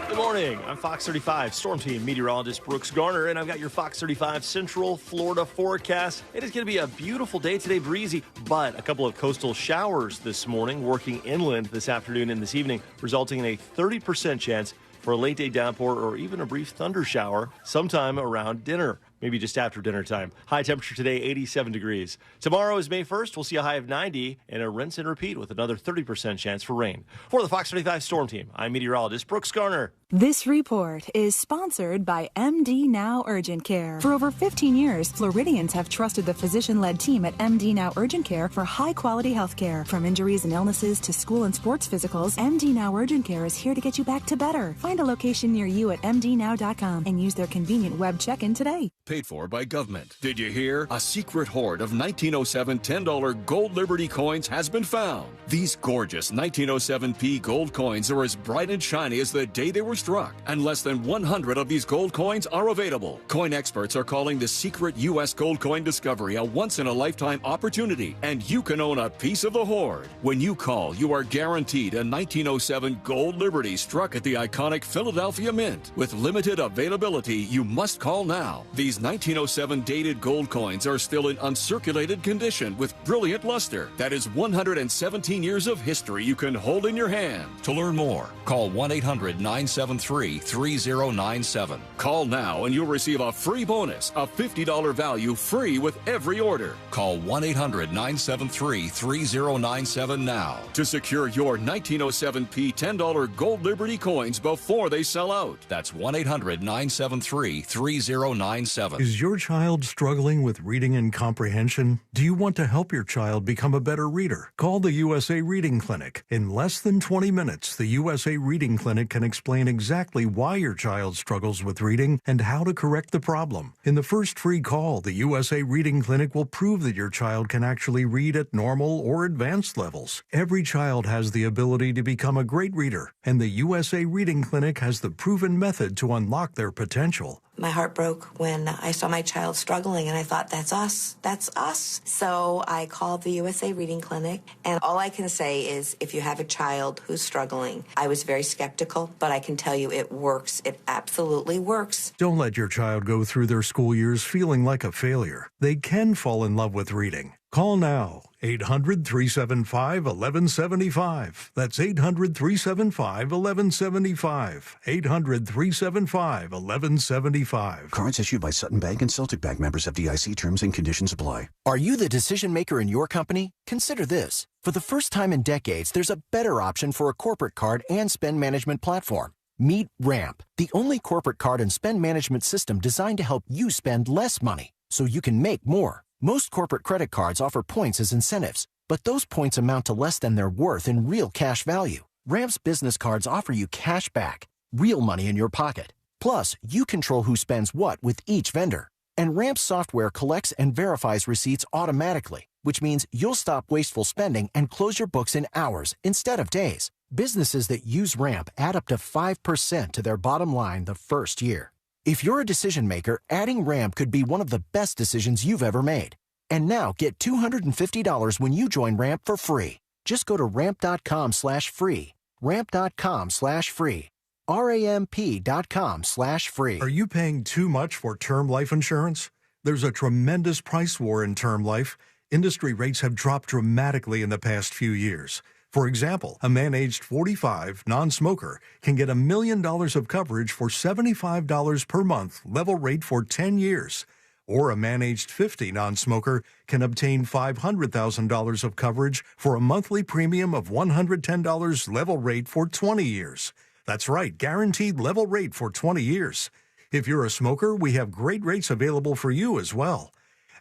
Good morning. I'm Fox 35 Storm Team meteorologist Brooks Garner, and I've got your Fox 35 Central Florida forecast. It is going to be a beautiful day today, breezy, but a couple of coastal showers this morning, working inland this afternoon and this evening, resulting in a 30% chance for a late day downpour or even a brief thunder shower sometime around dinner. Maybe just after dinner time. High temperature today, 87 degrees. Tomorrow is May 1st. We'll see a high of 90 and a rinse and repeat with another 30% chance for rain. For the Fox 35 Storm Team, I'm meteorologist Brooks Garner. This report is sponsored by MD Now Urgent Care. For over 15 years, Floridians have trusted the physician-led team at MD Now Urgent Care for high-quality health care. From injuries and illnesses to school and sports physicals, MD Now Urgent Care is here to get you back to better. Find a location near you at mdnow.com and use their convenient web check-in today. Paid for by government. Did you hear? A secret hoard of 1907 $10 gold Liberty coins has been found. These gorgeous 1907p gold coins are as bright and shiny as the day they were struck, and less than 100 of these gold coins are available. Coin experts are calling the secret U.S. gold coin discovery a once-in-a-lifetime opportunity, and you can own a piece of the hoard. When you call, you are guaranteed a 1907 gold Liberty struck at the iconic Philadelphia Mint. With limited availability, you must call now. These 1907 dated gold coins are still in uncirculated condition with brilliant luster. That is 117 years of history you can hold in your hand. To learn more, call 1-800-973-3097. Call now and you'll receive a free bonus, a $50 value free with every order. Call 1-800-973-3097 now to secure your 1907p $10 gold Liberty coins before they sell out. That's 1-800-973-3097. Is your child struggling with reading and comprehension? Do you want to help your child become a better reader? Call the USA Reading Clinic. In less than 20 minutes, the USA Reading Clinic can explain exactly why your child struggles with reading and how to correct the problem. In the first free call, the USA Reading Clinic will prove that your child can actually read at normal or advanced levels. Every child has the ability to become a great reader, and the USA Reading Clinic has the proven method to unlock their potential. My heart broke when I saw my child struggling, and I thought, that's us. That's us. So I called the USA Reading Clinic, and all I can say is if you have a child who's struggling, I was very skeptical, but I can tell you it works. It absolutely works. Don't let your child go through their school years feeling like a failure. They can fall in love with reading. Call now, 800-375-1175. That's 800-375-1175. 800-375-1175. Cards issued by Sutton Bank and Celtic Bank, members FDIC. Terms and conditions apply. Are you the decision maker in your company? Consider this. For the first time in decades, there's a better option for a corporate card and spend management platform. Meet Ramp, the only corporate card and spend management system designed to help you spend less money so you can make more. Most corporate credit cards offer points as incentives, but those points amount to less than their worth in real cash value. Ramp's business cards offer you cash back, real money in your pocket. Plus, you control who spends what with each vendor. And Ramp's software collects and verifies receipts automatically, which means you'll stop wasteful spending and close your books in hours instead of days. Businesses that use Ramp add up to 5% to their bottom line the first year. If you're a decision maker, adding Ramp could be one of the best decisions you've ever made. And now get $250 when you join Ramp for free. Just go to ramp.com/free. Ramp.com/free. RAMP.com/free. Are you paying too much for term life insurance? There's a tremendous price war in term life. Industry rates have dropped dramatically in the past few years. For example, a man aged 45, non-smoker, can get $1 million of coverage for $75 per month, level rate for 10 years. Or a man aged 50, non-smoker, can obtain $500,000 of coverage for a monthly premium of $110, level rate for 20 years. That's right, guaranteed level rate for 20 years. If you're a smoker, we have great rates available for you as well.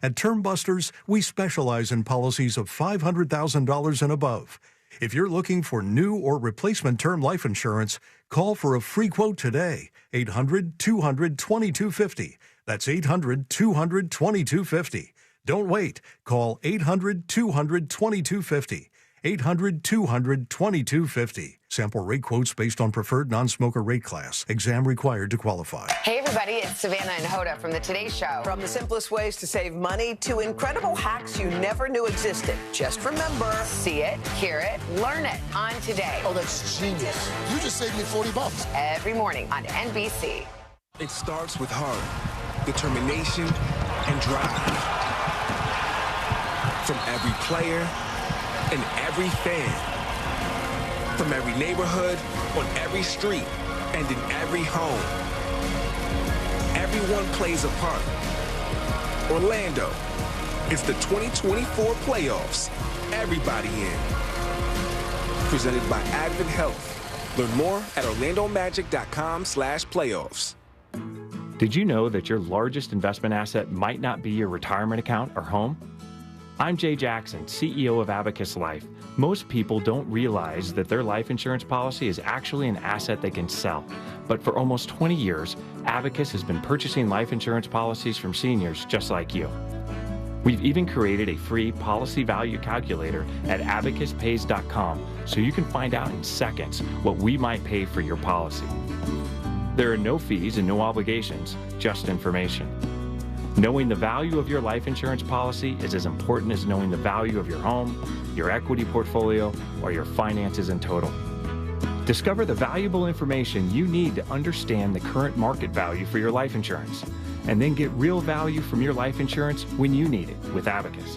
At Term Busters, we specialize in policies of $500,000 and above. If you're looking for new or replacement term life insurance, call for a free quote today. 800-200-2250. That's 800-200-2250. Don't wait. Call 800-200-2250. 800-200-2250. Sample rate quotes based on preferred non-smoker rate class. Exam required to qualify. Hey, everybody, it's Savannah and Hoda from the Today Show. From the simplest ways to save money to incredible hacks you never knew existed. Just remember, see it, hear it, learn it on Today. Oh, that's genius. You just saved me $40. Every morning on NBC. It starts with heart, determination, and drive. From every player and every fan. From every neighborhood, on every street, and in every home. Everyone plays a part. Orlando, it's the 2024 playoffs. Everybody in. Presented by Advent Health. Learn more at orlandomagic.com/playoffs. Did you know that your largest investment asset might not be your retirement account or home? I'm Jay Jackson, CEO of Abacus Life. Most people don't realize that their life insurance policy is actually an asset they can sell. But for almost 20 years, Abacus has been purchasing life insurance policies from seniors just like you. We've even created a free policy value calculator at abacuspays.com so you can find out in seconds what we might pay for your policy. There are no fees and no obligations, just information. Knowing the value of your life insurance policy is as important as knowing the value of your home, your equity portfolio, or your finances in total. Discover the valuable information you need to understand the current market value for your life insurance, and then get real value from your life insurance when you need it with Abacus.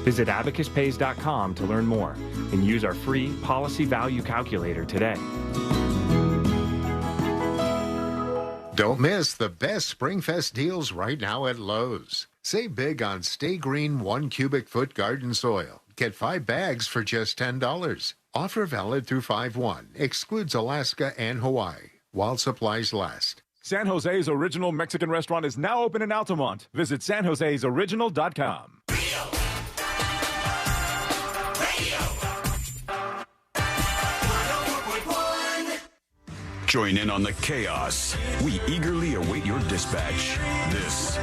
Visit abacuspays.com to learn more and use our free policy value calculator today. Don't miss the best SpringFest deals right now at Lowe's. Save big on Stay Green 1 cubic foot garden soil. Get 5 bags for just $10. Offer valid through 5/1. Excludes Alaska and Hawaii while supplies last. San Jose's original Mexican restaurant is now open in Altamont. Visit sanjosesoriginal.com. Join in on the chaos. We eagerly await your dispatch. This is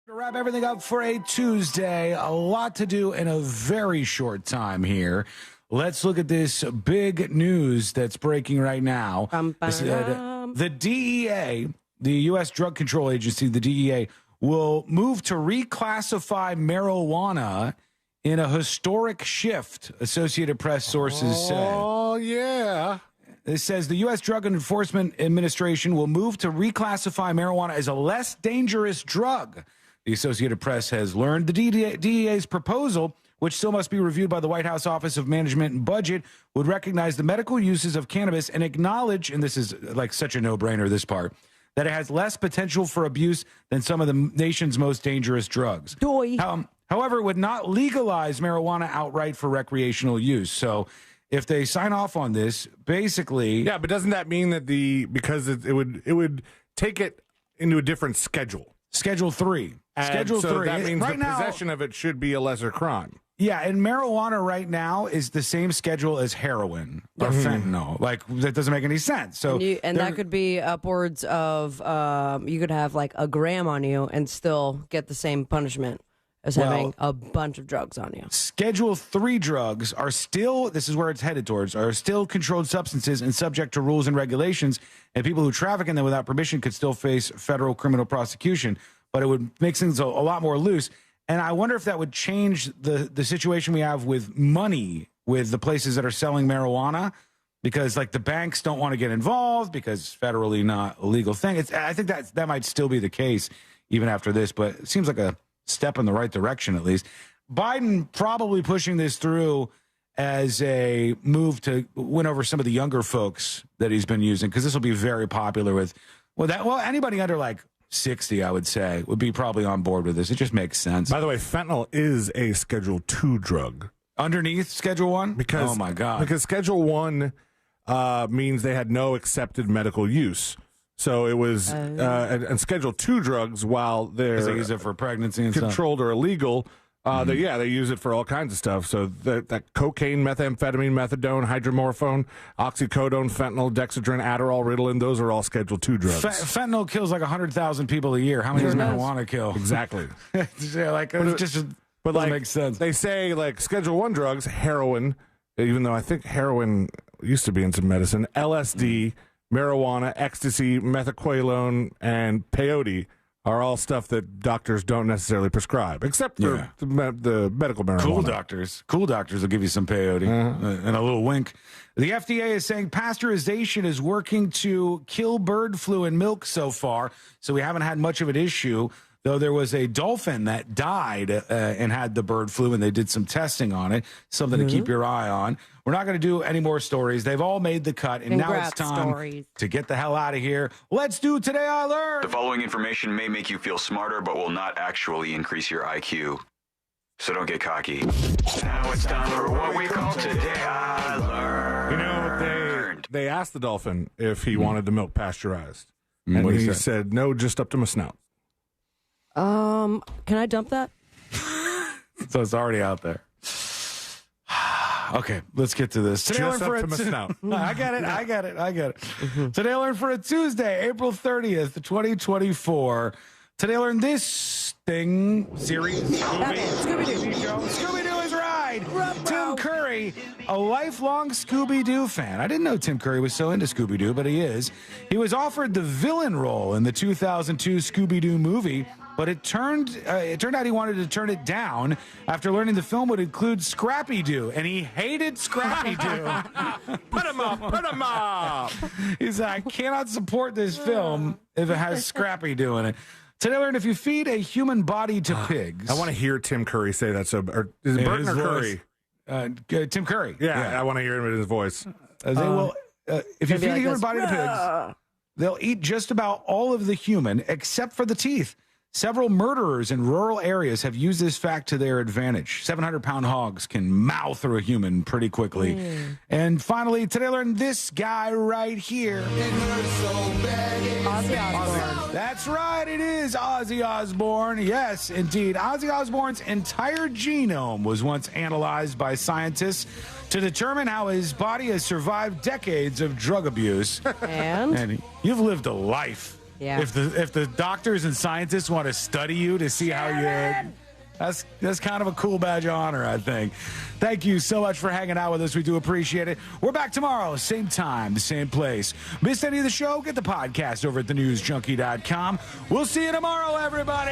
To wrap everything up for a Tuesday, a lot to do in a very short time here. Let's look at this big news that's breaking right now. The DEA, the U.S. Drug Control Agency, the DEA, will move to reclassify marijuana in a historic shift, Associated Press sources say. Oh, yeah. It says the U.S. Drug Enforcement Administration will move to reclassify marijuana as a less dangerous drug. The Associated Press has learned the DEA's proposal, which still must be reviewed by the White House Office of Management and Budget, would recognize the medical uses of cannabis and acknowledge, and this is like such a no-brainer, this part, that it has less potential for abuse than some of the nation's most dangerous drugs. However, it would not legalize marijuana outright for recreational use. So if they sign off on this, basically... Yeah, but doesn't that mean that because it would take it into a different schedule? Schedule 3. Schedule 3. That means right now, possession of it should be a lesser crime. Yeah, and marijuana right now is the same schedule as heroin or fentanyl. Like, that doesn't make any sense. So, and that could be upwards of, you could have like a gram on you and still get the same punishment as having a bunch of drugs on you. Schedule 3 drugs are still, this is where it's headed towards, are still controlled substances and subject to rules and regulations, and people who traffic in them without permission could still face federal criminal prosecution, but it would make things a lot more loose. And I wonder if that would change the situation we have with money with the places that are selling marijuana, because like the banks don't want to get involved because it's federally not a legal thing. I think that might still be the case even after this, but it seems like a step in the right direction, at least. Biden probably pushing this through as a move to win over some of the younger folks that he's been using, because this will be very popular with, anybody under like 60, I would say, would be probably on board with this. It just makes sense. By the way, fentanyl is a Schedule 2 drug. Underneath Schedule 1? Because, oh, my God. Because Schedule 1 means they had no accepted medical use. So it was, and Schedule 2 drugs, while they're they use it for pregnancy and controlled or illegal, they use it for all kinds of stuff. So that cocaine, methamphetamine, methadone, hydromorphone, oxycodone, fentanyl, dexedrine, Adderall, Ritalin, those are all Schedule 2 drugs. Fentanyl kills like 100,000 people a year. How many does marijuana kill? Exactly. Yeah, like, it just makes sense. They say, like, Schedule 1 drugs, heroin, even though I think heroin used to be in some medicine, LSD, marijuana, ecstasy, methaqualone, and peyote are all stuff that doctors don't necessarily prescribe, except for the medical marijuana. Cool doctors will give you some peyote and a little wink. The FDA is saying pasteurization is working to kill bird flu in milk so far, so we haven't had much of an issue, though there was a dolphin that died and had the bird flu, and they did some testing on it, something to keep your eye on. We're not going to do any more stories. They've all made the cut, and now it's time to get the hell out of here. Let's do Today I Learned. The following information may make you feel smarter, but will not actually increase your IQ. So don't get cocky. Now it's time for what we call Today I Learned. You know, they asked the dolphin if he wanted the milk pasteurized. And What did he he say? said, no, just up to my snout. Can I dump that? So it's already out there. Okay, let's get to this. Today Just up to my snout. I got it. Today I learned for a Tuesday, April 30th, 2024. Today I learned this thing, series, movie, TV show. Scooby-Doo is right. Tim Curry, a lifelong Scooby-Doo fan. I didn't know Tim Curry was so into Scooby-Doo, but he is. He was offered the villain role in the 2002 Scooby-Doo movie, but it turned out he wanted to turn it down after learning the film would include Scrappy-Doo, and he hated Scrappy-Doo. Put him up. He's like, I cannot support this film if it has Scrappy-Doo in it. Today I learned if you feed a human body to pigs. I want to hear Tim Curry say that. So, or is it Burton or Curry? Tim Curry. Yeah, I want to hear him in his voice. If you feed a human body to pigs, they'll eat just about all of the human except for the teeth. Several murderers in rural areas have used this fact to their advantage. 700-pound hogs can mow through a human pretty quickly. And finally, today I learned this guy right here. Ozzy Osbourne. That's right, it is Ozzy Osbourne. Yes, indeed. Ozzy Osbourne's entire genome was once analyzed by scientists to determine how his body has survived decades of drug abuse. And you've lived a life. Yeah. If the doctors and scientists want to study you to see how you... That's kind of a cool badge of honor, I think. Thank you so much for hanging out with us. We do appreciate it. We're back tomorrow, same time, the same place. Missed any of the show? Get the podcast over at thenewsjunkie.com. We'll see you tomorrow, everybody.